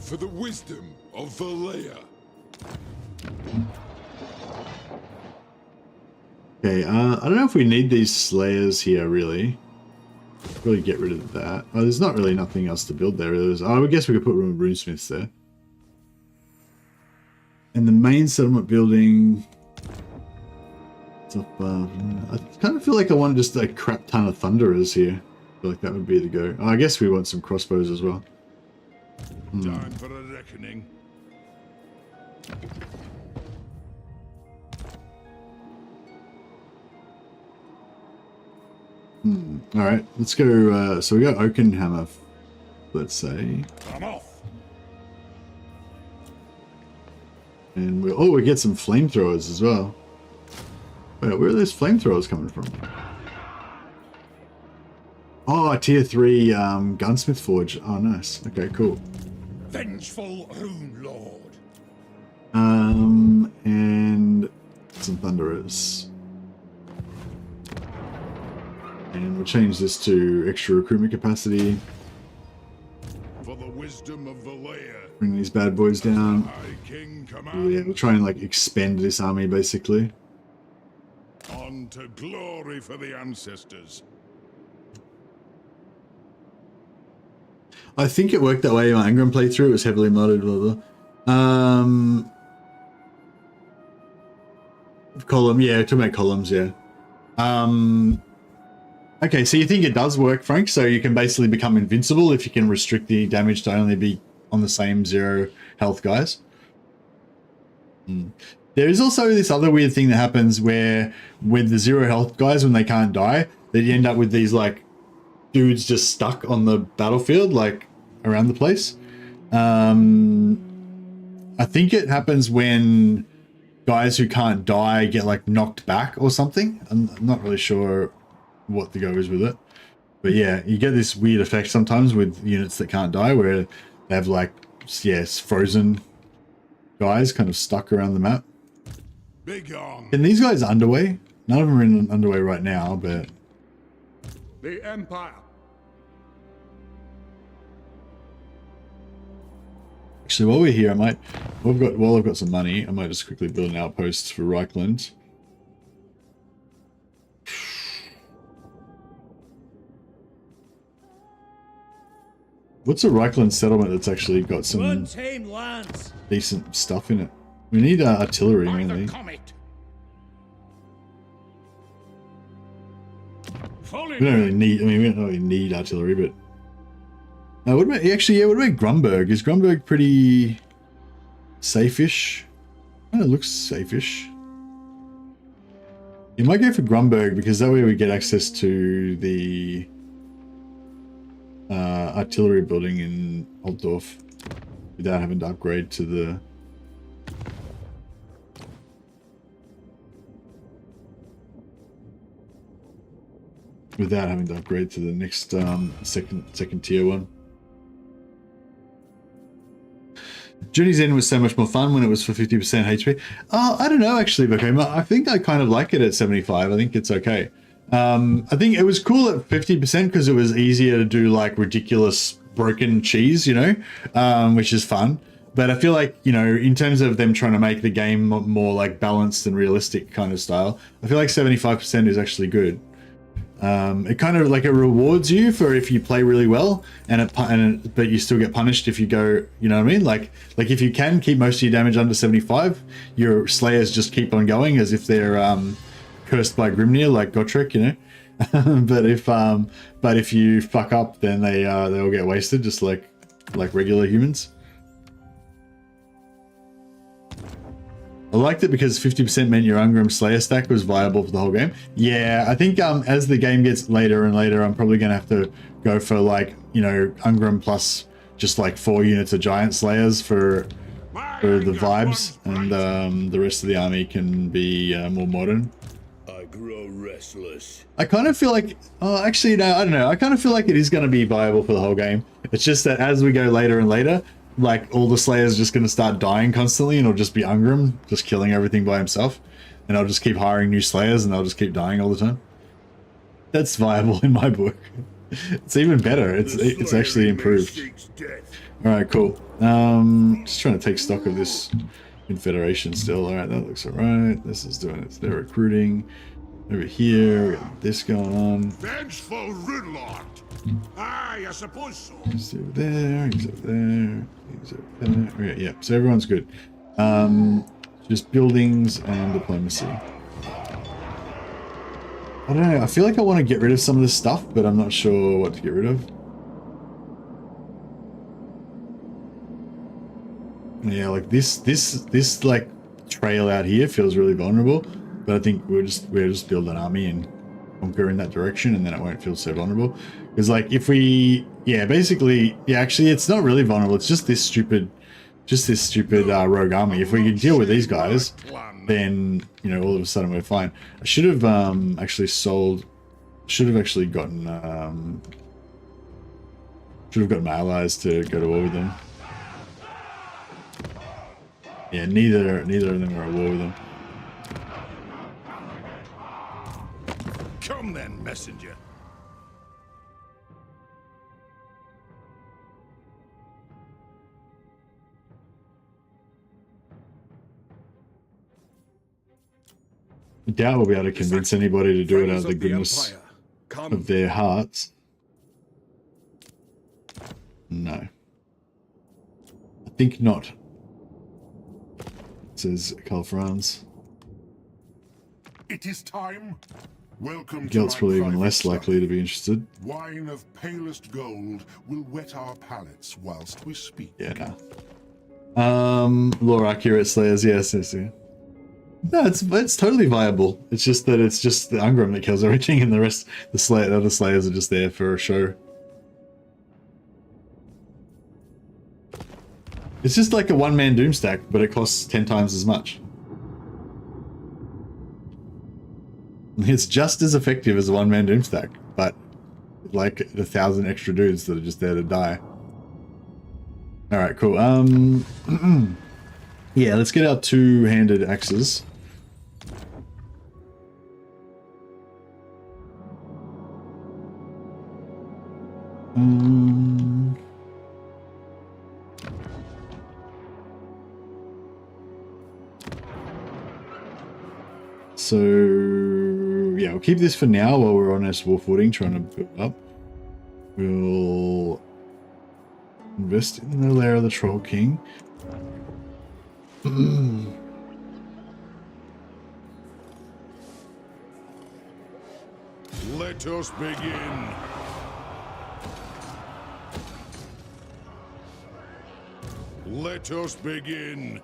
For the wisdom of Valea. Okay, I don't know if we need these Slayers here, really. Really get rid of that. Oh, there's not really nothing else to build there. I guess we could put runesmiths there. And the main settlement building... it's up, I kind of feel like I want just a crap ton of Thunderers here. I feel like that would be the go. Oh, I guess we want some crossbows as well. Time for a reckoning. All right, let's go. So we got Oakenhammer, let's say. I'm off. And we get some flamethrowers as well. Wait, where are those flamethrowers coming from? Oh, tier 3 gunsmith forge. Oh, nice. Okay, cool. Vengeful Rune Lord. And some thunderers. And we'll change this to extra recruitment capacity. For the wisdom of Valea, Bring these bad boys down. High King Yeah, commands. we'll try and like expand this army basically. On to glory for the ancestors. I think it worked that way in my Ungrim playthrough. It was heavily modded, blah blah. Column, yeah, to make columns, yeah. Okay, so you think it does work, Frank? So you can basically become invincible if you can restrict the damage to only be on the same 0 health guys. There is also this other weird thing that happens where with the 0 health guys, when they can't die, that you end up with these like dudes just stuck on the battlefield, like around the place. I think it happens when guys who can't die get like knocked back or something. I'm not really sure what the go is with it, but yeah, you get this weird effect sometimes with units that can't die where they have like, yes, frozen guys kind of stuck around the map. Big on. And these guys underway? None of them are in underway right now, but The Empire. actually while we're here, while I've got some money, I might just quickly build an outpost for Reichland. What's a Reichland settlement that's actually got some Untamed lands. decent stuff in it? We need artillery By the mainly. comet. We don't really need, I mean, we don't really need artillery, but... what about, actually, yeah, what about Grunberg? Is Grunberg pretty safe-ish? Kind of looks safe-ish. You might go for Grunberg because that way we get access to the artillery building in Altdorf without having to upgrade to the... without having to upgrade to the next second tier one. Journey's End was so much more fun when it was for 50% HP. I don't know actually, Bakoma. I think I kind of like it at 75. I think it's okay. I think it was cool at 50% because it was easier to do like ridiculous broken cheese, you know, which is fun. But I feel like, you know, in terms of them trying to make the game more like balanced and realistic kind of style, I feel like 75% is actually good. It kind of like it rewards you for if you play really well, but you still get punished if you go, you know what I mean? Like if you can keep most of your damage under 75, your slayers just keep on going as if they're cursed by Grimnir, like Gotrek, you know. but if you fuck up, then they all get wasted, just like regular humans. I liked it because 50% meant your Ungrim Slayer stack was viable for the whole game. Yeah, I think as the game gets later and later, I'm probably going to have to go for like, you know, Ungrim plus just like 4 units of Giant Slayers for the vibes, and the rest of the army can be more modern. I grow restless. I kind of feel like, oh, actually, no, I don't know. I kind of feel like it is going to be viable for the whole game. It's just that as we go later and later, like all the Slayers are just going to start dying constantly, and it'll just be Ungrim just killing everything by himself, and I'll just keep hiring new Slayers and they'll just keep dying all the time. That's viable in my book. It's even better. It's actually improved. All right, cool. Just trying to take stock of this Confederation still. All right, that looks all right. This is doing it. They're recruiting over here. We got this going on. Vengeful Runelord. Aye, I suppose so. He's over there. He's over there. He's over there. Okay, yeah. So everyone's good. Just buildings and diplomacy. I don't know. I feel like I want to get rid of some of this stuff, but I'm not sure what to get rid of. Yeah, like this like trail out here feels really vulnerable, but I think we'll just build an army and conquer in that direction, and then it won't feel so vulnerable. Because like if we, yeah, basically, yeah, actually it's not really vulnerable. It's just this stupid just this stupid rogue army. If we can deal with these guys, then, you know, all of a sudden we're fine. I should have actually sold, should have actually gotten my allies to go to war with them. Yeah, neither of them are at war with them. Come then, messenger. I doubt we'll be able to convince anybody to do it out of the goodness of their hearts. No. I think not. Says Calfrans. It is time. Welcome Guild's to my probably even private less study. likely to be interested. Wine of palest gold will wet our palates whilst we speak. Yeah, no. Lore accurate slayers, yes. No, it's totally viable. It's just that it's just the Ungrim that kills everything, and the rest, the other slayers are just there for a show. It's just like a one-man doom stack, but it costs 10 times as much. It's just as effective as a one-man doom stack, but like 1,000 extra dudes that are just there to die. All right, cool. Yeah, let's get our two-handed axes. So yeah, we'll keep this for now while we're on our war footing, trying to build up. We'll invest in the lair of the Troll King. Let us begin. Let us begin.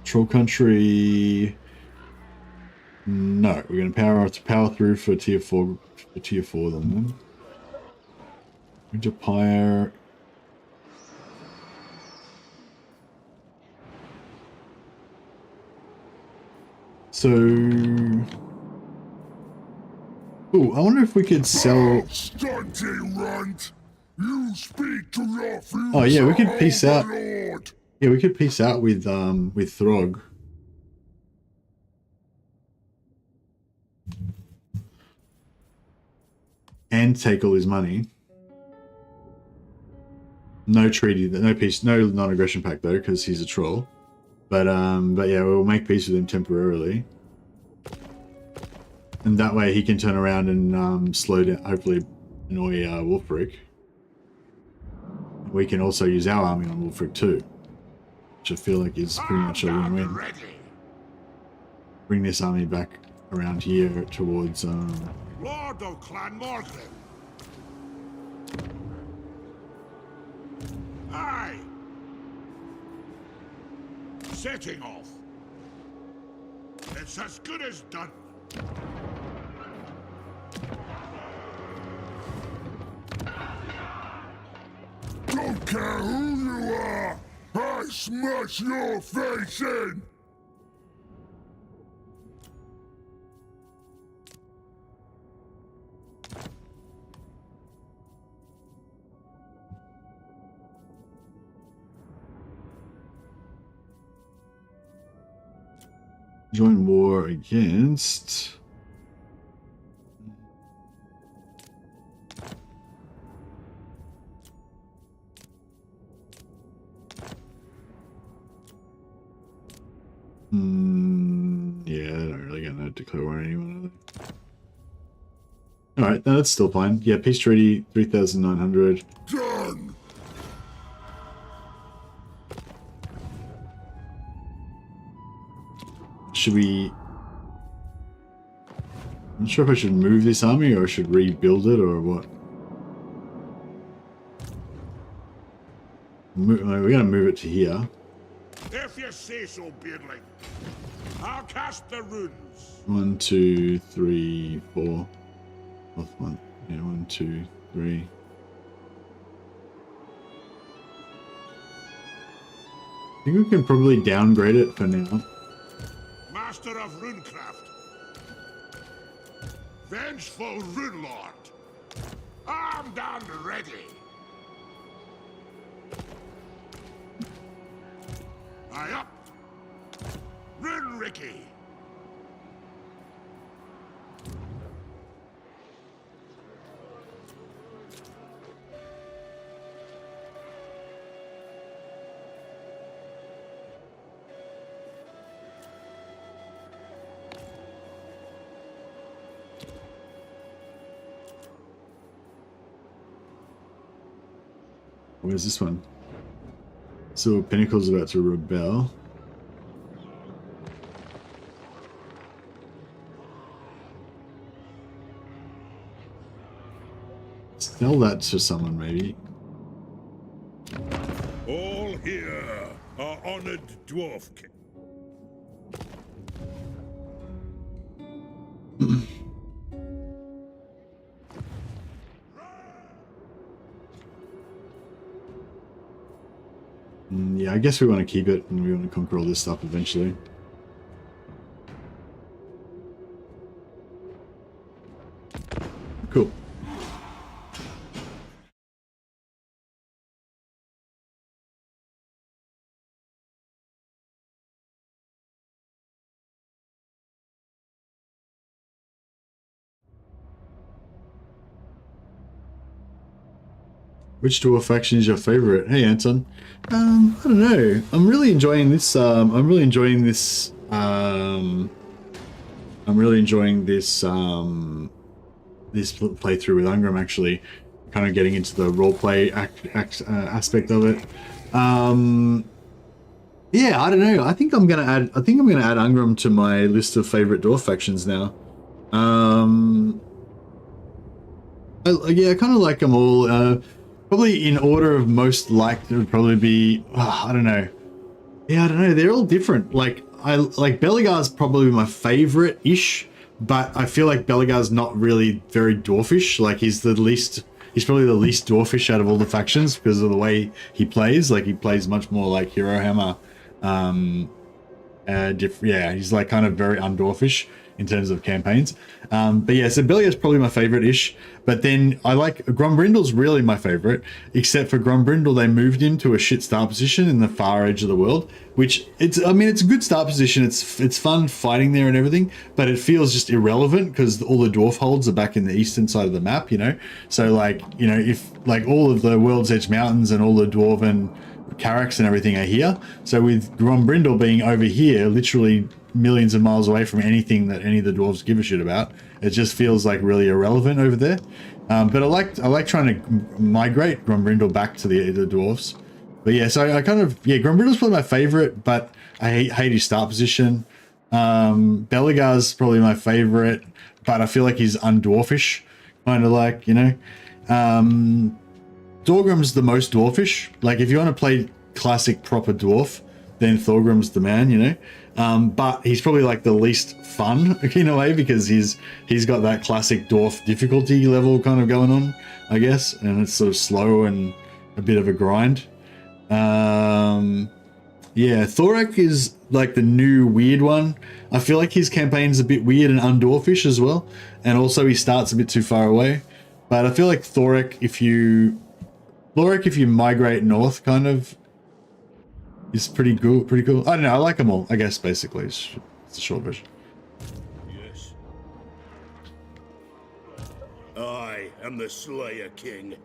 Troll Country. No, we're going to power through for tier 4. For tier 4 then. Winter Pyre. So, oh, I wonder if we could sell. Stunty runt! You speak to your future. Oh yeah, we could peace out. Lord. Yeah, we could peace out with Throg. And take all his money. No treaty, no peace, no non-aggression pact though, because he's a troll. But yeah, we'll make peace with him temporarily. And that way he can turn around and slow down, hopefully annoy Wolfric. We can also use our army on Wolfric too. Which I feel like is pretty much a win-win. Bring this army back around here towards Lord of Clan Morgan. Aye. Setting off. It's as good as done. Don't care who you are! I smash your face in! join war against. Yeah, they're not really gonna declare war on anyone, are they? Alright, no, that's still fine. Yeah, peace treaty, 3,900. Done! Should we... I'm not sure if I should move this army or I should rebuild it or what. We're gonna move it to here. If you say so, Beardling. I'll cast the runes. 1, 2, 3, 4. Fourth one. Yeah, 1, 2, 3. think we can probably downgrade it for now. Master of runecraft. Vengeful rune lord. Armed and ready. Aye up. Rune Ricky. Where's this one? So Pinnacle's about to rebel. Sell that to someone, maybe. All here are honored dwarf king. Yeah, I guess we want to keep it and we want to conquer all this stuff eventually. Cool. Which dwarf faction is your favorite? Hey, Anton. I don't know. I'm really enjoying this. This playthrough with Ungrim. Actually, kind of getting into the roleplay aspect of it. Yeah, I don't know. I think I'm gonna add Ungrim to my list of favorite dwarf factions now. Yeah, I kind of like them all. Probably in order of most liked, it would probably be, I don't know. Yeah, I don't know. They're all different. Like Belegar's probably my favorite-ish, but I feel like Belegar's not really very dwarfish. Like he's probably the least dwarfish out of all the factions because of the way he plays. Like he plays much more like Hero Hammer. Yeah, he's like kind of very undwarfish in terms of campaigns. But yeah, so Belegar's probably my favorite-ish. But then I like Grombrindal's really my favorite, except for Grombrindal, they moved him to a shit start position in the far edge of the world, which it's a good start position. It's fun fighting there and everything, but it feels just irrelevant because all the dwarf holds are back in the eastern side of the map, you know? So like, you know, if like all of the World's Edge Mountains and all the dwarven Carracks and everything are here. So with Grombrindal being over here, literally millions of miles away from anything that any of the dwarves give a shit about, it just feels like really irrelevant over there. But I like trying to migrate Grombrindal back to the dwarves. But yeah, so I kind of, yeah, Grombrindal's probably my favorite, but I hate his start position. Belegar's probably my favorite, but I feel like he's undwarfish, kind of like, you know. Thorgrim's the most dwarfish. Like if you want to play classic proper dwarf, then Thorgrim's the man, you know. But he's probably like the least fun in a way because he's got that classic dwarf difficulty level kind of going on, I guess, and it's sort of slow and a bit of a grind. Yeah, Thorak is like the new weird one. I feel like his campaign's a bit weird and undwarfish as well, and also he starts a bit too far away. But I feel like Thorak, if you migrate north, kind of. Is pretty cool. I don't know. I like them all. I guess basically, it's the short version. Yes. I am the Slayer King.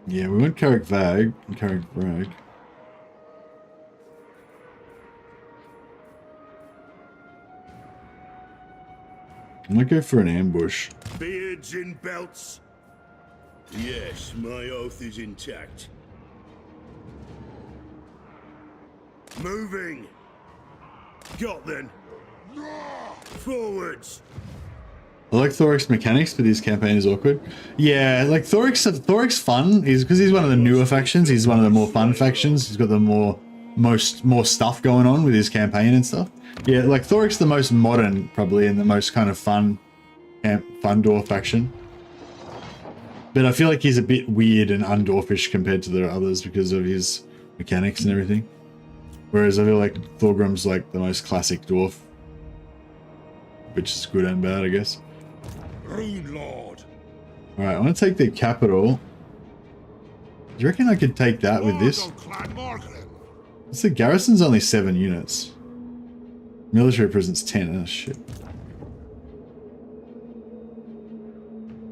Yeah, we went Carrick Vag and Carrick Brag. I might go for an ambush. Beards in belts. Yes, my oath is intact. Moving. Got then. Forwards. I like Thorak's mechanics, but his campaign is awkward. Yeah, like Thorak's fun is because he's one of the newer factions. He's one of the more fun factions. He's got the more stuff going on with his campaign and stuff. Yeah, like Thorak's the most modern probably and the most kind of fun dwarf faction. But I feel like he's a bit weird and undwarfish compared to the others because of his mechanics and everything. Whereas I feel like Thorgrim's like the most classic dwarf, which is good and bad, I guess. Rune Lord. All right, I want to take the capital. Do you reckon I could take that with this? It's the garrison's only 7 units. Military presence 10. Oh shit.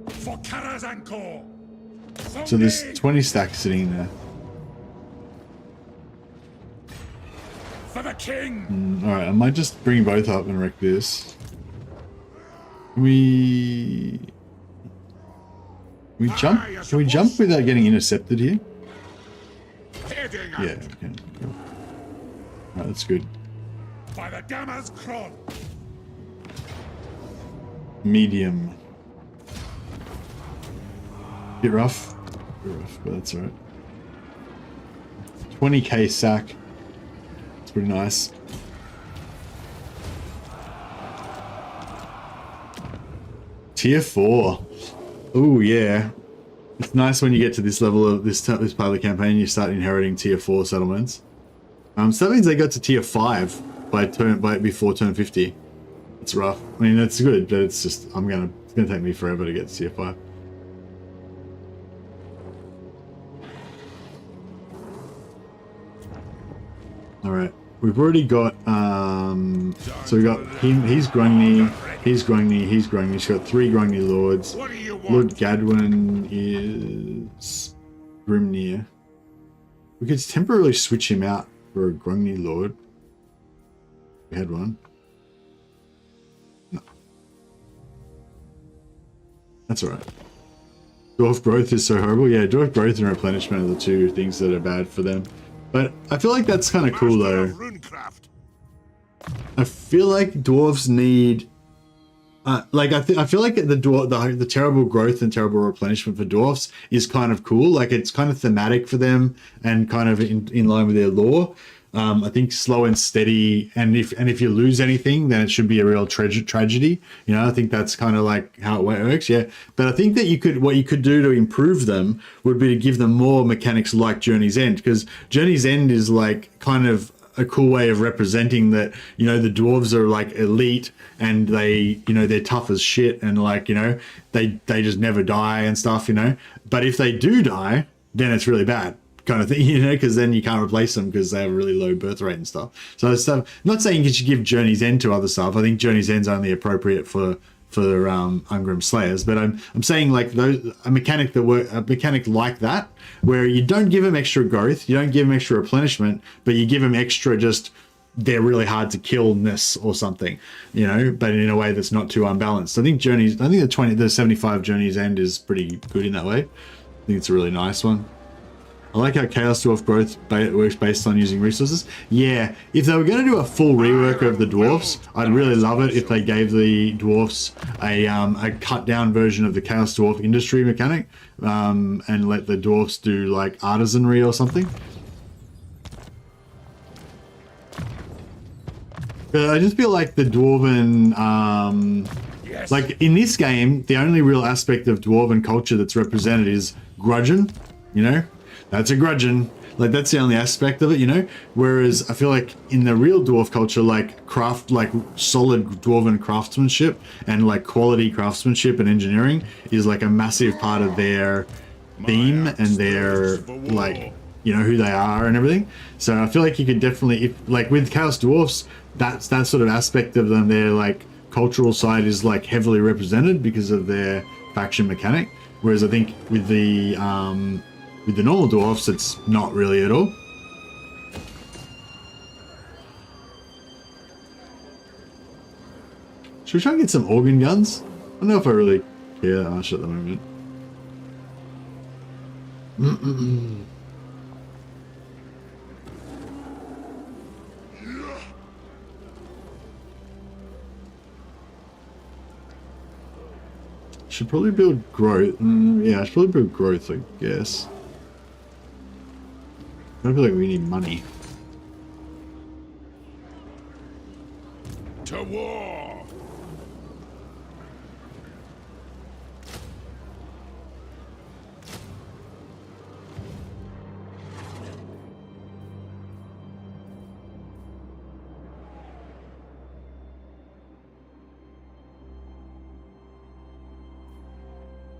For Karazanko. So there's 20 stacks sitting there. For the king. All right, I might just bring both up and wreck this. Can we jump? Can we jump without getting intercepted here? Yeah, we can. Cool. All right, that's good. By the Gamma's Kron. Medium. Bit rough. Bit rough, but that's alright. 20k sack. It's pretty nice. Tier 4. Ooh, yeah. It's nice when you get to this level of this part of the campaign, you start inheriting tier 4 settlements. So that means they got to tier 5 before turn 50. It's rough. I mean, that's good, but it's just it's gonna take me forever to get to tier 5. All right, we've already got so we got him. He's Grungni. He's Grungni. He's Grungni. He's got 3 Grungni lords. Lord Gadwin is Grimnir. We could temporarily switch him out for a Grungni lord. We had one. No. That's alright. Dwarf growth is so horrible. Yeah, dwarf growth and replenishment are the 2 things that are bad for them. But I feel like that's kind of cool though. I feel like dwarves need I feel like the terrible growth and terrible replenishment for dwarfs is kind of cool. Like it's kind of thematic for them and kind of in line with their lore. I think slow and steady, and if you lose anything, then it should be a real tragedy. You know, I think that's kind of like how it works. Yeah, but I think that what you could do to improve them would be to give them more mechanics like Journey's End, because Journey's End is like kind of a cool way of representing that, you know, the dwarves are like elite and they, you know, they're tough as shit and like, you know, they just never die and stuff, you know. But if they do die, then it's really bad kind of thing, you know, because then you can't replace them because they have a really low birth rate and stuff. So stuff. I'm not saying you should give Journey's End to other stuff. I think Journey's End's only appropriate for Ungrim Slayers, but I'm saying like a mechanic like that, where you don't give them extra growth, you don't give them extra replenishment, but you give them extra just they're really hard to kill-ness or something, you know, but in a way that's not too unbalanced. I think the 75 Journey's End is pretty good in that way. I think it's a really nice one. I like how Chaos Dwarf growth works based on using resources. Yeah, if they were going to do a full rework of the dwarfs, I'd really love it if they gave the dwarfs a cut down version of the Chaos Dwarf industry mechanic, and let the dwarfs do like artisanry or something. But I just feel like the dwarven, like in this game, the only real aspect of dwarven culture that's represented is grudgeon, you know? That's a grudgeon. Like that's the only aspect of it, you know? Whereas I feel like in the real dwarf culture, like solid dwarven craftsmanship and like quality craftsmanship and engineering is like a massive part of their theme and their like, you know, who they are and everything. So I feel like you could definitely, like with Chaos Dwarfs, that sort of aspect of them, their like cultural side is like heavily represented because of their faction mechanic. Whereas I think with the normal dwarfs, it's not really at all. Should we try and get some organ guns? I don't know if I really care that much at the moment. Should probably build growth. Yeah, I should probably build growth, I guess. I feel like we need money. To war.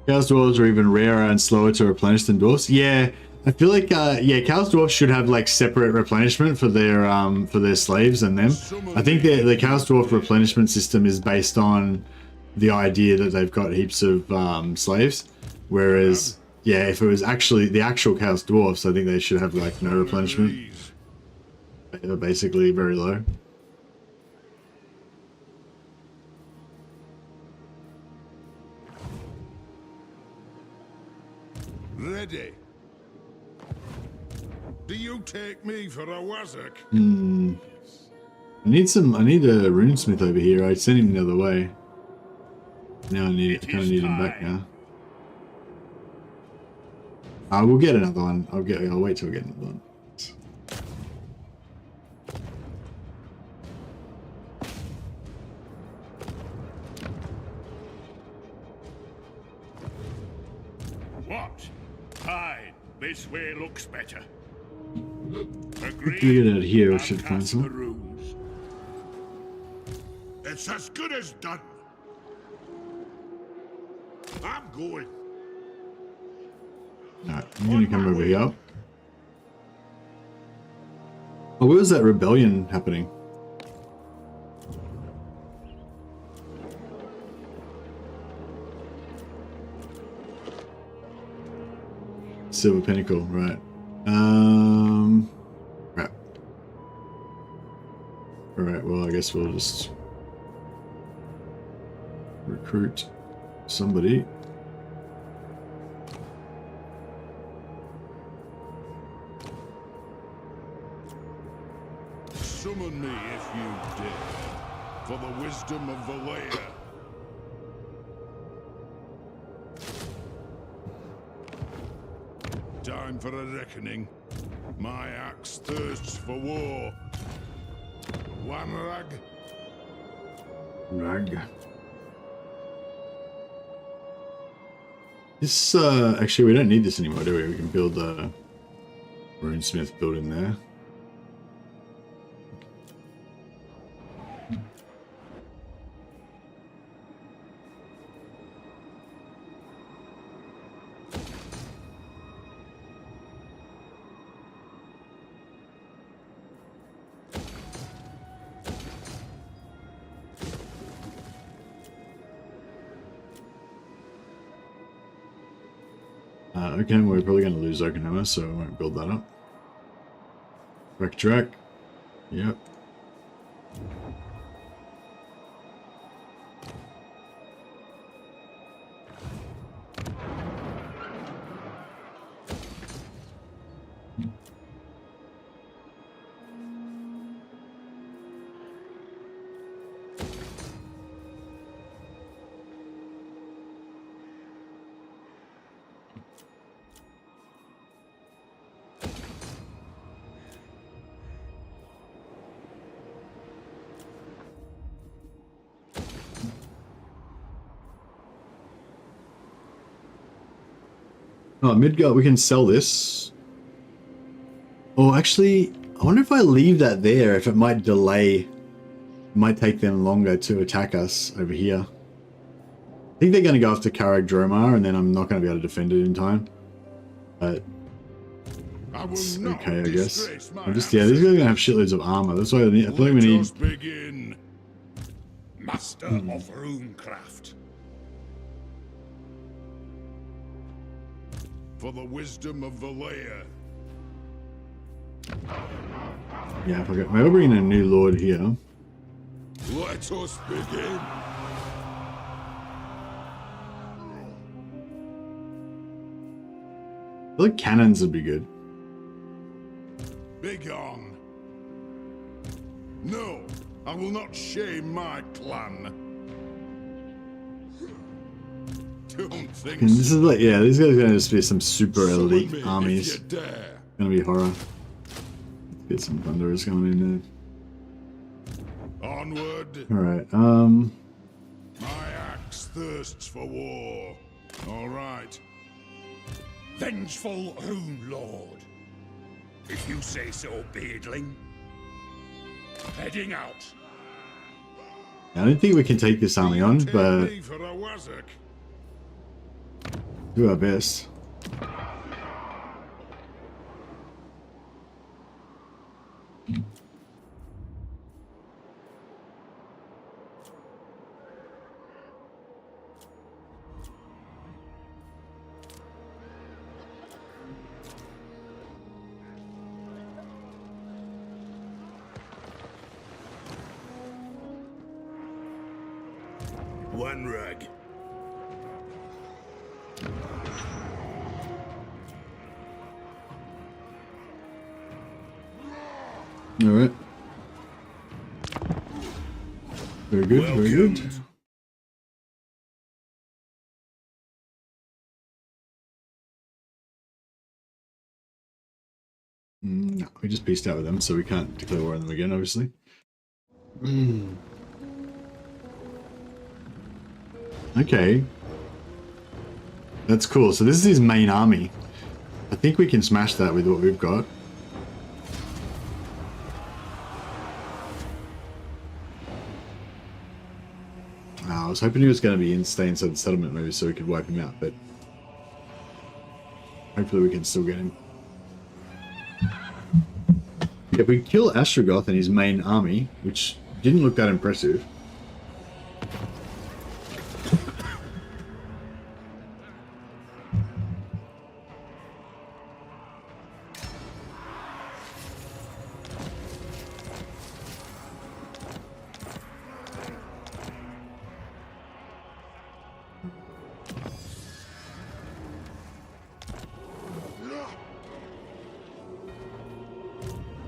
Chaos Dwarves are even rarer and slower to replenish than Dwarfs. Yeah, I feel like, yeah, Chaos Dwarfs should have like separate replenishment for their slaves and them. I think the Chaos Dwarf replenishment system is based on the idea that they've got heaps of slaves, whereas, yeah, if it was actually the actual Chaos Dwarfs, I think they should have like no replenishment. They're basically very low. Ready. Do you take me for a wazzock? I need a runesmith over here. I sent him the other way. Now I kind of need him back now. We'll get another one. I'll wait till we get another one. What? Aye, this way looks better. If we get out here, we should find some. Runes. It's as good as done. I'm going. Alright, I'm gonna come over here. Oh, where was that rebellion happening? Silver Pinnacle, right. Crap. Alright, well, I guess we'll just recruit somebody. Summon me if you dare, for the wisdom of Valea. Time for a reckoning. My axe thirsts for war. One rag. Rag. This, actually, we don't need this anymore, do we? We can build a runesmith building there. Okay, we're probably going to lose Oakenhammer, so I won't build that up. Backtrack. Yep. Oh, Midgard, we can sell this. Oh, actually, I wonder if I leave that there, if it might delay. It might take them longer to attack us over here. I think they're going to go after Karag Dromar, and then I'm not going to be able to defend it in time. But it's okay, I guess. I'm just, yeah, these guys are going to have shitloads of armor. That's why I feel like we need... Begin. Master of runecraft. For the wisdom of Valea. Yeah, okay. We'll bring in a new lord here. Let us begin. I feel like cannons would be good. Begone. No, I will not shame my clan. Don't think And this is like, yeah, these guys are going to just be some super Summon elite me armies. if you dare. Gonna be horror. Let's get some thunderers going in Onward. there. Alright, My axe thirsts for war. All right. Vengeful Rune Lord. If you say so, Beardling. Heading out. I don't think we can take this army on, Take but me for a wazzock. Do our best. One rug. All right. Very good, very good. No, we just pieced out with them, so we can't declare war on them again, obviously. Okay. That's cool. So this is his main army. I think we can smash that with what we've got. I was hoping he was going to be stay inside the settlement maybe so we could wipe him out, but hopefully we can still get him. If we kill Astrogoth and his main army, which didn't look that impressive.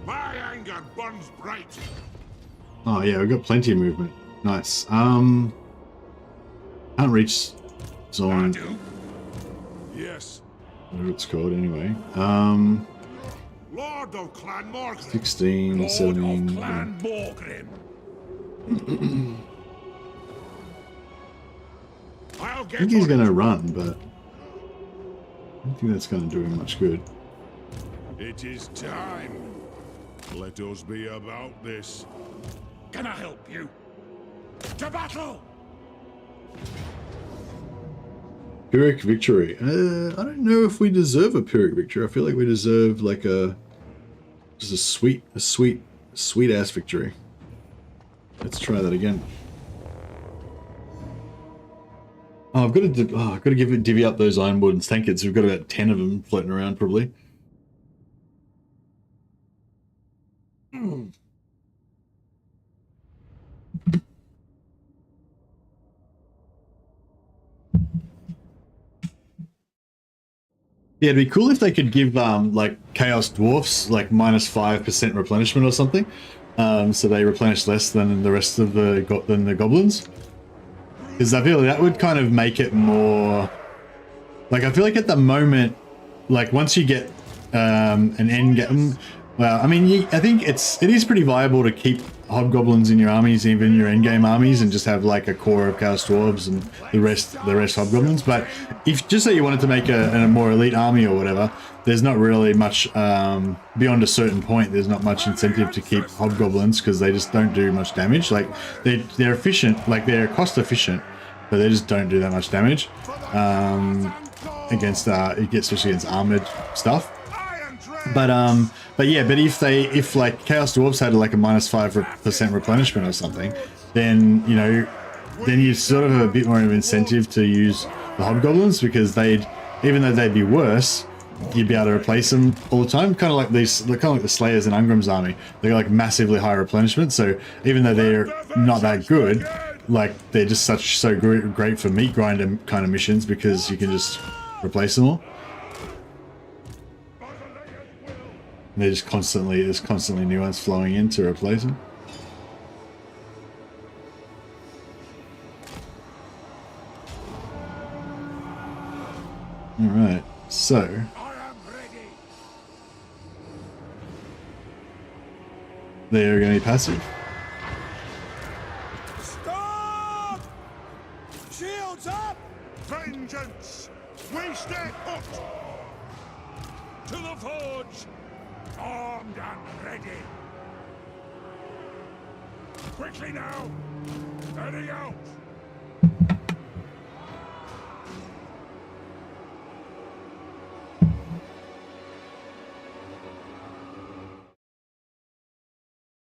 My anger burns bright. Oh yeah, we've got plenty of movement. Nice. Can't reach zone. Yes. Whatever it's called anyway. Lord of Clan Morgrim. 16, Lord 17. of Clan Morgrim. I'll I get think he's on going it. to run, but I don't think that's going to do him much good. It is time. Let us be about this. Can I help you? To battle! Pyrrhic victory. I don't know if we deserve a Pyrrhic victory. I feel like we deserve like just a sweet ass victory. Let's try that again. Oh, I've got to divvy up those iron wardens tankards. We've got about 10 of them floating around probably. Yeah, it'd be cool if they could give like Chaos Dwarfs like -5% replenishment or something, so they replenish less than the rest of the goblins. Because I feel like that would kind of make it more like I feel like at the moment, like once you get an end game, well, I mean, I think it is pretty viable to keep hobgoblins in your armies, even your endgame armies, and just have like a core of Chaos Dwarves and the rest hobgoblins. But if just say you wanted to make a more elite army or whatever, there's not really much beyond a certain point. There's not much incentive to keep hobgoblins because they just don't do much damage. Like they're efficient, like they're cost efficient, but they just don't do that much damage against especially against armored stuff. But yeah, but if like Chaos Dwarfs had like a -5% replenishment or something, then then you sort of have a bit more of an incentive to use the hobgoblins because even though they'd be worse, you'd be able to replace them all the time. Kind of like the Slayers in Ungrim's army. They got like massively high replenishment, so even though they're not that good, like they're just so great for meat grinder kind of missions because you can just replace them all. They're just there's constantly new ones flowing in to replace them. Alright, so they're going to be passive. Stop! Shields up! Vengeance! We stay put! To the forge! Armed and ready! Quickly now! Heading out!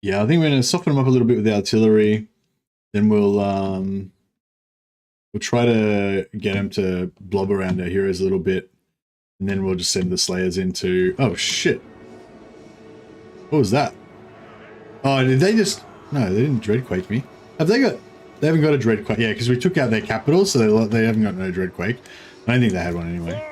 Yeah, I think we're going to soften them up a little bit with the artillery. Then we'll try to get them to blob around our heroes a little bit. And then we'll just send the Slayers into... Oh, shit. What was that? Oh, did they just... No, they didn't Dreadquake me. Have they got... They haven't got a Dreadquake. Yeah, because we took out their capital, so they haven't got no Dreadquake. I don't think they had one anyway.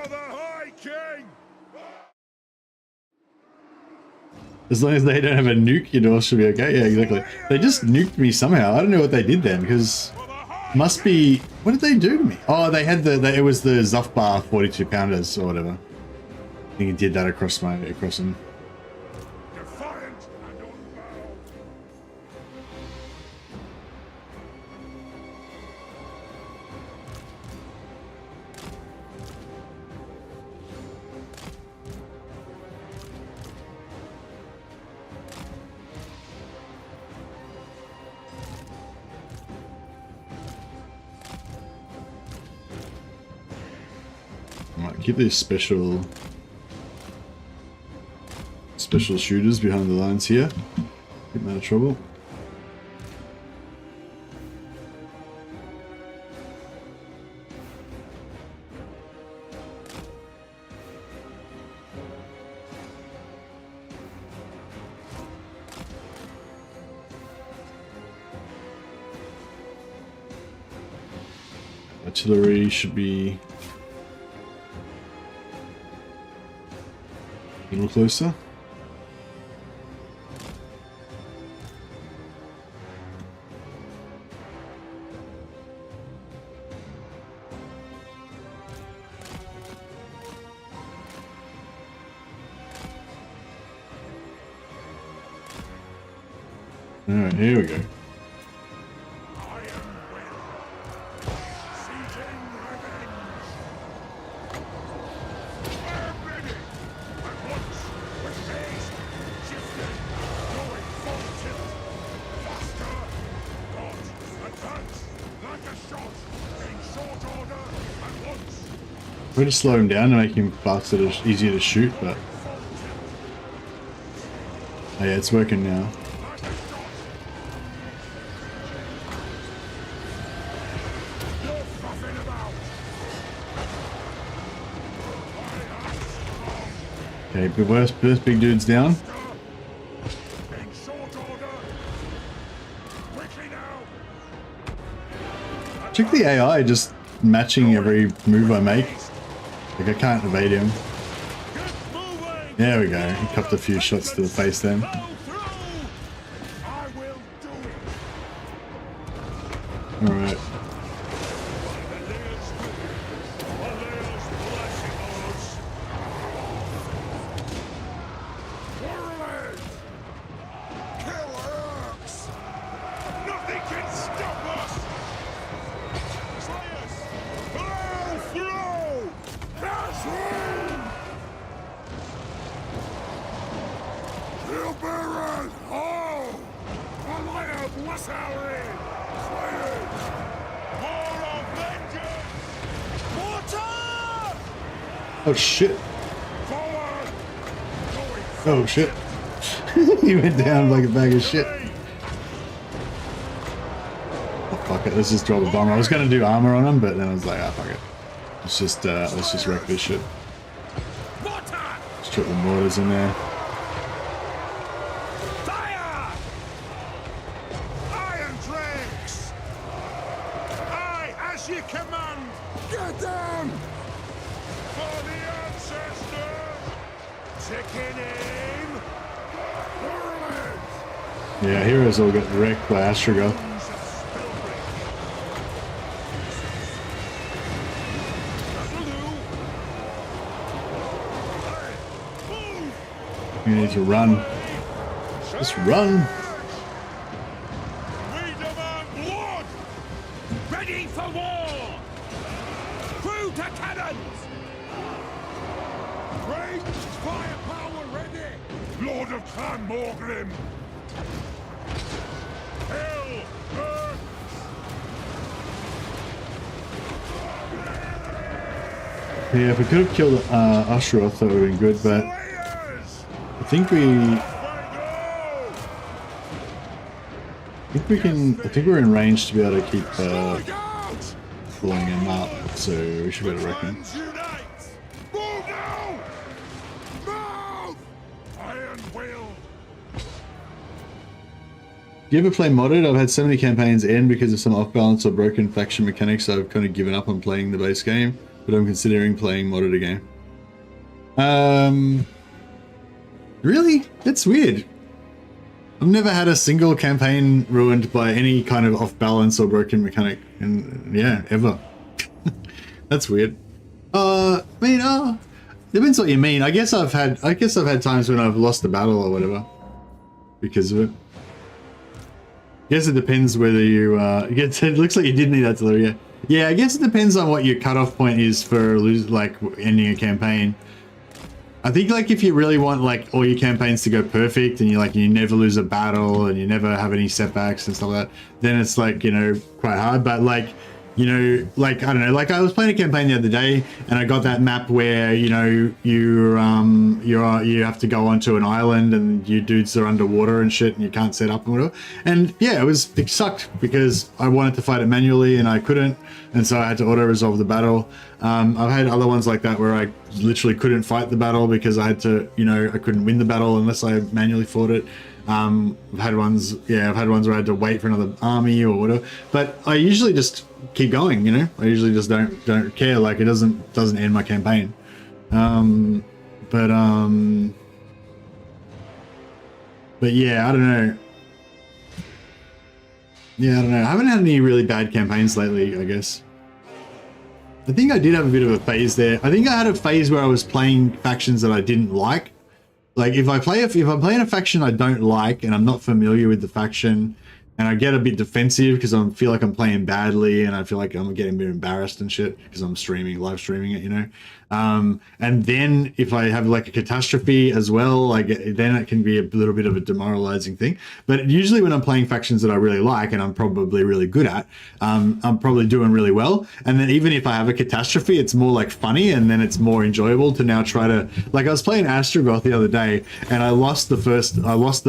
As long as they don't have a nuke, your door should be okay. Yeah, exactly. They just nuked me somehow. I don't know what they did then, because must be... What did they do to me? Oh, they had it was the Zuffbar 42 pounders or whatever. I think he did that across them. Keep these special shooters behind the lines here. Keep them out of trouble. Artillery should be a little closer. All right, here we go. We're going to slow him down to make him faster, easier to shoot, but oh yeah, it's working now. Okay, but first big dude's down. Check the AI just matching every move I make. Like, I can't evade him. There we go. He copped a few shots to the face then. Alright. Oh shit. Oh shit. He went down like a bag of shit. Oh fuck it, let's just drop a bomb. I was gonna do armor on him, but then I was like, ah, fuck it. Let's just wreck this shit. Let's drop the mortars in there. Yeah, heroes all get wrecked by Astrogoth. We need to run. Just run. We demand blood! Ready for war! Crew to cannons! Ranged firepower ready! Lord of Clan Ungrim! Hell! Earth! Yeah, if we could have killed Asheroth, that would have been good, but I think we... I think we can. I think we're in range to be able to keep Strike out! pulling him up, so we should be able to reckon. Cleanse unite! Move now! Move! Iron will! Do you ever play modded? I've had so many campaigns end because of some off-balance or broken faction mechanics, so I've kind of given up on playing the base game, but I'm considering playing modded again. Really? That's weird. I've never had a single campaign ruined by any kind of off-balance or broken mechanic, and yeah, ever. That's weird. Depends what you mean. I guess I've had times when I've lost a battle or whatever because of it. I guess it depends whether you it looks like you did need artillery. Yeah, I guess it depends on what your cutoff point is for ending a campaign. I think like if you really want like all your campaigns to go perfect and you never lose a battle and you never have any setbacks and stuff like that, then it's like, you know, quite hard. But like, you know, like, I don't know, like I was playing a campaign the other day and I got that map where, you know, you have to go onto an island and your dudes are underwater and shit and you can't set up and whatever. And yeah, it sucked because I wanted to fight it manually and I couldn't. And so I had to auto-resolve the battle. I've had other ones like that where I literally couldn't fight the battle because I had to, you know, I couldn't win the battle unless I manually fought it. I've had ones where I had to wait for another army or whatever. But I usually just keep going, you know. I usually just don't care. Like it doesn't end my campaign. But yeah, I don't know. Yeah, I don't know. I haven't had any really bad campaigns lately, I guess. I think I did have a bit of a phase there. I think I had a phase where I was playing factions that I didn't like. Like if I'm playing a faction I don't like and I'm not familiar with the faction and I get a bit defensive because I feel like I'm playing badly and I feel like I'm getting a bit embarrassed and shit because I'm live streaming it, you know. And then if I have like a catastrophe as well, like then it can be a little bit of a demoralizing thing. But usually when I'm playing factions that I really like and I'm probably really good at, I'm probably doing really well. And then even if I have a catastrophe, it's more like funny and then it's more enjoyable to now try to, like I was playing Astrogoth the other day and I lost the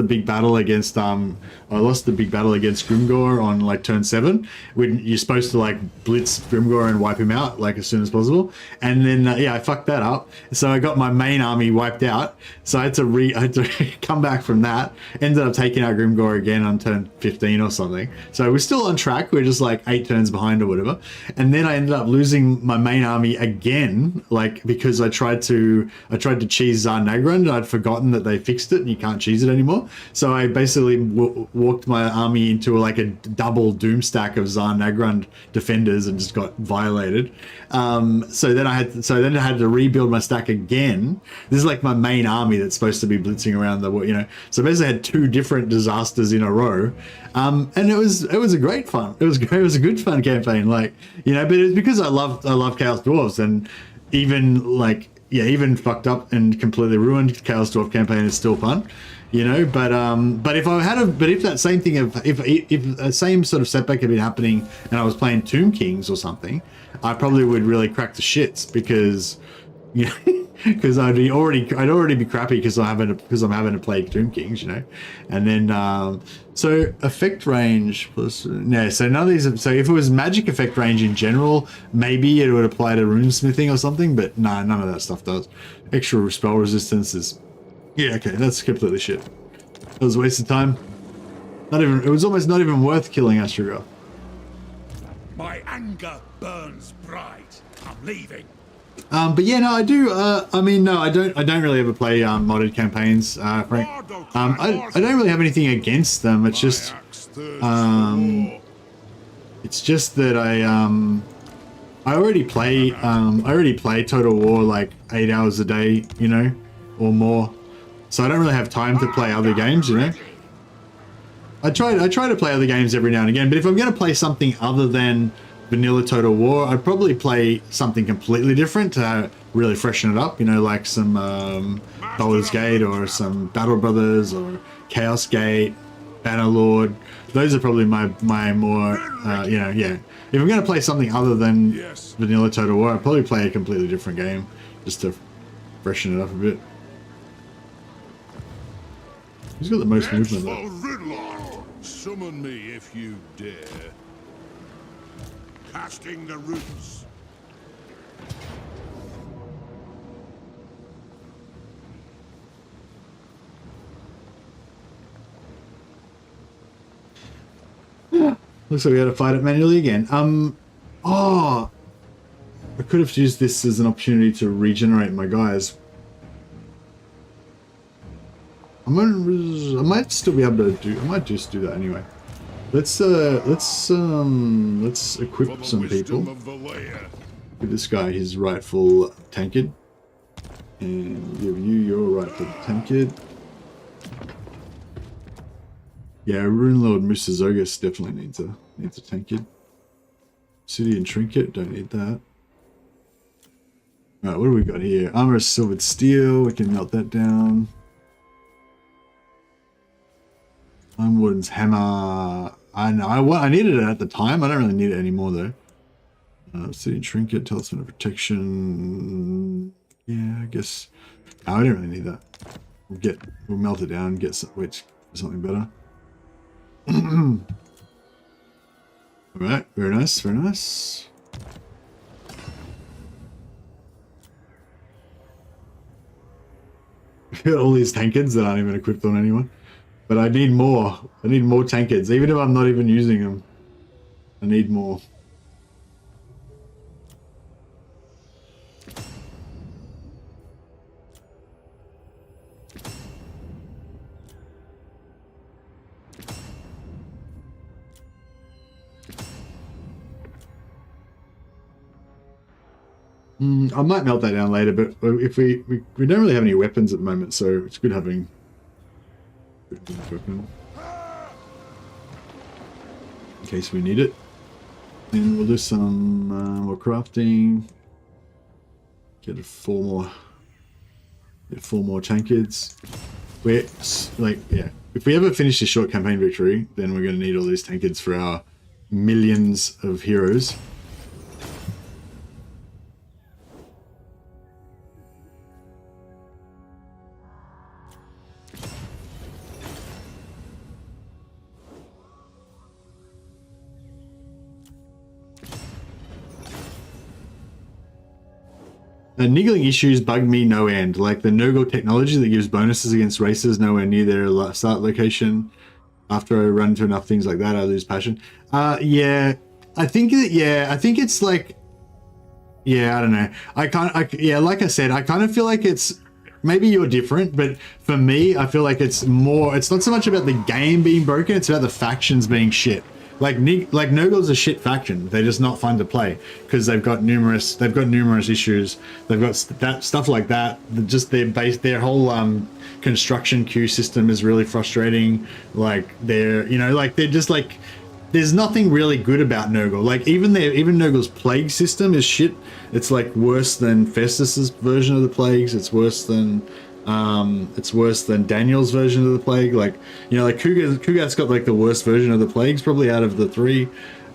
big battle against Grimgor on like turn 7 when you're supposed to like blitz Grimgor and wipe him out like as soon as possible. And then I fucked that up. So I got my main army wiped out. So I had to come back from that. Ended up taking out Grimgor again on turn 15 or something. So we're still on track. We're just like 8 turns behind or whatever. And then I ended up losing my main army again, like because I tried to cheese Tsar Nagrand. I'd forgotten that they fixed it and you can't cheese it anymore. So I basically walked my army into like a double doom stack of Tsar Nagrand defenders and just got violated. So then I had to rebuild my stack again. This is like my main army that's supposed to be blitzing around the, you know. So basically I had 2 different disasters in a row. And it was a great fun. It was a good fun campaign, like, you know, but it was because I love Chaos Dwarves and even fucked up and completely ruined Chaos Dwarf campaign is still fun. You know, but if that same thing, if the same sort of setback had been happening and I was playing Tomb Kings or something, I probably would really crack the shits because, you know, because I'd already be crappy because I'm having to play Tomb Kings, you know, and then so effect range plus so none of these. So if it was magic effect range in general, maybe it would apply to runesmithing or something, but no, none of that stuff does. Extra spell resistance is. Yeah, okay, that's completely shit. That was a waste of time. It was almost not even worth killing Astrogoth. My anger burns bright. I'm leaving. But yeah, no, I do. I mean, no, I don't really ever play modded campaigns, Frank. I don't really have anything against them. It's just, that I already play Total War like 8 hours a day, you know, or more. So I don't really have time to play other games, you know. I try to play other games every now and again, but if I'm going to play something other than vanilla Total War, I'd probably play something completely different to really freshen it up, you know, like some Baldur's Gate or some Battle Brothers or Chaos Gate, Bannerlord. Those are probably my more, you know, yeah. If I'm going to play something other than vanilla Total War, I'd probably play a completely different game just to freshen it up a bit. Who's got the most movement though? Summon me if you dare. Casting the runes. Looks like we had to fight it manually again. Oh, I could have used this as an opportunity to regenerate my guys. I might still be able to do. I might just do that anyway. Let's equip some people. Give this guy his rightful tankard, and give you your rightful tankard. Yeah, Rune Lord Musazogus definitely needs a tankard. Obsidian Trinket, don't need that. Alright, what do we got here? Armor of Silvered Steel, we can melt that down. Iron Warden's Hammer. I know, I needed it at the time. I don't really need it anymore though. Obsidian Trinket, Talisman of Protection. Yeah, I guess. Oh, I don't really need that. We'll melt it down and get something better. Alright, very nice, very nice. I've got all these tankards that aren't even equipped on anyone. But I need more. I need more tankards, even if I'm not even using them. I need more. I might melt that down later, but if we don't really have any weapons at the moment, so it's good having weapon in case we need it. And we'll do some more crafting. Get four more tankards. We're like, yeah. If we ever finish this short campaign victory, then we're going to need all these tankards for our millions of heroes. Niggling issues bug me no end, like the Nurgle technology that gives bonuses against races nowhere near their start location. After I run into enough things like that, I lose passion. Yeah, I think it's like, yeah, I don't know. Like I said, I kind of feel like it's, maybe you're different, but for me, I feel like it's not so much about the game being broken, it's about the factions being shit. Like Nurgle's a shit faction. They're just not fun to play because they've got numerous issues. They've got stuff like that. Just their whole construction queue system is really frustrating. Like they're just like, there's nothing really good about Nurgle. Like even Nurgle's plague system is shit. It's like worse than Festus's version of the plagues. It's worse than Daniel's version of the plague. Like, like Kugat's got like the worst version of the plagues probably out of the three.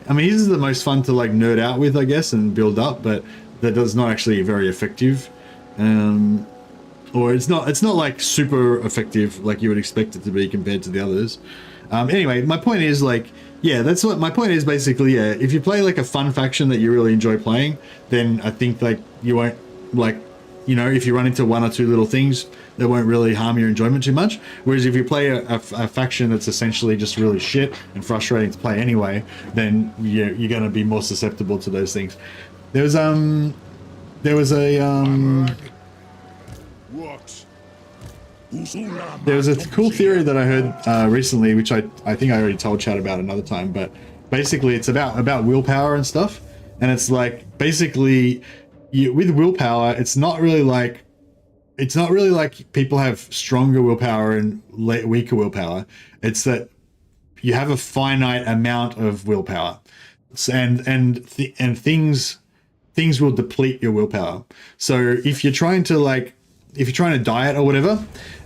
I mean, his is the most fun to like nerd out with, I guess, and build up, but that is not actually very effective. Or it's not like super effective like you would expect it to be compared to the others. Anyway, my point is like, yeah, that's what my point is basically. Yeah, if you play like a fun faction that you really enjoy playing, then I think like you won't like, if you run into one or two little things that won't really harm your enjoyment too much. Whereas if you play a faction that's essentially just really shit and frustrating to play anyway, then you're going to be more susceptible to those things. There was a cool theory that I heard recently, which I think I already told Chad about another time, but basically it's about willpower and stuff. And it's like, basically, with willpower, it's not really like people have stronger willpower and weaker willpower. It's that you have a finite amount of willpower, and things will deplete your willpower. So if you're trying to diet or whatever,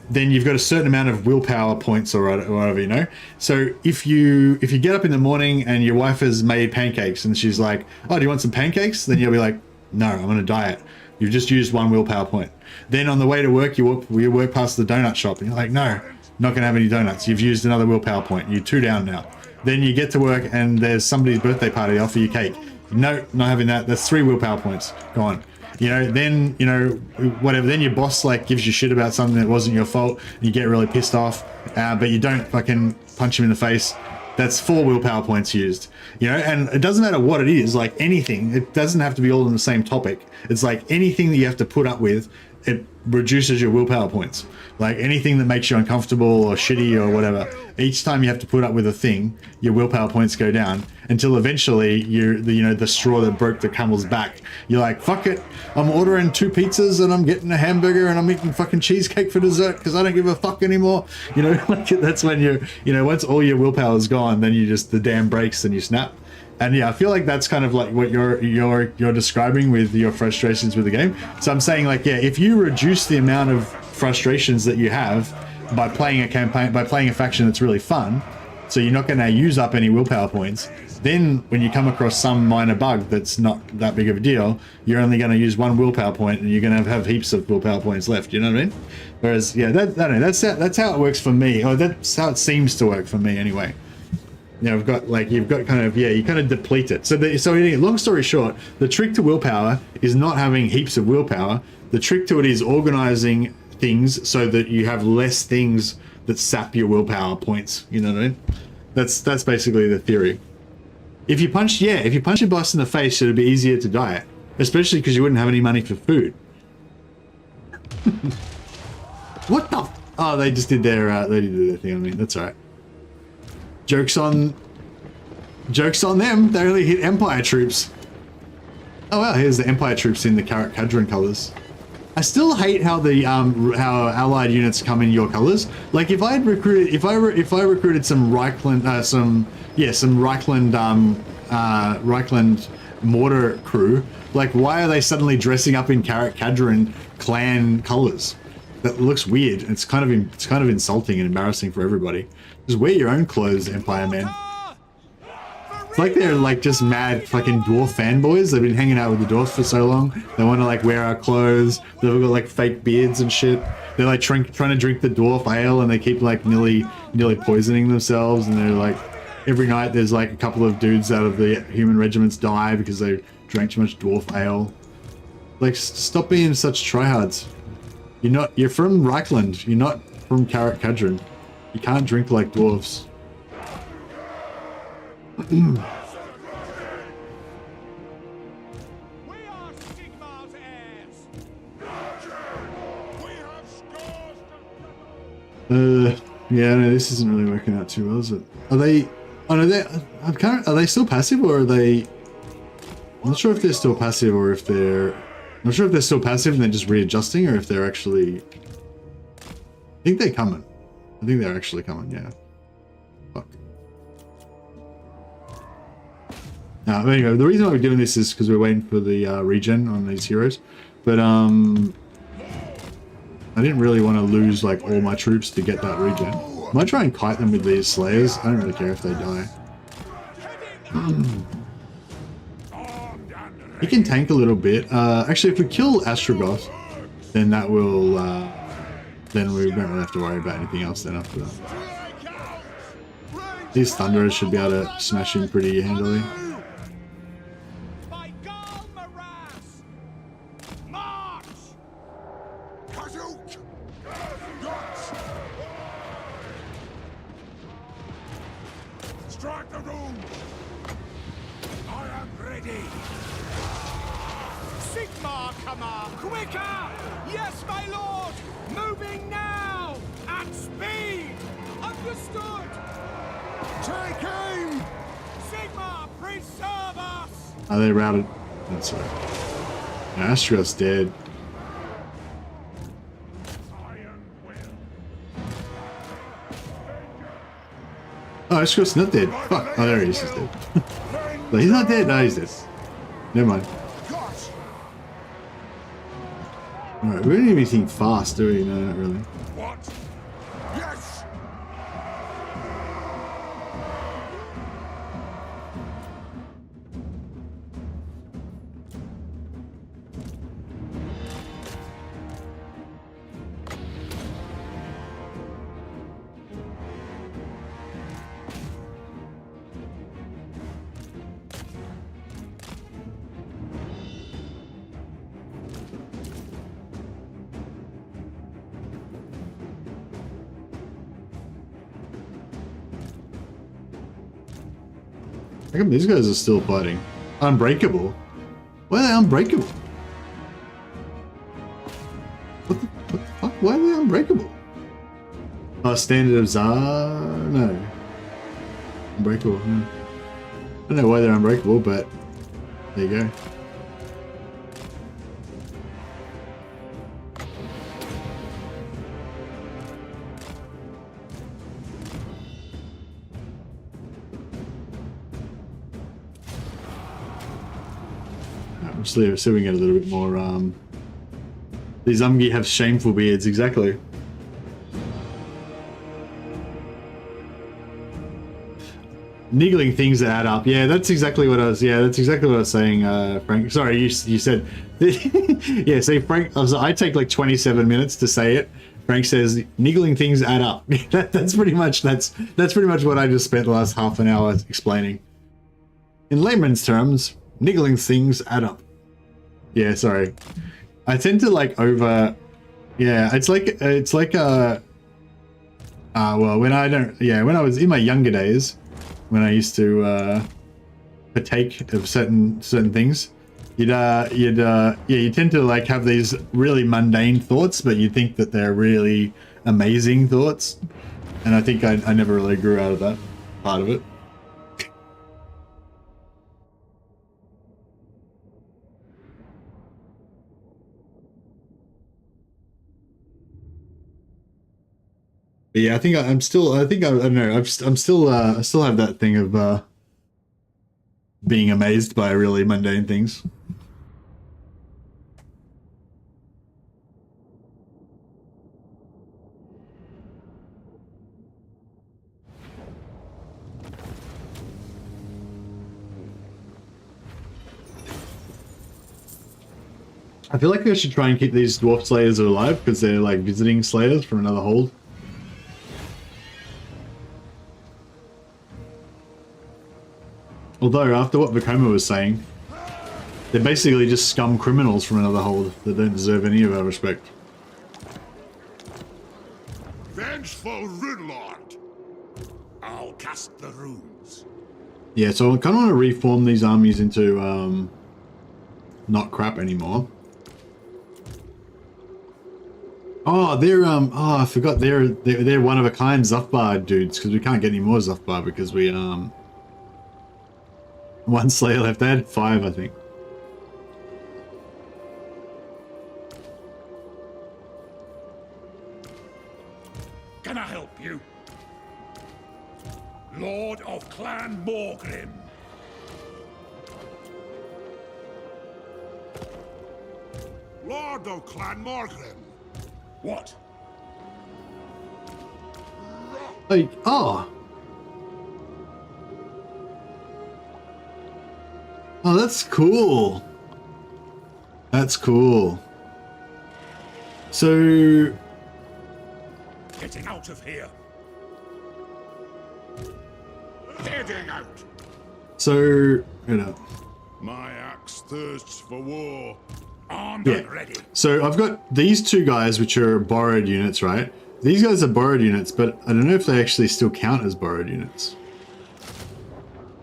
then you've got a certain amount of willpower points or whatever, So if you get up in the morning and your wife has made pancakes and she's like, "Oh, do you want some pancakes?" Then you'll be like, "No, I'm going to diet." You've just used one willpower point. Then on the way to work, you walk past the donut shop and you're like, "No, not going to have any donuts. You've used another willpower point. You're 2 down now. Then you get to work and there's somebody's birthday party. They offer you cake. No, not having that. That's 3 willpower points gone. You know, then, you know, whatever. Then your boss like gives you shit about something that wasn't your fault. And you get really pissed off, but you don't fucking punch him in the face. That's 4 willpower points used. You know, and it doesn't matter what it is, like anything. It doesn't have to be all on the same topic. It's like anything that you have to put up with, it reduces your willpower points. Like anything that makes you uncomfortable or shitty or whatever, each time you have to put up with a thing, your willpower points go down until eventually the straw that broke the camel's back. You're like, fuck it, I'm ordering 2 pizzas and I'm getting a hamburger and I'm eating fucking cheesecake for dessert because I don't give a fuck anymore. You know, like that's when once all your willpower is gone, then the dam breaks and you snap. And yeah, I feel like that's kind of like what you're describing with your frustrations with the game. So I'm saying like, yeah, if you reduce the amount of frustrations that you have by playing a campaign, by playing a faction that's really fun, so you're not going to use up any willpower points, then when you come across some minor bug that's not that big of a deal, you're only going to use 1 willpower point and you're going to have heaps of willpower points left. You know what I mean? Whereas, yeah, that's how it works for me. Or that's how it seems to work for me anyway. You know, you've got kind of, yeah, you kind of deplete it. So long story short, the trick to willpower is not having heaps of willpower. The trick to it is organizing things so that you have less things that sap your willpower points. You know what I mean? That's basically the theory. If you punch your boss in the face, it'd be easier to diet, especially because you wouldn't have any money for food. What the? Oh, they just did their thing on me. That's all right. Joke's on them. They only hit Empire troops. Oh well, here's the Empire troops in the Karak Kadron colors. I still hate how the how allied units come in your colors. Like if I recruited some Reichland Reichland mortar crew, like why are they suddenly dressing up in Karak Kadron clan colors? That looks weird. It's kind of insulting and embarrassing for everybody. Just wear your own clothes, Empire men. It's like they're like just mad fucking dwarf fanboys. They've been hanging out with the dwarfs for so long. They want to like wear our clothes. They've got like fake beards and shit. They're like trying to drink the dwarf ale and they keep like nearly poisoning themselves. And they're like every night there's like a couple of dudes out of the human regiments die because they drank too much dwarf ale. Like stop being such tryhards. You're from Reichland. You're not from Karak Kadron. You can't drink like dwarves. Yeah, no, this isn't really working out too well, is it? Are they? Oh no, are they still passive or are they? I'm not sure if they're still passive or if they're. I'm not sure if they're still passive and they're just readjusting or if they're actually. I think they're coming. I think they're actually coming. Yeah. Fuck. Anyway, the reason why we're doing this is because we're waiting for the regen on these heroes, but I didn't really want to lose like all my troops to get that regen. I might try and kite them with these slayers. I don't really care if they die. He can tank a little bit. Actually, if we kill Astrogoth, then that will then we don't really have to worry about anything else then after that. These Thunderers should be able to smash him pretty handily. Strike the room! I am ready! Sigmar, come on! Quicker! Yes, my lord! Moving now! At speed! Understood! Take aim! Sigmar, preserve us! Are they routed? That's right. Yeah, Astrogoth's dead. Oh, Astrogoth's not dead. Fuck. Oh, there he is. He's dead. No, he's not dead. No, he's dead. Never mind. Alright, we don't need anything fast, do we? No, not really. What? Yes! How come these guys are still fighting? Unbreakable? Why are they unbreakable? What the fuck? Why are they unbreakable? Oh, standard of Tsar? No. Unbreakable, no. I don't know why they're unbreakable, but there you go. See if we get a little bit more. These Ungrim have shameful beards, exactly. Niggling things that add up. Yeah, that's exactly what I was. Yeah, that's exactly what I was saying, Frank. Sorry, you said. Yeah, see, Frank. I take like 27 minutes to say it. Frank says niggling things add up. That's pretty much what I just spent the last half an hour explaining. In layman's terms, niggling things add up. Yeah, sorry. I tend to like over. Yeah, it's like well, when I was in my younger days, when I used to partake of certain things, you tend to like have these really mundane thoughts, but you think that they're really amazing thoughts, and I think I never really grew out of that part of it. But yeah, I think I still have that thing of being amazed by really mundane things. I feel like I should try and keep these dwarf slayers alive because they're like visiting slayers from another hold. Although, after what Vekoma was saying, they're basically just scum criminals from another hold that don't deserve any of our respect. Vengeful Rune Lord! I'll cast the runes. Yeah, so I kind of want to reform these armies into not crap anymore. Oh, they're I forgot they're one of a kind Zufbar dudes because we can't get any more Zufbar because we one Slayer left. They had 5, I think. Can I help you? Lord of Clan Morgrim. Lord of Clan Morgrim! What? Like, oh, that's cool. That's cool. So, Getting out of here. Heading out! So, you know. My axe thirsts for war. Armed Yeah. and ready. So I've got these 2 guys, which are borrowed units, right? These guys are borrowed units, but I don't know if they actually still count as borrowed units.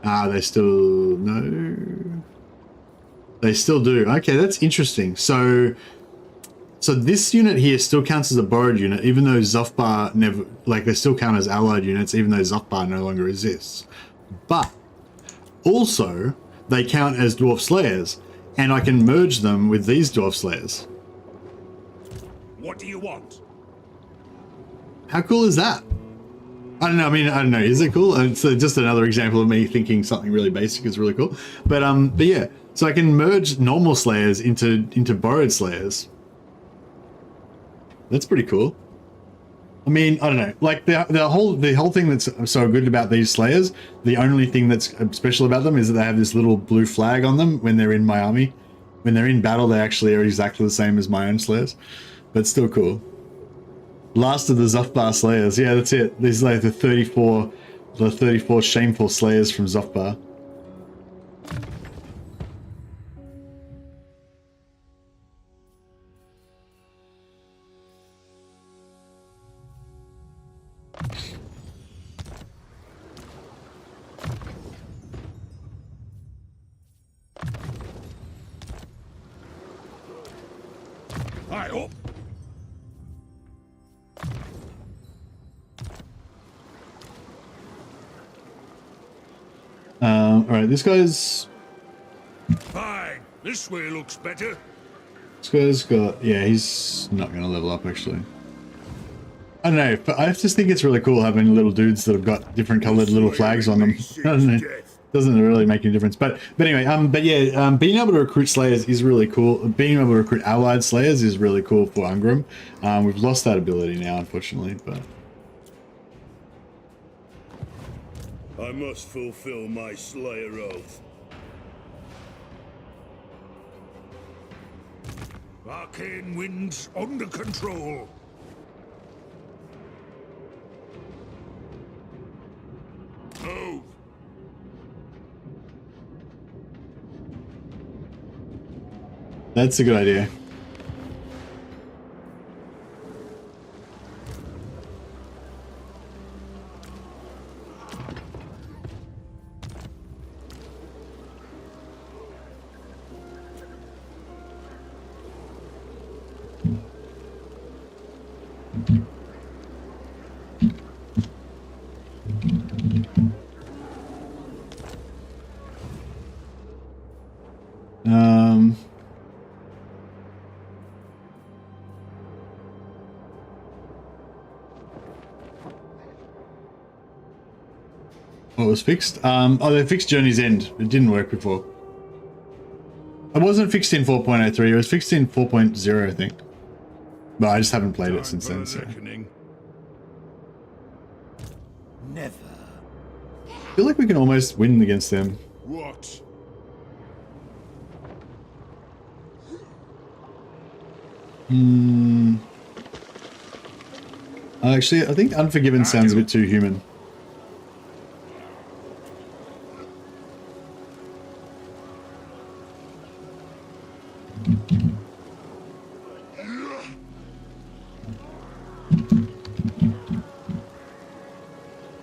Ah, they still... no. They still do. Okay, that's interesting. So this unit here still counts as a borrowed unit, even though Zufbar never... like, they still count as allied units, even though Zufbar no longer exists. But also, they count as Dwarf Slayers, and I can merge them with these Dwarf Slayers. What do you want? How cool is that? I don't know. I mean, I don't know. Is it cool? It's just another example of me thinking something really basic is really cool. But yeah. So I can merge normal Slayers into borrowed Slayers. That's pretty cool. I mean, I don't know. Like the whole thing that's so good about these Slayers, the only thing that's special about them is that they have this little blue flag on them when they're in my army. When they're in battle, they actually are exactly the same as my own Slayers, but still cool. Last of the Zufbar Slayers. Yeah, that's it. These are like the 34 shameful Slayers from Zufbar. Alright, this guy's... Fine. This way looks better. This guy's got... Yeah, he's not going to level up, actually. I don't know, but I just think it's really cool having little dudes that have got different coloured little flags on them. I don't know. Doesn't really make any difference. But anyway, being able to recruit Slayers is really cool. Being able to recruit allied Slayers is really cool for Ungrim. We've lost that ability now, unfortunately, but... I must fulfill my Slayer oath. Arcane winds under control. Move. That's a good idea. What was fixed? Oh, they fixed Journey's End. It didn't work before. It wasn't fixed in 4.03. It was fixed in 4.0, I think. But I just haven't played it since then, so... Never. I feel like we can almost win against them. What? Actually, I think Unforgiven sounds a bit too human.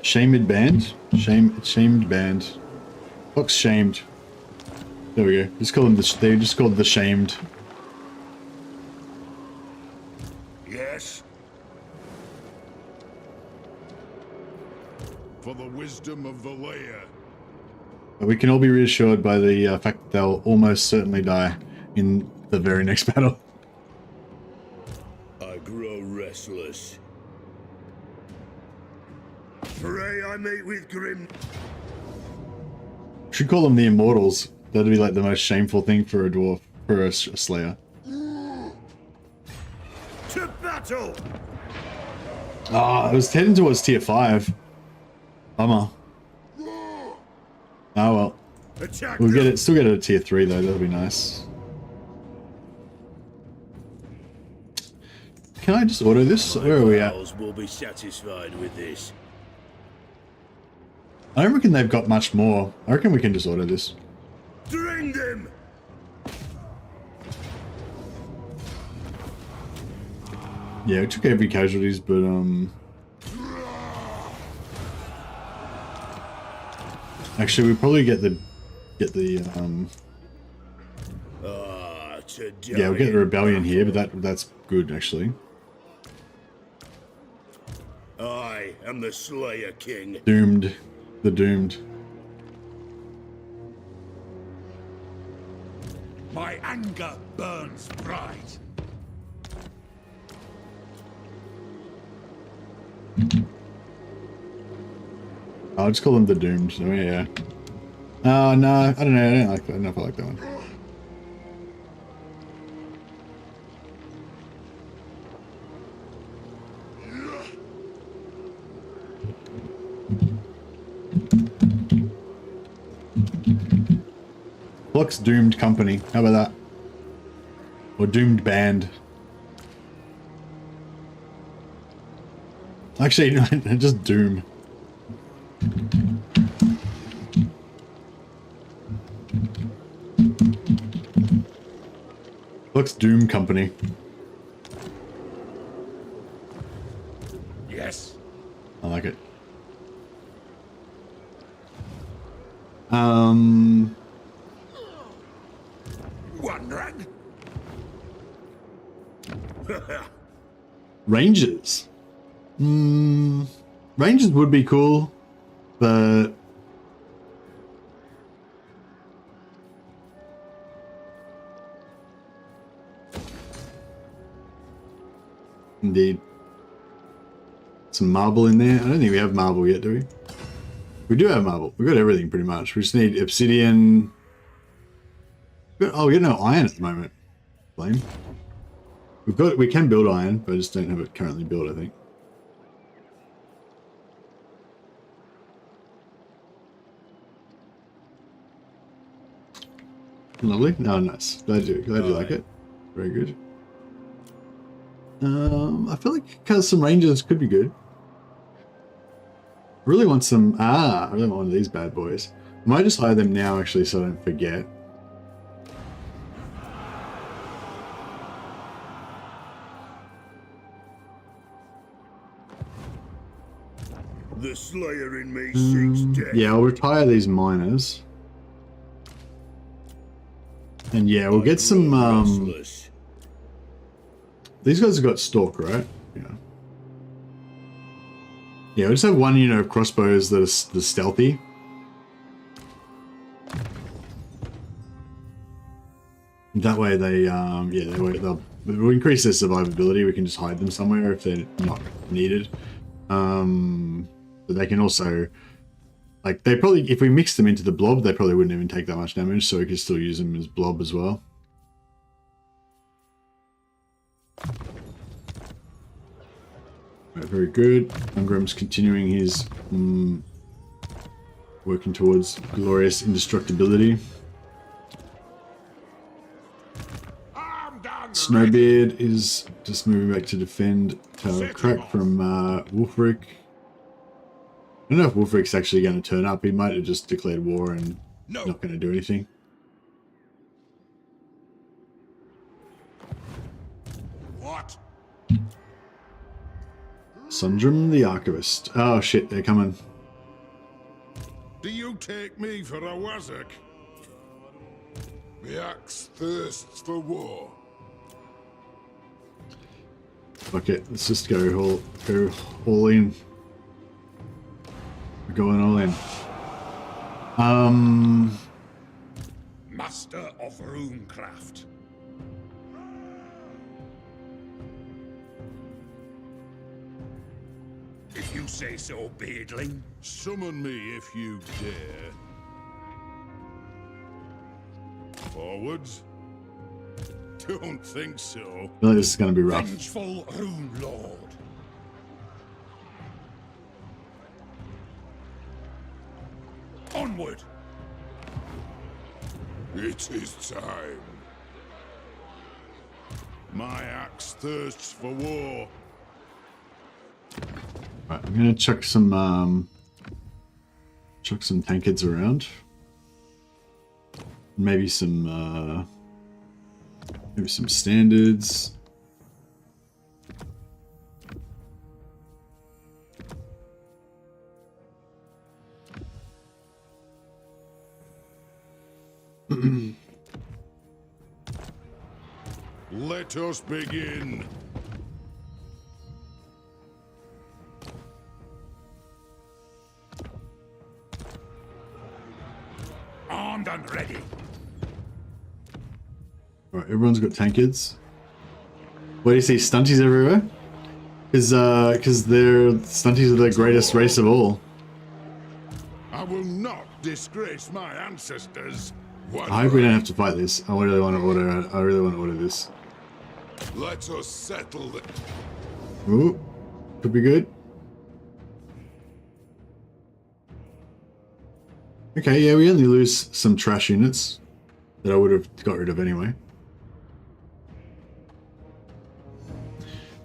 Shamed band? Shamed band. Looks shamed. There we go. Just call them they just called the shamed. Yes. For the wisdom of the layer. But we can all be reassured by the fact that they'll almost certainly die in the very next battle. I grow restless. Pray I meet with Grim. Should call them the Immortals. That'd be like the most shameful thing for a dwarf, for a slayer. To battle! Ah, I was heading towards tier 5. Bummer. Oh well. Attack We'll get them. it. Still get it at tier 3 though. That'll be nice. Can I just order this? Where are we at? Will be satisfied with this. I don't reckon they've got much more. I reckon we can just order this. Drain them! Yeah, we took every casualties, but actually we probably get the yeah, we'll get the rebellion here, but that's good actually. I am the Slayer King. Doomed. The doomed. My anger burns bright. I'll just call them the doomed. So yeah. Oh no, I don't know. I don't like that. I don't know if I like that one. Looks doomed company. How about that? Or doomed band. Actually, no, just doom. Looks doom company. Yes. I like it. Wondering. Rangers. Rangers would be cool, but Indeed. Some marble in there. I don't think we have marble yet, do we? We do have marble. We've got everything pretty much. We just need obsidian. Oh, we got no iron at the moment. Blame. We can build iron, but I just don't have it currently built, I think. Lovely. No, nice. Glad you like it. Very good. I feel like some rangers could be good. I really want some. I really want one of these bad boys. I might just hire them now, actually, so I don't forget. The slayer in me seeks death. Yeah, I'll retire these miners. And yeah, we'll get some, these guys have got stalk, right? Yeah. Yeah, we'll just have one unit of crossbows that are stealthy. That way they, we'll increase their survivability. We can just hide them somewhere if they're not needed. But they can also, like, they probably, if we mix them into the blob, they probably wouldn't even take that much damage, so we could still use them as blob as well. Right, very good. Ungrim's continuing his working towards glorious indestructibility. Snowbeard is just moving back to defend Tower of Crack from Wolfric. I don't know if Wolfric's actually going to turn up. He might have just declared war and not going to do anything. What? Sundram the Archivist. Oh shit, they're coming. Do you take me for a wazzock? The axe thirsts for war. Fuck it, let's just go all in. We're going all in. Master of runecraft. If you say so, beardling. Summon me if you dare. Forwards? Don't think so. I feel like this is going to be rough. Vengeful rune lord. Onward. It is time. My axe thirsts for war. Right, I'm gonna chuck some tankards around. Maybe some standards. Let us begin. Armed and ready. Alright, everyone's got tankards. Where do you see stunties everywhere? Because stunties are the greatest race of all. I will not disgrace my ancestors. I hope we don't have to fight this. I really want to order this. Let us settle it. Ooh, could be good. Okay, yeah, we only lose some trash units that I would have got rid of anyway.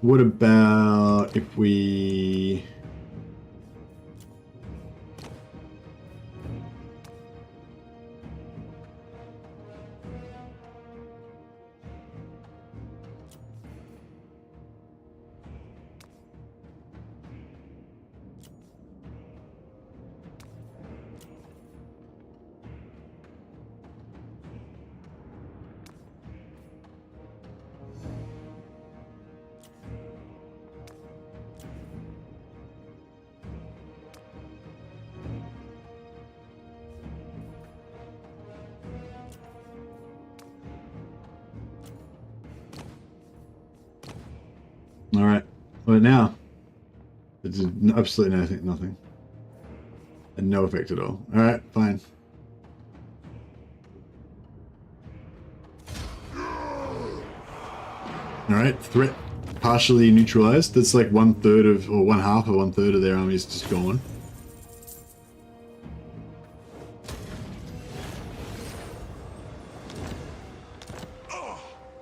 What about if we... All right. What now? It did absolutely nothing. And no effect at all. Alright, fine. Alright, threat partially neutralized. That's like 1/3 of, or 1/2 of 1/3 of their army is just gone.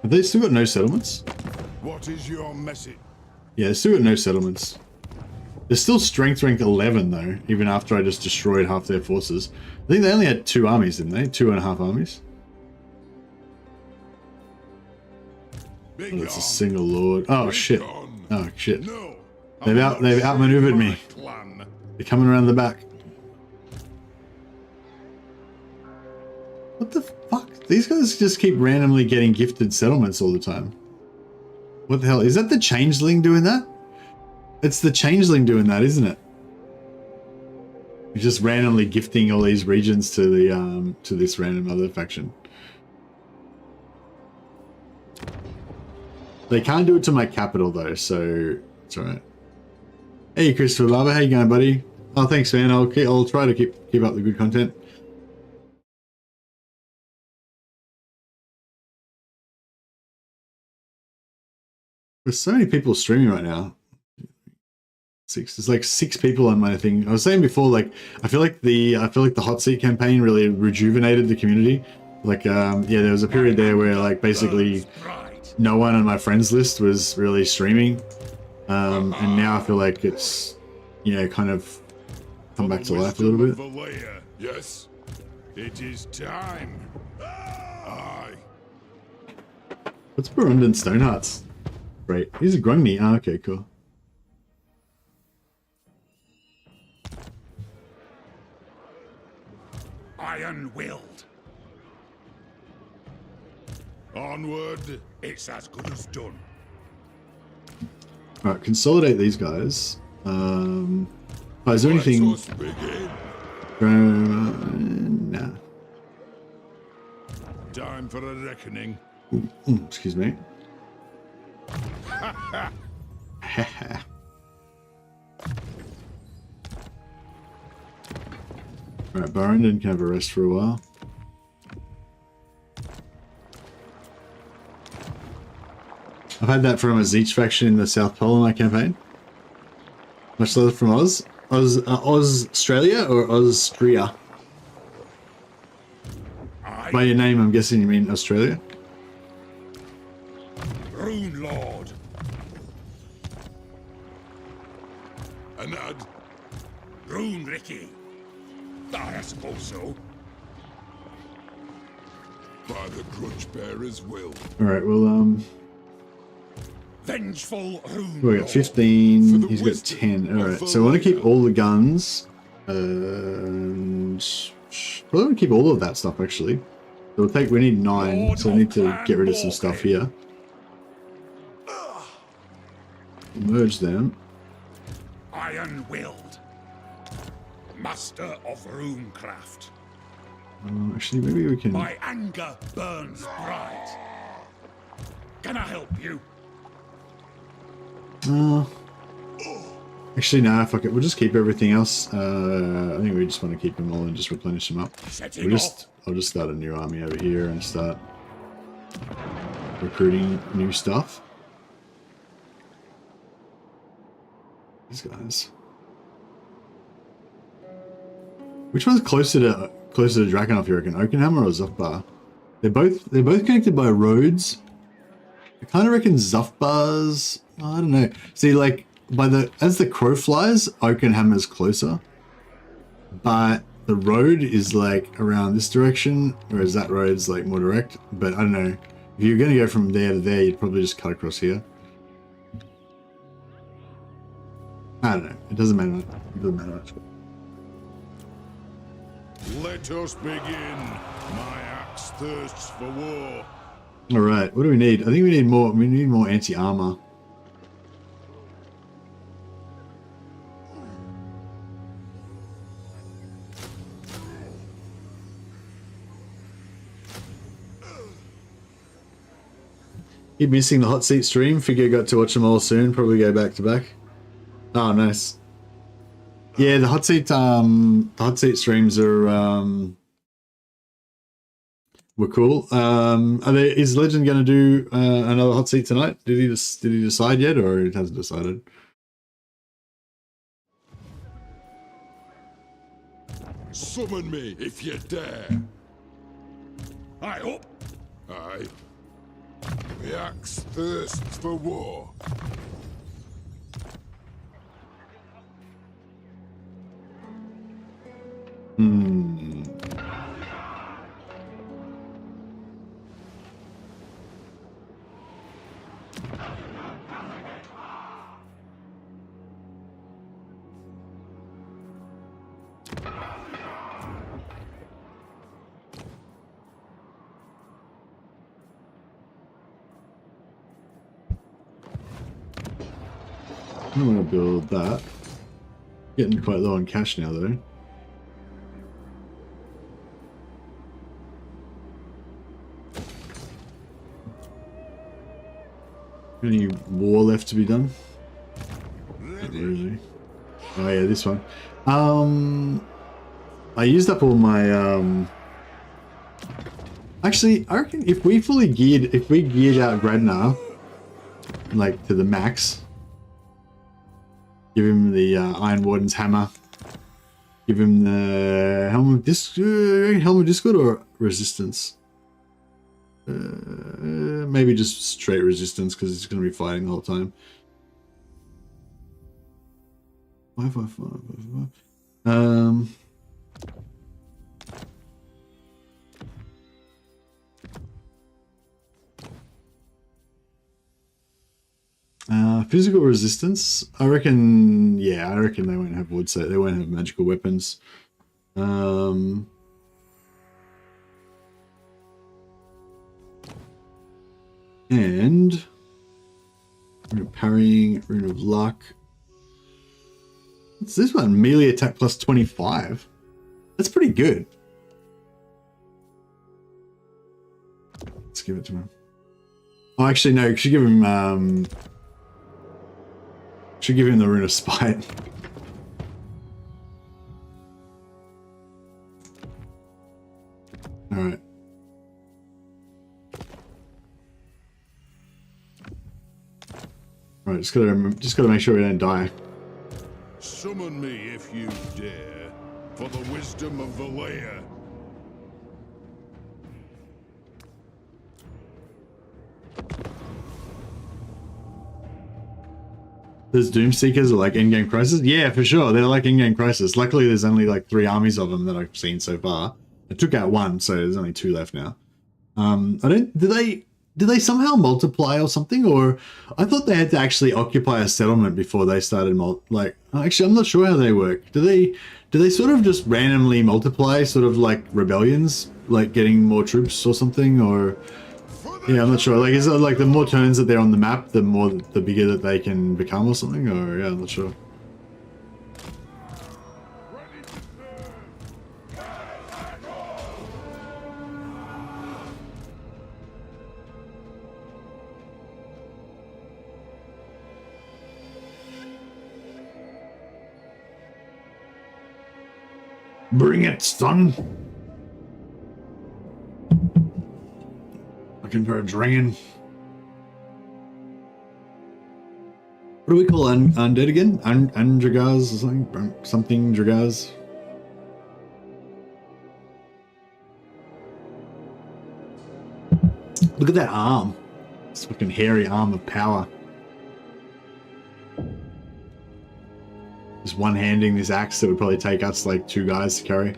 Have they still got no settlements? What is your message? Yeah, they still got no settlements. They're still strength rank 11 though, even after I just destroyed half their forces. I think they only had 2 armies, didn't they? 2.5 armies. Oh, that's a single lord. Oh shit. Oh shit. No, They've outmaneuvered me. They're coming around the back. What the fuck? These guys just keep randomly getting gifted settlements all the time. What the hell? Is that the changeling doing that? It's the changeling doing that, isn't it? He's just randomly gifting all these regions to the to this random other faction. They can't do it to my capital though, so it's alright. Hey Christopher Barber, how you going, buddy? Oh, thanks, man. I'll try to keep up the good content. There's so many people streaming right now. There's like 6 people on my thing. I was saying before, like I feel like the hot seat campaign really rejuvenated the community. Like yeah, there was a period there where like basically no one on my friends list was really streaming, and now I feel like it's, you know, kind of come back to life a little bit. Yes, it is time. Aye. What's Burundan Stonehearts? Right, he's a Grungni. Ah, okay, cool. Iron-willed. Onward. It's as good as done. Alright, consolidate these guys. Oh, is there anything? Let us begin. Nah. Time for a reckoning. Excuse me. Alright, Burundan can have a rest for a while. I've had that from a Zeech faction in the South Pole in my campaign. Much love from Oz. Australia or Austria? By your name, I'm guessing you mean Australia? Rune Lord. Anad. Rune Ricky. I suppose so. By the grudge bearer's will. Alright, well, Vengeful Rune we got Lord. 15, he's got 10. Alright, so I want to keep all the guns. And probably want to keep all of that stuff actually. So we need 9, so I need to get rid of some stuff here. Merge them. Iron-willed. Master of runecraft. Actually, maybe we can. My anger burns bright. Can I help you? Actually, nah, fuck it. We'll just keep everything else. I think we just want to keep them all and just replenish them up. I'll just start a new army over here and start recruiting new stuff. These guys. Which one's closer to Drakenhof, you reckon? Oakenhammer or Zufbar? They're both connected by roads. I kind of reckon Zufbar's. I don't know. See, like as the crow flies, Oakenhammer's closer, but the road is like around this direction, whereas that road's like more direct. But I don't know. If you're gonna go from there to there, you'd probably just cut across here. I don't know. It doesn't matter. It doesn't matter much. Let us begin. My axe thirsts for war. All right. What do we need? I think we need more. We need more anti-armor. Keep missing the hot seat stream. Figure got to watch them all soon. Probably go back to back. Oh, nice. Yeah, the hot seat streams are were cool. Is Legend going to do another hot seat tonight? Did he decide yet, or it hasn't decided? Summon me if you dare. I hope. Aye. The axe thirsts for war. I don't want to build that. Getting quite low on cash now, though. Any war left to be done? Not really. Oh yeah, this one. I used up all my Actually, I reckon if we geared out Gradnar, like to the max, give him the Iron Warden's hammer, give him the helm of Discord or resistance. Maybe just straight resistance because it's going to be fighting the whole time. 555. Physical resistance. I reckon. Yeah, I reckon they won't have wood, so they won't have magical weapons. And rune of parrying, rune of luck. What's this one? Melee attack plus 25. That's pretty good. Let's give it to him. Oh, actually, no. Should give him. Should give him the rune of spite. All right. Right, just gotta make sure we don't die. Summon me if you dare, for the wisdom of the lair. Those Doomseekers are like endgame crisis? Yeah, for sure. They're like endgame crisis. Luckily, there's only like 3 armies of them that I've seen so far. I took out 1, so there's only 2 left now. Did they somehow multiply or something? Or I thought they had to actually occupy a settlement before they started actually, I'm not sure how they work. Do they sort of just randomly multiply, sort of like rebellions, like getting more troops or something? Or yeah, I'm not sure. Like, is it like the more turns that they're on the map, the bigger that they can become or something? Or yeah, I'm not sure. Bring it, son! Looking for a dragon. What do we call undead again? Andragaz or something? Something Dragaz? Look at that arm. This fucking hairy arm of power. Just one-handing this axe that would probably take us like 2 guys to carry.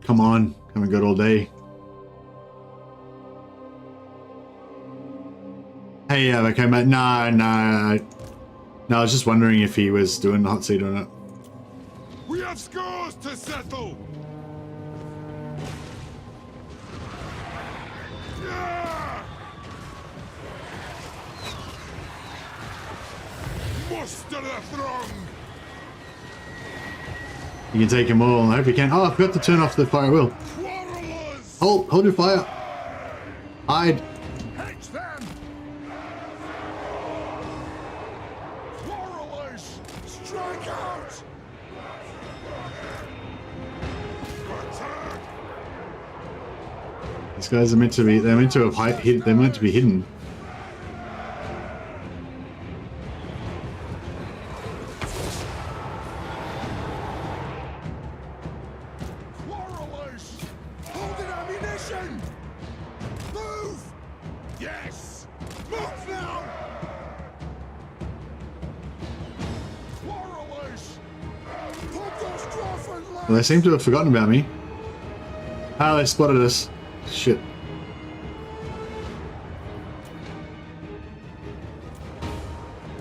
Come on, haven't got all day. Hey, okay, mate. No, I was just wondering if he was doing the hot seat or not. We have scores to settle. Muster the throng. You can take them all. I hope you can. Oh, I forgot to turn off the fire wheel. Quarrelers. Hold your fire. Hide. Hedge them! Quarrelers! Strike out! Attack! These guys are meant to be. They're meant to have hid. They're meant to be hidden. Quarrelers! Holding ammunition! Move! Yes! Move now! Quarrelers! Pump those Dwarf and Well, they seem to have forgotten about me. Ah, they spotted us. Shit.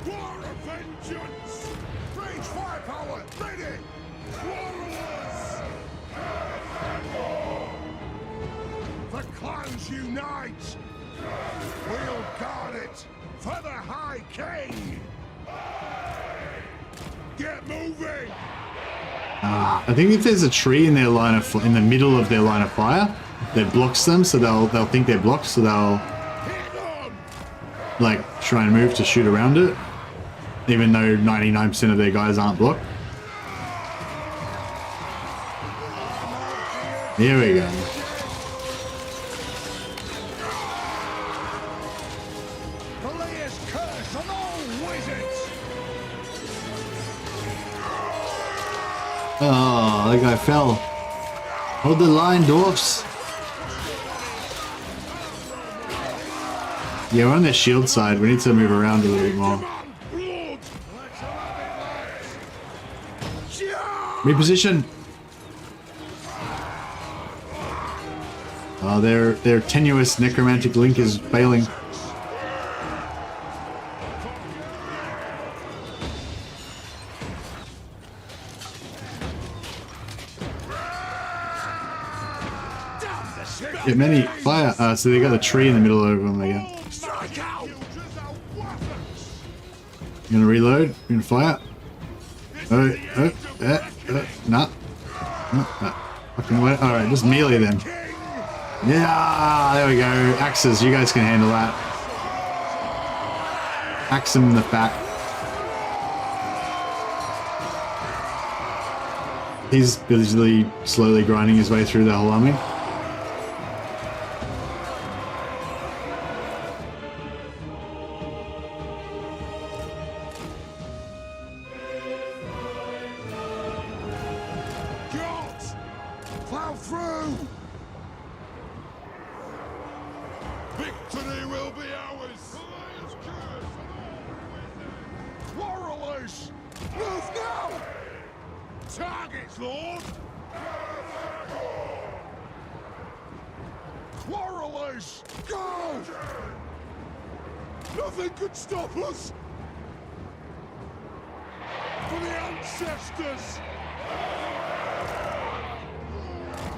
War of vengeance! Range firepower! Ready! Quarrelers! The clans unite! We'll guard it for the High King! Get moving! I think if there's a tree in their line of in the middle of their line of fire, that blocks them, so they'll think they're blocked, so they'll Hit on! like try and move to shoot around it, even though 99% of their guys aren't blocked. Here we go. The layer's curse on all wizards! Oh, that guy fell. Hold the line, dwarfs. Yeah, we're on their shield side. We need to move around a little bit more. Blood! Reposition. Oh, their tenuous necromantic link is failing. Get many fire. So they got a tree in the middle of them again. Strike out! You gonna reload? You gonna fire? Nah. Fucking wait. Alright, just melee then. Yeah, there we go. Axes, you guys can handle that. Axe him in the back. He's busily, slowly grinding his way through the whole army. Yachts! Plow through! Victory will be ours! Quarrelers! Move now! Targets, Lord! Quarrelers! Go! Nothing could stop us! For the ancestors!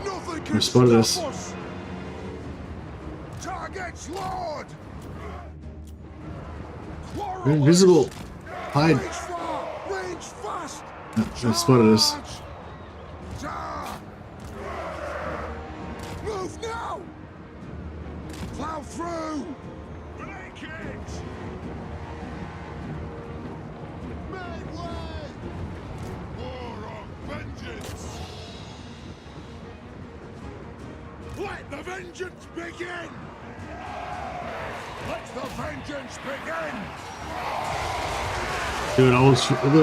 Nothing can Respond to stop this. us! Targets, Lord! Quarrelers! You're invisible. Hide. Range far! Range fast! They spotted us. Charge! Move now! Plow through! Break it! Make way! War of vengeance! Let the vengeance begin! Let the vengeance begin! Do it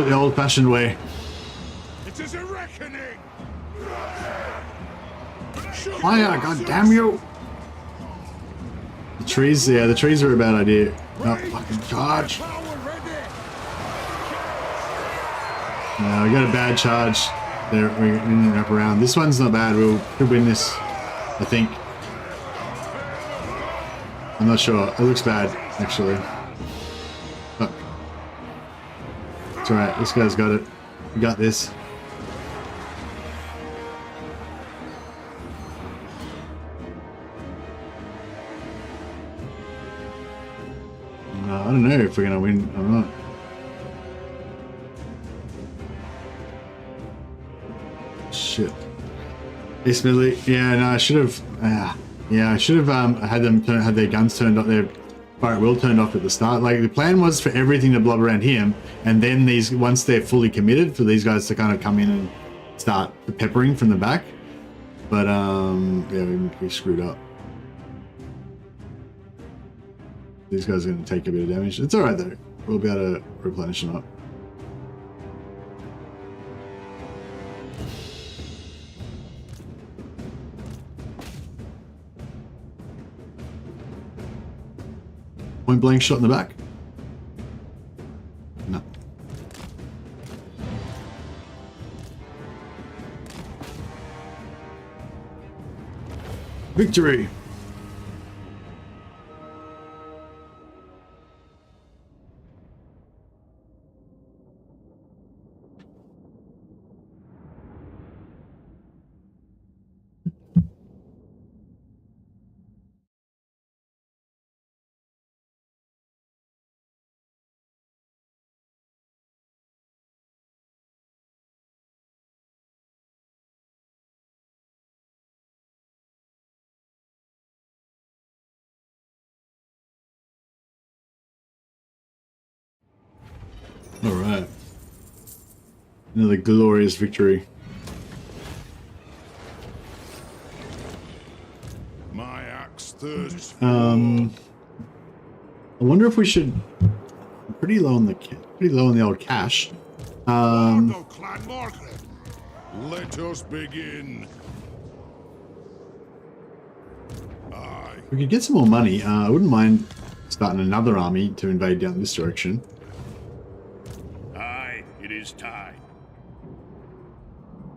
the old-fashioned way. It is a reckoning! Fire, god damn you! The trees, yeah, the trees are a bad idea. No, fucking charge. Power ready! No, we got a bad charge. There, we didn't wrap around. This one's not bad. We'll could win this, I think. I'm not sure. It looks bad, actually. Fuck. It's alright. This guy's got it. We got this. I don't know if we're gonna win or not. Shit. Hey Smidley. Yeah, no, I should have. Yeah, I should have had them had their guns turned off, their fire at will turned off at the start. Like the plan was for everything to blob around him, and then these once they're fully committed, for these guys to kind of come in and start peppering from the back. But yeah, we screwed up. These guys are going to take a bit of damage. It's all right though. We'll be able to replenish them up. Point blank shot in the back. No. Victory. All right. Another glorious victory. My axe thirsts. I wonder if we should. I'm pretty low on the old cash. Ordo Clan Morgan. Let us begin. Aye. We could get some more money. I wouldn't mind starting another army to invade down this direction. Aye, it is time.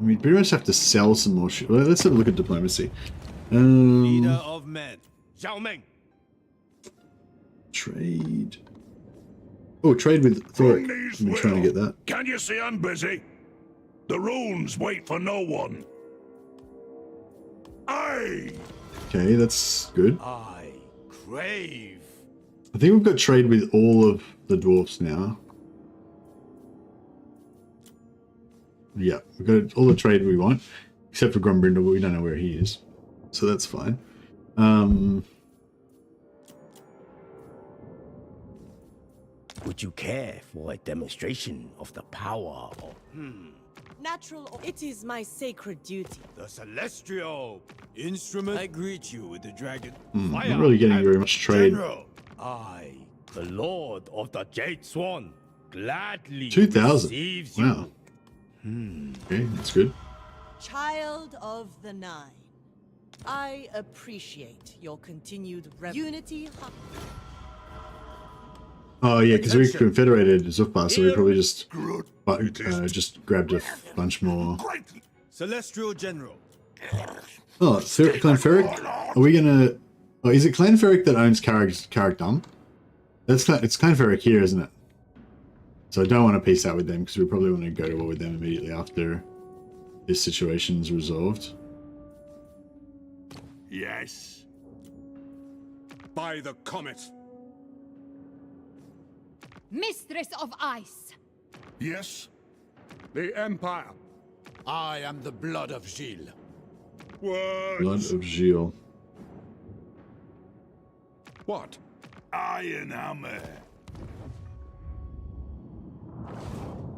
We pretty much have to sell some more shit. Well, let's have a look at diplomacy. Leader of men. Xiao Meng. Trade. Oh, trade with Thoric. I've been trying to get that. Can you see I'm busy? The runes wait for no one. Aye! Okay, that's good. I crave. I think we've got trade with all of the dwarfs now. Yeah, we've got all the trade we want, except for Grombrindle, but we don't know where he is. So that's fine. Would you care for a demonstration of the power of... Natural, it is my sacred duty. The celestial instrument. I greet you with the dragon. Not really getting very much trade. General. I, the Lord of the Jade Swan, gladly 2,000. receives you. Wow. Okay, that's good. Child of the Nine, I appreciate your continued unity. Oh yeah, because we confederated Zufbar, so we probably just grabbed a bunch more. Celestial General. Oh, Clanferic. Are we gonna? Oh, is it Clanferic that owns Carrickdom? It's Clanferic here, isn't it? So I don't want to peace out with them because we probably want to go to war with them immediately after this situation's resolved. Yes. By the comet. Mistress of Ice. Yes. The Empire. I am the blood of Gilles. Words. Blood of Gilles. What? Iron hammer.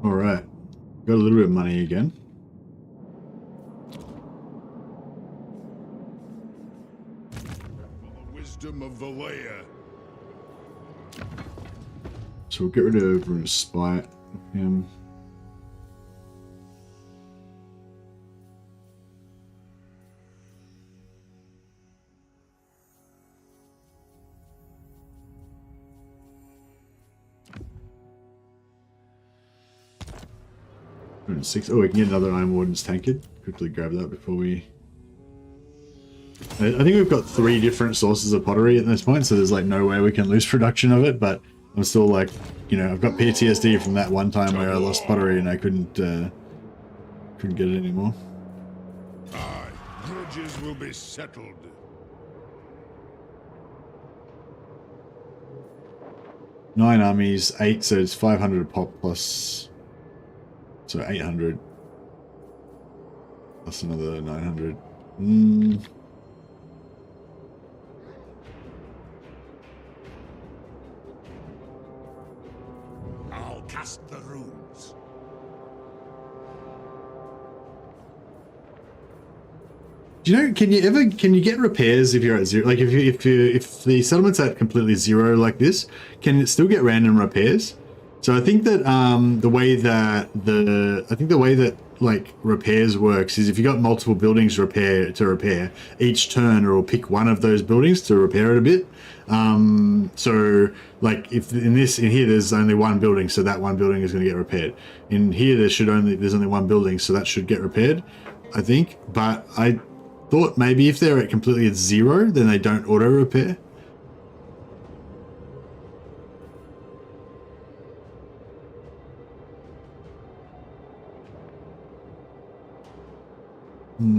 All right, got a little bit of money again. For the wisdom of Valea. So we'll get rid of Respite of him. Six. Oh, we can get another Iron Warden's tankard. Quickly grab that before we... I think we've got 3 different sources of pottery at this point, so there's like no way we can lose production of it, but I'm still like, you know, I've got PTSD from that one time where I lost pottery and I couldn't get it anymore. Aye, grudges will be settled. Nine armies, 8, so it's 500 a pop plus... So 800. Plus another 900. I'll cast the runes. Do you know, can you get repairs if you're at zero? Like if the settlement's at completely zero like this, can it still get random repairs? So I think that the way that like repairs works is if you got multiple buildings to repair, each turn it'll pick one of those buildings to repair it a bit. So like if in here there's only one building, so that one building is going to get repaired. In here there's only one building, so that should get repaired, I think. But I thought maybe if they're completely at zero, then they don't auto repair.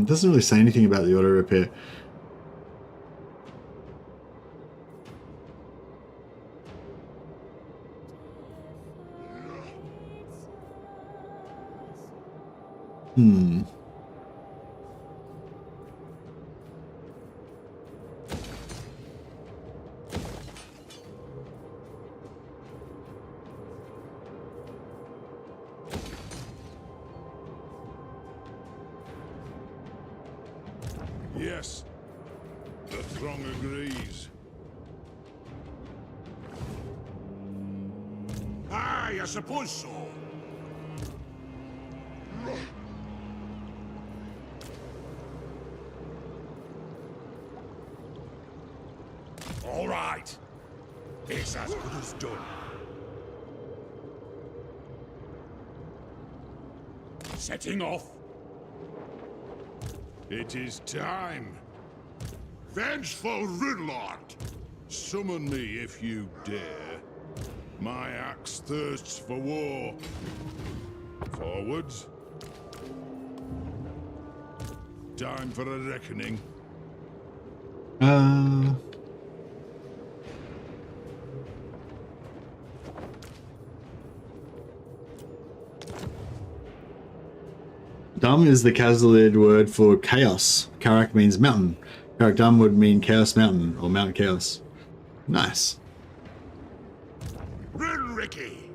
Doesn't really say anything about the auto repair. Yes, the throng agrees. Aye, I suppose so. All right. It's as good as done. Setting off. It is time. Vengeful Runelord, summon me if you dare. My axe thirsts for war. Forwards. Time for a reckoning. Dum is the Khazalid word for chaos. Karak means mountain. Karak Dum would mean Chaos Mountain or Mount Chaos. Nice. Run, Ricky.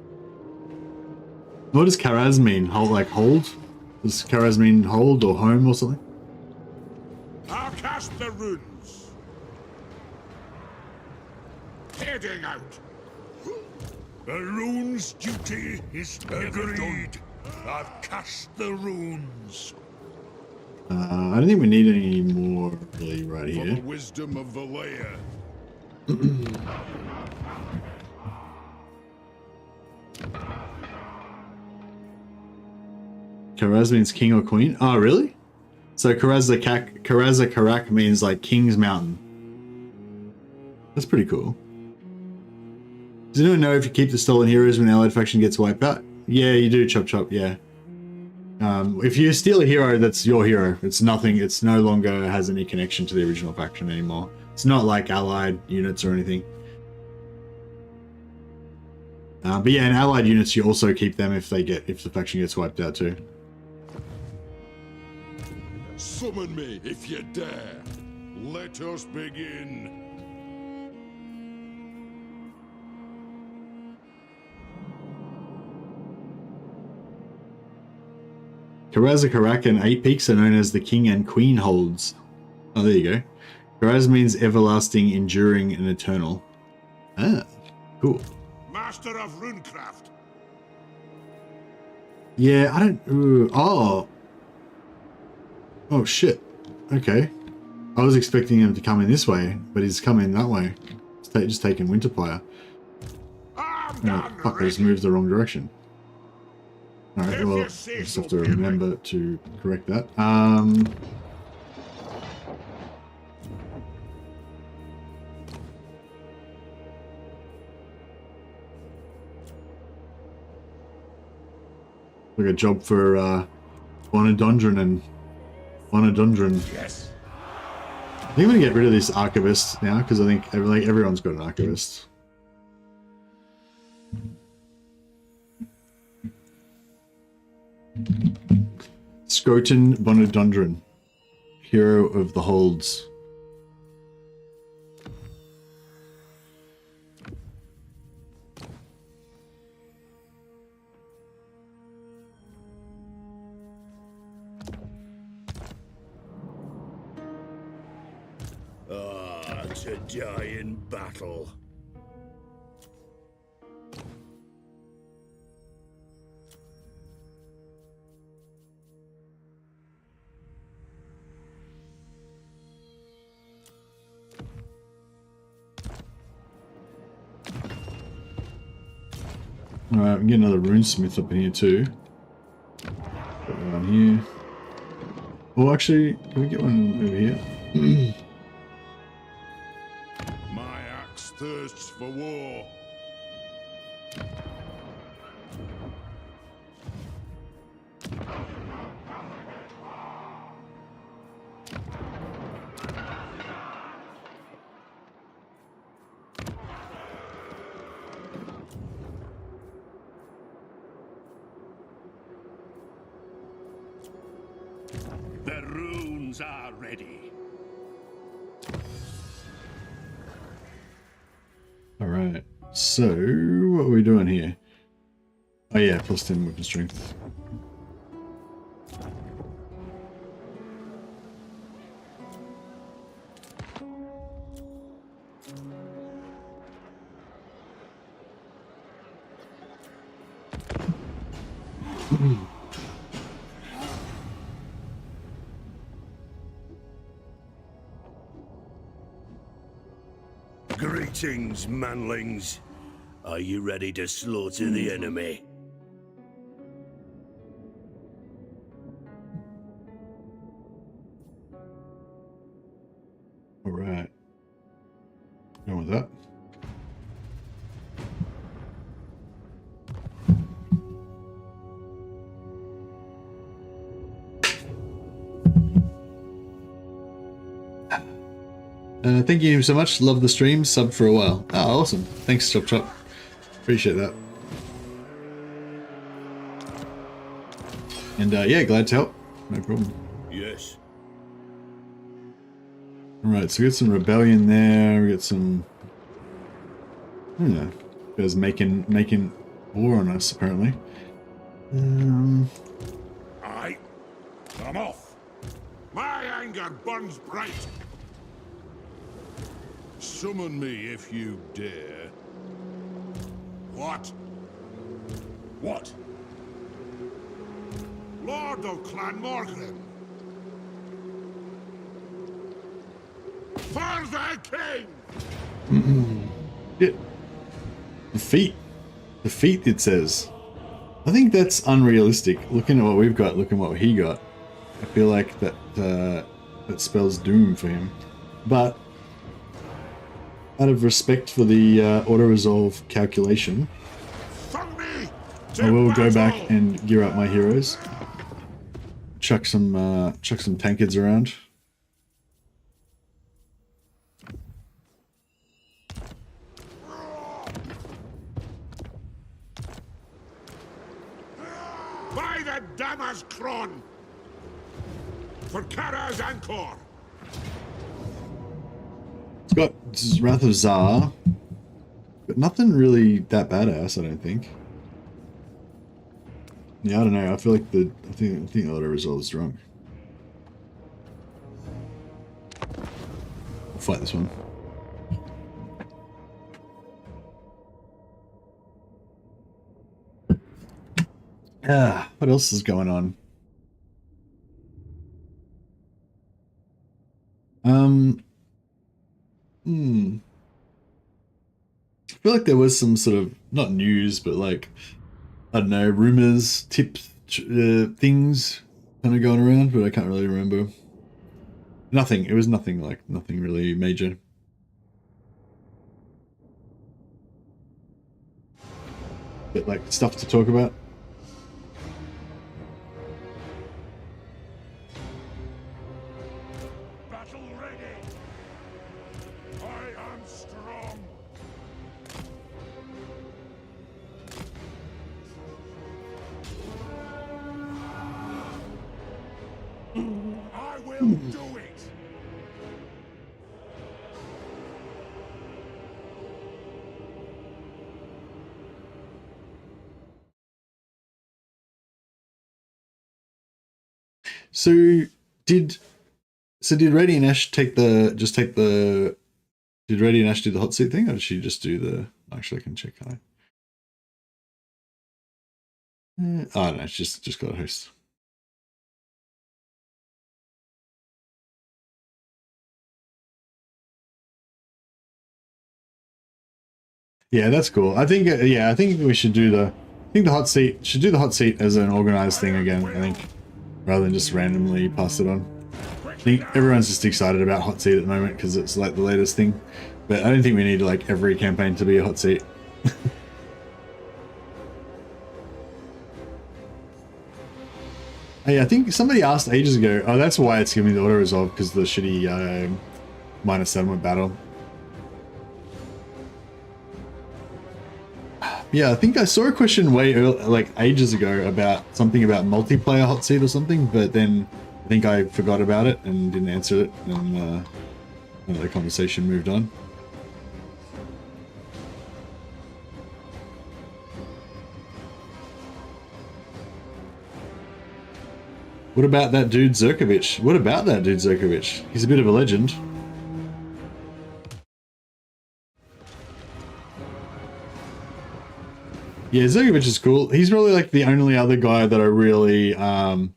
What does Karaz mean? Hold? Does Karaz mean hold or home or something? I'll cast the runes. Heading out. The runes' duty is agreed. I've cast the runes. I don't think we need any more really right For here. the wisdom of Valea. Karaz means king or queen. Oh, really? So Karak means like King's Mountain. That's pretty cool. Does anyone know if you keep the stolen heroes when the allied faction gets wiped out? Yeah, you do, Chop Chop, yeah. If you steal a hero, that's your hero. It's nothing, it's no longer has any connection to the original faction anymore. It's not like allied units or anything. But yeah, in allied units, you also keep them if the faction gets wiped out too. Summon me if you dare. Let us begin. Karaz and 8 peaks are known as the King and Queen Holds. Oh, there you go. Karaz means everlasting, enduring, and eternal. Ah, cool. Master of runecraft. Yeah, I don't... oh. Oh, shit. Okay. I was expecting him to come in this way, but he's coming that way. Just taking Winterfire. Oh, fuck, I just moved the wrong direction. Alright, well, I just have to remember to correct that. Like a job for Bonadondran and Bonadondran. Yes. I think I'm gonna get rid of this archivist now because I think everyone's got an archivist. Scroton Bonadondran. Hero of the Holds. To die in battle. Alright, we can get another runesmith up in here too. Got one here. Oh, actually, can we get one over here? My axe thirsts for war. The runes are ready. Alright, so what are we doing here? Oh yeah, plus 10 weapon strength. Greetings, manlings. Are you ready to slaughter the enemy? Alright. Going with that. Thank you so much. Love the stream. Sub for a while. Oh, awesome. Thanks, Chop Chop. Appreciate that. And yeah, glad to help. No problem. Yes. Alright, so we got some rebellion there. We got some... I don't know. Guys making war on us, apparently. Aye. Come off. My anger burns bright. Summon me if you dare. What? What? Lord of Clan Morgan. For the king! Yeah. Defeat. Defeat, it says. I think that's unrealistic. Looking at what we've got, looking at what he got. I feel like that that spells doom for him. But out of respect for the auto-resolve calculation, I will go back and gear up my heroes. Chuck some tankards around. By the Damas Kron! For Kara's Anchor! It's got Wrath of Tsar, but nothing really that badass, I don't think. Yeah, I don't know. I feel like I think the auto resolve is wrong. We'll fight this one. What else is going on? I feel like there was some sort of, not news, but like, I don't know, rumors, tips, things kind of going around, but I can't really remember. Nothing. It was nothing really major. But like stuff to talk about. Battle ready! I am strong! I will do it! So did Radiant Ash take the did Radiant Ash do the hot seat thing, or did she just do the? Actually, I can check. Can I? Oh no, it's just got a host. Yeah, that's cool. I think I think we should do the hot seat. Should do the hot seat as an organized thing again. I think rather than just randomly pass it on. I think everyone's just excited about hot seat at the moment because it's like the latest thing. But I don't think we need like every campaign to be a hot seat. Hey, I think somebody asked ages ago. Oh, that's why it's giving me the auto resolve, because the shitty minor settlement battle. Yeah, I think I saw a question way early, like ages ago, about something about multiplayer hot seat or something, but then I think I forgot about it and didn't answer it, and the conversation moved on. What about that dude Zerkovich? He's a bit of a legend. Yeah, Zerkovich is cool. He's probably like the only other guy that I really, I'd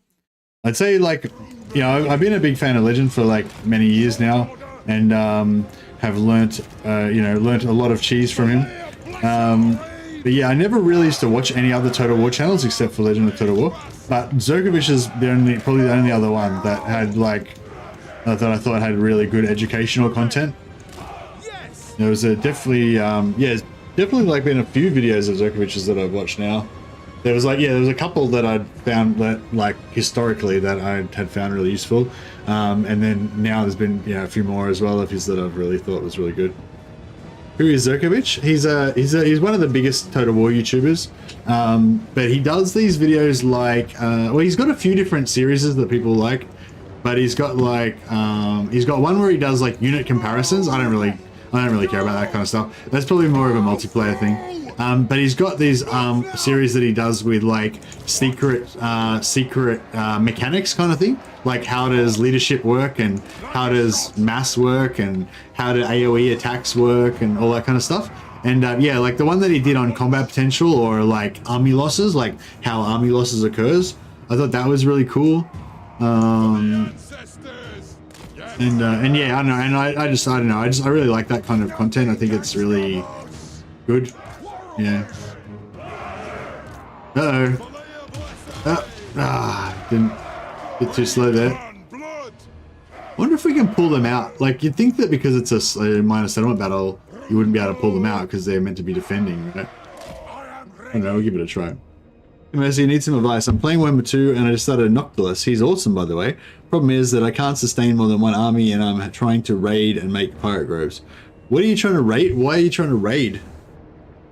say, like, you know, I've been a big fan of Legend for like many years now, and have learnt a lot of cheese from him. But yeah, I never really used to watch any other Total War channels except for Legend of Total War. But Zerkovich is probably the only other one that had like, I thought had really good educational content. There was definitely like been a few videos of Zerkovich's that I've watched now. There was a couple that I'd found that like historically that I had found really useful, and then now there's been a few more as well of his that I've really thought was really good. Who is Zerkovich? He's one of the biggest Total War YouTubers, but he does these videos like he's got a few different series that people like, but he's got like he's got one where he does like unit comparisons. I don't really care about that kind of stuff. That's probably more of a multiplayer thing. But he's got these series that he does with like secret mechanics kind of thing. Like how does leadership work, and how does mass work, and how do AoE attacks work, and all that kind of stuff. And yeah, like the one that he did on combat potential, or like army losses, like how army losses occurs. I thought that was really cool. And yeah, I don't know, and I don't know, I really like that kind of content. I think it's really good. Yeah. Didn't get too slow there. Wonder if we can pull them out. Like, you'd think that because it's a minor settlement battle, you wouldn't be able to pull them out because they're meant to be defending, right? I don't know, we'll give it a try. Mercy, need some advice. I'm playing Warhammer 2 and I just started Noctilus. He's awesome, by the way. Problem is that I can't sustain more than one army, and I'm trying to raid and make pirate groves. What are you trying to raid? Why are you trying to raid?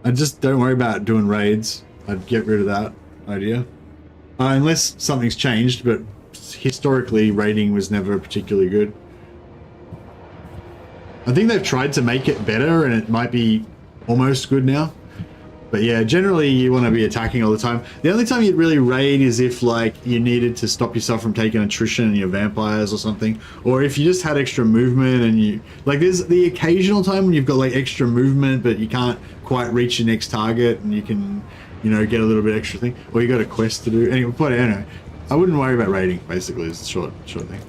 I just don't worry about doing raids. I'd get rid of that idea. Unless something's changed, but historically raiding was never particularly good. I think they've tried to make it better and it might be almost good now. But yeah, generally you want to be attacking all the time. The only time you'd really raid is if like you needed to stop yourself from taking attrition and your vampires or something. Or if you just had extra movement and you... Like there's the occasional time when you've got like extra movement but you can't quite reach your next target and you can, you know, get a little bit extra thing. Or you got a quest to do. Anyway, but anyway, I wouldn't worry about raiding, basically, is the short thing.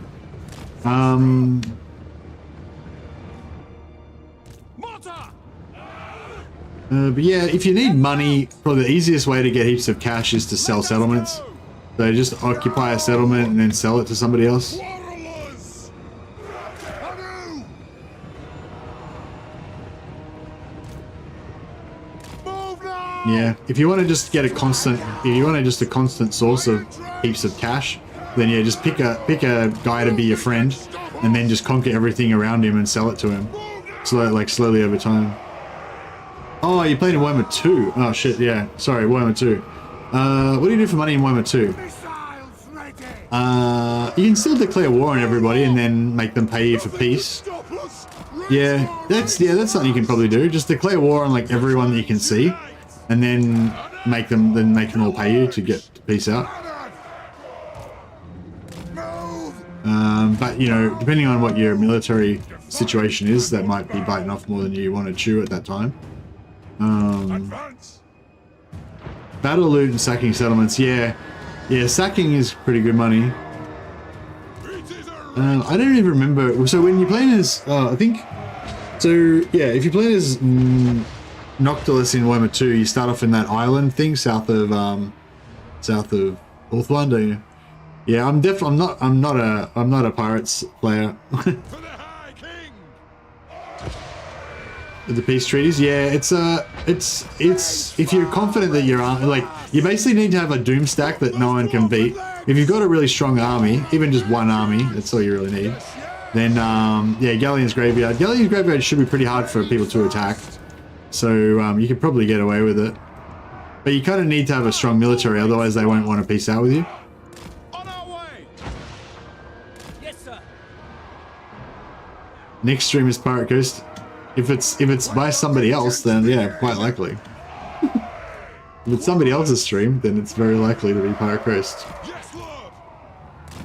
But yeah, if you need money, probably the easiest way to get heaps of cash is to sell settlements. So just occupy a settlement and then sell it to somebody else. Yeah, if you want to just get a constant, a constant source of heaps of cash, then yeah, just pick a guy to be your friend, and then just conquer everything around him and sell it to him, slowly over time. Oh, you played in Warhammer 2. Oh shit, yeah. Sorry, Warhammer 2. What do you do for money in Warhammer 2? You can still declare war on everybody and then make them pay you for peace. Yeah, that's something you can probably do. Just declare war on like everyone that you can see, and then make them all pay you to get peace out. But you know, depending on what your military situation is, that might be biting off more than you want to chew at that time. Battle loot and sacking settlements. Yeah, sacking is pretty good money. I don't even remember. So when you're playing as, I think, so yeah, if you're playing as Noctilus in Warhammer 2, you start off in that island thing south of Hawthorne, don't you? Yeah, I'm not a pirates player. The peace treaties, yeah, it's if you're confident that you're like, you basically need to have a doom stack that no one can beat. If you've got a really strong army, even just one army, that's all you really need. Then yeah, Galleon's Graveyard should be pretty hard for people to attack, so you could probably get away with it. But you kind of need to have a strong military, otherwise they won't want to peace out with you. On our way. Yes, sir. Next stream is Pirate Coast. If it's by somebody else, then yeah, quite likely. If it's somebody else's stream, then it's very likely to be Pirate Coast. Yes, Lord!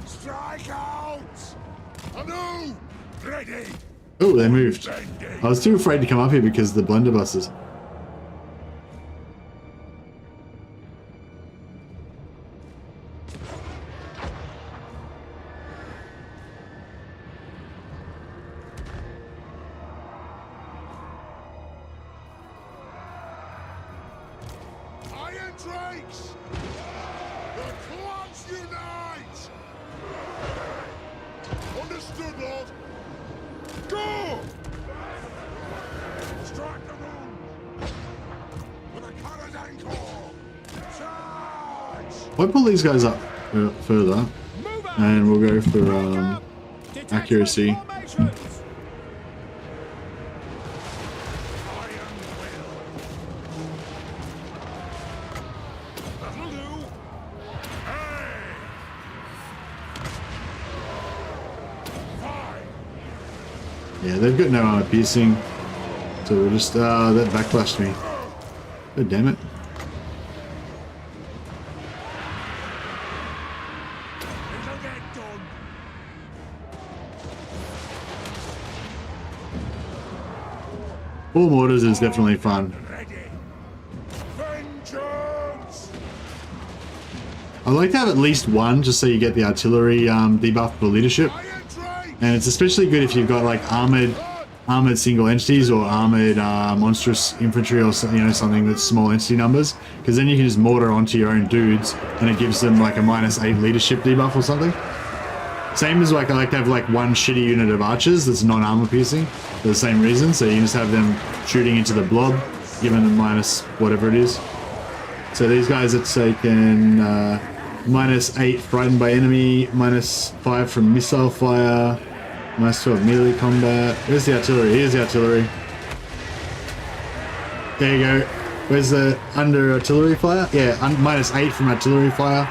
Strike out! Anew! Ready! Oh, they moved. I was too afraid to come up here because of the blunderbusses. I'll pull these guys up further, and we'll go for accuracy. Yeah, they've got no armor piercing, so we'll just that backflashed me. Oh, damn it. Full mortars is definitely fun. I like to have at least one, just so you get the artillery debuff for leadership. And it's especially good if you've got like armored single entities or armored monstrous infantry, or something that's small entity numbers, because then you can just mortar onto your own dudes and it gives them like a -8 leadership debuff or something. Same as like I like to have like one shitty unit of archers that's non-armor piercing for the same reason, so you can just have them shooting into the blob, giving them minus whatever it is. So these guys are taken -8 frightened by enemy, -5 from missile fire, -12 melee combat. Where's the artillery? Here's the artillery. There you go. Where's the under artillery fire? Yeah, -8 from artillery fire.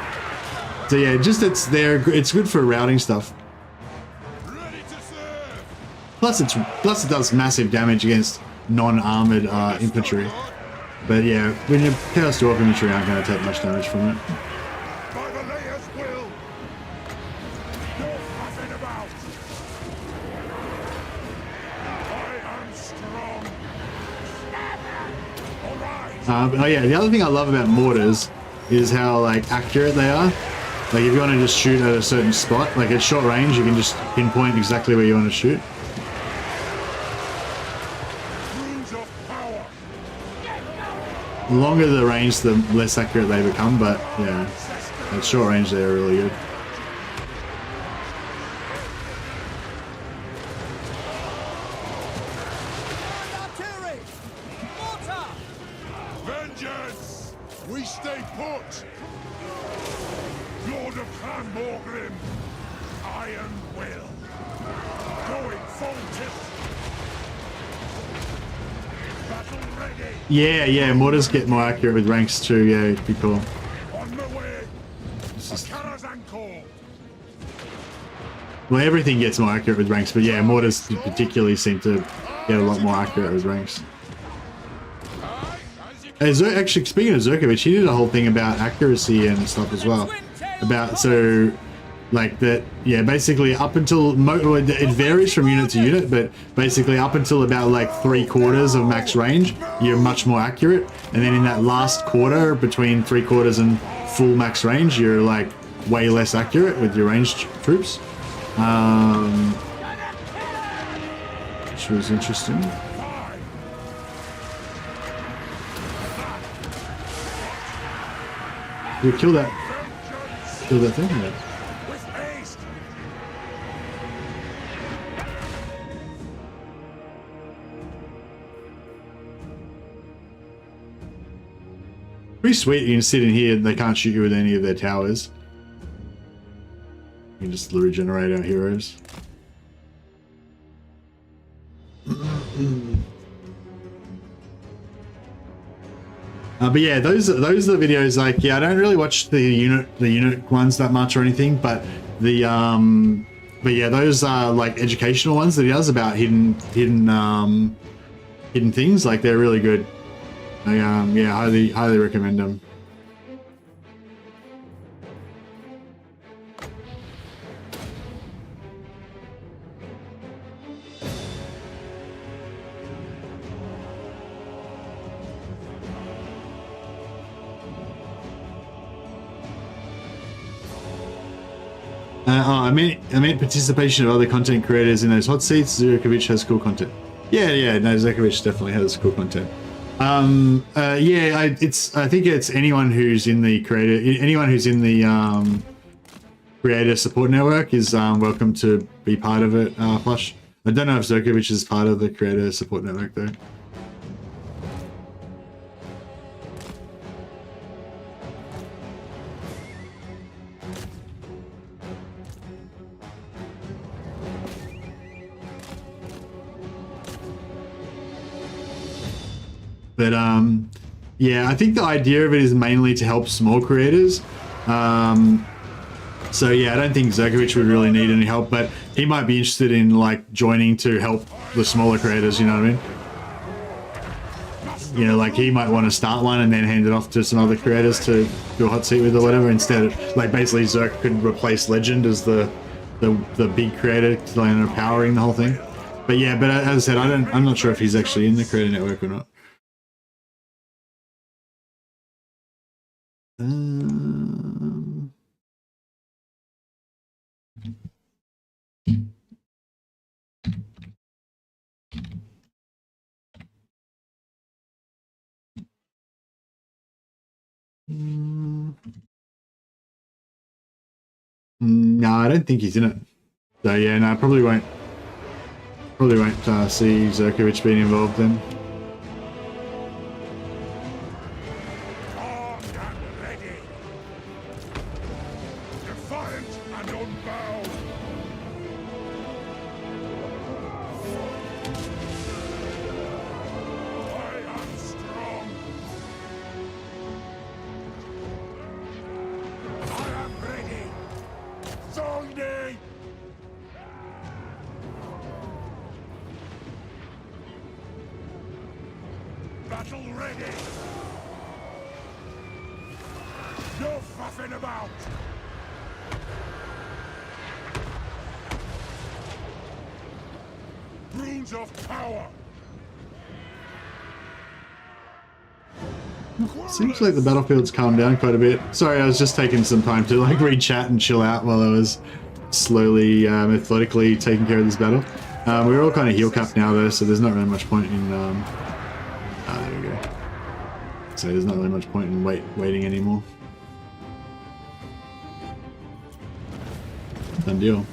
So yeah, just it's there. It's good for routing stuff. Plus it does massive damage against non-armored infantry. But yeah, when your Chaos Dwarf infantry aren't going to take much damage from it. Oh yeah, the other thing I love about mortars is how like accurate they are. Like if you want to just shoot at a certain spot, like at short range, you can just pinpoint exactly where you want to shoot. The longer the range, the less accurate they become, but yeah, at short range they're really good. Vengeance! We stay put! Lord of Ungrim, Iron Will, going full tilt. Battle ready. Yeah, mortars get more accurate with ranks too. Yeah, it'd be cool. On the way. Just... Well, everything gets more accurate with ranks, but yeah, mortars particularly seem to get a lot more accurate with ranks. Actually, speaking of Zerkovich, he did a whole thing about accuracy and stuff as well. About, so Like that, yeah, basically up until, it varies from unit to unit, but basically up until about like 3/4 of max range, you're much more accurate. And then in that last quarter, between 3/4 and full max range, you're like way less accurate with your ranged troops. Which was interesting. You kill that thing, yeah. Pretty sweet. You can sit in here and they can't shoot you with any of their towers. You can just regenerate our heroes. But yeah, those are the videos. Like, yeah, I don't really watch the unit ones that much or anything, but yeah, those are like educational ones that he does about hidden things. Like, they're really good. Yeah, highly recommend them. I meant participation of other content creators in those hot seats. Zurkovic has cool content. Yeah, no, Zurkovic definitely has cool content. Yeah, I think it's anyone who's in the creator support network is welcome to be part of it. Flush. I don't know if Zurkovic is part of the creator support network though. But yeah, I think the idea of it is mainly to help small creators. So yeah, I don't think Zurkovic would really need any help, but he might be interested in like joining to help the smaller creators, you know what I mean? You know, like he might want to start one and then hand it off to some other creators to do a hot seat with or whatever. Instead of, like, basically Zerk could replace Legend as the big creator, like, empowering the whole thing. But yeah, but as I said, I'm not sure if he's actually in the creator network or not. No, I don't think he's in it. So yeah, no, probably won't see Zurkovic being involved then. Battle ready! No fuffing about! Runes of power! Seems like the battlefield's calmed down quite a bit. Sorry, I was just taking some time to like read chat and chill out while I was slowly, methodically taking care of this battle. We're all kind of heal capped now though, so there's not really much point in... there we go. So there's not really much point in waiting anymore. Done deal.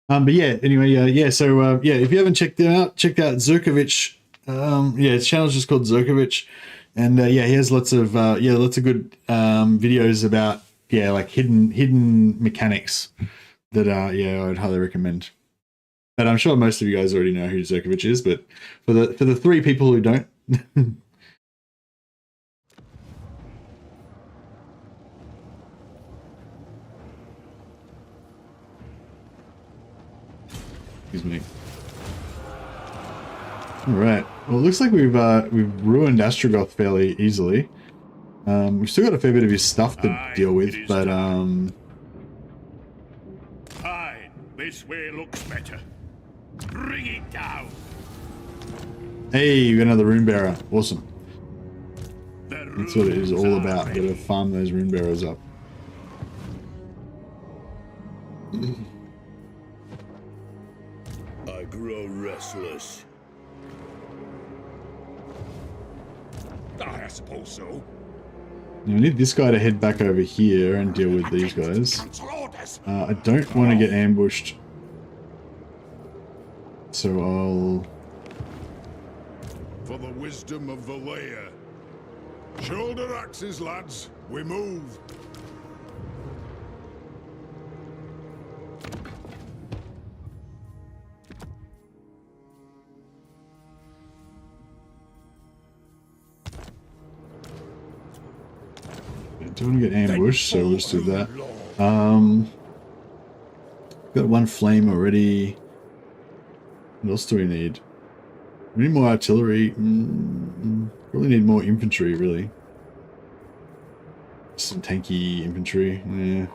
But yeah, anyway, yeah. So yeah, if you haven't checked out Zurkovic Yeah, his channel's just called Zerkovich, and yeah, he has lots of good videos about like hidden mechanics that yeah, I would highly recommend. And I'm sure most of you guys already know who Zerkovich is, but for the 3 people who don't. Excuse me. All right. Well, it looks like we've ruined Astrogoth fairly easily. We've still got a fair bit of his stuff to deal with, but Fine. This way looks better. Bring it down. Hey, we got another rune bearer. Awesome. That's what it is all about. Gotta farm those rune bearers up. I grow restless. I suppose so. Now I need this guy to head back over here and deal with these guys. I don't want to get ambushed, so I'll... For the wisdom of Valea. Shoulder axes, lads. We move. Don't want to get ambushed, so we'll just do that. Got 1 flame already. What else do we need? We need more artillery. Probably need more infantry, really. Some tanky infantry. Yeah.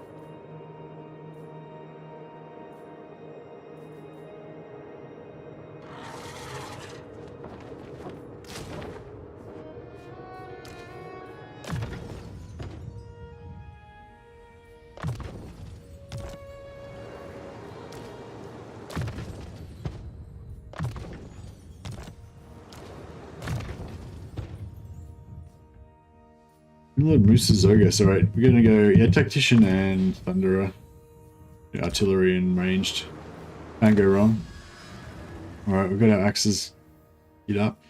Lord Moose's Zogus. Alright, we're gonna go, yeah, Tactician and Thunderer. Yeah, artillery and ranged. Can't go wrong. Alright, we've got our axes. Get up.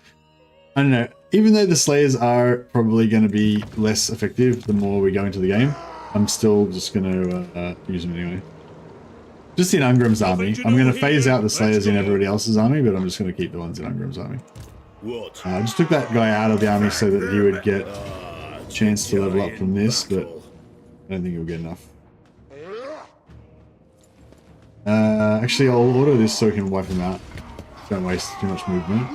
I don't know, even though the Slayers are probably going to be less effective the more we go into the game, I'm still just going to use them anyway. Just in Ungrim's army. I'm going to phase out the Slayers in everybody else's army, but I'm just going to keep the ones in Ungrim's army. I just took that guy out of the army so that he would get a chance to level up from this, but I don't think he'll get enough. Actually, I'll auto this so we can wipe him out. Don't waste too much movement.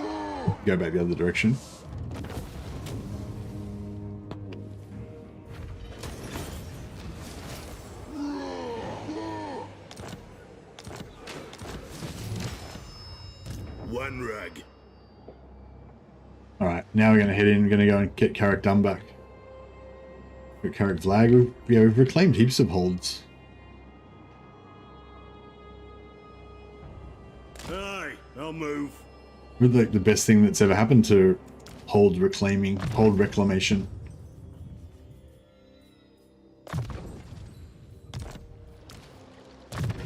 Go back the other direction. One rag. Alright, now we're going to head in. We're going to go and get Carrick Dunn back. Got Carrick Vlag. We've reclaimed heaps of holds. Aye, I'll move. We're like the best thing that's ever happened to hold reclamation.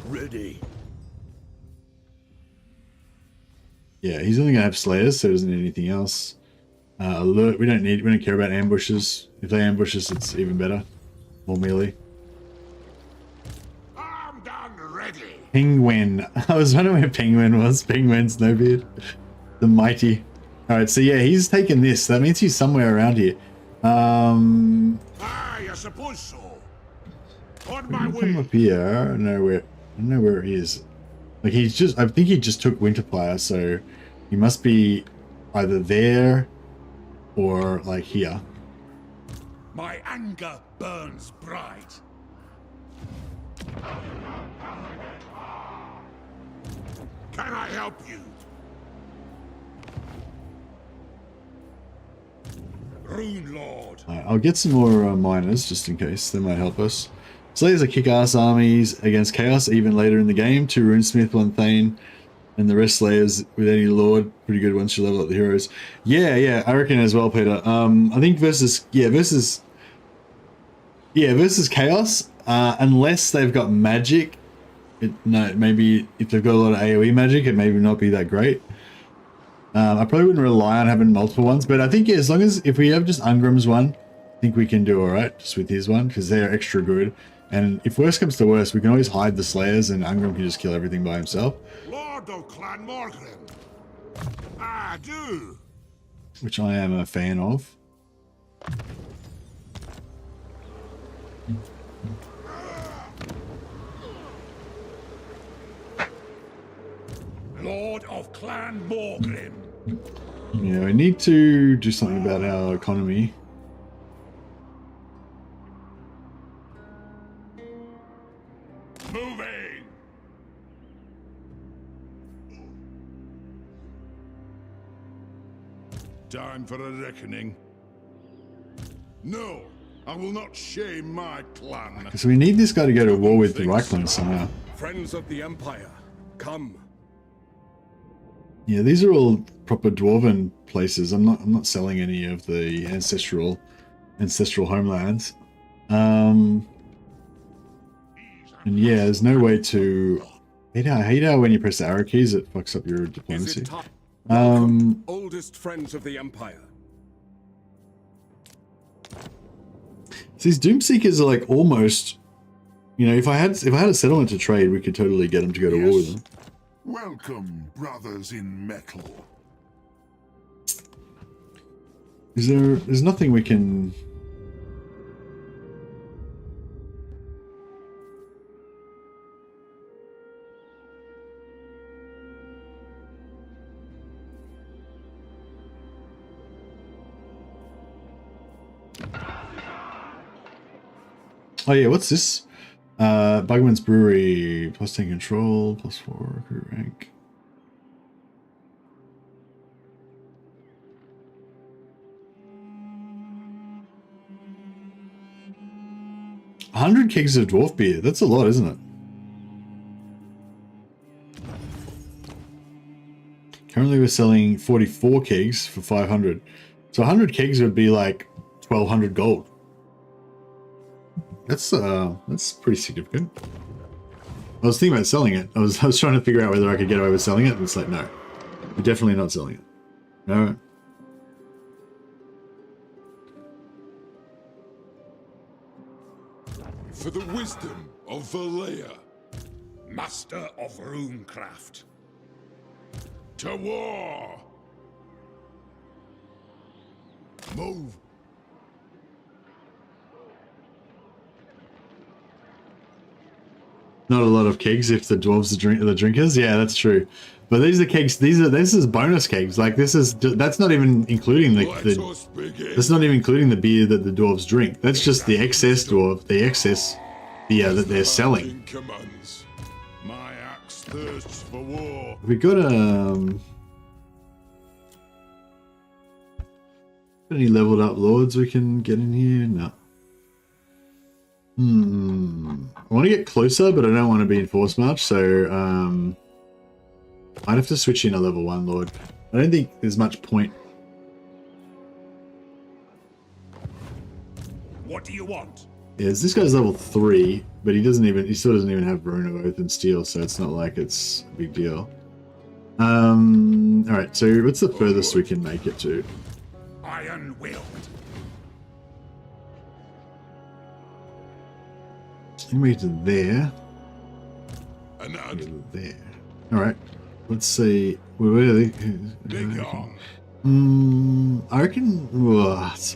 Ready. Yeah, he's only gonna have Slayers, so he doesn't need anything else. Alert, we don't care about ambushes. If they ambush us, it's even better. More melee. I'm done ready. Penguin. I was wondering where Penguin was. Penguin Snowbeard. The mighty. Alright, so yeah, he's taken this. That means he's somewhere around here. Aye, I suppose so. On my way. Come up here. I don't know where he is. Like I think he just took Winterfire, so he must be either there or like here. My anger burns bright. Can I help you? Rune Lord. I'll get some more miners just in case. They might help us. Slayers are kick-ass armies against Chaos even later in the game. 2 Runesmith, 1 Thane, and the rest Slayers with any Lord. Pretty good once you level up the heroes. Yeah, I reckon as well, Peter. I think versus Chaos, unless they've got magic. Maybe if they've got a lot of AoE magic, it may not be that great. I probably wouldn't rely on having multiple ones, but I think as long as if we have just Ungrim's one, I think we can do all right just with his one because they're extra good. And if worst comes to worst, we can always hide the Slayers and Ungrim can just kill everything by himself. Lord of Clan Morgrim. I do. Which I am a fan of. Lord of Clan Morgrim. Yeah, we need to do something about our economy. Moving. Time for a reckoning. No, I will not shame my clan. So we need this guy to go to war with the Reichland somehow. Friends of the Empire, come. Yeah, these are all proper dwarven places. I'm not selling any of the ancestral homelands. And yeah, there's no way to. I hate how when you press the arrow keys, it fucks up your diplomacy. Oldest friends of the Empire. These Doomseekers are like almost, you know, if I had a settlement to trade, we could totally get them to go to war with them. Welcome, brothers in metal. There's nothing we can. Oh yeah, what's this? Bugman's Brewery, plus 10 control, plus 4 recruit rank. $100 kegs of dwarf beer. That's a lot, isn't it? Currently we're selling 44 kegs for 500. So 100 kegs would be like 1,200 gold. That's pretty significant. I was thinking about selling it. I was trying to figure out whether I could get away with selling it, and it's like, no. We're definitely not selling it. Alright. For the wisdom of Valea. Master of runecraft. To war! Move! Not a lot of kegs if the dwarves are the drinkers. Yeah, that's true. But these are kegs. This is bonus kegs. Like that's not even including that's not even including the beer that the dwarves drink. That's just the excess beer that they're selling. My axe thirsts for war. We got any leveled up lords we can get in here? No. I want to get closer, but I don't want to be in force march, so I'd have to switch in a level 1 lord. I don't think there's much point. What do you want? Yeah, this guy's level 3, but he still doesn't even have Rune of Oath and Steel, so it's not like it's a big deal. Alright, so what's the furthest we can make it to? Iron-willed. Make it to there. There. Alright. Let's see. Where are they? I reckon.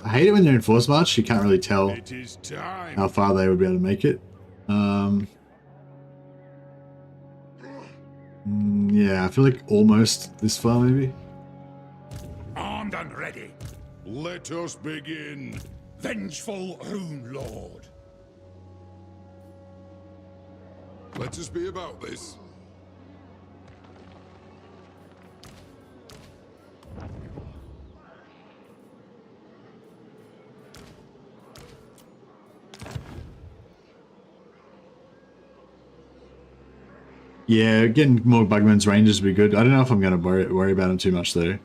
I hate it when they're in force march. You can't really tell how far they would be able to make it. Yeah, I feel like almost this far, maybe. Armed and ready. Let us begin. Vengeful Rune Lord. Let us be about this. Yeah, getting more Bugman's Rangers would be good. I don't know if I'm going to worry about him too much, though.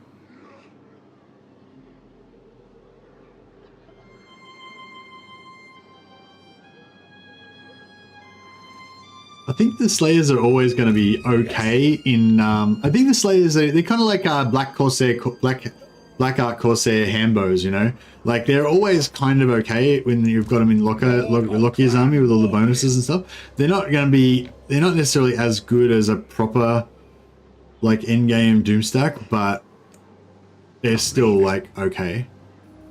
I think the Slayers are always going to be okay in, I think the Slayers, they're kind of like Black Art Corsair Hambos, you know? Like, they're always kind of okay when you've got them in Lockyer's army with all the bonuses and stuff. They're not necessarily as good as a proper, like, endgame Doomstack, but they're still, like, okay.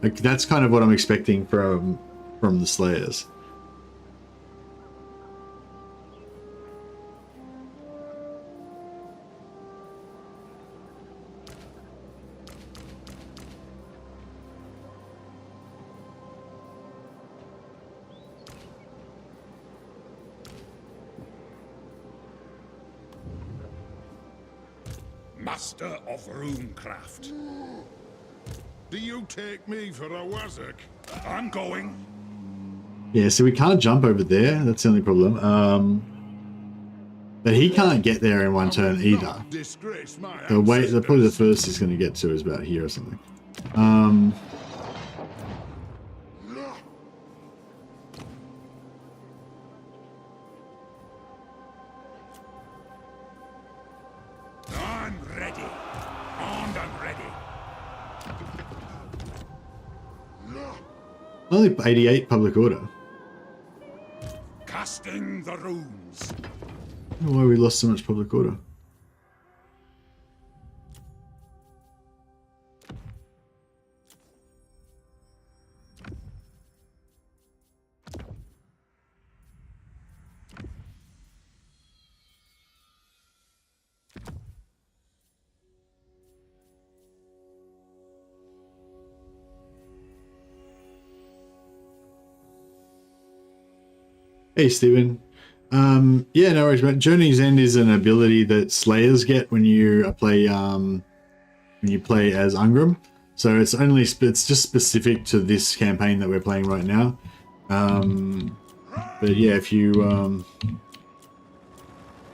Like, that's kind of what I'm expecting from the Slayers. Master of runecraft. Do you take me for a wazzock? I'm going. Yeah, so we can't jump over there. That's the only problem. But he can't get there in one turn either. Probably the first he's going to get to is about here or something. I'm ready. Armed and ready. Only 88 public order. Casting the runes. I don't know why we lost so much public order. Hey, Steven. Yeah, no worries, but Journey's End is an ability that Slayers get when you play as Ungrim. So it's just specific to this campaign that we're playing right now. But yeah, if you want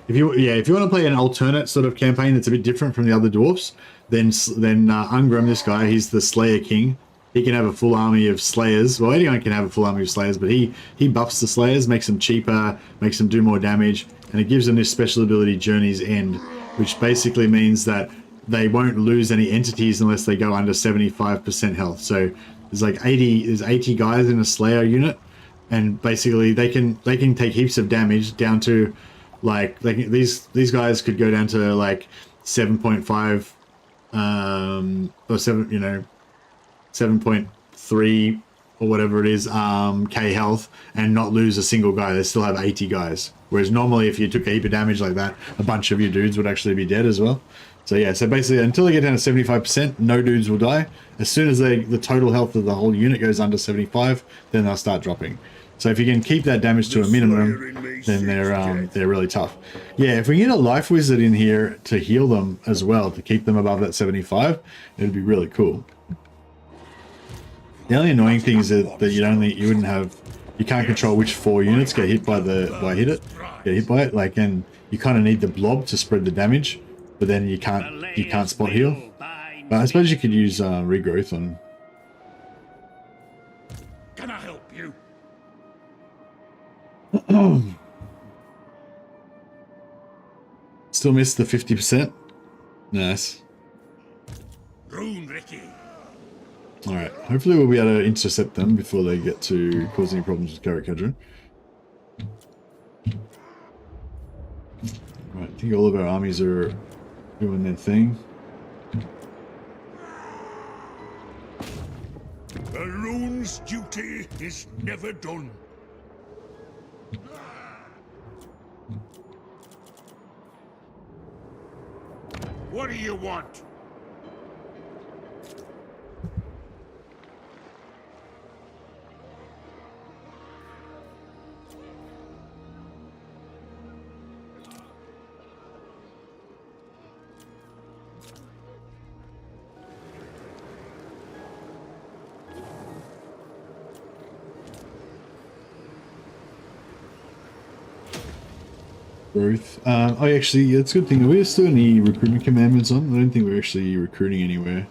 to play an alternate sort of campaign that's a bit different from the other dwarfs, then Ungrim, this guy, he's the Slayer King. He can have a full army of Slayers. Well, anyone can have a full army of Slayers, but he buffs the Slayers, makes them cheaper, makes them do more damage, and it gives them this special ability, Journey's End, which basically means that they won't lose any entities unless they go under 75% health. So there's like 80 guys in a Slayer unit, and basically they can take heaps of damage down to like these guys could go down to like 7.5 or 7, you know, 7.3 or whatever it is K health and not lose a single guy. They still have 80 guys, whereas normally if you took a heap of damage like that, a bunch of your dudes would actually be dead as well. So yeah, so basically until they get down to 75%, no dudes will die. As soon as the total health of the whole unit goes under 75, then they'll start dropping. So if you can keep that damage to a minimum, then they're really tough. Yeah, if we get a life wizard in here to heal them as well, to keep them above that 75, it'd be really cool. The only annoying thing is that you can't control which 4 units get hit by it. Like, and you kind of need the blob to spread the damage, but then you can't spot heal. But I suppose you could use regrowth on. Can I help you? Still missed the 50%. Nice. Rune Ricky. Alright, hopefully we'll be able to intercept them before they get to cause any problems with Garrett Kedron. Right, I think all of our armies are doing their thing. The rune's duty is never done. What do you want? Growth. Oh, actually, that's a good thing. Are we still any recruitment commandments on? I don't think we're actually recruiting anywhere.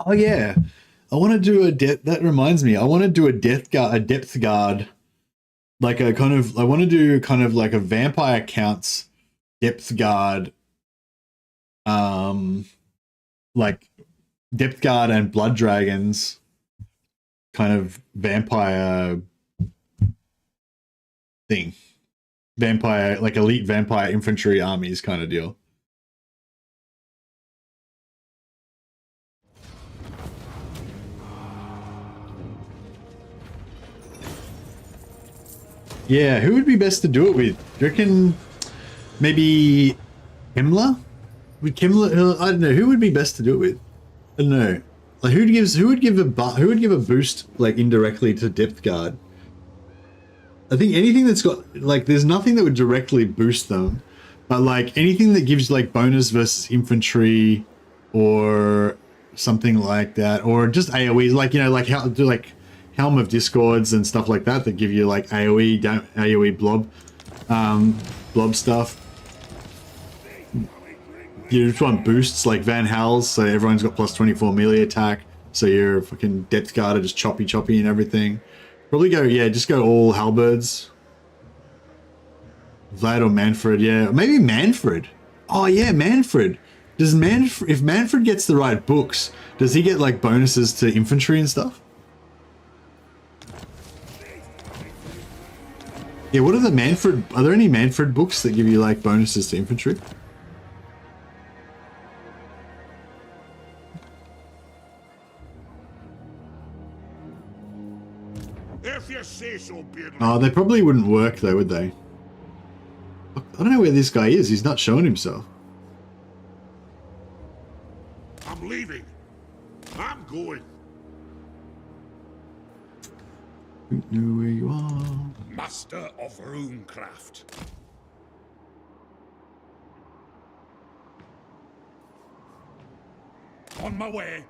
Oh yeah, I want to do a that reminds me, I want to do a depth guard, like a kind of, I want to do kind of like a vampire counts depth guard, like depth guard and blood dragons, kind of vampire thing, vampire, like elite vampire infantry armies kind of deal. Yeah, who would be best to do it with? Do you reckon maybe Himmler? Would Himmler? I don't know. Who would be best to do it with? I don't know. Like who would give a boost like indirectly to depth guard? I think anything that's got like, there's nothing that would directly boost them, but like anything that gives like bonus versus infantry or something like that, or just AoEs, like, you know, like how do like Helm of Discords and stuff like that give you like AoE blob stuff. You just want boosts like Van Hal's, so everyone's got plus 24 melee attack, so you're fucking depth guard, just choppy and everything. Probably go, yeah, just go all halberds. Vlad or Manfred, yeah, maybe Manfred. Oh yeah, Manfred. Does if Manfred gets the right books, does he get like bonuses to infantry and stuff? Yeah, what are the Manfred? Are there any Manfred books that give you like bonuses to infantry? If you say so, Beardley. Oh, they probably wouldn't work though, would they? I don't know where this guy is. He's not showing himself. I'm leaving. I'm going. Don't know where you are. Master of runecraft. On my way.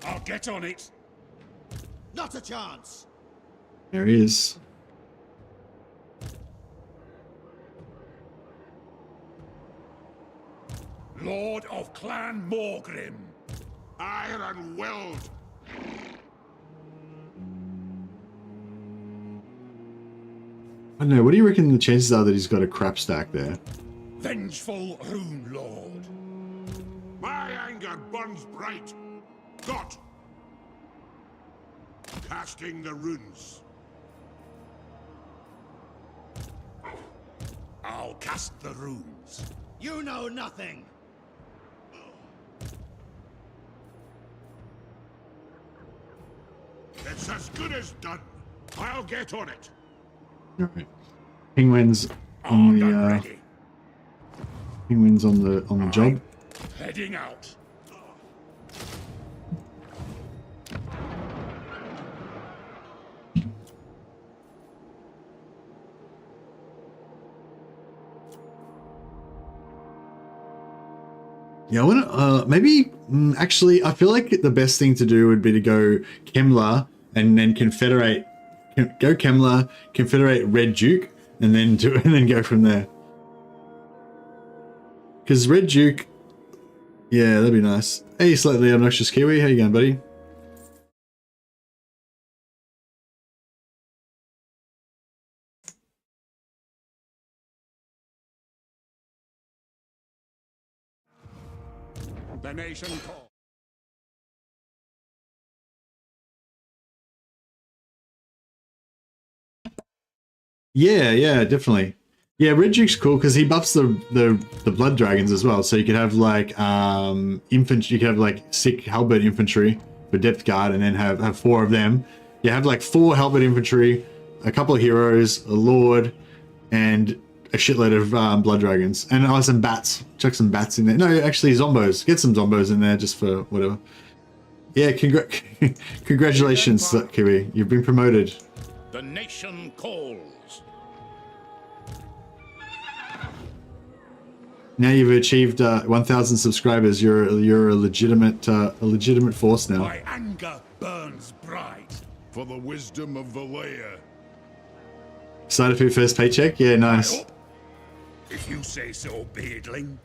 I'll get on it. Not a chance. There he is. Lord of Clan Morgrim. Iron Weld. I don't know. What do you reckon the chances are that he's got a crap stack there? Vengeful Rune Lord. My anger burns bright. Got. Casting the runes. I'll cast the runes. You know nothing. It's as good as done. I'll get on it. Alright. Penguin's on the Penguin's on the job. Heading out. Yeah, I want to, maybe, actually, I feel like the best thing to do would be to go Kemmler and then confederate, go Kemmler, confederate Red Duke, and then go from there. Because Red Duke, yeah, that'd be nice. Hey, Slightly Obnoxious Kiwi, how you going, buddy? The nation call. Yeah, definitely. Yeah, Red Duke's cool because he buffs the blood dragons as well. So you could have like infantry, you could have like 6 halberd infantry for depth guard, and then have 4 of them. You have like 4 halberd infantry, a couple of heroes, a lord, and a shitload of blood dragons, and some bats. Chuck some bats in there. No, actually, zombos. Get some zombos in there just for whatever. Yeah, congratulations, Kiwi. You've been promoted. The nation calls. Now you've achieved 1,000 subscribers. You're a legitimate force now. My anger burns bright. For the wisdom of Valea. Excited for your first paycheck? Yeah, nice. If you say so, Beardling.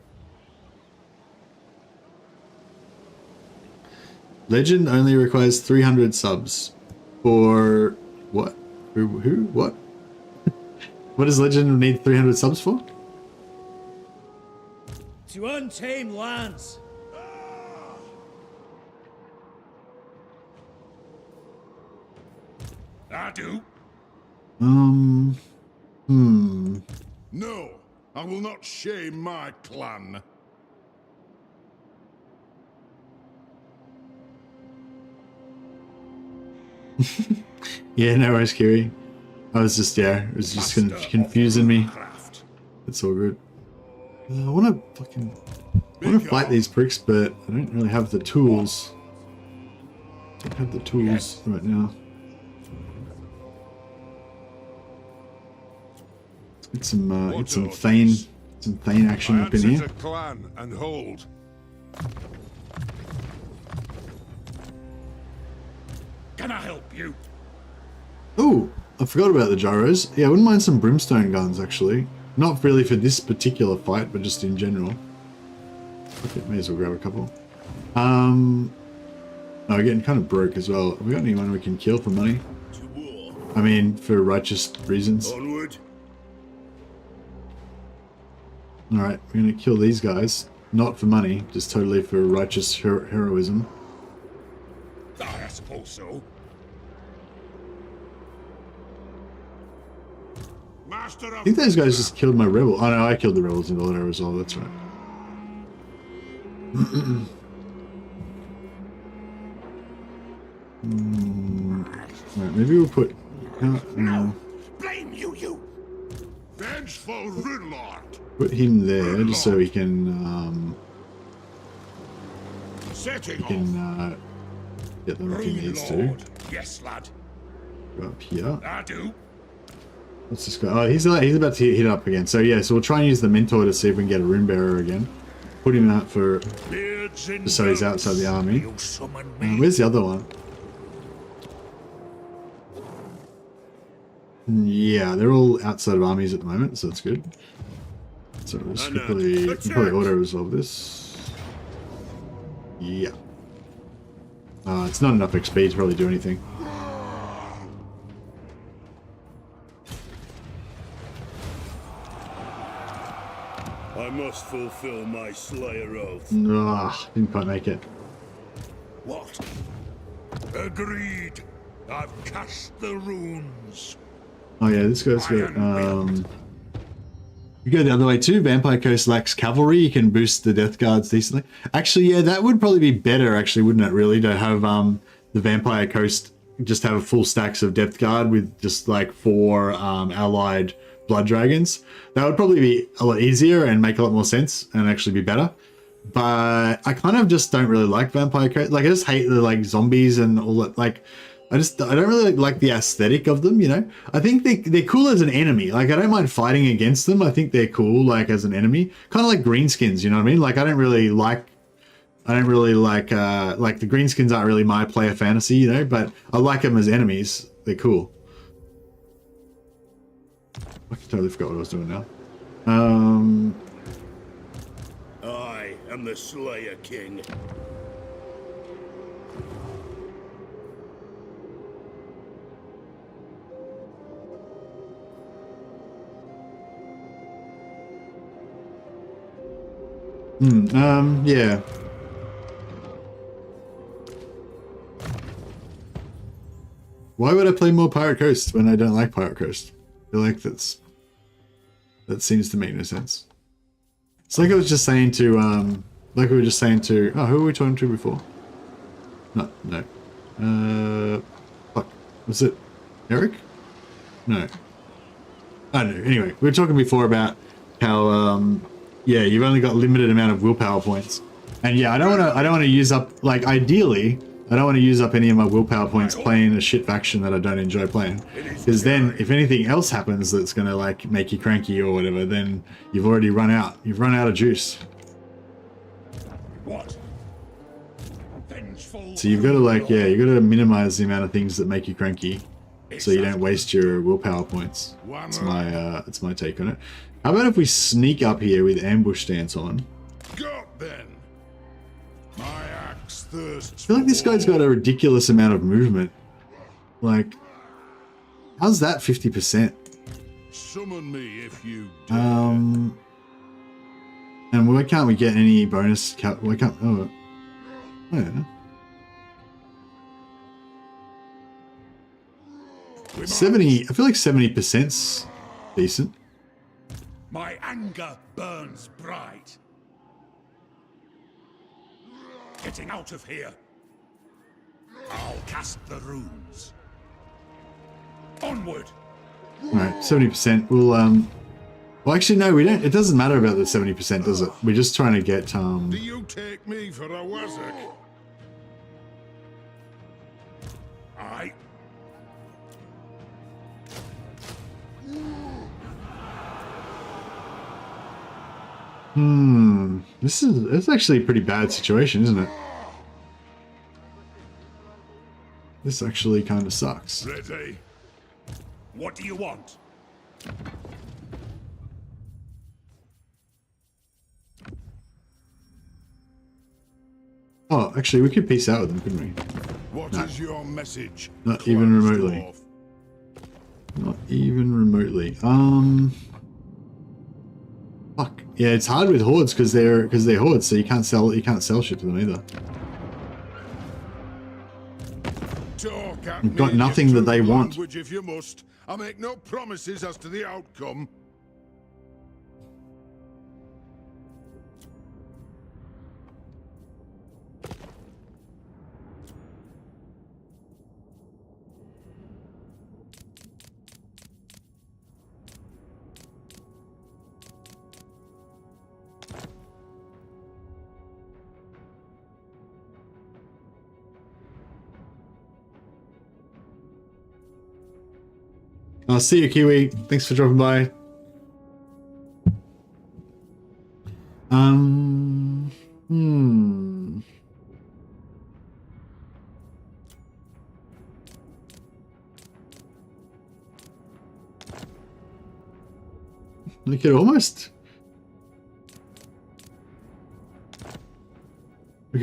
Legend only requires 300 subs. For what? Who? What? What does Legend need 300 subs for? To untamed lands. I do. No, I will not shame my clan. Yeah, no worries, Kiri. I was just, yeah, it was just confusing me. It's all good. I want to fight these pricks, but I don't really have the tools. Don't have the tools right now. Get some Thane action up in here. Clan and hold. Can I help you? Oh, I forgot about the gyros. Yeah, I wouldn't mind some brimstone guns actually. Not really for this particular fight, but just in general. Okay, may as well grab a couple. Oh, we're getting kind of broke as well. Have we got anyone we can kill for money? I mean, for righteous reasons. Onward. Alright, we're gonna kill these guys. Not for money, just totally for righteous heroism. I suppose so. Master I of think those guys just killed my rebel. Oh no, I killed the rebels in Valero as well, that's right. Alright, maybe we'll put... Blame you! vengeful Runelord. Put him there, just so he can, Setting get them if he needs to. Yes, lad. Go up here. I do. Let's just go. Oh, he's about to hit up again. So yeah, so we'll try and use the mentor to see if we can get a rune bearer again. Put him out for just so he's outside the army. Where's the other one? Yeah, they're all outside of armies at the moment, so that's good. So we'll just quickly auto resolve this. Yeah. It's not enough XP to probably do anything. I must fulfill my Slayer oath. Didn't quite make it. What? Agreed. I've cast the runes. Oh yeah, this guy's got, you go the other way too. Vampire Coast lacks cavalry. You can boost the death guards decently. Actually, yeah, that would probably be better, actually, wouldn't it, really, to have the Vampire Coast just have full stacks of depth guard with just like 4 allied blood dragons. That would probably be a lot easier and make a lot more sense and actually be better. But I kind of just don't really like Vampire Coast. Like, I just hate the like zombies and all that. Like, I don't really like the aesthetic of them, you know? I think they're cool as an enemy. Like, I don't mind fighting against them. I think they're cool, like, as an enemy. Kind of like greenskins, you know what I mean? Like, I don't really like the greenskins aren't really my player fantasy, you know? But I like them as enemies. They're cool. I totally forgot what I was doing now. I am the Slayer King. Yeah. Why would I play more Pirate Coast when I don't like Pirate Coast? I feel like that seems to make no sense. It's like I was just saying to, like we were just saying to, oh, who were we talking to before? No. Fuck. Was it Eric? No. I don't know. Anyway, we were talking before about how, yeah, you've only got limited amount of willpower points. And yeah, I don't want to use up, like, ideally, I don't want to use up any of my willpower points playing a shit faction that I don't enjoy playing. Because then, if anything else happens that's going to, like, make you cranky or whatever, then you've already run out. You've run out of juice. What? So you've got to, like, yeah, you've got to minimize the amount of things that make you cranky so you don't waste your willpower points. That's my take on it. How about if we sneak up here with ambush stance on? Go then. My axe thirsts I feel like this guy's got a ridiculous amount of movement. Like, how's that 50%? Summon me if you dare. And why can't we get any bonus? Why can't? Oh, yeah. 70. I feel like 70%'s decent. My anger burns bright. Getting out of here. I'll cast the runes. Onward. All right, 70%. We'll Well, actually, no, we don't. It doesn't matter about the 70%, does it? We're just trying to get Do you take me for a wazzock? I. It's actually a pretty bad situation, isn't it? This actually kind of sucks. Ready? What do you want? Oh, actually, we could peace out with them, couldn't we? What is your message? Not even Closed remotely. off. Not even remotely. Fuck. Yeah, it's hard with hordes because they're hordes, so you can't sell shit to them either. Talk at We've got me, nothing you that they true want. language if you must. I make no promises as to the outcome. I'll see you, Kiwi. Thanks for dropping by. We could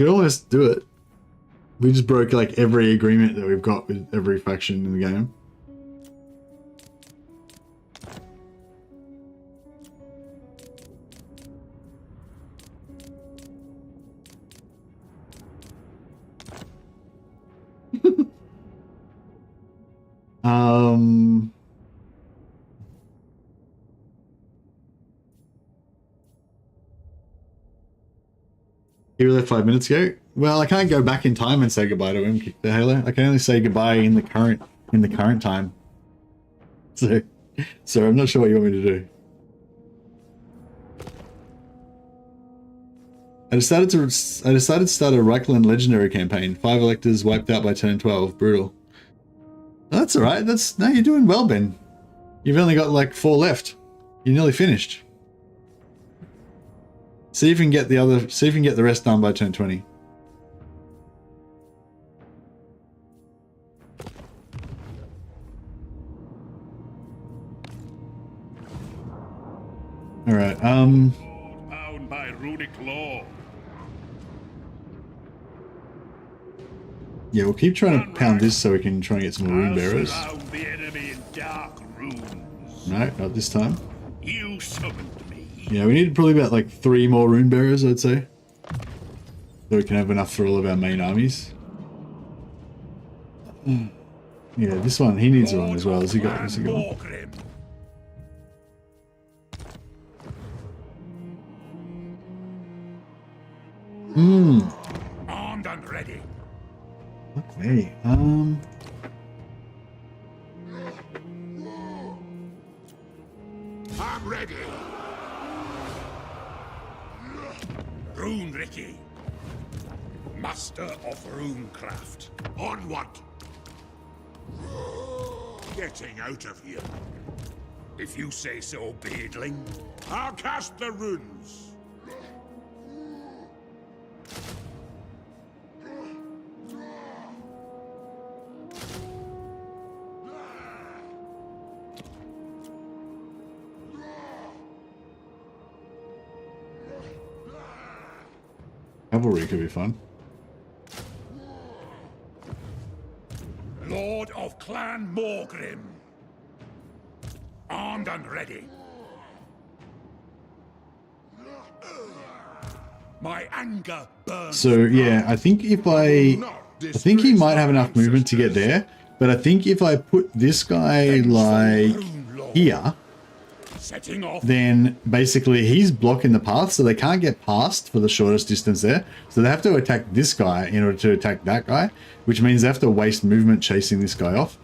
almost do it. We just broke like every agreement that we've got with every faction in the game. He left 5 minutes ago. Well, I can't go back in time and say goodbye to him, kick the halo. I can only say goodbye in the current time. So I'm not sure what you want me to do. I decided to start a Reichland Legendary campaign. 5 electors wiped out by turn 12. Brutal. Oh, that's alright. No, you're doing well, Ben. You've only got like 4 left. You're nearly finished. See if you can get the rest done by turn 20. Alright, Bound by runic law. yeah, we'll keep trying to pound this so we can try and get some more rune bearers. Surround the enemy in dark runes. No, not this time. You summoned me. Yeah, we need probably about like 3 more rune bearers, I'd say. So we can have enough for all of our main armies. Yeah, this one, he needs one as well. Has he got one? Ungrim. Armed and ready. Okay, I'm ready. Rune Ricky. Master of runecraft. On what? Getting out of here. If you say so, beardling. I'll cast the runes. cavalry could be fun. Clan Morgrim. Armed and ready. My anger burns. So yeah, I think if I think he might have enough movement to get there, but I think if I put this guy like here, then basically he's blocking the path, so they can't get past for the shortest distance there. So they have to attack this guy in order to attack that guy, which means they have to waste movement chasing this guy off.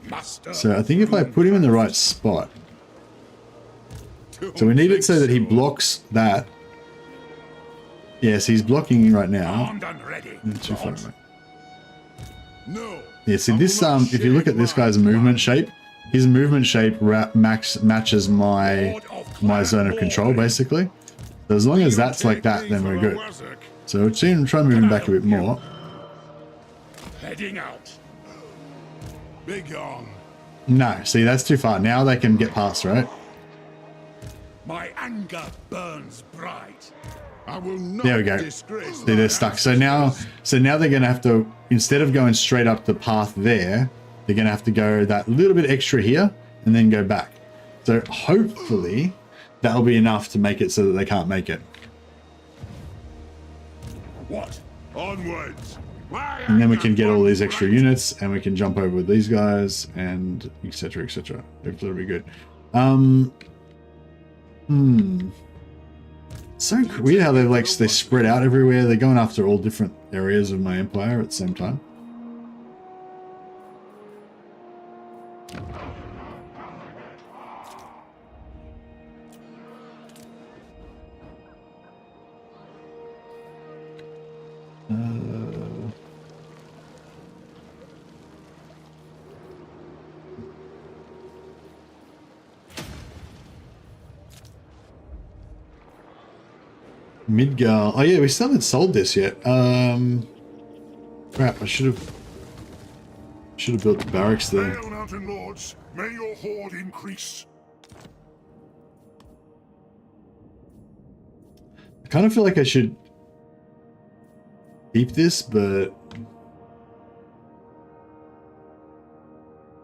So I think if I put him in the right spot, so we need it so that he blocks that. Yes, he's blocking right now. Too far away. Yeah, see this, if you look at this guy's movement shape, his movement shape matches my zone of control, basically. So as long as that's like that, then we're good. So we'll try and move him back a bit more. Heading out. Big on. No, see, that's too far. Now they can get past, right? My anger burns bright. I will not there we go. See, they're stuck. So now they're going to have to, instead of going straight up the path there, they're going to have to go that little bit extra here and then go back. So hopefully that'll be enough to make it so that they can't make it. What? Onwards. And then we can get all these extra units and we can jump over with these guys and etc. etc. Hopefully it'll be good. So weird how they spread out everywhere. They're going after all different areas of my empire at the same time. Midgar. Oh yeah, we still haven't sold this yet. Crap, I should have built the barracks there. Hail, Mountain Lords. May your horde increase. I kind of feel like I should keep this, but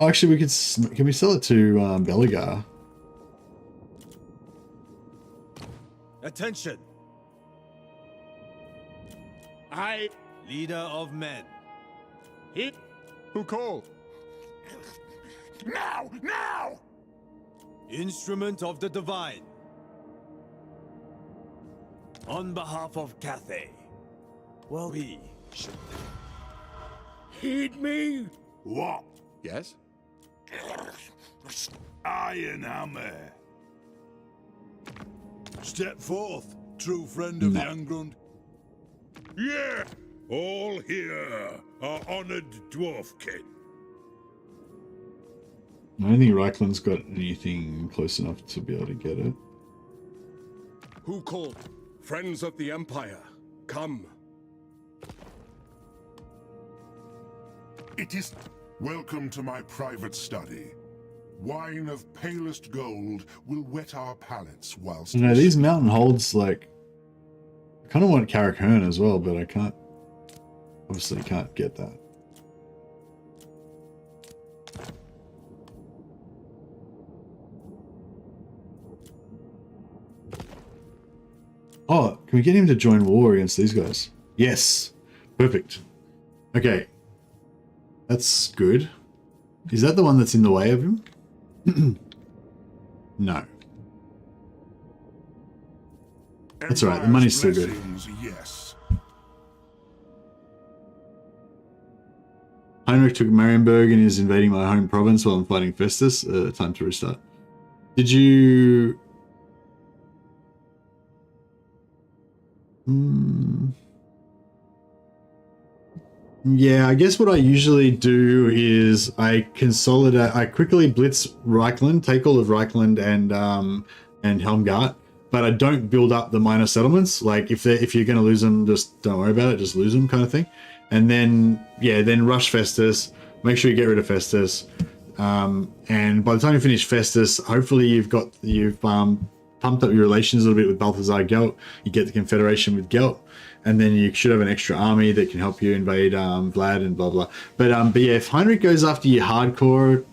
actually, can we sell it to Beligar? Attention. I, leader of men. He Who called? Now! Now! Instrument of the divine. On behalf of Cathay. Well, we should Heed me! What? Yes? Iron Hammer. Step forth, true friend of the Ungrim. Yeah! All here are honored dwarf kin. I don't think Reichland's got anything close enough to be able to get it. Who called? Friends of the Empire, come. It is... Welcome to my private study. Wine of palest gold will wet our palates whilst... You know, these mountain holds, like... I kind of want Carrick Hearn as well, but I can't... Obviously can't get that. Oh, can we get him to join war against these guys? Yes. Perfect. Okay. That's good. Is that the one that's in the way of him? No. That's alright, the money's still good. Yes. Heinrich took Marienburg and is invading my home province while I'm fighting Festus. Time to restart. Did you... Yeah, I guess what I usually do is I consolidate. I quickly blitz Reichland, take all of Reichland and Helmgart, but I don't build up the minor settlements. Like if you're going to lose them, just don't worry about it. Just lose them, kind of thing. And then then rush Festus. Make sure you get rid of Festus. And by the time you finish Festus, hopefully you've pumped up your relations a little bit with Balthazar Gelt. You get the Confederation with Gelt, and then you should have an extra army that can help you invade Vlad and blah blah. But yeah, if Heinrich goes after you hardcore,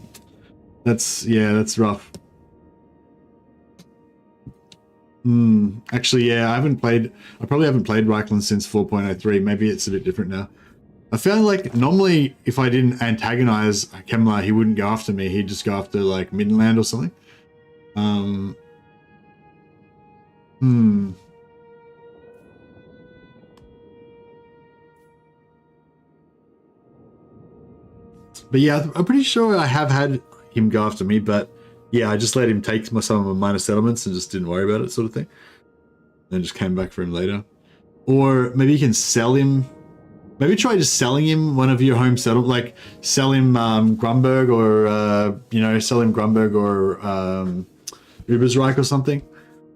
that's rough. Actually, yeah, I probably haven't played Reichland since 4.03. Maybe it's a bit different now. I found like normally if I didn't antagonize Kemlar, he wouldn't go after me. He'd just go after like Midland or something. But yeah, I'm pretty sure I have had him go after me, but yeah, I just let him take some of my minor settlements and just didn't worry about it, sort of thing. And just came back for him later. Or maybe you can sell him. Maybe try just selling him one of your home settlements, like sell him Grunberg or, sell him Grunberg or Ubersreich or something,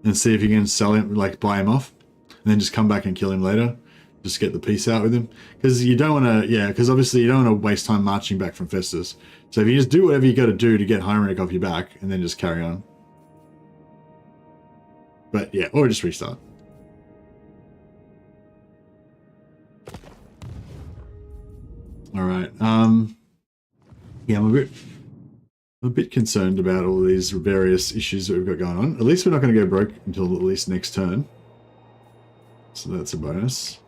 and see if you can sell him, like buy him off, and then just come back and kill him later. Just get the peace out with him. Because you don't want to, because obviously you don't want to waste time marching back from Festus. So if you just do whatever you got to do to get Heinrich off your back, and then just carry on. But yeah, or just restart. All right. Yeah, I'm a bit concerned about all these various issues that we've got going on. At least we're not going to go broke until at least next turn. So that's a bonus.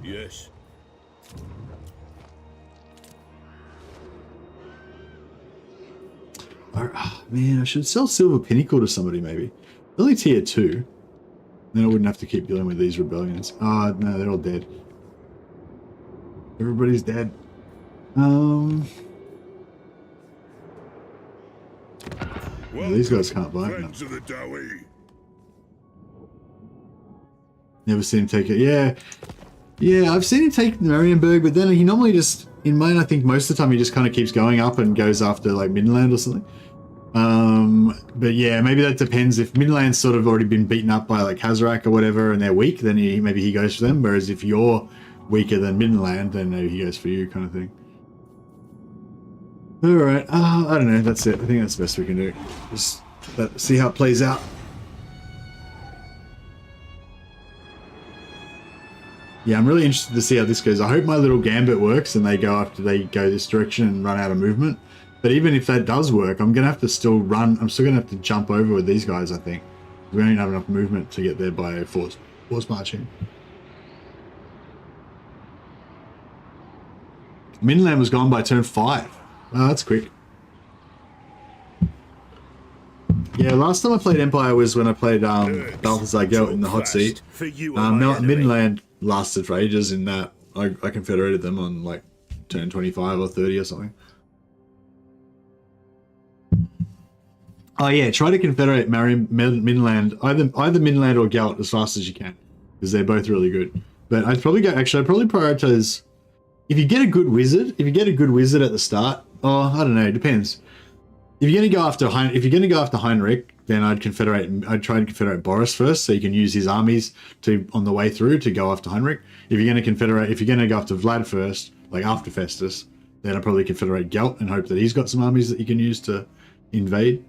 Yes. Oh, man, I should sell Silver Pinnacle to somebody, maybe. Only tier 2. Then I wouldn't have to keep dealing with these rebellions. Oh, no, they're all dead. Everybody's dead. Well, these guys can't buy it. Never seen him take it. Yeah, I've seen him take Marienburg, but then he normally just, in mine, I think most of the time he just kind of keeps going up and goes after like Midland or something. But yeah, maybe that depends. If Midland's sort of already been beaten up by like Hazarak or whatever and they're weak, then maybe he goes for them. Whereas if you're weaker than Midland, then maybe he goes for you, kind of thing. Alright, I don't know, that's it. I think that's the best we can do. Just see how it plays out. Yeah, I'm really interested to see how this goes. I hope my little gambit works and they go this direction and run out of movement. But even if that does work, I'm gonna have to still run. I'm still gonna have to jump over with these guys, I think. We don't have enough movement to get there by force marching. Midland was gone by turn 5. Oh, that's quick. Yeah, last time I played Empire was when I played Balthazar Gelt in the hot seat. Midland lasted for ages in that. I confederated them on like turn 25 or 30 or something. Oh yeah, try to confederate Midland, either Midland or Gelt as fast as you can, because they're both really good. But I'd probably prioritize. If you get a good wizard, at the start, I don't know, it depends. If you're gonna go after Heinrich, then I'd try to confederate Boris first, so you can use his armies on the way through to go after Heinrich. If you're gonna go after Vlad first, like after Festus, then I'd probably confederate Gelt and hope that he's got some armies that you can use to invade.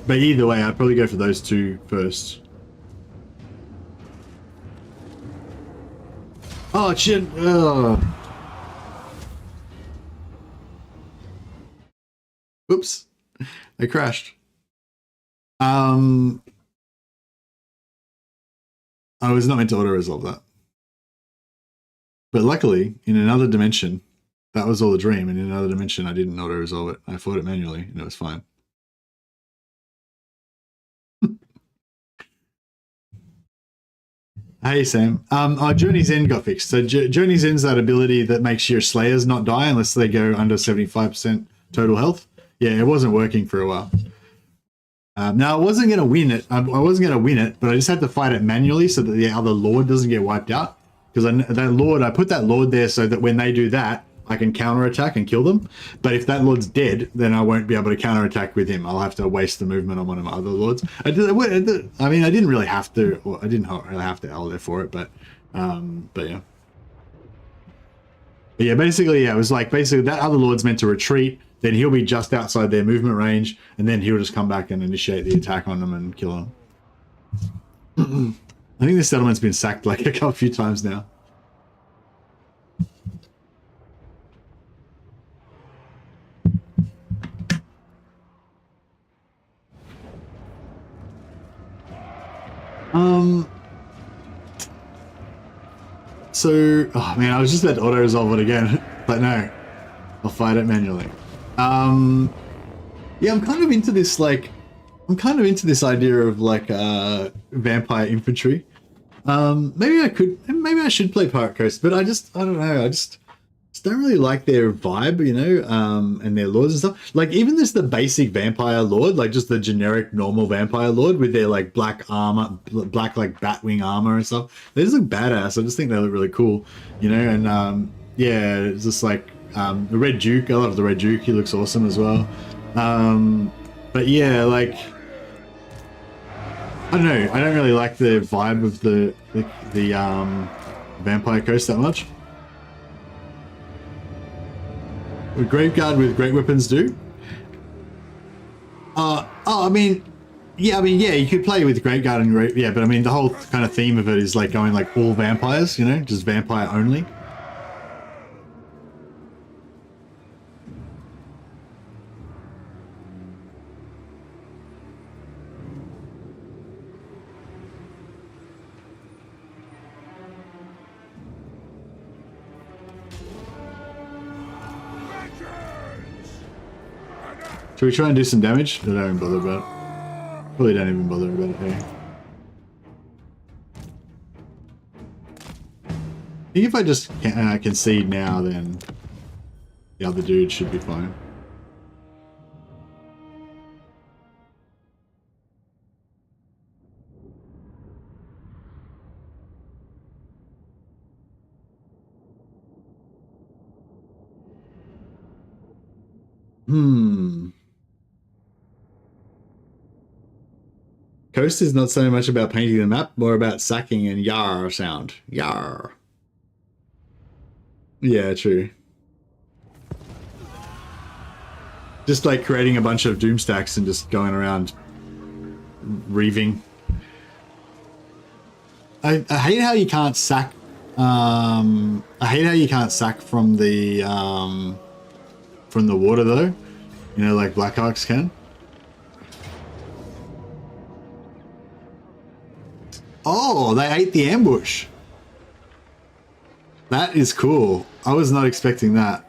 But either way, I'd probably go for those two first. Oh shit! Oops, I crashed. I was not meant to auto-resolve that. But luckily, in another dimension, that was all a dream, and in another dimension, I didn't auto-resolve it. I fought it manually, and it was fine. Hey Sam, Journey's End got fixed. So Journey's End's that ability that makes your Slayers not die unless they go under 75% total health. Yeah, it wasn't working for a while. Now I wasn't gonna win it. But I just had to fight it manually so that the other Lord doesn't get wiped out. Because I put that Lord there so that when they do that, I can counterattack and kill them. But if that Lord's dead, then I won't be able to counterattack with him. I'll have to waste the movement on one of my other Lords. I didn't really have to. Well, I didn't really have to L there for it, but yeah. But yeah, basically, yeah, it was like that other Lord's meant to retreat then he'll be just outside their movement range, and then he'll just come back and initiate the attack on them and kill them. I think this settlement's been sacked like a few times now. So, oh man, I was just about to auto-resolve it again, but no, I'll fight it manually. Yeah, I'm kind of into this, like, idea of, like, vampire infantry. Maybe I should play Pirate Coast, but I don't know, I just don't really like their vibe, you know, and their lords and stuff. Like, even this, the basic vampire lord, like just the generic normal vampire lord with their like black armor, black like batwing armor and stuff. They just look badass. I just think they look really cool, you know. And yeah, it's just like the Red Duke. I love the Red Duke. He looks awesome as well. But yeah, like I don't know. I don't really like the vibe of the Vampire Coast that much. Would Graveguard with great weapons do? I mean, yeah, you could play with Graveguard and yeah, but I mean, the whole kind of theme of it is like going like all vampires, you know, just vampire only. Should we try and do some damage? I don't even bother about it. Probably don't even bother about it here. I think if I just concede now, then the other dude should be fine. Coast is not so much about painting the map, more about sacking and yar sound. Yar. Yeah, true. Just like creating a bunch of doom stacks and just going around reaving. I hate how you can't sack. I hate how you can't sack from the water though. You know, like Blackhawks can. Oh, they ate the ambush. That is cool. I was not expecting that.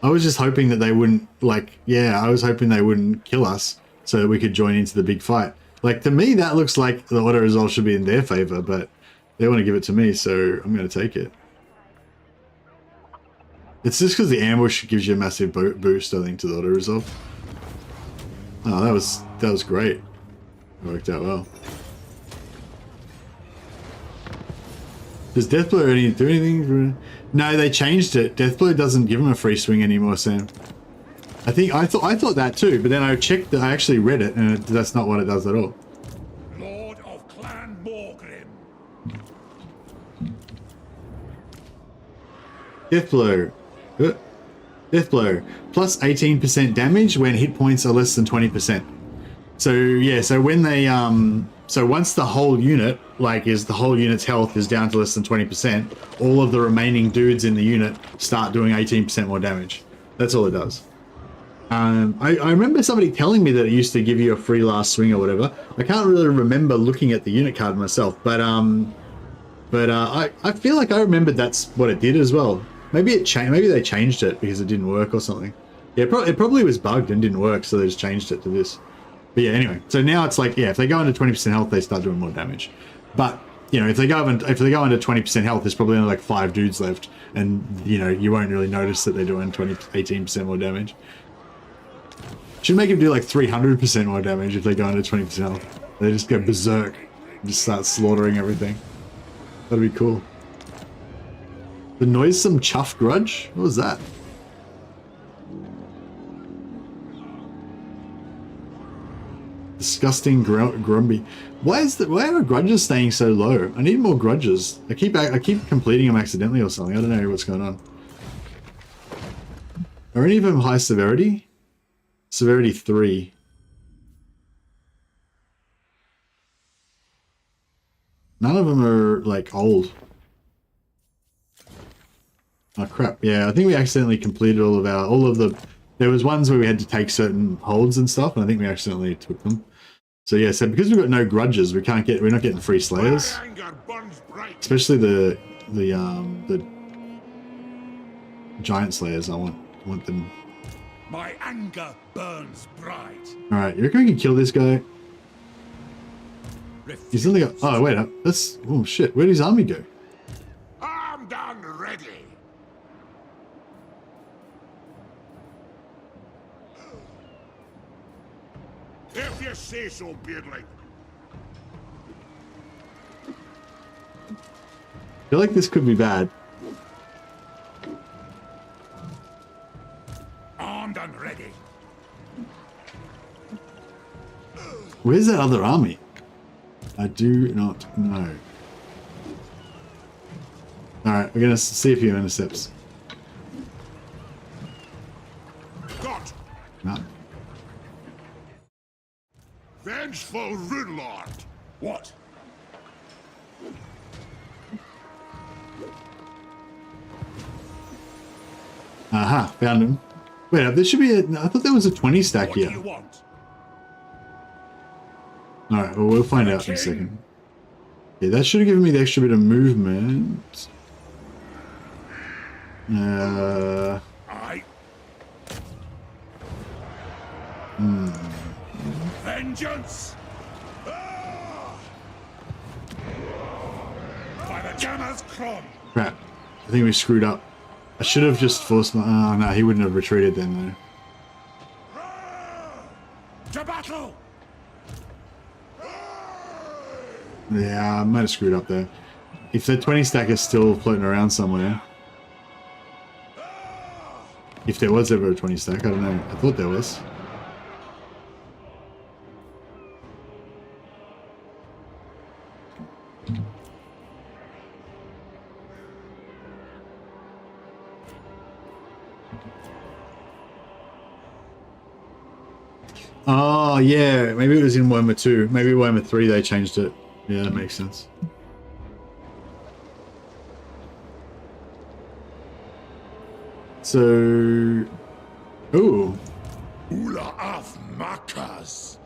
I was just hoping that they wouldn't, like, yeah, I was hoping they wouldn't kill us so that we could join into the big fight. Like, to me, that looks like the auto resolve should be in their favor, but they want to give it to me, so I'm going to take it. It's just because the ambush gives you a massive boost, I think, to the auto resolve. Oh, that was great. It worked out well. Does Deathblow do anything? No, they changed it. Deathblow doesn't give him a free swing anymore, Sam. I thought that too, but then I checked that I actually read it, and that's not what it does at all. Lord of Clan Ungrim. Deathblow. Deathblow. Plus 18% damage when hit points are less than 20%. So yeah, so when they so once the whole unit, like the whole unit's health is down to less than 20%, all of the remaining dudes in the unit start doing 18% more damage. That's all it does. I remember somebody telling me that it used to give you a free last swing or whatever. I can't really remember looking at the unit card myself, but I feel like I remembered that's what it did as well. Maybe it changed. Maybe they changed it because it didn't work or something. Yeah, it probably was bugged and didn't work, so they just changed it to this. But yeah, anyway, so now it's like, yeah, if they go under 20% health, they start doing more damage. But you know, if they go under 20% health, there's probably only like 5 dudes left, and you know, you won't really notice that they're doing 18% more damage. Should make them do like 300% more damage if they go under 20% health. They just go berserk and just start slaughtering everything. That'd be cool. The noisome chuff grudge? What was that? Disgusting Grumby. Why are grudges staying so low? I need more grudges. I keep completing them accidentally or something. I don't know what's going on. Are any of them high severity? Severity 3. None of them are like old. Oh crap! Yeah, I think we accidentally completed all of the. There was ones where we had to take certain holds and stuff, and I think we accidentally took them. So yeah, so because we've got no grudges, we're not getting free slayers. Especially the giant slayers. I want them. My anger burns bright. All right, you reckon we can kill this guy? He's only got. Oh wait, that's. Oh shit! Where did his army go? Armed and ready. If you say so, Beardling. I feel like this could be bad. Armed and ready. Where's that other army? I do not know. Alright, we're gonna see if he intercepts. Got. No. Vengeful Runelord. What? Aha, found him. Wait, there should be a. I thought there was a 20 stack What here. do you want? Alright, well, we'll find out in a second. Yeah, that should have given me the extra bit of movement. Vengeance! By the Jammer's Cron! Crap. I think we screwed up. I should have just forced my... Oh, no, he wouldn't have retreated then, though. To battle! Yeah, I might have screwed up there. If the 20 stack is still floating around somewhere... If there was ever a 20 stack, I don't know. I thought there was. Oh, yeah. Maybe it was in Warhammer 2. Maybe Warhammer 3 they changed it. Yeah, that makes sense. So... Ooh. Ula of Makas.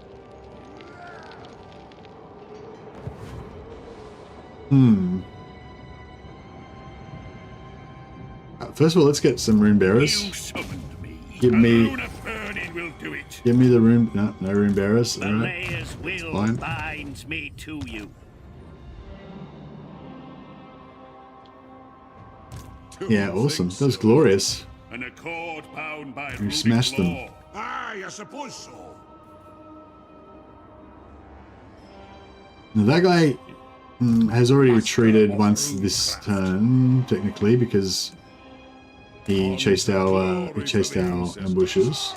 First of all, let's get some rune bearers. You summoned me. Give me... Rune of burning will do it. Give me the rune... No, no rune bearers. The Alright. layer's will Fine. binds me to you. Yeah, awesome. That was glorious. An accord bound by You smashed them. law. Aye, I suppose so. Now that guy has already retreated once this turn, technically, because he chased our ambushes.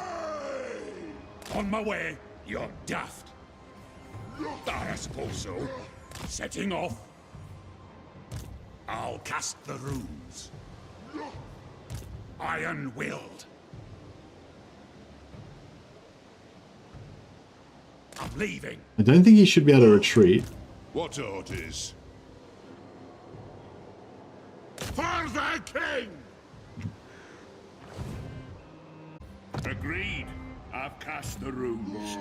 On my way, you're daft. I suppose so. Setting off. I'll cast the runes. Iron-willed. I'm leaving. I don't think he should be able to retreat. What orders? For the king! Agreed. I've cast the runes.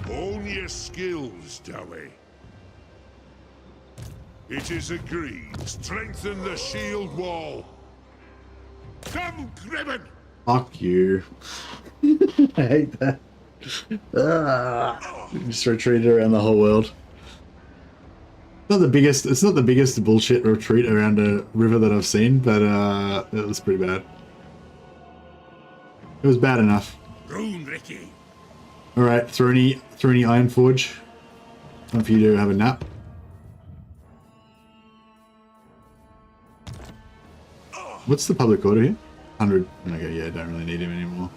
Own your skills, Dowie. It is agreed. Strengthen the shield wall. Come, Grimmin! Fuck you. I hate that. Just retreated around the whole world. Not the biggest. It's not the biggest bullshit retreat around a river that I've seen, but it was pretty bad. It was bad enough. Rune, Ricky. All right, throw any Iron Forge. Time for you to have a nap. What's the public order here? 100. Okay, yeah, don't really need him anymore.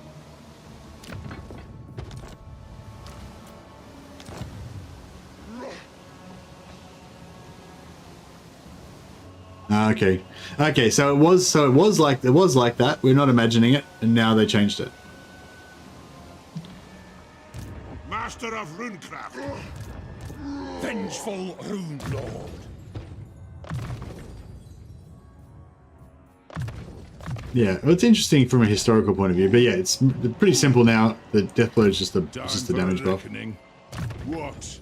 Okay. Okay, so it was like that. We're not imagining it, and now they changed it. Master of runecraft. Vengeful Rune Lord. Yeah, well, it's interesting from a historical point of view, but yeah, it's pretty simple now. The Deathblow is just the damage buff, What?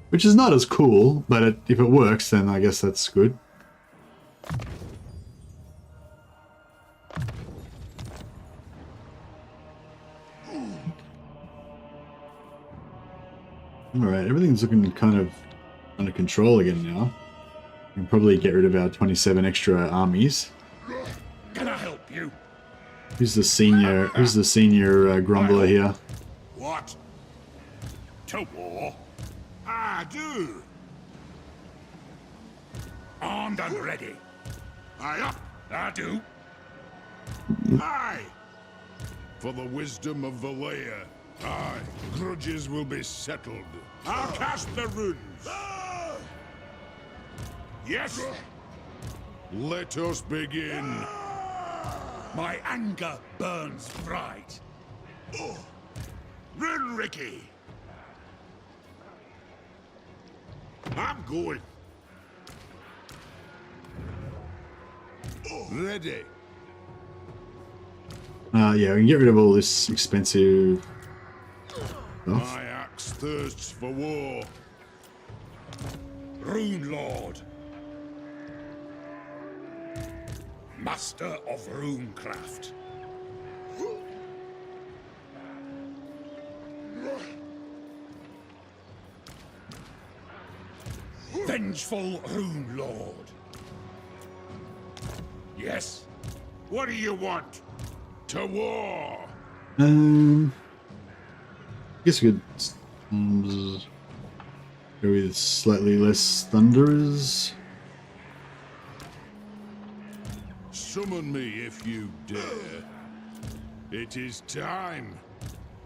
which is not as cool, but if it works, then I guess that's good. Alright, everything's looking kind of under control again now. We can probably get rid of our 27 extra armies. Can I help you? Who's the senior grumbler here? What? To war? I do. Armed and ready. Aye up. I do. Aye. For the wisdom of Valea, aye, grudges will be settled. I'll cast the runes. Yes. Let us begin. My anger burns bright. Run, Ricky. I'm going. Ready. Yeah, we can get rid of all this expensive stuff. My axe thirsts for war. Rune Lord. Master of runecraft. Vengeful Rune Lord. Yes. What do you want? To war. I guess we could go with slightly less thunderers. Summon me if you dare. It is time.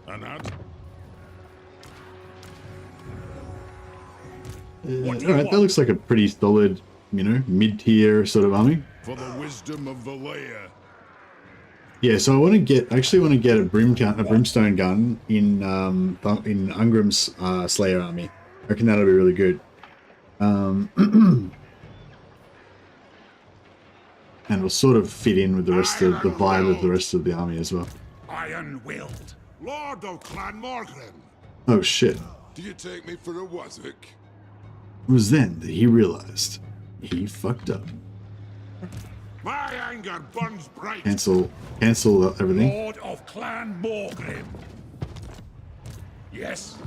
Alright, that looks like a pretty solid, you know, mid-tier sort of army. For the wisdom of Valea. Yeah, so I actually want to get a brimstone gun in Ungrim's Slayer army. I reckon that'll be really good. And will sort of fit in with the rest of the vibe of the rest of the army as well. Iron-willed. Lord of Clan Morgrim. Oh shit. Do you take me for a wazzock? It was then that he realized he fucked up. My anger burns bright. Cancel everything. Lord of Clan Morgrim. Yes.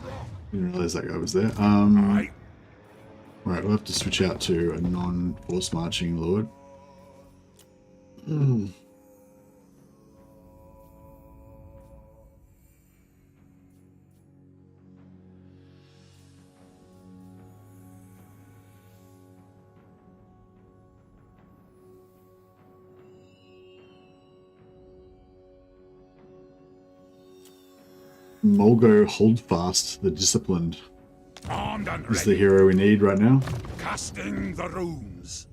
Didn't realize that guy was there. Aye. Right, we'll have to switch out to a non-force marching lord. Mulgo Holdfast, the Disciplined, Armed and is the ready. hero we need right now. Casting the runes.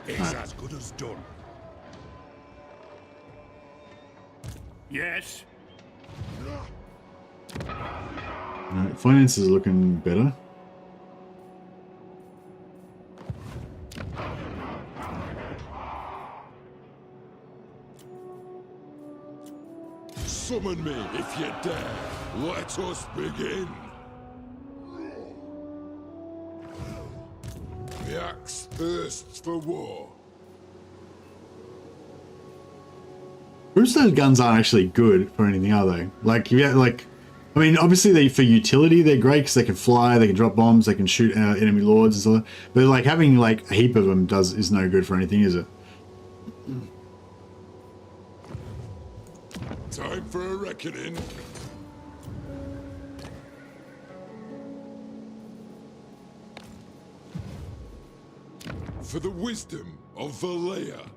It's as good as done. Yes. Right, finances are looking better. Summon me if you dare. Let us begin. The axe thirsts for war. Brimstone guns aren't actually good for anything, are they? Like, yeah, like, I mean, obviously for utility they're great because they can fly, they can drop bombs, they can shoot enemy lords and stuff. But like having like a heap of them is no good for anything, is it? Time for a reckoning. For the wisdom of Valea.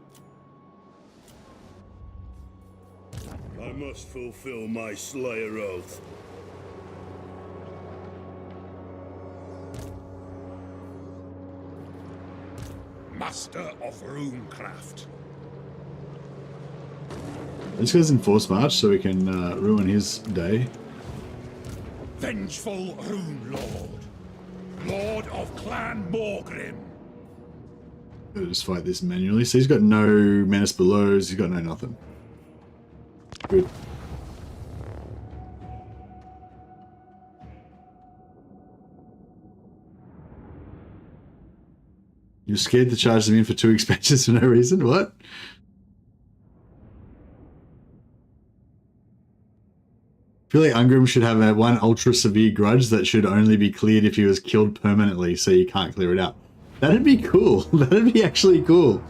I must fulfill my Slayer oath. Master of runecraft. This guy's in force march, so we can ruin his day. Vengeful Rune Lord. Lord of Clan Morgrim. Gotta just fight this manually. So he's got no menace belows, he's got no nothing. Good. You're scared to charge them in for 2 expansions for no reason? What? I feel like Ungrim should have a one ultra severe grudge that should only be cleared if he was killed permanently, so you can't clear it out. That'd be cool. That'd be actually cool.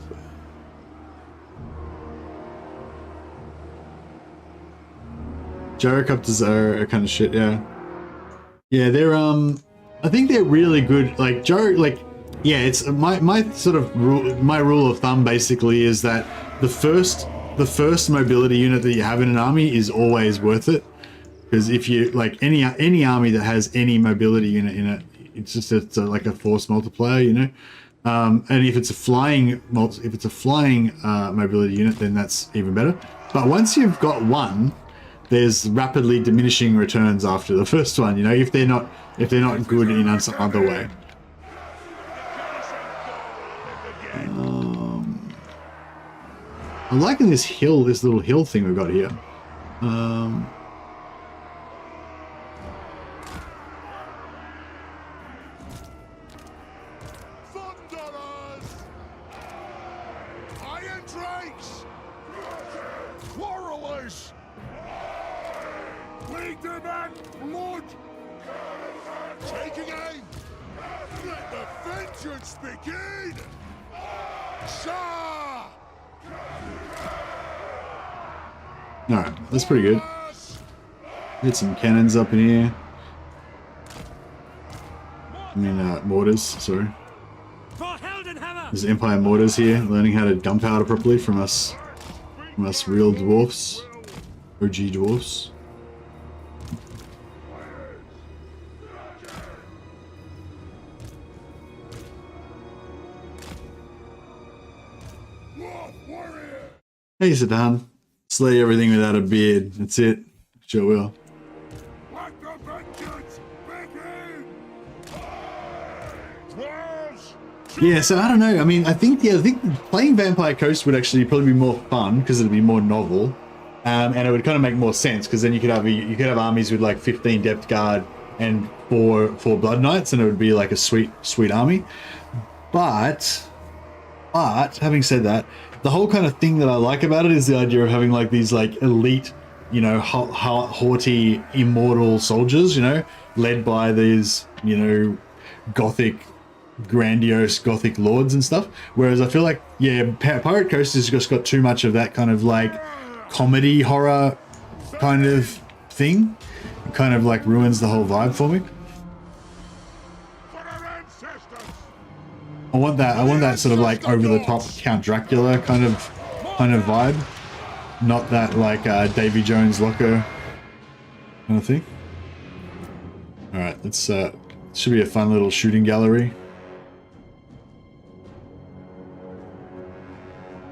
Gyrocopters are kind of shit, yeah. Yeah, they're I think they're really good. Like yeah, it's my sort of rule of thumb basically is that the first mobility unit that you have in an army is always worth it. Because if you like any army that has any mobility unit in it, it's like a force multiplier, you know. And if it's a flying mobility unit, then that's even better. But once you've got one, there's rapidly diminishing returns after the first one. You know, if they're not good in some other way. I'm liking this little hill thing we've got here. Taking aim! Let the vengeance begin! Shah! Alright, that's pretty good. Get some cannons up in here. I mean, mortars, sorry. There's Empire mortars here, learning how to gunpowder properly from us real dwarfs. OG dwarfs. Hey, Saddam. Slay everything without a beard. That's it. Sure will. Yeah, so I don't know. I mean, I think playing Vampire Coast would actually probably be more fun because it'd be more novel, and it would kind of make more sense because then you could have armies with like 15 Depth Guard and four Blood Knights, and it would be like a sweet army. But having said that, the whole kind of thing that I like about it is the idea of having like these like elite, you know, haughty, immortal soldiers, you know, led by these, you know, grandiose gothic lords and stuff. Whereas I feel like, yeah, Pirate Coast has just got too much of that kind of like comedy horror kind of thing. It kind of like ruins the whole vibe for me. I want that sort of like over the top Count Dracula kind of vibe, not that like Davy Jones Locker kind of thing. All right, let's should be a fun little shooting gallery.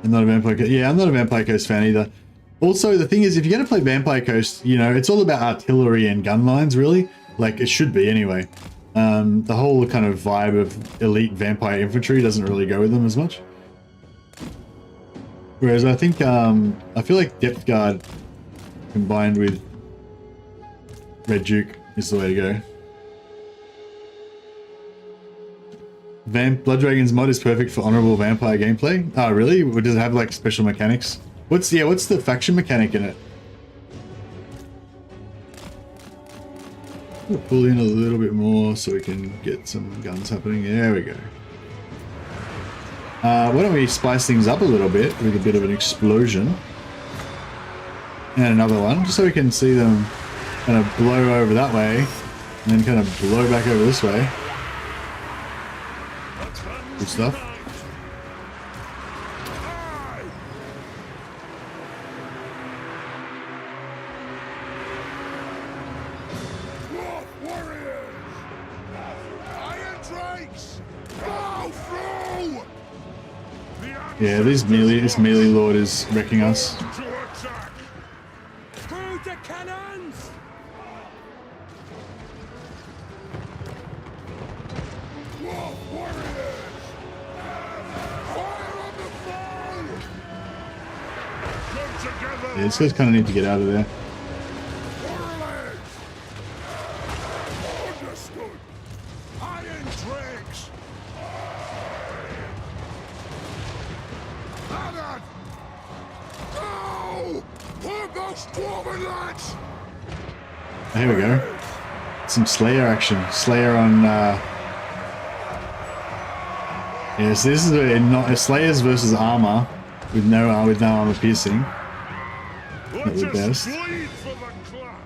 I'm not a Vampire Coast. Yeah, I'm not a Vampire Coast fan either. Also, the thing is, if you're going to play Vampire Coast, you know, it's all about artillery and gun lines, really. Like, it should be anyway. The whole kind of vibe of elite vampire infantry doesn't really go with them as much. Whereas I think, I feel like Depth Guard combined with Red Duke is the way to go. Blood Dragon's mod is perfect for honorable vampire gameplay. Oh, really? Or does it have like special mechanics? What's the faction mechanic in it? We'll pull in a little bit more so we can get some guns happening. There we go. Why don't we spice things up a little bit with a bit of an explosion. And another one, just so we can see them kind of blow over that way and then kind of blow back over this way. Good stuff. Go through! Yeah, this melee lord is wrecking us. To attack! Through the cannons! Dwarf warriors! Fire on the foe! Come together! Yeah, these guys kind of need to get out of there. Warriors! Understood! Iron tricks! Haggard! Go! Put those dwarven lads! Here we go. Some Slayer action. Slayer on. Yes, this is a Slayers versus armor with no armor piercing. Not the best. Bleed for the clan!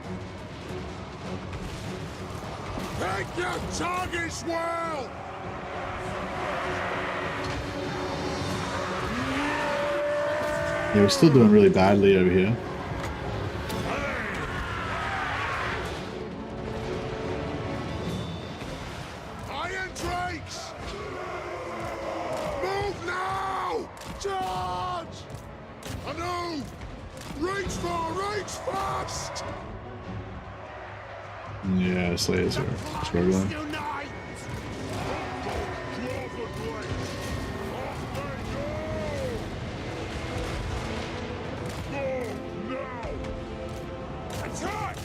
Take your targets well! Yeah, we're still doing really badly over here. Iron Drakes! Move now! Charge! I know! Reach fast! Yeah, Slayers are struggling. Unite! Dwarven blades! Off they go! Go now! Attack!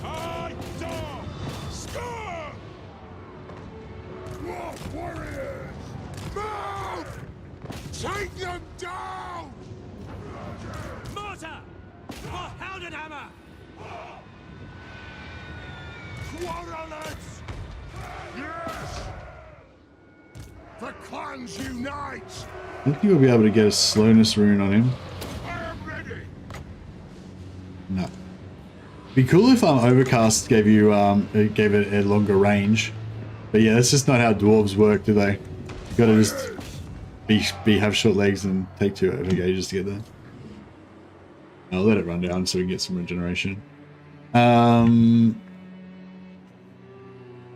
High down! Score! Dwarf warriors! Move! Take them down! Mortar! For Heldenhammer! Quarrelers! Yes! The clans unite! I don't think we'll be able to get a slowness rune on him. I am ready! No. Be cool if Overcast gave you gave it a longer range. But yeah, that's just not how dwarves work, do they? You gotta just have short legs and take 2 engages to get there. I'll let it run down so we can get some regeneration.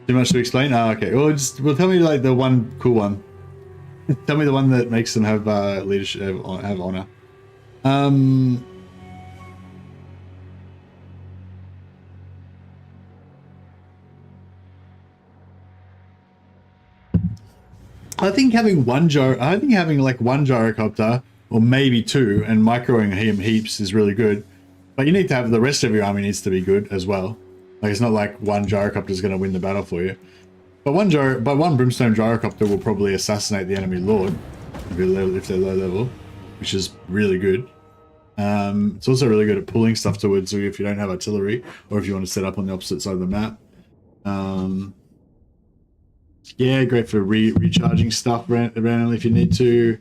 Too much to explain? Oh, okay. Well, tell me like the one cool one. Tell me the one that makes them have leadership, have honor. I think having like one gyrocopter or maybe 2 and microing him heaps is really good. But you need to have the rest of your army needs to be good as well. Like it's not like one gyrocopter is going to win the battle for you. But one brimstone gyrocopter will probably assassinate the enemy lord if they're low level, which is really good. It's also really good at pulling stuff towards you if you don't have artillery or if you want to set up on the opposite side of the map. Yeah, great for recharging stuff randomly if you need to.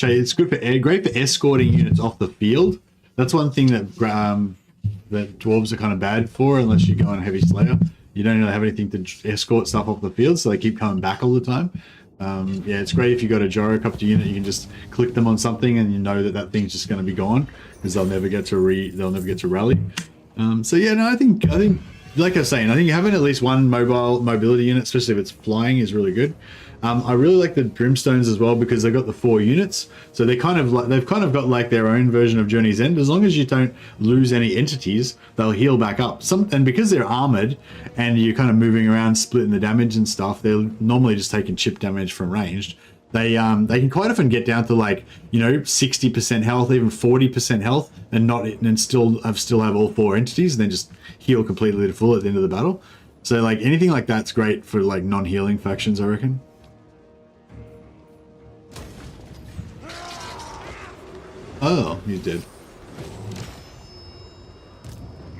It's good for great for escorting units off the field. That's one thing that that dwarves are kind of bad for unless you go on heavy slayer. You don't really have anything to escort stuff off the field, so they keep coming back all the time. Yeah, it's great if you got a gyrocopter unit. You can just click them on something, and you know that thing's just going to be gone because they'll never get to rally. So yeah, no, I think like I was saying, I think having at least one mobility unit, especially if it's flying, is really good. I really like the Brimstones as well because they've got the 4 units, so they've kind of got like their own version of Journey's End. As long as you don't lose any entities, they'll heal back up. And because they're armored and you're kind of moving around, splitting the damage and stuff, they're normally just taking chip damage from ranged. They can quite often get down to like 60% health, even 40% health, and still have all 4 entities, and then just heal completely to full at the end of the battle. So like anything like that's great for like non-healing factions, I reckon. Oh, he's dead.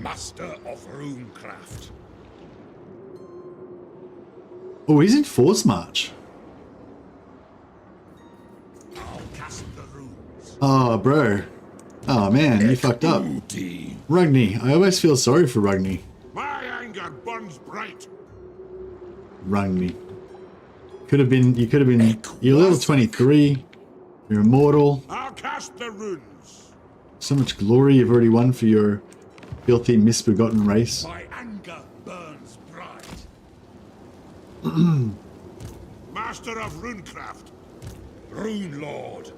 Master of Runecraft. Oh, he's in Force March. I'll cast the runes. Oh, bro. Oh, man, you fucked up. Rugni. I always feel sorry for Rugni. My anger burns bright. Rugni. You could have been, you're level 23. You're immortal. I'll cast the runes. So much glory you've already won for your filthy, misbegotten race. My anger burns bright. master of runecraft. Rune Lord.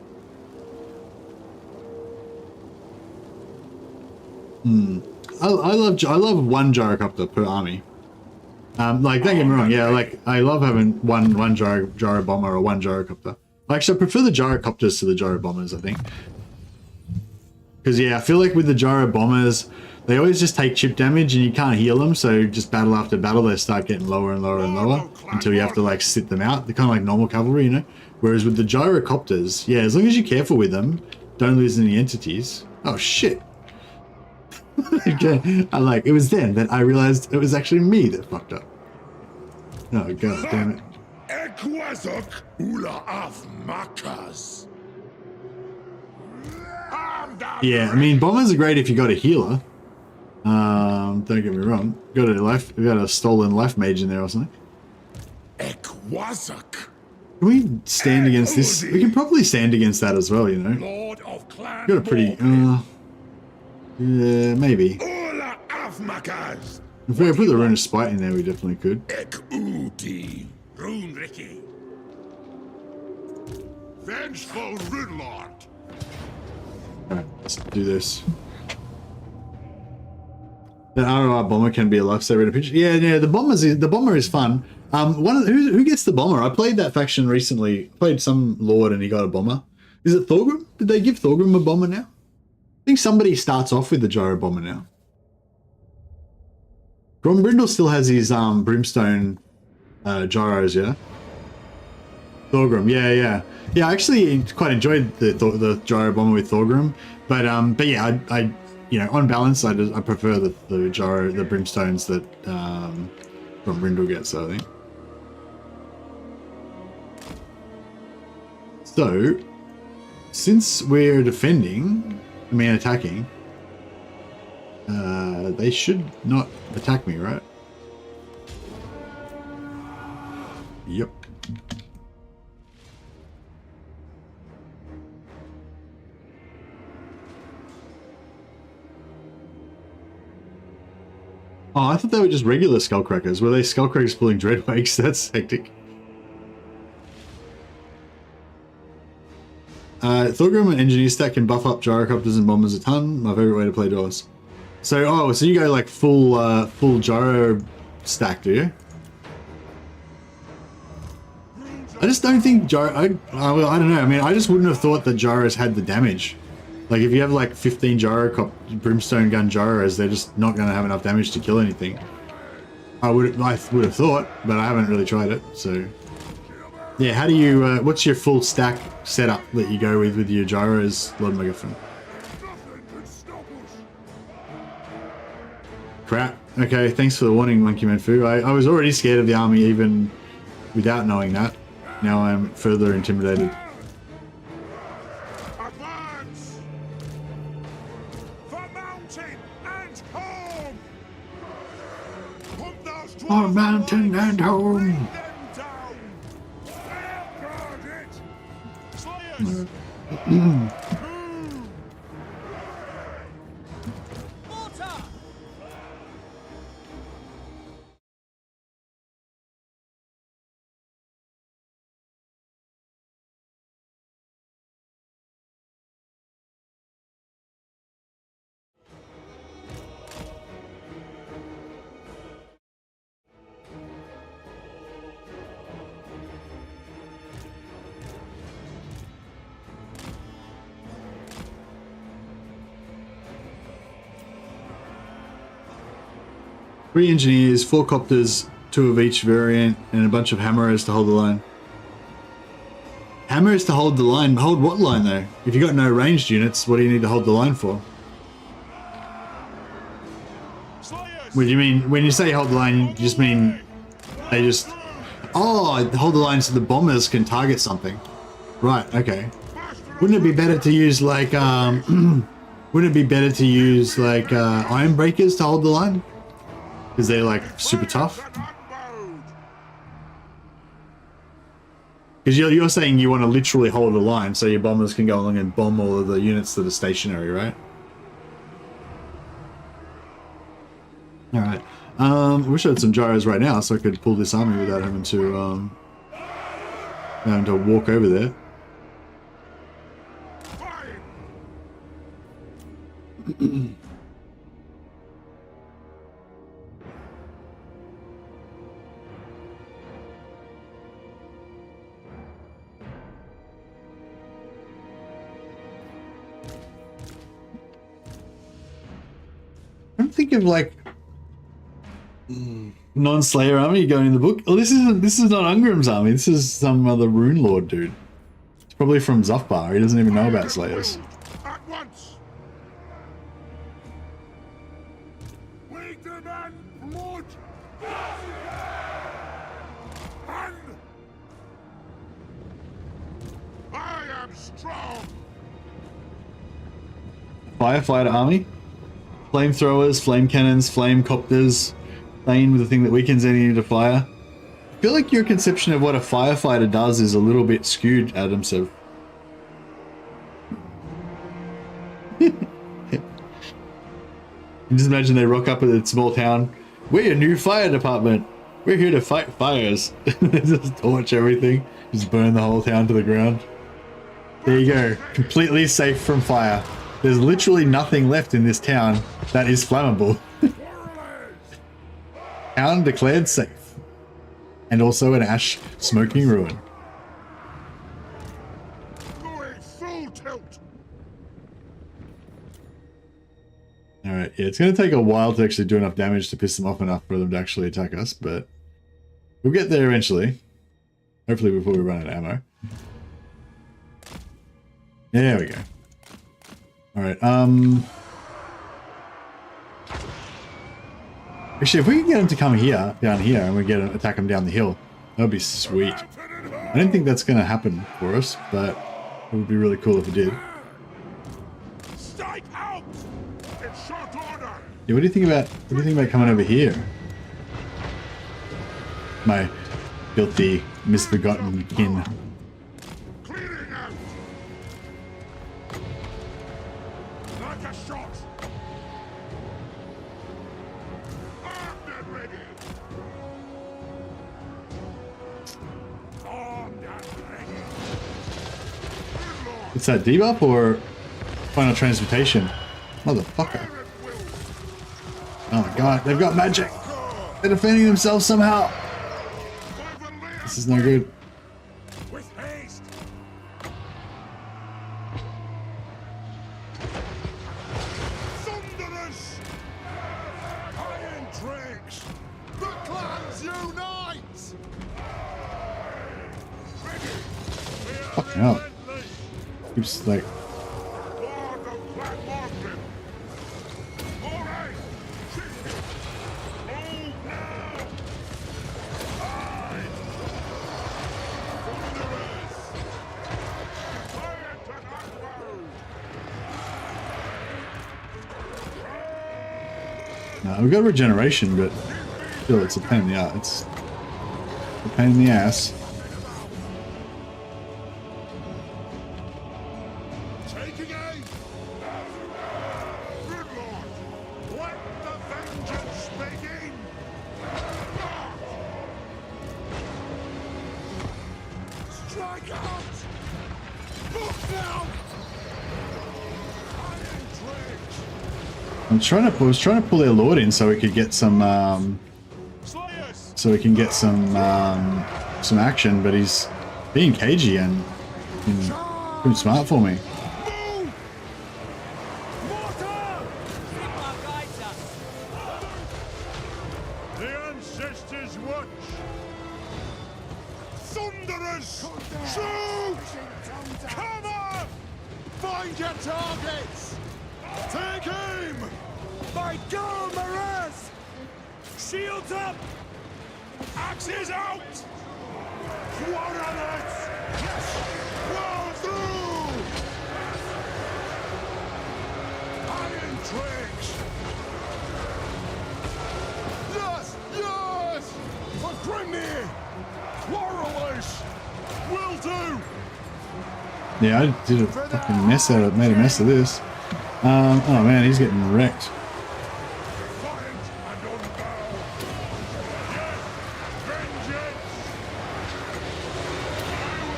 I love one gyrocopter per army. Like, don't get me wrong, yeah, like, I love having one gyro bomber or one gyrocopter. Actually, I prefer the gyrocopters to the gyro bombers, I think. Because, yeah, I feel like with the gyro bombers, they always just take chip damage and you can't heal them, so just battle after battle, they start getting lower and lower and lower until you have to, like, sit them out. They're kind of like normal cavalry, you know? Whereas with the gyrocopters, yeah, as long as you're careful with them, don't lose any entities. Oh, shit. Okay, it was then that I realized it was actually me that fucked up. Oh, god damn it. Ekwazok ula of makas. Yeah, I mean, bombers are great if you got a healer. Don't get me wrong. We got a stolen life mage in there or something. Ekwazok. Can we stand against this? We can probably stand against that as well, you know. Lord of Clan Got a pretty... yeah, maybe. Ula of makas. If we put the rune of spite in there, we definitely could. Ekudi. Rune Ricky. Vengeful Runelord. Alright, let's do this. The ROR bomber can be a lifesaver in a pinch. Yeah, the bomber is fun. Who gets the bomber? I played that faction recently. I played some lord and he got a bomber. Is it Thorgrim? Did they give Thorgrim a bomber now? I think somebody starts off with the gyro bomber now. Grombrindle still has his brimstone gyros, yeah. Thorgrim, yeah. I actually quite enjoyed the gyro bomber with Thorgrim, but yeah, I you know, on balance, I prefer the brimstones that Grombrindle gets, I think. So, since we're attacking, they should not attack me, right? Yep. Oh, I thought they were just regular skullcrackers. Were they skullcrackers pulling dreadwakes? That's hectic. Thorgrim and engineer stack can buff up gyrocopters and bombers a ton. My favorite way to play Dwarves. So, so you go like full gyro stack, do you? I just don't think gyro. Well, I don't know. I mean, I just wouldn't have thought that gyros had the damage. Like, if you have like 15 brimstone gun gyros, they're just not going to have enough damage to kill anything. I would have thought, but I haven't really tried it. So, yeah. How do you? What's your full stack setup that you go with your gyros, Lord MacGuffin? Crap. Okay, thanks for the warning, Monkey Man Fu. I was already scared of the army even without knowing that. Now I'm further intimidated. Advance! For mountain and home! Put those For dwarves mountain and home! them down! Guard it! Slayers! Mortar! 3 engineers, 4 copters, 2 of each variant, and a bunch of hammerers to hold the line. Hammers to hold the line? Hold what line though? If you got no ranged units, what do you need to hold the line for? What do you mean? When you say hold the line, you just mean they just... Oh, hold the line so the bombers can target something. Right, okay. Wouldn't it be better to use like, wouldn't it be better to use like iron breakers to hold the line? Because they're like super tough. Because you're saying you want to literally hold a line so your bombers can go along and bomb all of the units that are stationary, right? Alright. I wish I had some gyros right now so I could pull this army without having to To walk over there. I'm thinking of like non-Slayer army going in the book. Oh, this is not Ungrim's army. This is some other Rune Lord dude. It's probably from Zufbar. He doesn't even know about Slayers. At once. Lead the men blood. And I am strong. Firefighter army. Flamethrowers, flame cannons, flame copters. Thane with the thing that weakens any unit of fire. I feel like your conception of what a firefighter does is a little bit skewed, Adam, so... You just imagine they rock up at a small town. We're a new fire department. We're here to fight fires. Just torch everything. Just burn the whole town to the ground. There you go. Completely safe from fire. There's literally nothing left in this town that is flammable. Town declared safe. And also an ash smoking ruin. Going full tilt. Alright, yeah, it's going to take a while to actually do enough damage to piss them off enough for them to actually attack us, but we'll get there eventually. Hopefully before we run out of ammo. There we go. Alright, actually, if we can get them to come here, down here, and we get them, attack them down the hill, that would be sweet. I don't think that's going to happen for us, but it would be really cool if it did. Strike out. It's short order. Yeah, what do you think about coming over here? My filthy, misbegotten kin. Clearing out. Like a shot. Armed and ready. Armed and ready. It's that debuff or final transmutation? Motherfucker. Oh my god, they've got magic. They're defending themselves somehow. This is no good. With haste. Thunderous. Iron tricks. The clans unite. Fucking hell. Keeps like... Lord of Black Martin. All right. Move now. Aye. Thunderous. Quiet and outward. No, we've got regeneration, but still, it's a pain in the ass. It's a pain in the ass. Taking aim. Good Lord. Let the vengeance begin. Strike out. Look now. Iron tricks. I was trying to pull their lord in so we could get some, Slayers. so we can get some action, but he's being cagey and pretty smart for me. Move. Mortar. The ancestors watch. Thunderous. Shoot. Cover. Find your targets. Take aim. By God, Maraz. Shields up. Axes out. Warhammer. Yes. Roll through. Iron tricks. Yes, yes. For Grimnir. Laurelish. Will do. Yeah, I did a fucking mess out of, made a mess of this. Oh man, he's getting wrecked. Defiant and unbound. Yes, vengeance. I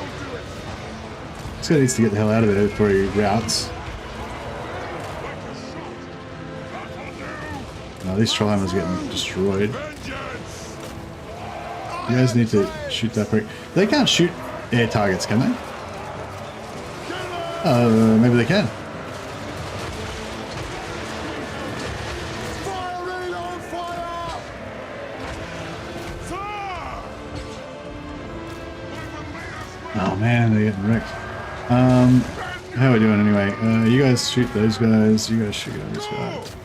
This guy needs to get the hell out of there before he routes. Oh, these Trollhammers are getting destroyed. You guys need to shoot that prick. They can't shoot air targets, can they? Maybe they can. Oh man, they're getting wrecked. How are we doing anyway? You guys shoot those guys. You guys shoot those guys.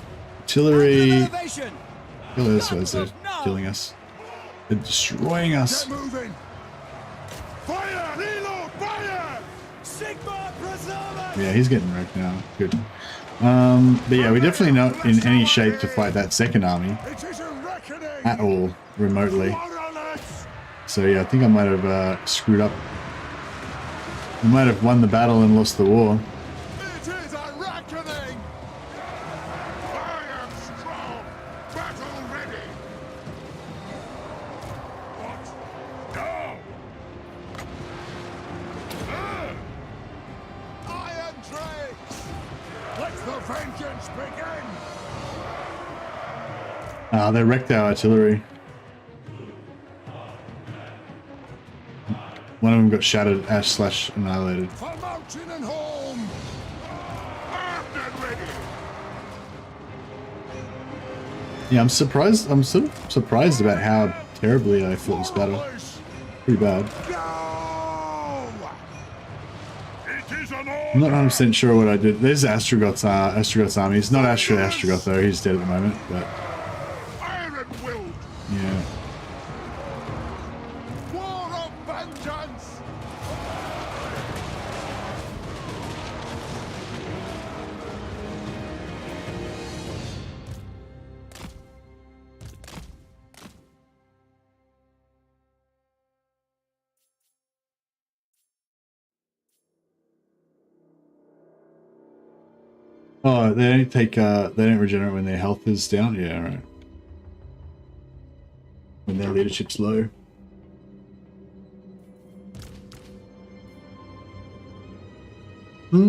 Artillery. Kill those guys. They're killing us. They're destroying us. Fire! Reload! Fire! Sigma preserver! Yeah, he's getting wrecked now. Good. But yeah, we're definitely not in any shape to fight that second army at all, remotely. So yeah, I think I might have screwed up. We might have won the battle and lost the war. It is a reckoning! I am strong! Battle ready! What? Go! Iron Drakes! Let the vengeance begin! Ah, they wrecked our artillery. One of them got shattered, /annihilated. For mountain and home! Armed and ready! Yeah, I'm surprised. I'm sort of surprised about how terribly I fought this battle. Pretty bad. Go! It is an I'm not 100% sure what I did. There's Astrogoth's army. It's not Astrogoth though. He's dead at the moment. But iron willed! yeah. War of vengeance! Oh, they don't take. They don't regenerate when their health is down. Yeah, right. When their leadership's low. Not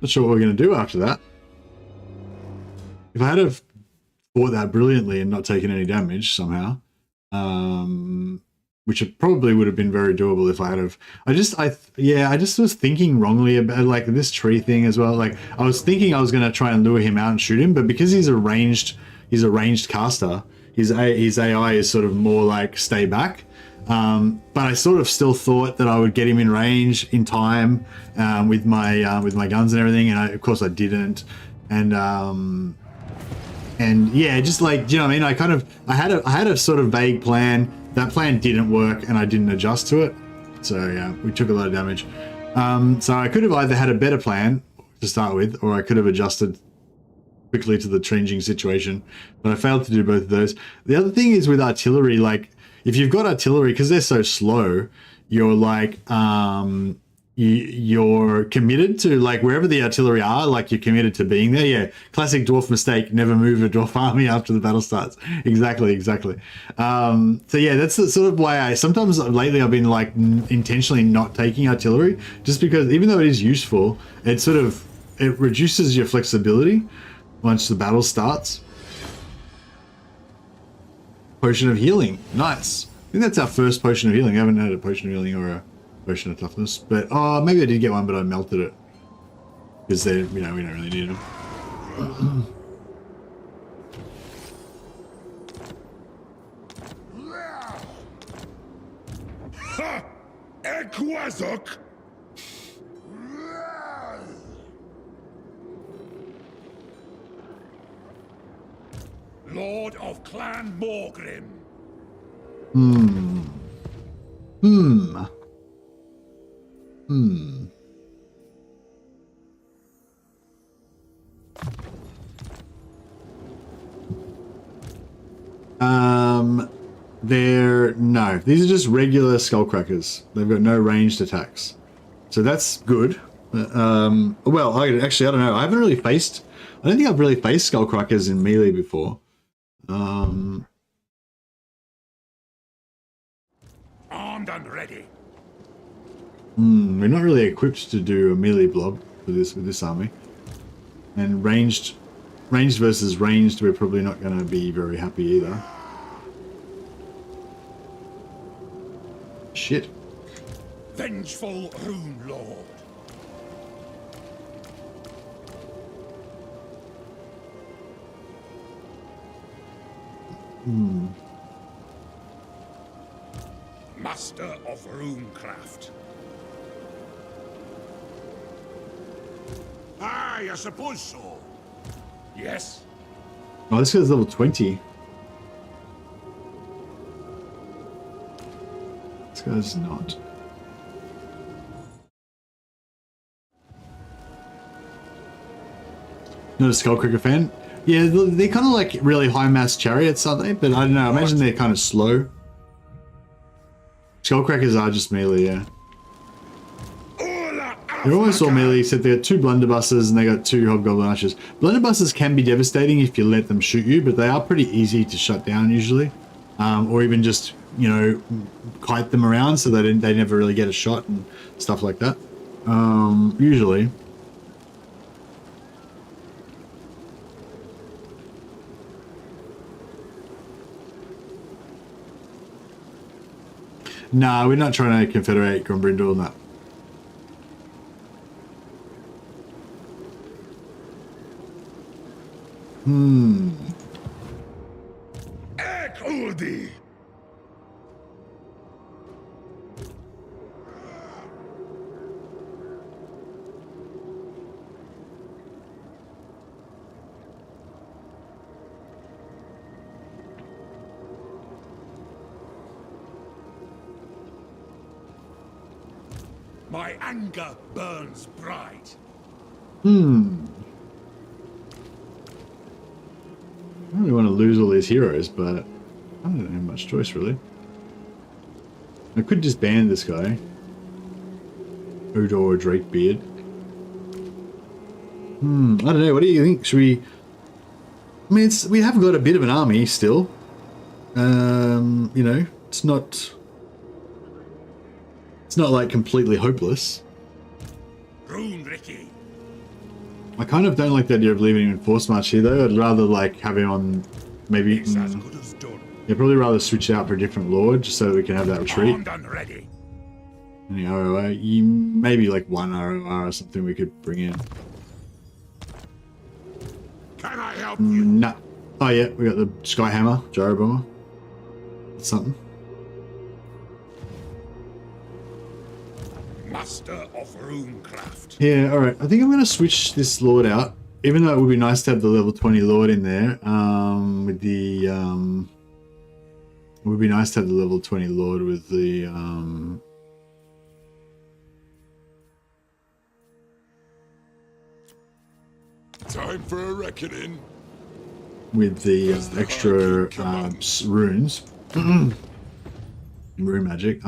sure what we're going to do after that. If I had have fought that brilliantly and not taken any damage somehow, which it probably would have been very doable if I had have. I just was thinking wrongly about like this tree thing as well. Like I was thinking I was going to try and lure him out and shoot him, but because he's a ranged caster, his AI is sort of more like stay back. But I sort of still thought that I would get him in range in time with my guns and everything, and of course I didn't. And yeah, just like, do you know what I mean? I had a sort of vague plan. That plan didn't work, and I didn't adjust to it. So yeah, we took a lot of damage. So I could have either had a better plan to start with, or I could have adjusted quickly to the changing situation, but I failed to do both of those. The other thing is with artillery, like if you've got artillery, because they're so slow, you're like you're committed to like wherever the artillery are, like you're committed to being there. Yeah, classic dwarf mistake, never move a dwarf army after the battle starts. Exactly. So yeah, that's the sort of why I sometimes lately I've been like intentionally not taking artillery, just because even though it is useful, it reduces your flexibility once the battle starts. Potion of healing, nice. I think that's our first potion of healing. I haven't had a potion of healing or a potion of toughness, but maybe I did get one, but I melted it because we don't really need them. Ha! Ekwazok! Lord of Clan Morgrim. No, these are just regular skullcrackers. They've got no ranged attacks, so that's good. Well, I don't know. I don't think I've really faced skullcrackers in melee before. Armed and ready. We're not really equipped to do a melee blob with this army. And ranged versus ranged, we're probably not going to be very happy either. Shit. Vengeful Rune Lord. Master of Runecraft. Aye, I suppose so. Yes. Oh, this guy's level 20. This guy's not. Not a Skullcracker fan? Yeah, they're kind of like really high mass chariots, aren't they? But I don't know, I imagine they're kind of slow. Skullcrackers are just melee, yeah. They're almost all melee, except they got 2 blunderbusses and they got 2 hobgoblin archers. Blunderbusses can be devastating if you let them shoot you, but they are pretty easy to shut down usually. Or even just, you know, kite them around so that they never really get a shot and stuff like that. Usually. Nah, we're not trying to confederate Grombrindle and that. Uldi! My anger burns bright. I don't really want to lose all these heroes, but I don't have much choice really. I could just ban this guy. Odor Drakebeard. I don't know, what do you think? Should we... I mean, we have got a bit of an army still. You know, it's not like completely hopeless. Rune Ricky. I kind of don't like the idea of leaving him in Force March here though. I'd rather like have him on maybe... It's as good as done. Yeah, probably rather switch out for a different lord just so that we can have that retreat. Armed and ready. Any ROR? Maybe like 1 ROR or something we could bring in. Can I help you? Nah. Oh yeah, we got the Skyhammer, Gyro Bomber. That's something. Master of Runecraft. Yeah, alright. I think I'm going to switch this Lord out. Even though it would be nice to have the level 20 Lord in there. With the... It would be nice to have the level 20 Lord with the... Time for a reckoning. With the extra runes. Rune magic.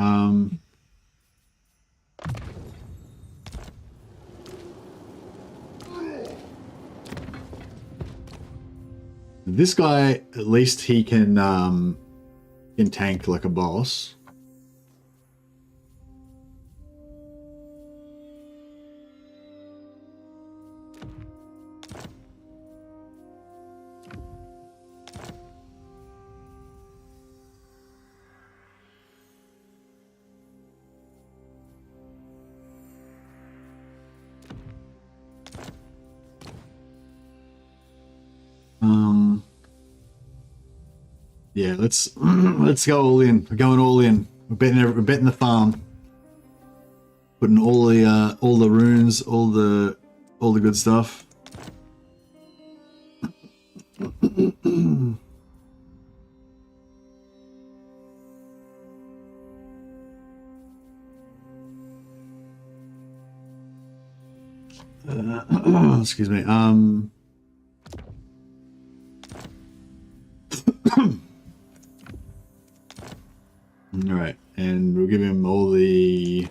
This guy, at least he can tank like a boss. Yeah, let's go all in. We're going all in. We're betting the farm. Putting all the runes, all the good stuff. Excuse me. All right, and we'll give him all the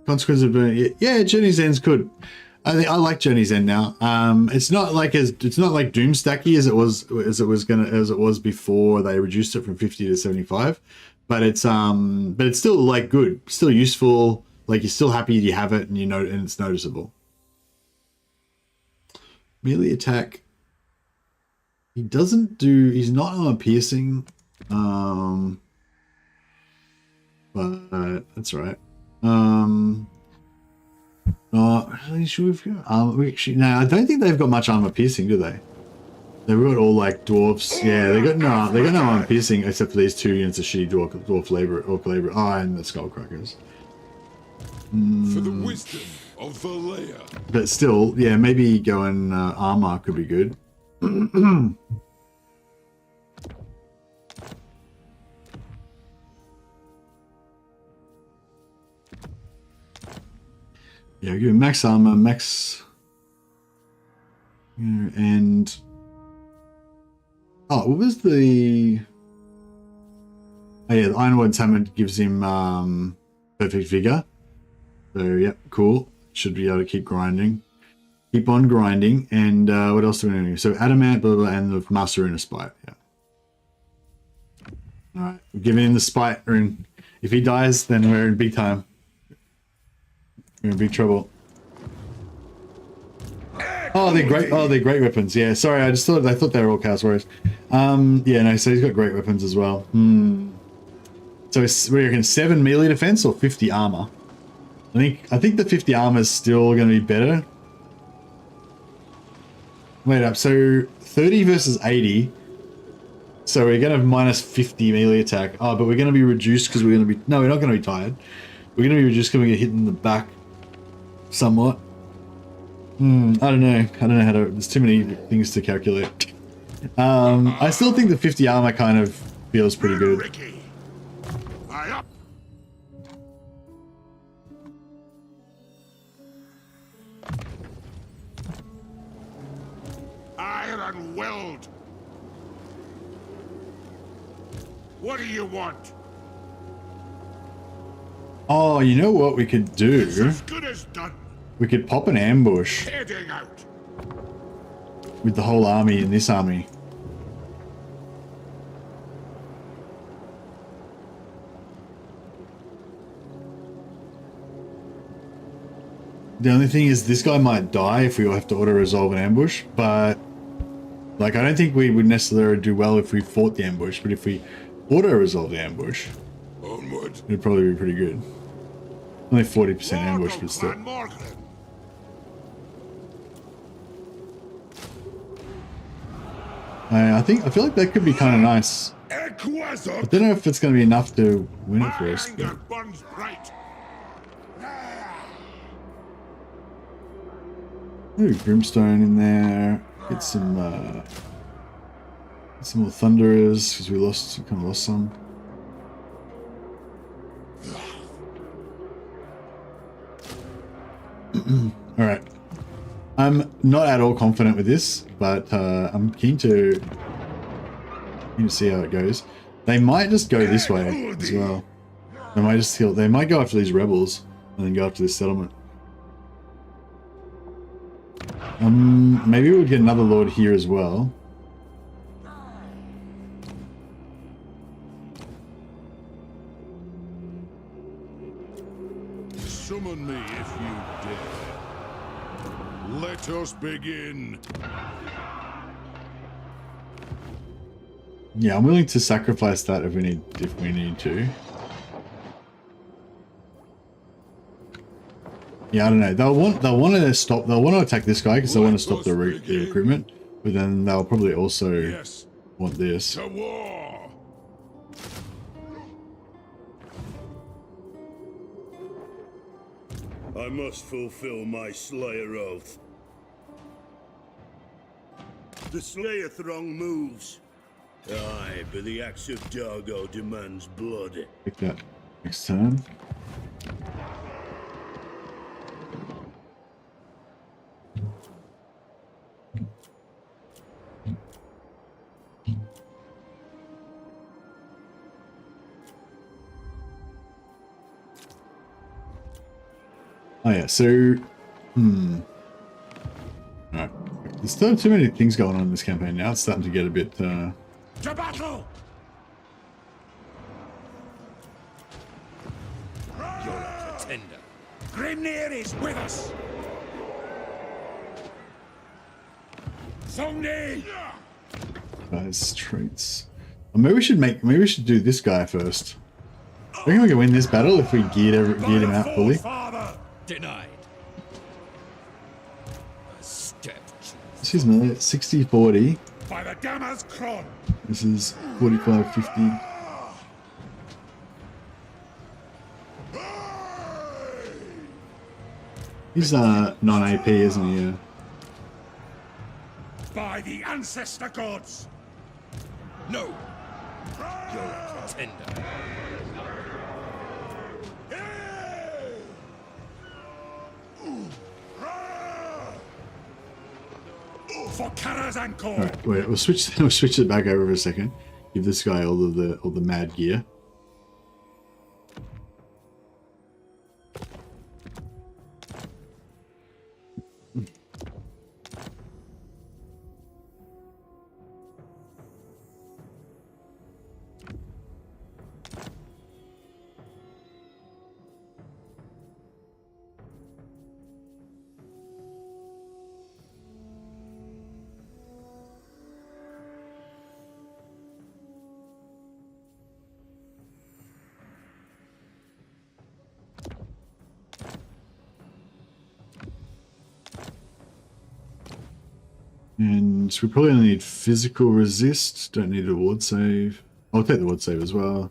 consequences of doing it. Yeah, Journey's End's good. I like Journey's End now. It's not like Doomstacky as it was before they reduced it from 50 to 75, but it's still like good, still useful. Like you're still happy you have it, and you know, and it's noticeable. Melee attack. He's not armor piercing, but that's right. Not really sure if you no, I don't think they've got much armor piercing, do they? They've got all like dwarfs. Yeah, they got no armor piercing except for these 2 units of shitty dwarf labor. And the skullcrackers. For the wisdom of Valea. But still, yeah, maybe going armor could be good. Yeah, give him max armor, max, and what was the? Oh yeah, the Ironwood's hammer gives him perfect vigor. So yeah, cool. Should be able to keep grinding, keep on grinding. And what else do we do? So adamant, blah blah, and the master rune of spite. Yeah. All right, we're giving him the spite rune. If he dies, then we're in big time. We're in big trouble. Oh, they're great. Oh, they're great weapons. Yeah, sorry, I thought they were all Chaos Warriors. Yeah, no. So he's got great weapons as well. So we reckon 7 melee defense or 50 armor. I think the 50 armor is still going to be better. Wait up. So 30 versus 80. So we're going to have minus 50 melee attack. Oh, but we're going to be reduced because we're going to be. No, we're not going to be tired. We're going to be reduced because we get hit in the back. Somewhat. I don't know how to. There's too many things to calculate. I still think the 50 armor kind of feels pretty good. Iron weld. What do you want? Oh, you know what we could do? It's as good as done. We could pop an ambush Heading out. with the whole army in this army. The only thing is this guy might die if we have to auto-resolve an ambush, but like I don't think we would necessarily do well if we fought the ambush, but if we auto-resolve the ambush, Onward. it'd probably be pretty good. Only 40% ambush, but still. I feel like that could be kind of nice. I don't know if it's going to be enough to win it for us. But... Ooh, brimstone in there. Get some more thunderers because we kind of lost some. All right. I'm not at all confident with this, but I'm keen to see how it goes. They might just go this way as well. They might just heal. They might go after these rebels and then go after this settlement. Maybe we'll get another lord here as well. Summon me if you dare. Let us begin. Yeah, I'm willing to sacrifice that if we need to. Yeah, I don't know. They'll want to attack this guy because they want to stop the recruitment, but then they'll probably also want this. To war. I must fulfill my Slayer oath. The Slayer throng moves. Aye, but the axe of Dargo demands blood. Pick that next turn. Oh yeah, so There's still too many things going on in this campaign now. It's starting to get a bit... To battle! You're a pretender. Grimnir is with us! Songni! Guys, traits. Well, maybe we should do this guy first. I think we can win this battle if we geared him out fully. Father denied. A step. This is 60-40. By the Gamma's Kron. This is 45-50. He's non-AP, isn't he? Yeah. By the ancestor gods. No. You're a pretender. For Karazhan. All right, wait. We'll switch it back over for a second. Give this guy all the mad gear. And so we probably only need physical resist. Don't need a ward save. I'll take the ward save as well.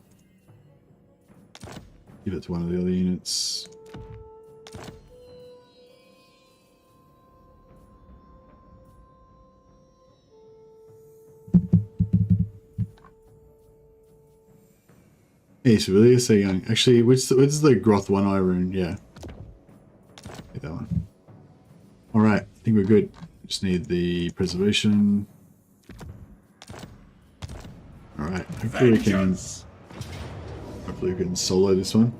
Give it to one of the other units. Hey, so really say young. Actually, which is the Groth One Eye rune? Yeah. Get that one. Alright, I think we're good. Just need the preservation. Alright, hopefully we can solo this one.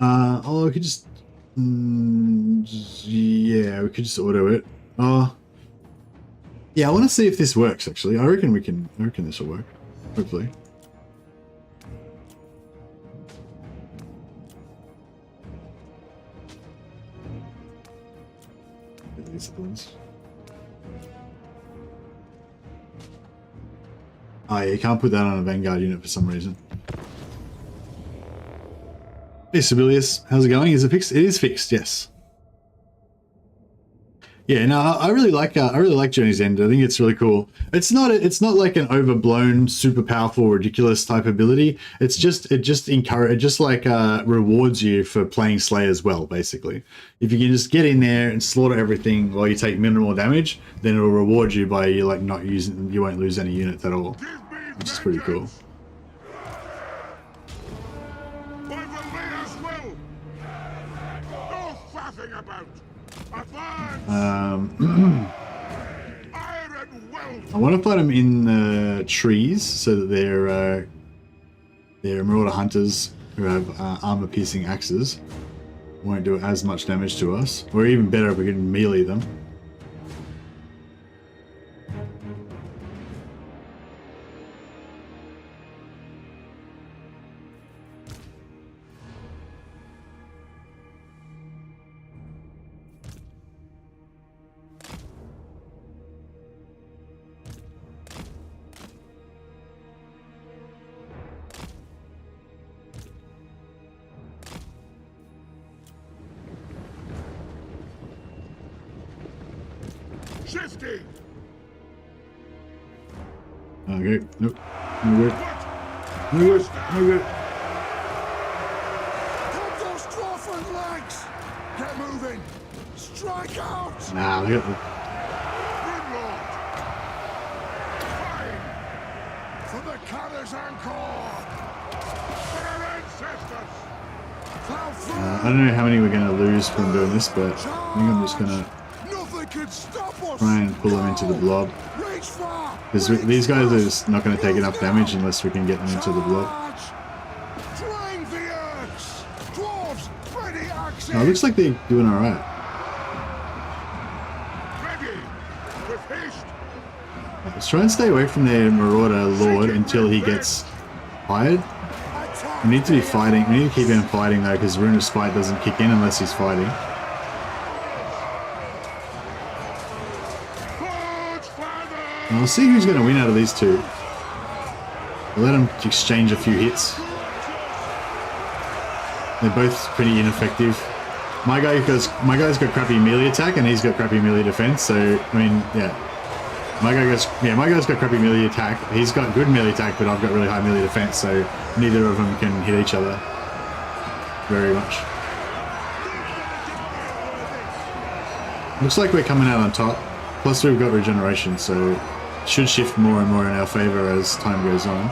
Oh, we could just yeah, we could just auto it. Oh, yeah, I want to see if this works. Actually, I reckon this will work. Hopefully. These ones. Oh yeah, you can't put that on a Vanguard unit for some reason. Hey Sibelius, how's it going? Is it fixed? It is fixed, yes. Yeah, no, I really like Journey's End. I think it's really cool. It's not like an overblown, super powerful, ridiculous type ability. It just rewards you for playing Slayers well, basically. If you can just get in there and slaughter everything while you take minimal damage, then it'll reward you by you not using. You won't lose any units at all, which is pretty cool. I want to fight them in the trees so that they're Marauder Hunters who have armor-piercing axes won't do as much damage to us. Or even better if we can melee them. Okay, nope. No good. No good. No good. Put those Dwarf legs! Get moving! Strike out! Nah, look at the... Grimlord! Fine! For the Karazhan Corps! For our ancestors! I don't know how many we're going to lose from doing this, but I think I'm just going to try and pull them into the blob. Because these guys are just not going to take enough damage unless we can get them into the blob. Oh, it looks like they're doing alright. Let's try and stay away from their Marauder Lord until he gets hired. We need to be fighting. We need to keep him fighting though, because Rune of Spite doesn't kick in unless he's fighting. And we'll see who's going to win out of these two. We'll let them exchange a few hits. They're both pretty ineffective. My guy's got crappy melee attack and he's got crappy melee defense. So I mean, yeah, my guy's got crappy melee attack. He's got good melee attack, but I've got really high melee defense. So neither of them can hit each other very much. Looks like we're coming out on top. Plus we've got regeneration, so it should shift more and more in our favor as time goes on.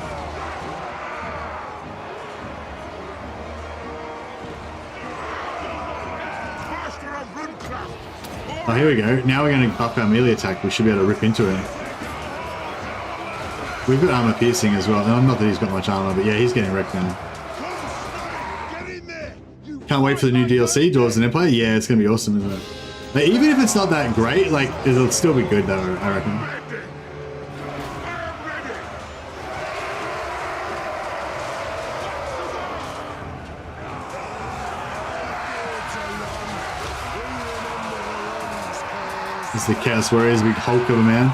Oh, here we go. Now we're going to buff our melee attack. We should be able to rip into it. We've got armor piercing as well. Not that he's got much armor, but yeah, he's getting wrecked now. Can't wait for the new DLC, Dwarves and Empire. Yeah, it's going to be awesome, isn't it? But even if it's not that great, like, it'll still be good though, I reckon. It's the Chaos Warriors, big Hulk of a man.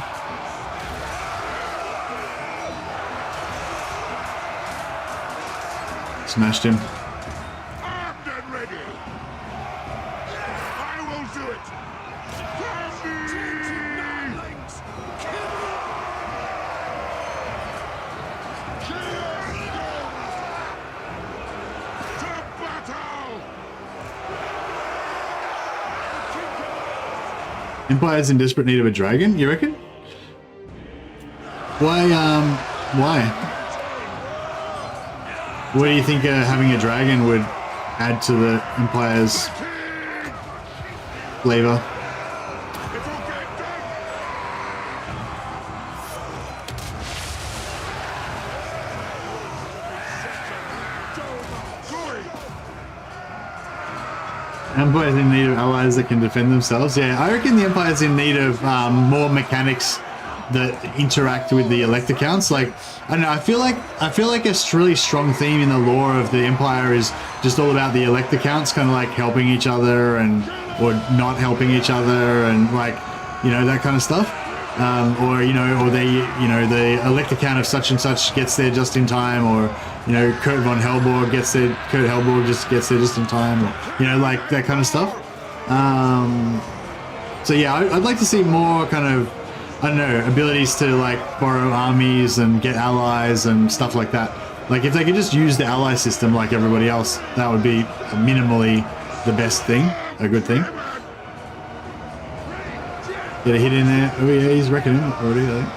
Smashed him. Armed and ready. I will do it. To battle. Empire's in desperate need of a dragon, you reckon? Why? What do you think having a dragon would add to the Empire's flavor? Empire's in need of allies that can defend themselves. Yeah, I reckon the Empire's in need of more mechanics that interact with the elect accounts. Like, I don't know, I feel like a really strong theme in the lore of the Empire is just all about the elect accounts kind of like helping each other and or not helping each other and like, you know, that kind of stuff. Or the elect account of such and such gets there just in time, or you know, Kurt Hellborg just gets there just in time, or, you know, like that kind of stuff. So yeah, I'd like to see more kind of, I don't know, abilities to like borrow armies and get allies and stuff like that. Like if they could just use the ally system like everybody else, that would be minimally the best thing, a good thing. Get a hit in there. Oh yeah, he's wrecking him already, I think.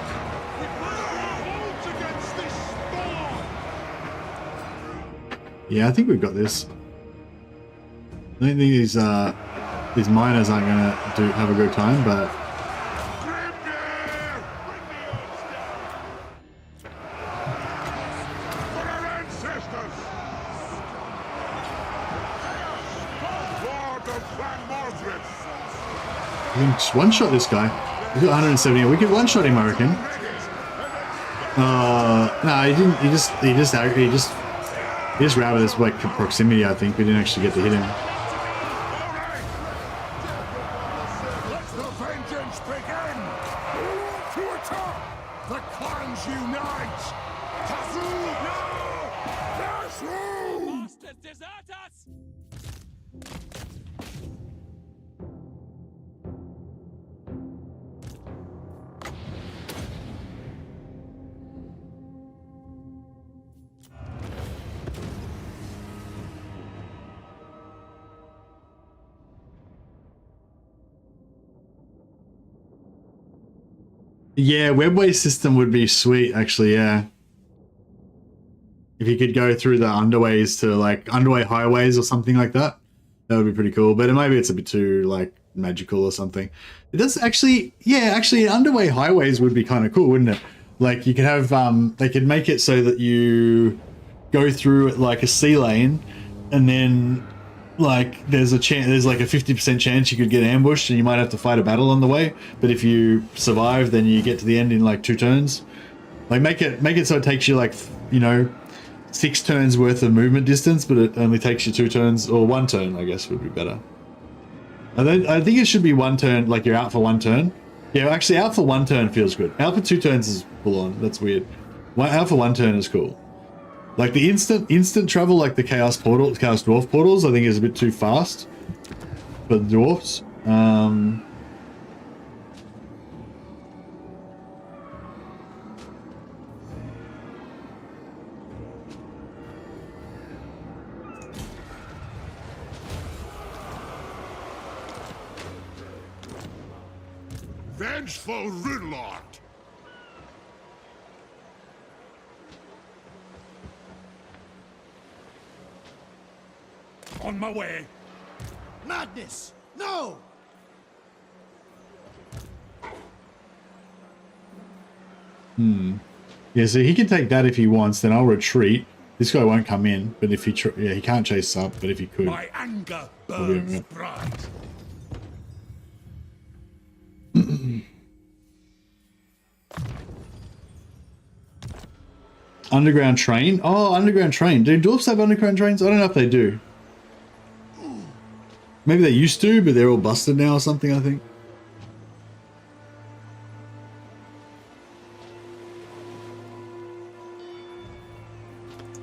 Yeah, I think we've got this. I don't think these miners aren't gonna have a good time, but we can just one-shot this guy. We've got 170. We could one-shot him, I reckon. No, he didn't. He just routed us by proximity. I think we didn't actually get to hit him. Let the vengeance begin. To attack. The clans unite. Tazu! No! Dash room! Masters desert us! Yeah, webway system would be sweet, actually, yeah. If you could go through the underways to, like, underway highways or something like that, that would be pretty cool. But maybe it's a bit too, like, magical or something. It does actually, yeah, actually, underway highways would be kind of cool, wouldn't it? Like, you could have, they could make it so that you go through, like, a sea lane, and then like there's like a 50% chance you could get ambushed and you might have to fight a battle on the way. But if you survive, then you get to the end in like 2 turns. Like make it so it takes you like 6 turns worth of movement distance, but it only takes you 2 turns, or 1 turn, I guess would be better. I think it should be 1 turn, like you're out for 1 turn. Yeah, actually out for 1 turn feels good. Out for 2 turns is full on. That's weird. Out for 1 turn is cool. Like the instant travel, like the Chaos Dwarf portals, I think is a bit too fast for the dwarfs. Vengeful Runelord! On my way. Madness! No! Yeah, so he can take that if he wants, then I'll retreat. This guy won't come in, but if he he can't chase up, but if he could. My anger burns right. bright. Underground train? Oh, underground train. Do dwarfs have underground trains? I don't know if they do. Maybe they used to, but they're all busted now or something, I think.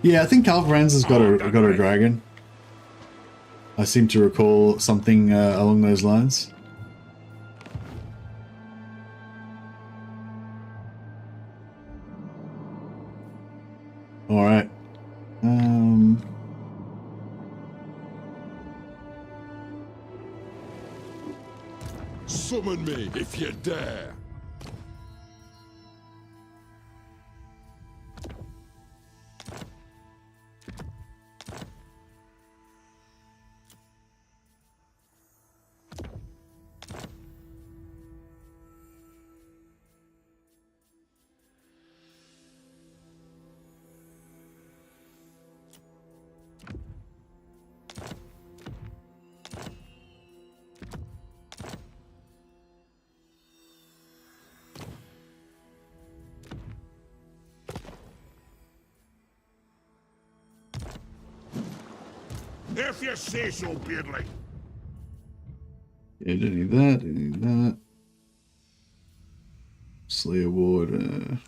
Yeah, I think Calvaranz has got a dragon. I seem to recall something along those lines. All right. Summon me if you dare. If you say so, Beardley. Yeah, didn't need that, didn't need that. Slayer Ward.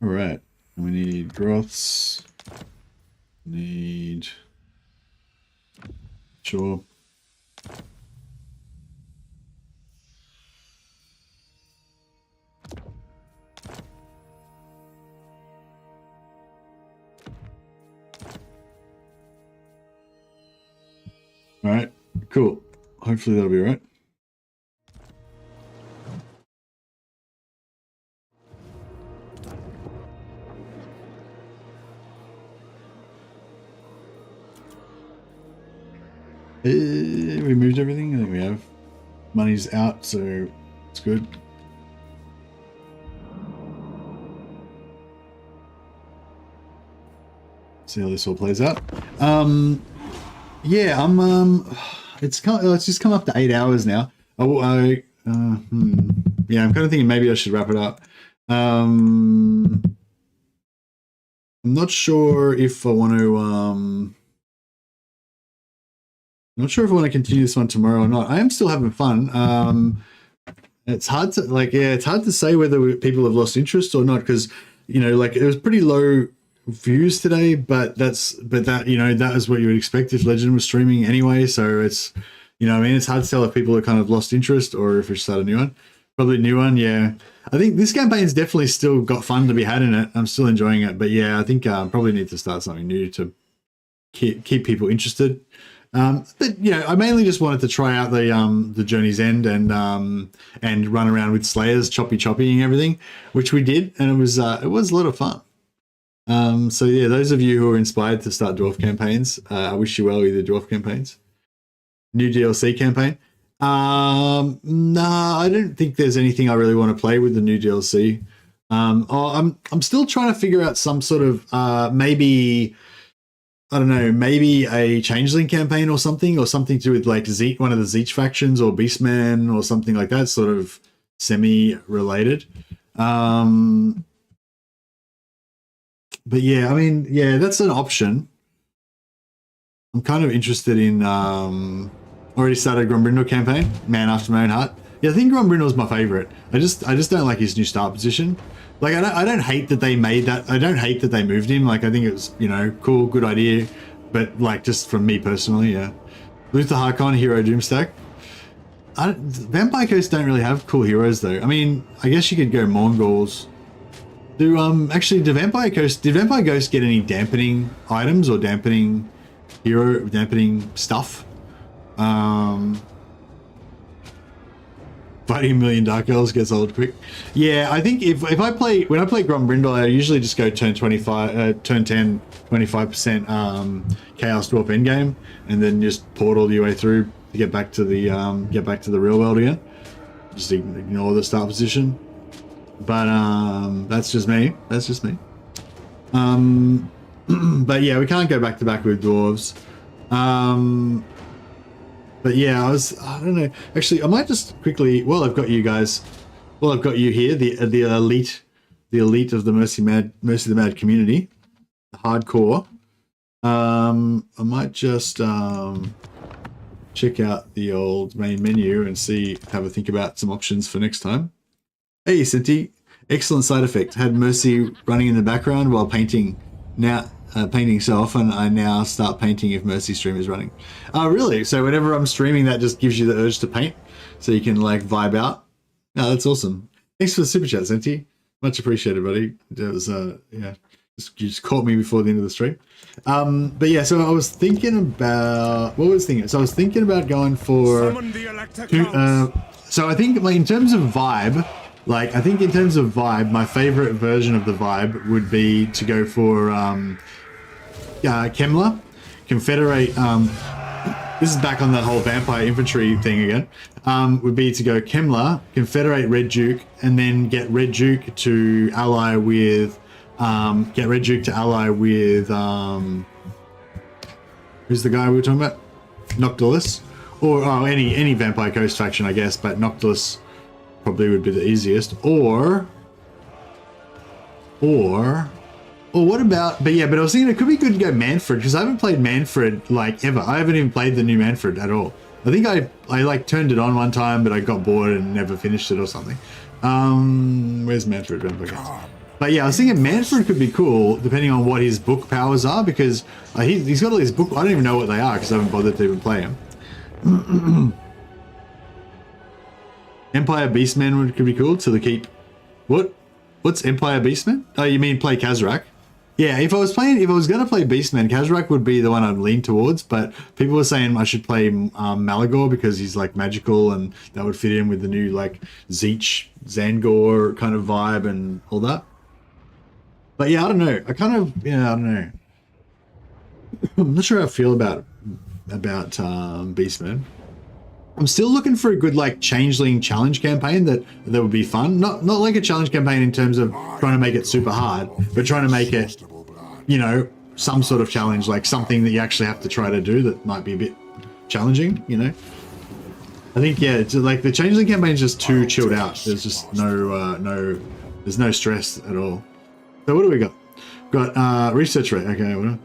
Alright. We need Groths. Need... Sure. Alright, cool. Hopefully that'll be right. We moved everything. I think we have. Money's out, so it's good. See how this all plays out. Yeah, it's just come up to 8 hours now. Yeah, I'm kind of thinking maybe I should wrap it up. I'm not sure if I want to. Not sure if I want to continue this one tomorrow or not. I am still having fun. It's hard to it's hard to say whether people have lost interest or not, because it was pretty low views today, but that is what you would expect if Legend was streaming anyway. So it's it's hard to tell if people have kind of lost interest or if we start a new one. Probably a new one, yeah. I think this campaign's definitely still got fun to be had in it. I'm still enjoying it, but yeah, I think probably need to start something new to keep people interested. But I mainly just wanted to try out the Journey's End and run around with Slayers, chopping everything, which we did, and it was a lot of fun. So yeah, those of you who are inspired to start dwarf campaigns, I wish you well with the dwarf campaigns. New DLC campaign. Nah, I don't think there's anything I really want to play with the new DLC. I'm still trying to figure out some sort of maybe I don't know, maybe a Changeling campaign or something to do with like one of the Zeech factions or Beastman or something like that, sort of semi-related. But yeah, I mean, yeah, that's an option. I'm kind of interested in already started Grombrindle campaign, Man After My Own Heart. Yeah, I think Grombrindle's my favorite. I just don't like his new start position. Like I don't hate that they made that. I don't hate that they moved him. Like I think it was, you know, cool, good idea. But like just from me personally, yeah. Luther Harkon, Hero Doomstack. Vampire Coast don't really have cool heroes though. I mean, I guess you could go Mongols. Do Vampire Ghost get any dampening items or dampening stuff? Fighting a million Dark Elves gets old quick. Yeah, I think when I play Grombrindle, I usually just go turn 25, turn 10, 25% Chaos Dwarf endgame, and then just portal your way through to get back to the real world again. Just ignore the start position. But that's just me. But yeah, we can't go back to back with dwarves. But yeah, I don't know. Actually, I might just quickly, while I've got you guys, while I've got you here, the elite of the Mercy the Mad community, hardcore. I might just check out the old main menu and have a think about some options for next time. Hey, Cinti, excellent side effect. Had Mercy running in the background while painting. Now. Painting so often, I now start painting if Mercy stream is running. Oh, really? So whenever I'm streaming, that just gives you the urge to paint, so you can like vibe out. Oh, that's awesome. Thanks for the super chat, Senti. Much appreciated, buddy. It was yeah, you just caught me before the end of the stream. But yeah, so I was thinking about So I was thinking about going for. So I think like in terms of vibe. My favorite version of the vibe would be to go for Kemler, Confederate. This is back on that whole vampire infantry thing again. Would be to go Kemler, Confederate Red Duke, and then get Red Duke to ally with. Who's the guy we were talking about? Noctilus, or any Vampire Coast faction, I guess, but Noctilus probably would be the easiest. Or what about, but I was thinking it could be good to go Manfred, because I haven't played Manfred like ever. I haven't even played the new Manfred at all. I think I like turned it on one time, but I got bored and never finished it or something. Where's Manfred? But yeah, I was thinking Manfred could be cool depending on what his book powers are, because he's got all these book, I don't even know what they are because I haven't bothered to even play him. Empire Beastman could be cool to the keep. What's Empire Beastman? Oh, you mean play Kazrak? Yeah, if I was gonna play Beastman, Kazrak would be the one I'd lean towards. But people were saying I should play Malagor because he's like magical and that would fit in with the new like Zeech, Zangor kind of vibe and all that. But yeah, I don't know. I don't know. I'm not sure how I feel about Beastman. I'm still looking for a good like Changeling challenge campaign that would be fun. Not like a challenge campaign in terms of trying to make it super hard, but trying to make it, you know, some sort of challenge, like something that you actually have to try to do that might be a bit challenging, you know. I think yeah, it's like the Changeling campaign is just too chilled out. There's just there's no stress at all. So what do we got? We've got research rate. Okay, we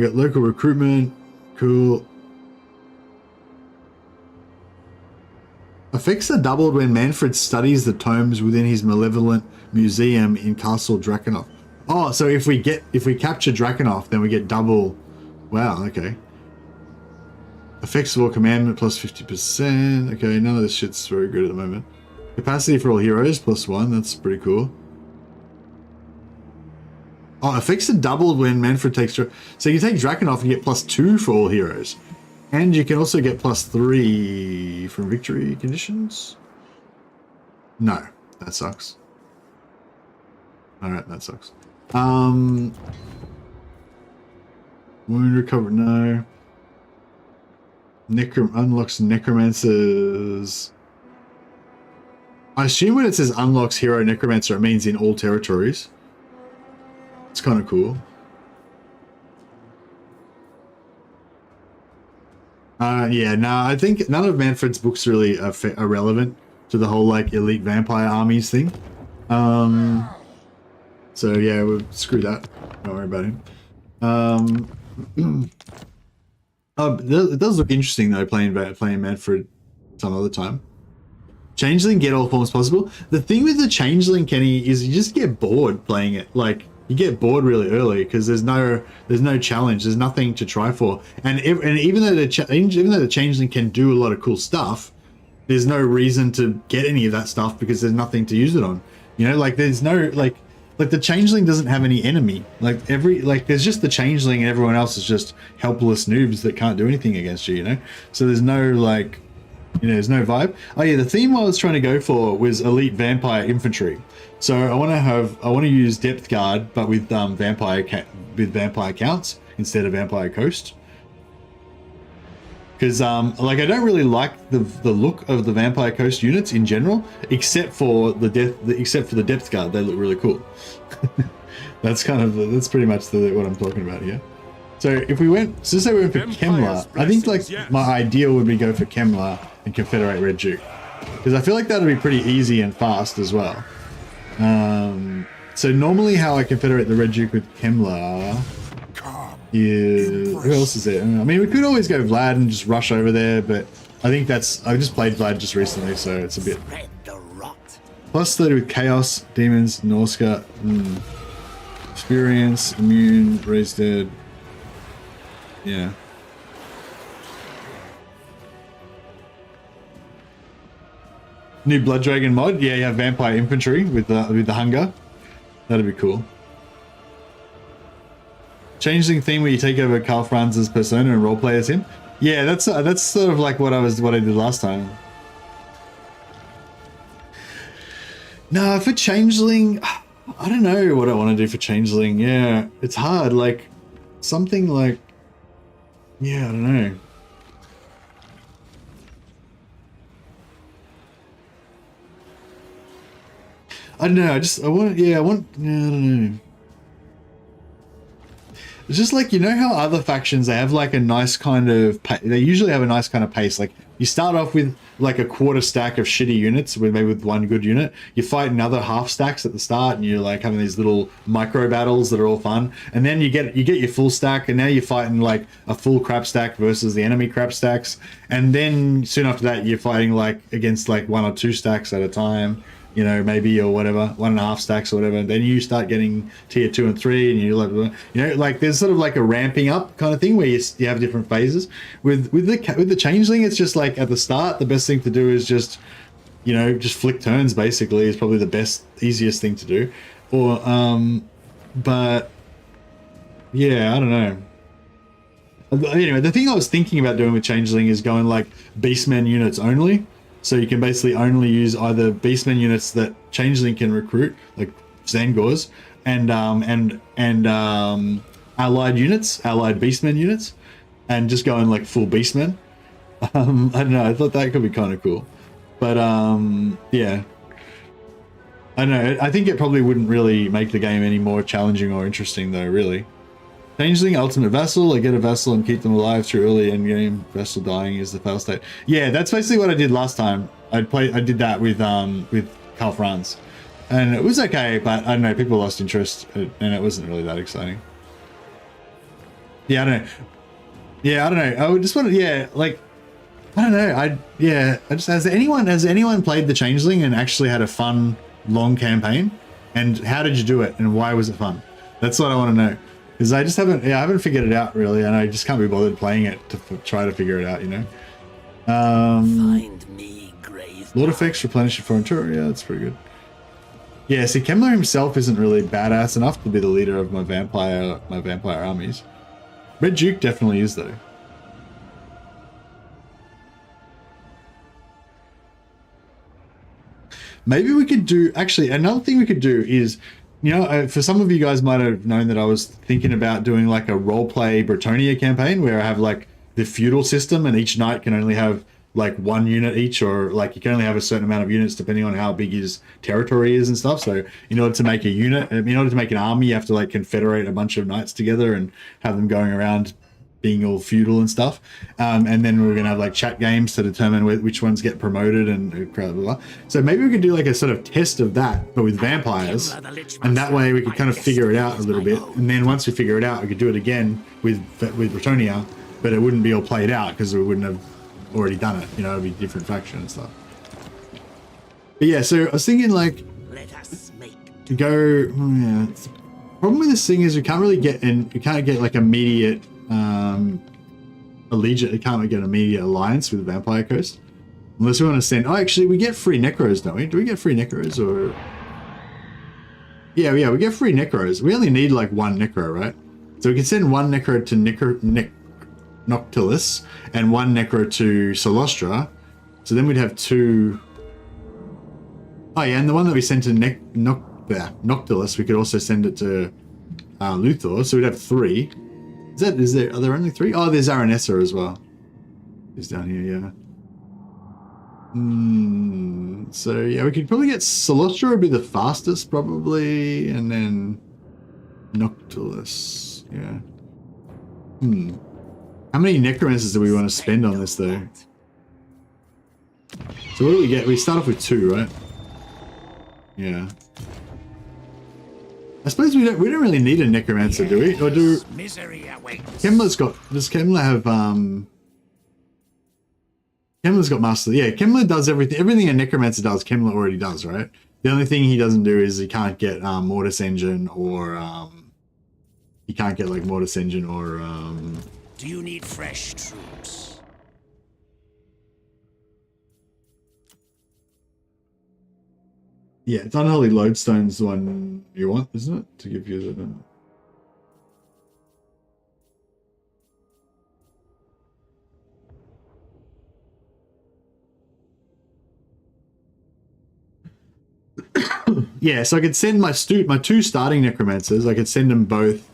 got local recruitment. Cool. Effects are doubled when Manfred studies the tomes within his malevolent museum in Castle Drakenhof. Oh, so if we capture Drakenhof, then we get double. Wow, okay. Effects of all commandment plus 50%. Okay, none of this shit's very good at the moment. Capacity for all heroes plus 1. That's pretty cool. Oh, effects are doubled when Manfred takes... So you take Drakenhof and you get plus 2 for all heroes. And you can also get plus 3 from victory conditions. No, that sucks. Alright, that sucks. Wound recover, no. Unlocks necromancers. I assume when it says unlocks hero necromancer, it means in all territories. It's kind of cool. Yeah, no, I think none of Manfred's books really are relevant to the whole like elite vampire armies thing. So yeah, we'll screw that. Don't worry about him. It does look interesting though, playing Manfred some other time. Changeling, get all forms possible. The thing with the Changeling, Kenny, is you just get bored playing it. Like, you get bored really early because there's no challenge. There's nothing to try for. And even though the Changeling can do a lot of cool stuff, there's no reason to get any of that stuff because there's nothing to use it on. You know, like there's no like the Changeling doesn't have any enemy. There's just the Changeling and everyone else is just helpless noobs that can't do anything against you. You know, so there's no like. You know, there's no vibe. Oh yeah, the theme I was trying to go for was elite vampire infantry. So I want to use depth guard, but with vampire counts instead of vampire coast. Because like I don't really like the look of the vampire coast units in general, except for the depth guard. They look really cool. that's pretty much what I'm talking about here. So if we went, so say we went for Kemlar, I think like my ideal would be go for Kemlar and Confederate Red Duke, because I feel like that would be pretty easy and fast as well. So normally how I Confederate the Red Duke with Kemlar is, who else is there? I mean, we could always go Vlad and just rush over there, but I think I just played Vlad just recently, so it's a bit. Plus 30 with Chaos, Demons, Norska, Experience, Immune, Raised Dead. Yeah. New Blood Dragon mod. Yeah, you have Vampire Infantry with the Hunger. That'd be cool. Changeling theme where you take over Karl Franz's persona and roleplay as him. Yeah, that's sort of like what I did last time. No, for Changeling, I don't know what I want to do for Changeling. Yeah, it's hard. Like something like, yeah, I don't know. I don't know. I don't know. It's just like, you know how other factions, they have like a nice kind of, they usually have a nice kind of pace. Like you start off with like a quarter stack of shitty units with maybe with one good unit. You fight another half stacks at the start and you're like having these little micro battles that are all fun. And then you get your full stack and now you're fighting like a full crap stack versus the enemy crap stacks. And then soon after that, you're fighting like against like 1 or 2 stacks at a time. You know, maybe, or whatever, 1.5 stacks or whatever. And then you start getting tier 2 and 3 and you know, like there's sort of like a ramping up kind of thing where you have different phases. With the Changeling, it's just like at the start, the best thing to do is just, you know, just flick turns basically is probably the easiest thing to do. Or, but yeah, I don't know. Anyway, the thing I was thinking about doing with Changeling is going like Beastmen units only. So you can basically only use either Beastmen units that Changeling can recruit, like Zangors, and allied Beastmen units, and just go in like full Beastmen. I don't know. I thought that could be kind of cool, but yeah, I don't know. I think it probably wouldn't really make the game any more challenging or interesting, though. Really. Changeling ultimate vassal. I get a vassal and keep them alive through early endgame. Vassal dying is the fail state. Yeah, that's basically what I did last time. I did that with Karl Franz, and it was okay, but I don't know. People lost interest, and it wasn't really that exciting. Yeah, I don't know. Yeah, I don't know. I would just want to. Yeah, like I don't know. Has anyone played the Changeling and actually had a fun long campaign? And how did you do it? And why was it fun? That's what I want to know. Because I just haven't, I haven't figured it out really, and I just can't be bothered playing it to try to figure it out, you know. Find me, Grave. Lord effects replenish your foreign tour. Yeah, that's pretty good. Yeah, see, Kemlar himself isn't really badass enough to be the leader of my vampire armies. Red Duke definitely is though. Maybe we could do, actually, another thing we could do is, you know, for some of you guys might have known that I was thinking about doing like a roleplay Bretonia campaign where I have like the feudal system and each knight can only have like 1 unit each, or like you can only have a certain amount of units depending on how big his territory is and stuff. So in order to make a unit, in order to make an army, you have to like confederate a bunch of knights together and have them going around being all feudal and stuff. And then we're gonna have like chat games to determine which ones get promoted and blah, blah, blah. So maybe we could do like a sort of test of that, but with vampires, and that way we could kind of figure it out a little bit. And then once we figure it out, we could do it again with Bretonnia, but it wouldn't be all played out because we wouldn't have already done it. You know, it'd be different faction and stuff. But yeah, so I was thinking like go. Yeah, the problem with this thing is we can't really get in. You can't get like immediate allegiance. You can't get an immediate alliance with the Vampire Coast unless we want to send. Oh, actually, we get free Necros, don't we? Do we get free Necros or? Yeah, we get free Necros. We only need like one Necro, right? So we can send one Necro to Noctilus and one Necro to Solostra. So then we'd have two. Oh yeah, and the one that we sent to Noctilus, we could also send it to Luthor. So we'd have three. Are there only three? Oh, there's Aranessa as well. He's down here, yeah. So yeah, we could probably get Solostra would be the fastest probably, and then Noctilus, yeah. How many necromancers do we want to spend on this though? So what do we get? We start off with 2, right? Yeah. I suppose we don't really need a necromancer, do we? Or do Kemler's got, does Kemler have Kemler's got master. Yeah, Kemler does everything a necromancer does, Kemler already does, right? The only thing he doesn't do is he can't get Mortis Engine or he can't get like Mortis Engine or Do you need fresh troops? yeah, it's Unholy Lodestone's the one you want, isn't it? To give you the yeah, so I could send my 2 starting necromancers. I could send them both.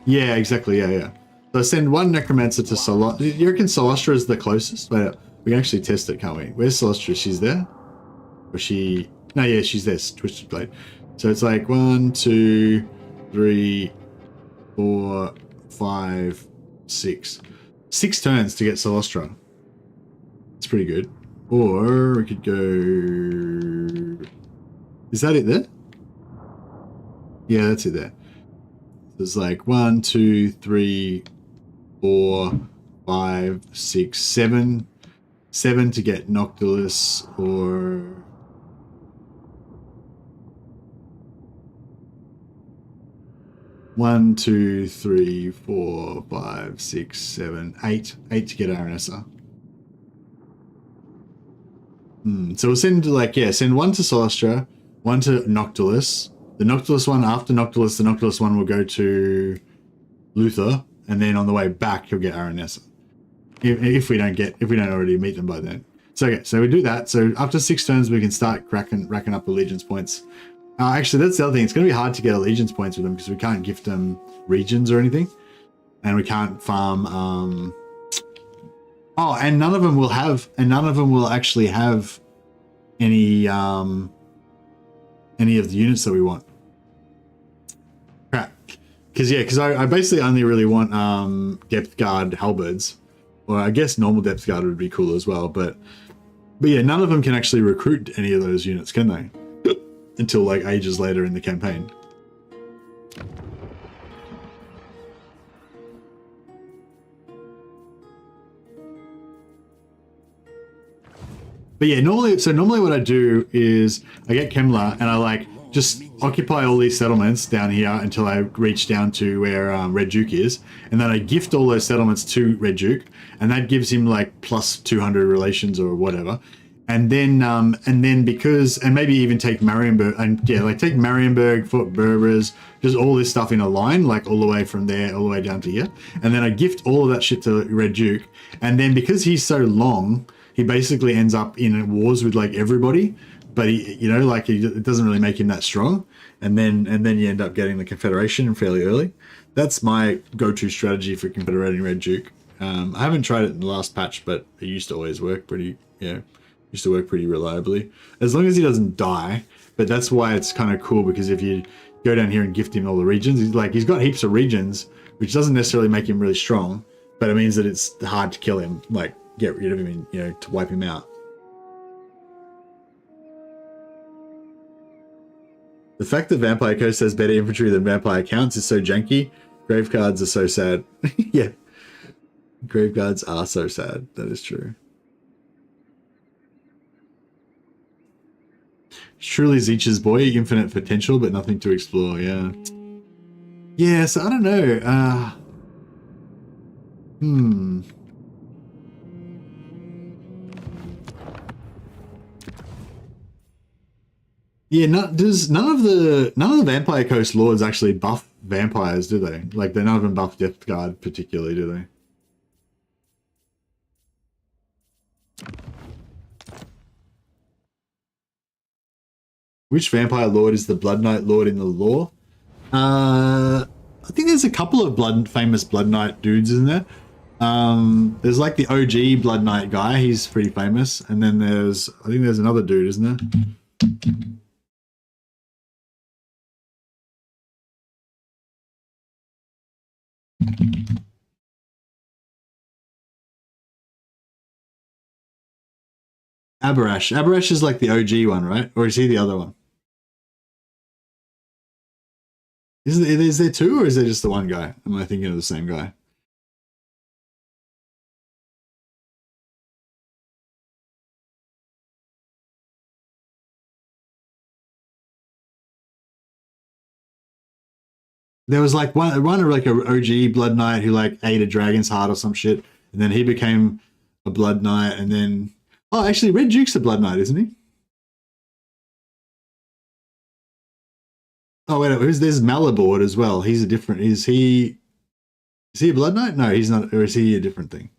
Yeah, exactly. Yeah. So I send one necromancer to Solostra. You reckon Solostra is the closest? Wait, we can actually test it, can't we? Where's Solostra? She's there? Or she? No, yeah, she's there. Twisted Blade. So it's like 1, 2, 3, 4, 5, 6. 6 turns to get Solostra. It's pretty good. Or we could go. Is that it there? Yeah, that's it there. There's like 1, 2, 3, 4, 5, 6, 7. 7 to get Noctilus or. One, 2, 3, 4, 5, 6, 7, 8. 8 to get Aranessa. So we'll send send 1 to Solostra, 1 to Noctilus. The Noctilus one after Noctilus, the Noctilus one will go to Luthor, and then on the way back he'll get Aranessa. If we don't already meet them by then. So okay, so we do that. So after 6 turns we can start racking up allegiance points. Actually, that's the other thing. It's going to be hard to get allegiance points with them because we can't gift them regions or anything, and we can't farm. Oh, and none of them will actually have any of the units that we want. Crap. Because I basically only really want depth guard halberds, or I guess normal depth guard would be cool as well. But yeah, none of them can actually recruit any of those units, can they? Until like ages later in the campaign. But yeah, normally what I do is I get Kemler and I like just occupy all these settlements down here until I reach down to where Red Duke is, and then I gift all those settlements to Red Duke, and that gives him like plus 200 relations or whatever. And then maybe even take Marienburg, and yeah, like take Marienburg, Fort Berbers, just all this stuff in a line, like all the way from there, all the way down to here. And then I gift all of that shit to Red Duke. And then because he's so long, he basically ends up in wars with like everybody, but it doesn't really make him that strong. And then you end up getting the Confederation fairly early. That's my go-to strategy for confederating Red Duke. I haven't tried it in the last patch, but it used to always work pretty reliably, as long as he doesn't die. But that's why it's kind of cool, because if you go down here and gift him all the regions, he's got heaps of regions, which doesn't necessarily make him really strong, but it means that it's hard to kill him, like get rid of him, and, you know, to wipe him out. The fact that Vampire Coast has better infantry than Vampire Counts is so janky. Graveguards are so sad. Yeah. Graveguards are so sad. That is true. Truly Zeech's boy, infinite potential, but nothing to explore, yeah. Yeah, so I don't know. Yeah, does none of the Vampire Coast lords actually buff vampires, do they? Like, they none of them buff Death Guard particularly, do they? Which vampire lord is the Blood Knight lord in the lore? I think there's a couple of famous Blood Knight dudes in there. There's like the OG Blood Knight guy, he's pretty famous, and then I think there's another dude, isn't there? Abarash. Abarash is like the OG one, right? Or is he the other one? Is there two, or is there just the one guy? Am I thinking of the same guy? There was like one like a OG Blood Knight who like ate a dragon's heart or some shit, and then he became a Blood Knight, and then actually Red Duke's a Blood Knight, isn't he? Oh wait, there's Malabord as well. He's a different. Is he a Blood Knight? No, he's not. Or is he a different thing?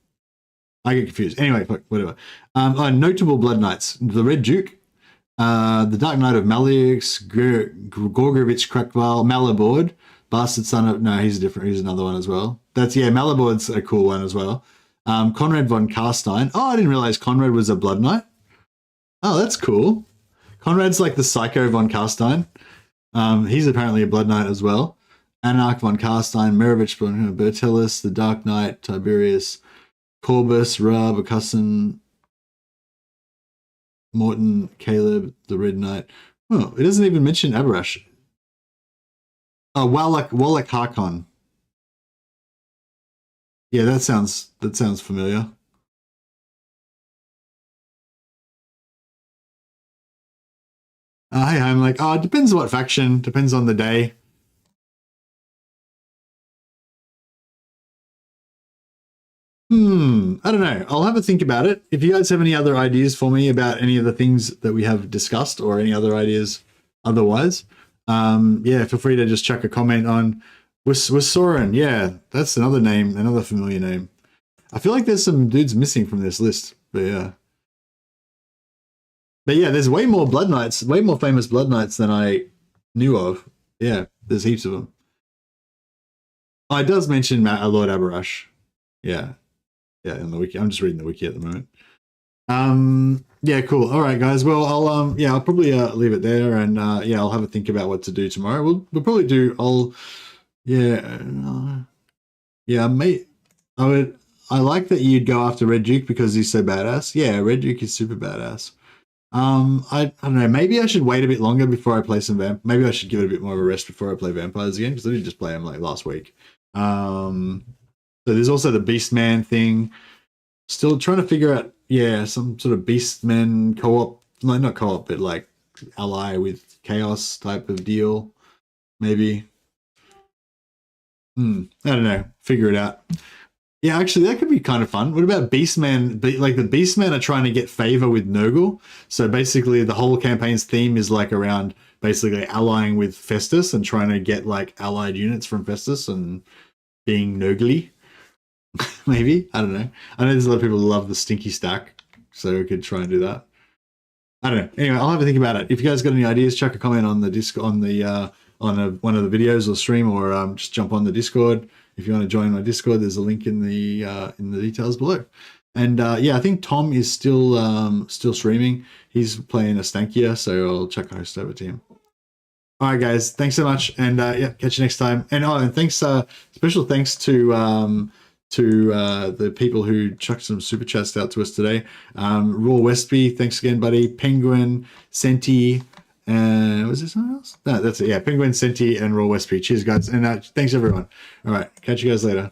I get confused. Anyway, whatever. Notable Blood Knights: the Red Duke, the Dark Knight of Malix, Gorgovich Krakval, Malabord. Bastard Son of... No, he's different. He's another one as well. Malabord's a cool one as well. Conrad von Karstein. Oh, I didn't realize Conrad was a Blood Knight. Oh, that's cool. Conrad's like the Psycho von Karstein. He's apparently a Blood Knight as well. Anarch von Karstein, Merovich von Bertellus, the Dark Knight, Tiberius, Corbus, Rab, Acusson, Morton, Caleb, the Red Knight. Oh, it doesn't even mention Abarash. Oh, Wallach Harkon. Yeah, that sounds familiar. Hey, I'm like, it depends what faction, depends on the day. I don't know. I'll have a think about it. If you guys have any other ideas for me about any of the things that we have discussed, or any other ideas otherwise, yeah, feel free to just chuck a comment on Soren. Yeah, that's another name, another familiar name. I feel like there's some dudes missing from this list, but yeah. But yeah, there's way more Blood Knights, way more famous Blood Knights than I knew of. Yeah, there's heaps of them. Oh, it does mention Lord Abarash. Yeah. Yeah, in the wiki. I'm just reading the wiki at the moment. Yeah, cool. All right, guys. Well, I'll probably leave it there, and yeah, I'll have a think about what to do tomorrow. We'll probably do. I like that you'd go after Red Duke because he's so badass. Yeah, Red Duke is super badass. I don't know. Maybe I should wait a bit longer before I play some Maybe I should give it a bit more of a rest before I play vampires again, because I did just play them like last week. So there's also the Beastman thing. Still trying to figure out, yeah, some sort of Beastman co-op, like not co-op, but like ally with Chaos type of deal, maybe. I don't know. Figure it out. Yeah, actually, that could be kind of fun. What about Beastman? Like the Beastmen are trying to get favor with Nurgle. So basically, the whole campaign's theme is like around basically allying with Festus and trying to get like allied units from Festus and being Nurgly. Maybe, I don't know. I know there's a lot of people who love the stinky stack, so we could try and do that. I don't know. Anyway, I'll have a think about it. If you guys got any ideas, chuck a comment on the Discord, on one of the videos or stream, or just jump on the Discord. If you want to join my Discord, there's a link in the details below. And yeah, I think Tom is still streaming. He's playing Astankia, so I'll chuck a host over to him. All right, guys. Thanks so much, and yeah, catch you next time. And and thanks, special thanks to the people who chucked some super chats out to us today. Raw Westby, thanks again, buddy. Penguin, Senti, and was there someone else? No, that's it. Yeah, Penguin, Senti, and Raw Westby. Cheers, guys, and thanks everyone. All right, catch you guys later.